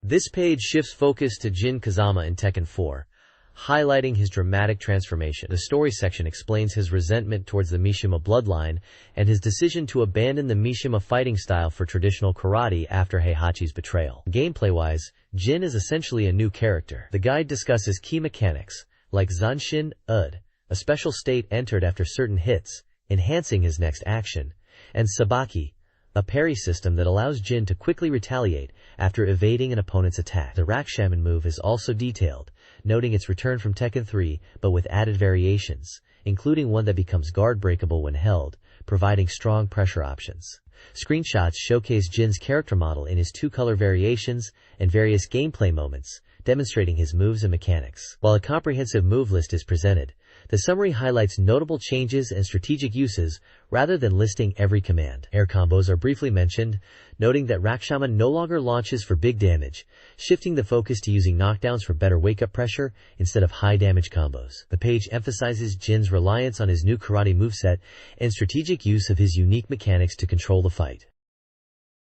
This page shifts focus to Jin Kazama in Tekken 4, highlighting his dramatic transformation. The story section explains his resentment towards the Mishima bloodline and his decision to abandon the Mishima fighting style for traditional karate after Heihachi's betrayal. Gameplay-wise, Jin is essentially a new character. The guide discusses key mechanics, like Zanshin Ud, a special state entered after certain hits, enhancing his next action, and Sabaki, a parry system that allows Jin to quickly retaliate after evading an opponent's attack. The Rakshaman move is also detailed, noting its return from Tekken 3, but with added variations, including one that becomes guard breakable when held, providing strong pressure options. Screenshots showcase Jin's character model in his 2-color variations and various gameplay moments, demonstrating his moves and mechanics. While a comprehensive move list is presented, the summary highlights notable changes and strategic uses rather than listing every command. Air combos are briefly mentioned, noting that Rakshaman no longer launches for big damage, shifting the focus to using knockdowns for better wake-up pressure instead of high-damage combos. The page emphasizes Jin's reliance on his new karate moveset and strategic use of his unique mechanics to control the fight.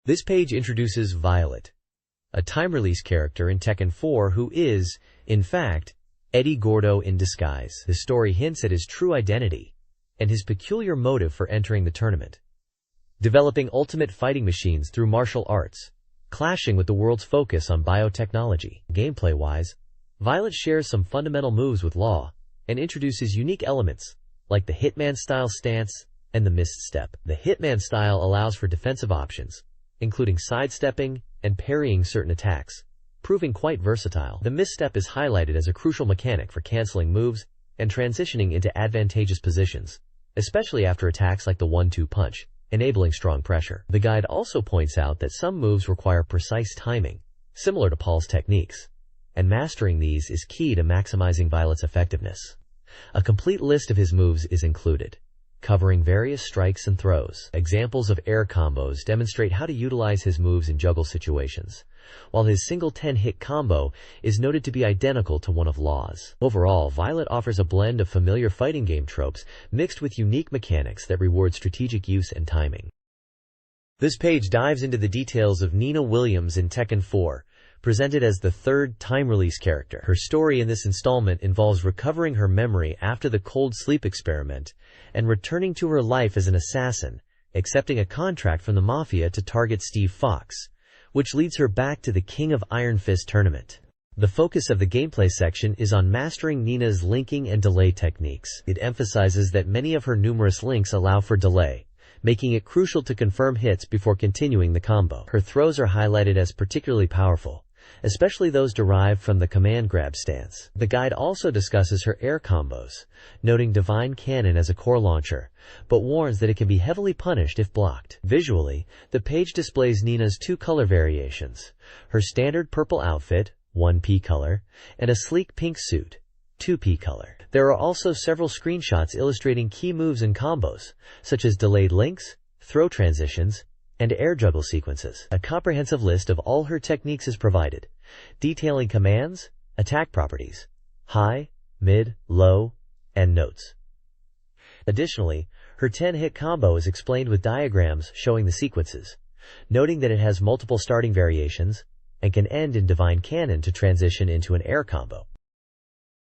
This page introduces Violet, a time-release character in Tekken 4 who is, in fact, Eddie Gordo in disguise. The story hints at his true identity and his peculiar motive for entering the tournament, developing ultimate fighting machines through martial arts, clashing with the world's focus on biotechnology. Gameplay-wise, Violet shares some fundamental moves with Law and introduces unique elements like the Hitman-style stance and the missed step. The Hitman style allows for defensive options, including sidestepping and parrying certain attacks, proving quite versatile. The misstep is highlighted as a crucial mechanic for canceling moves and transitioning into advantageous positions, especially after attacks like the 1-2 punch, enabling strong pressure. The guide also points out that some moves require precise timing, similar to Paul's techniques, and mastering these is key to maximizing Violet's effectiveness. A complete list of his moves is included, covering various strikes and throws. Examples of air combos demonstrate how to utilize his moves in juggle situations, while his single 10-hit combo is noted to be identical to one of Law's. Overall, Violet offers a blend of familiar fighting game tropes mixed with unique mechanics that reward strategic use and timing. This page dives into the details of Nina Williams in Tekken 4, presented as the third time-release character. Her story in this installment involves recovering her memory after the cold sleep experiment and returning to her life as an assassin, accepting a contract from the Mafia to target Steve Fox, which leads her back to the King of Iron Fist tournament. The focus of the gameplay section is on mastering Nina's linking and delay techniques. It emphasizes that many of her numerous links allow for delay, making it crucial to confirm hits before continuing the combo. Her throws are highlighted as particularly powerful, especially those derived from the command grab stance. The guide also discusses her air combos, noting Divine Cannon as a core launcher, but warns that it can be heavily punished if blocked. Visually, the page displays Nina's two color variations, her standard purple outfit, 1P color, and a sleek pink suit, 2P color. There are also several screenshots illustrating key moves and combos, such as delayed links, throw transitions, and air juggle sequences. A comprehensive list of all her techniques is provided, detailing commands, attack properties, high, mid, low, and notes. Additionally, her 10-hit combo is explained with diagrams showing the sequences, noting that it has multiple starting variations and can end in Divine Cannon to transition into an air combo.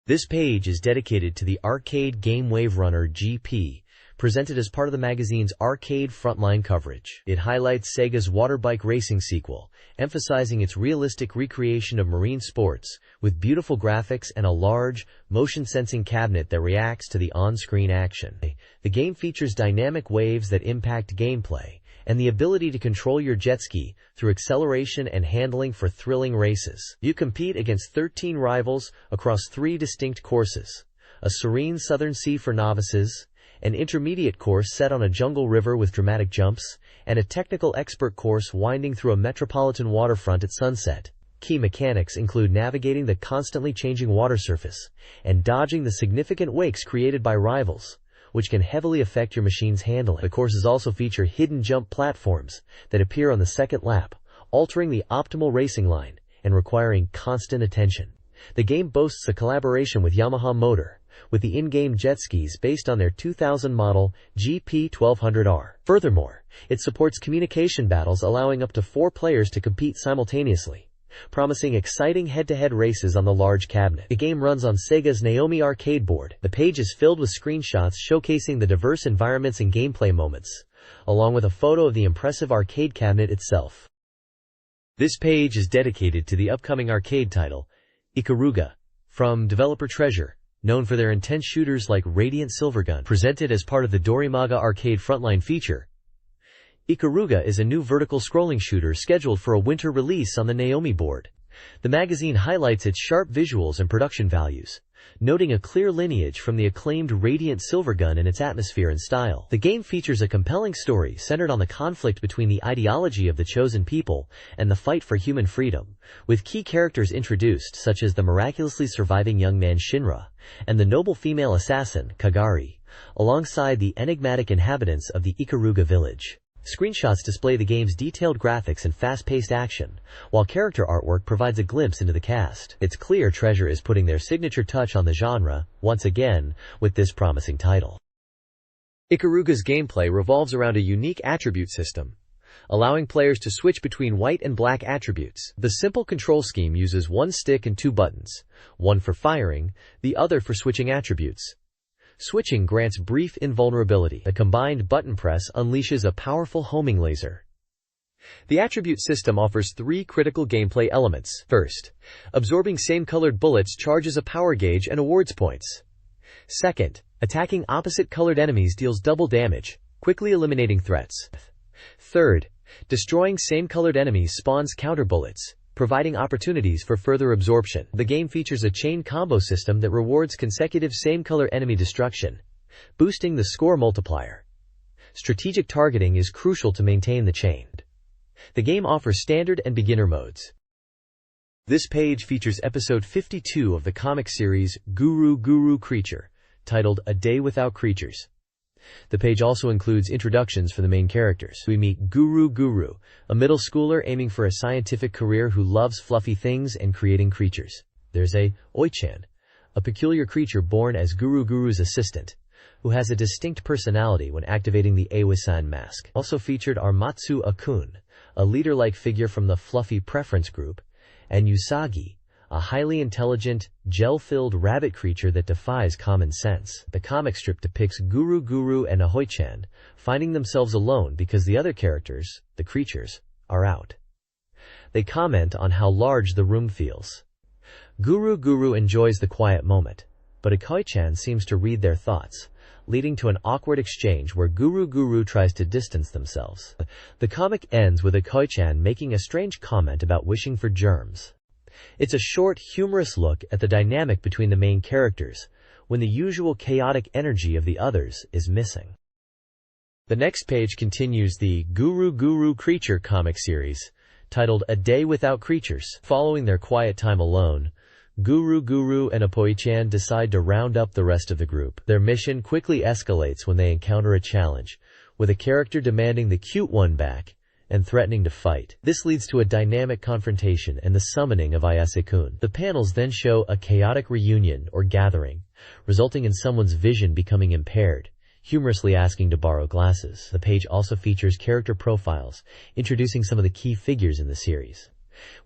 This page is dedicated to the arcade game Wave Runner GP, presented as part of the magazine's arcade frontline coverage. It highlights Sega's water bike racing sequel, emphasizing its realistic recreation of marine sports, with beautiful graphics and a large, motion-sensing cabinet that reacts to the on-screen action. The game features dynamic waves that impact gameplay, and the ability to control your jet ski through acceleration and handling for thrilling races. You compete against 13 rivals across 3 distinct courses: a serene southern sea for novices, an intermediate course set on a jungle river with dramatic jumps, and a technical expert course winding through a metropolitan waterfront at sunset. Key mechanics include navigating the constantly changing water surface and dodging the significant wakes created by rivals, which can heavily affect your machine's handling. The courses also feature hidden jump platforms that appear on the second lap, altering the optimal racing line and requiring constant attention. The game boasts a collaboration with Yamaha Motor, with the in-game jet skis based on their 2000 model GP1200R. Furthermore, it supports communication battles allowing up to 4 players to compete simultaneously, promising exciting head-to-head races on the large cabinet. The game runs on Sega's Naomi arcade board. The page is filled with screenshots showcasing the diverse environments and gameplay moments, along with a photo of the impressive arcade cabinet itself. This page is dedicated to the upcoming arcade title, Ikaruga, from developer Treasure, known for their intense shooters like Radiant Silvergun. Presented as part of the Dorimaga arcade frontline feature, Ikaruga is a new vertical scrolling shooter scheduled for a winter release on the Naomi board. The magazine highlights its sharp visuals and production values, noting a clear lineage from the acclaimed Radiant Silvergun in its atmosphere and style. The game features a compelling story centered on the conflict between the ideology of the chosen people and the fight for human freedom, with key characters introduced such as the miraculously surviving young man Shinra and the noble female assassin Kagari, alongside the enigmatic inhabitants of the Ikaruga village. Screenshots display the game's detailed graphics and fast-paced action, while character artwork provides a glimpse into the cast. It's clear Treasure is putting their signature touch on the genre, once again, with this promising title. Ikaruga's gameplay revolves around a unique attribute system, allowing players to switch between white and black attributes. The simple control scheme uses 1 stick and 2 buttons, one for firing, the other for switching attributes. Switching grants brief invulnerability. A combined button press unleashes a powerful homing laser. The attribute system offers 3 critical gameplay elements. First, absorbing same-colored bullets charges a power gauge and awards points. Second, attacking opposite-colored enemies deals double damage, quickly eliminating threats. Third, destroying same-colored enemies spawns counter bullets, providing opportunities for further absorption. The game features a chain combo system that rewards consecutive same-color enemy destruction, boosting the score multiplier. Strategic targeting is crucial to maintain the chain. The game offers standard and beginner modes. This page features episode 52 of the comic series Guru Guru Creature, titled A Day Without Creatures. The page also includes introductions for the main characters. We meet Guru Guru, a middle schooler aiming for a scientific career who loves fluffy things and creating creatures. There's a Oichan, a peculiar creature born as Guru Guru's assistant, who has a distinct personality when activating the Awasan mask. Also featured are Matsu-akun, a leader-like figure from the Fluffy Preference Group, and Usagi, a highly intelligent, gel-filled rabbit creature that defies common sense. The comic strip depicts Guru and Ahoy-chan finding themselves alone because the other characters, the creatures, are out. They comment on how large the room feels. Guru enjoys the quiet moment, but Ahoy-chan seems to read their thoughts, leading to an awkward exchange where Guru tries to distance themselves. The comic ends with Ahoy-chan making a strange comment about wishing for germs. It's a short, humorous look at the dynamic between the main characters, when the usual chaotic energy of the others is missing. The next page continues the Guru Creature comic series, titled A Day Without Creatures. Following their quiet time alone, Guru and Apoy-chan decide to round up the rest of the group. Their mission quickly escalates when they encounter a challenge, with a character demanding the cute one back and threatening to fight. This leads to a dynamic confrontation and the summoning of Ayase-kun. The panels then show a chaotic reunion or gathering, resulting in someone's vision becoming impaired, humorously asking to borrow glasses. The page also features character profiles, introducing some of the key figures in the series.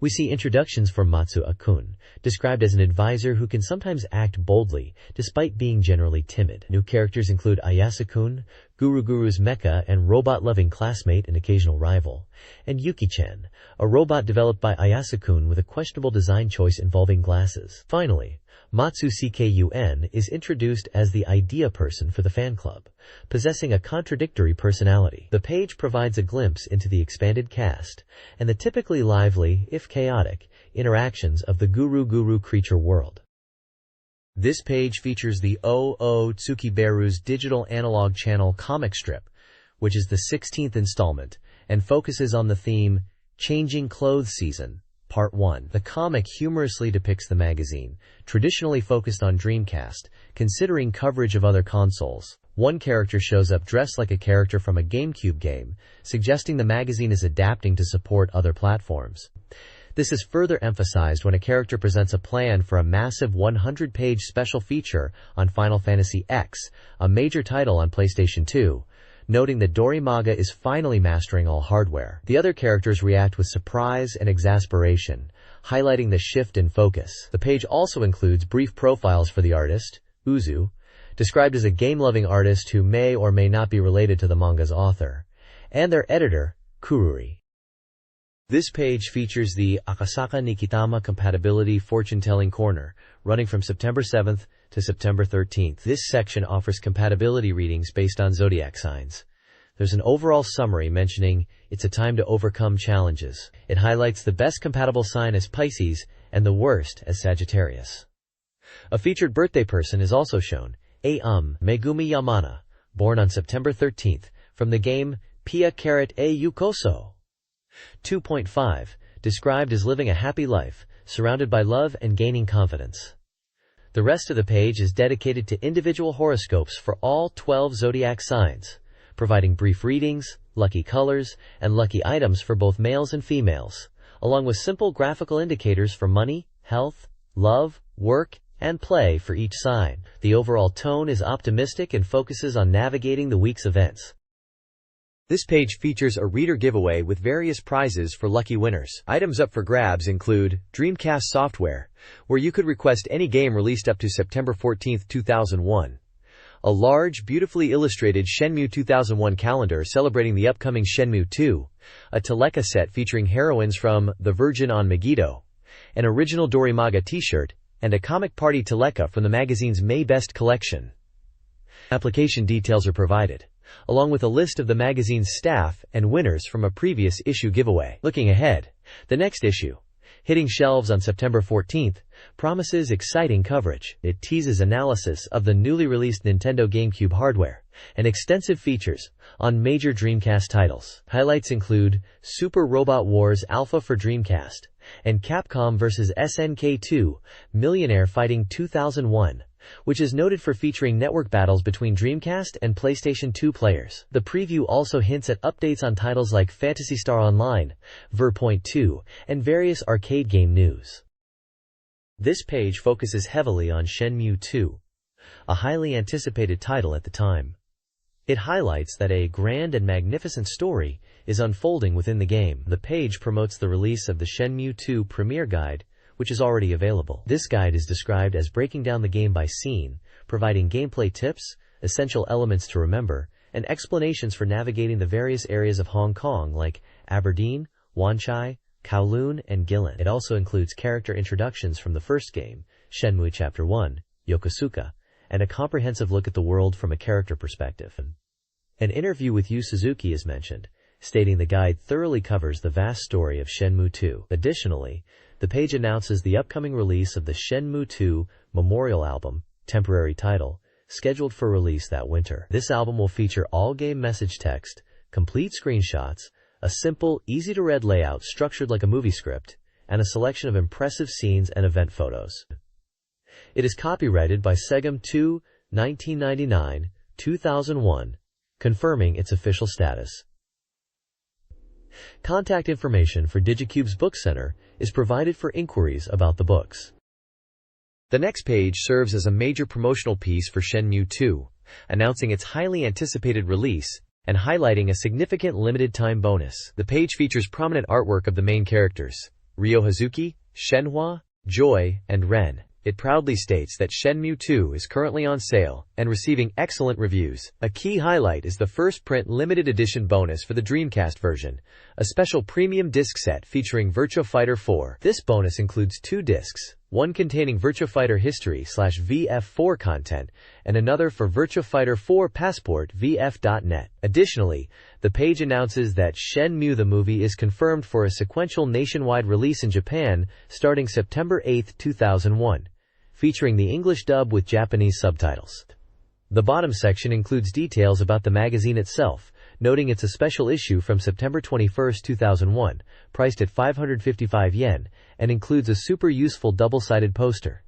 We see introductions for Matsu-akun, described as an advisor who can sometimes act boldly, despite being generally timid. New characters include Ayase-kun, Guru's mecha and robot-loving classmate and occasional rival, and Yuki-chan, a robot developed by Ayase-kun with a questionable design choice involving glasses. Finally, Matsu-CKUN is introduced as the idea person for the fan club, possessing a contradictory personality. The page provides a glimpse into the expanded cast and the typically lively, if chaotic, interactions of the Guru creature world. This page features the Tsukiberu's digital analog channel comic strip, which is the 16th installment, and focuses on the theme, Changing Clothes Season, Part 1. The comic humorously depicts the magazine, traditionally focused on Dreamcast, considering coverage of other consoles. One character shows up dressed like a character from a GameCube game, suggesting the magazine is adapting to support other platforms. This is further emphasized when a character presents a plan for a massive 100-page special feature on Final Fantasy X, a major title on PlayStation 2, noting that Dorimaga is finally mastering all hardware. The other characters react with surprise and exasperation, highlighting the shift in focus. The page also includes brief profiles for the artist, Uzu, described as a game-loving artist who may or may not be related to the manga's author, and their editor, Kururi. This page features the Akasaka Nikitama Compatibility Fortune-Telling Corner, running from September 7th to September 13th. This section offers compatibility readings based on zodiac signs. There's an overall summary mentioning it's a time to overcome challenges. It highlights the best compatible sign as Pisces and the worst as Sagittarius. A featured birthday person is also shown, Megumi Yamana, born on September 13th, from the game Pia A Yukoso. 2.5, described as living a happy life, surrounded by love and gaining confidence. The rest of the page is dedicated to individual horoscopes for all 12 zodiac signs, providing brief readings, lucky colors, and lucky items for both males and females, along with simple graphical indicators for money, health, love, work, and play for each sign. The overall tone is optimistic and focuses on navigating the week's events. This page features a reader giveaway with various prizes for lucky winners. Items up for grabs include Dreamcast software, where you could request any game released up to September 14, 2001. A large, beautifully illustrated Shenmue 2001 calendar celebrating the upcoming Shenmue 2, a Teleka set featuring heroines from The Virgin on Megiddo, an original Dorimaga t-shirt, and a comic party Teleka from the magazine's May Best collection. Application details are provided, along with a list of the magazine's staff and winners from a previous issue giveaway. Looking ahead, the next issue, hitting shelves on September 14th, promises exciting coverage. It teases analysis of the newly released Nintendo GameCube hardware and extensive features on major Dreamcast titles. Highlights include Super Robot Wars Alpha for Dreamcast and Capcom vs. SNK2 Millionaire Fighting 2001, which is noted for featuring network battles between Dreamcast and PlayStation 2 players. The preview also hints at updates on titles like Phantasy Star Online, Ver.2, and various arcade game news. This page focuses heavily on Shenmue 2. a highly anticipated title at the time. It highlights that a grand and magnificent story is unfolding within the game. The page promotes the release of the Shenmue 2 Premiere Guide, which is already available. This guide is described as breaking down the game by scene, providing gameplay tips, essential elements to remember, and explanations for navigating the various areas of Hong Kong like Aberdeen, Wan Chai, Kowloon, and Guilin. It also includes character introductions from the first game, Shenmue Chapter 1, Yokosuka, and a comprehensive look at the world from a character perspective. An interview with Yu Suzuki is mentioned, stating the guide thoroughly covers the vast story of Shenmue 2. Additionally, the page announces the upcoming release of the Shenmue 2 Memorial Album, temporary title, scheduled for release that winter. This album will feature all game message text, complete screenshots, a simple, easy-to-read layout structured like a movie script, and a selection of impressive scenes and event photos. It is copyrighted by Sega 2, 1999, 2001, confirming its official status. Contact information for DigiCube's Book Center is provided for inquiries about the books. The next page serves as a major promotional piece for Shenmue 2, announcing its highly anticipated release and highlighting a significant limited-time bonus. The page features prominent artwork of the main characters, Ryo Hazuki, Shenhua, Joy, and Ren. It proudly states that Shenmue 2 is currently on sale and receiving excellent reviews. A key highlight is the first print limited edition bonus for the Dreamcast version, a special premium disc set featuring Virtua Fighter 4. This bonus includes 2 discs, one containing Virtua Fighter History/VF4 content, and another for Virtua Fighter 4 Passport VF.net. Additionally, the page announces that Shenmue the movie is confirmed for a sequential nationwide release in Japan starting September 8, 2001, featuring the English dub with Japanese subtitles. The bottom section includes details about the magazine itself, noting it's a special issue from September 21, 2001, priced at 555 yen, and includes a super useful double-sided poster.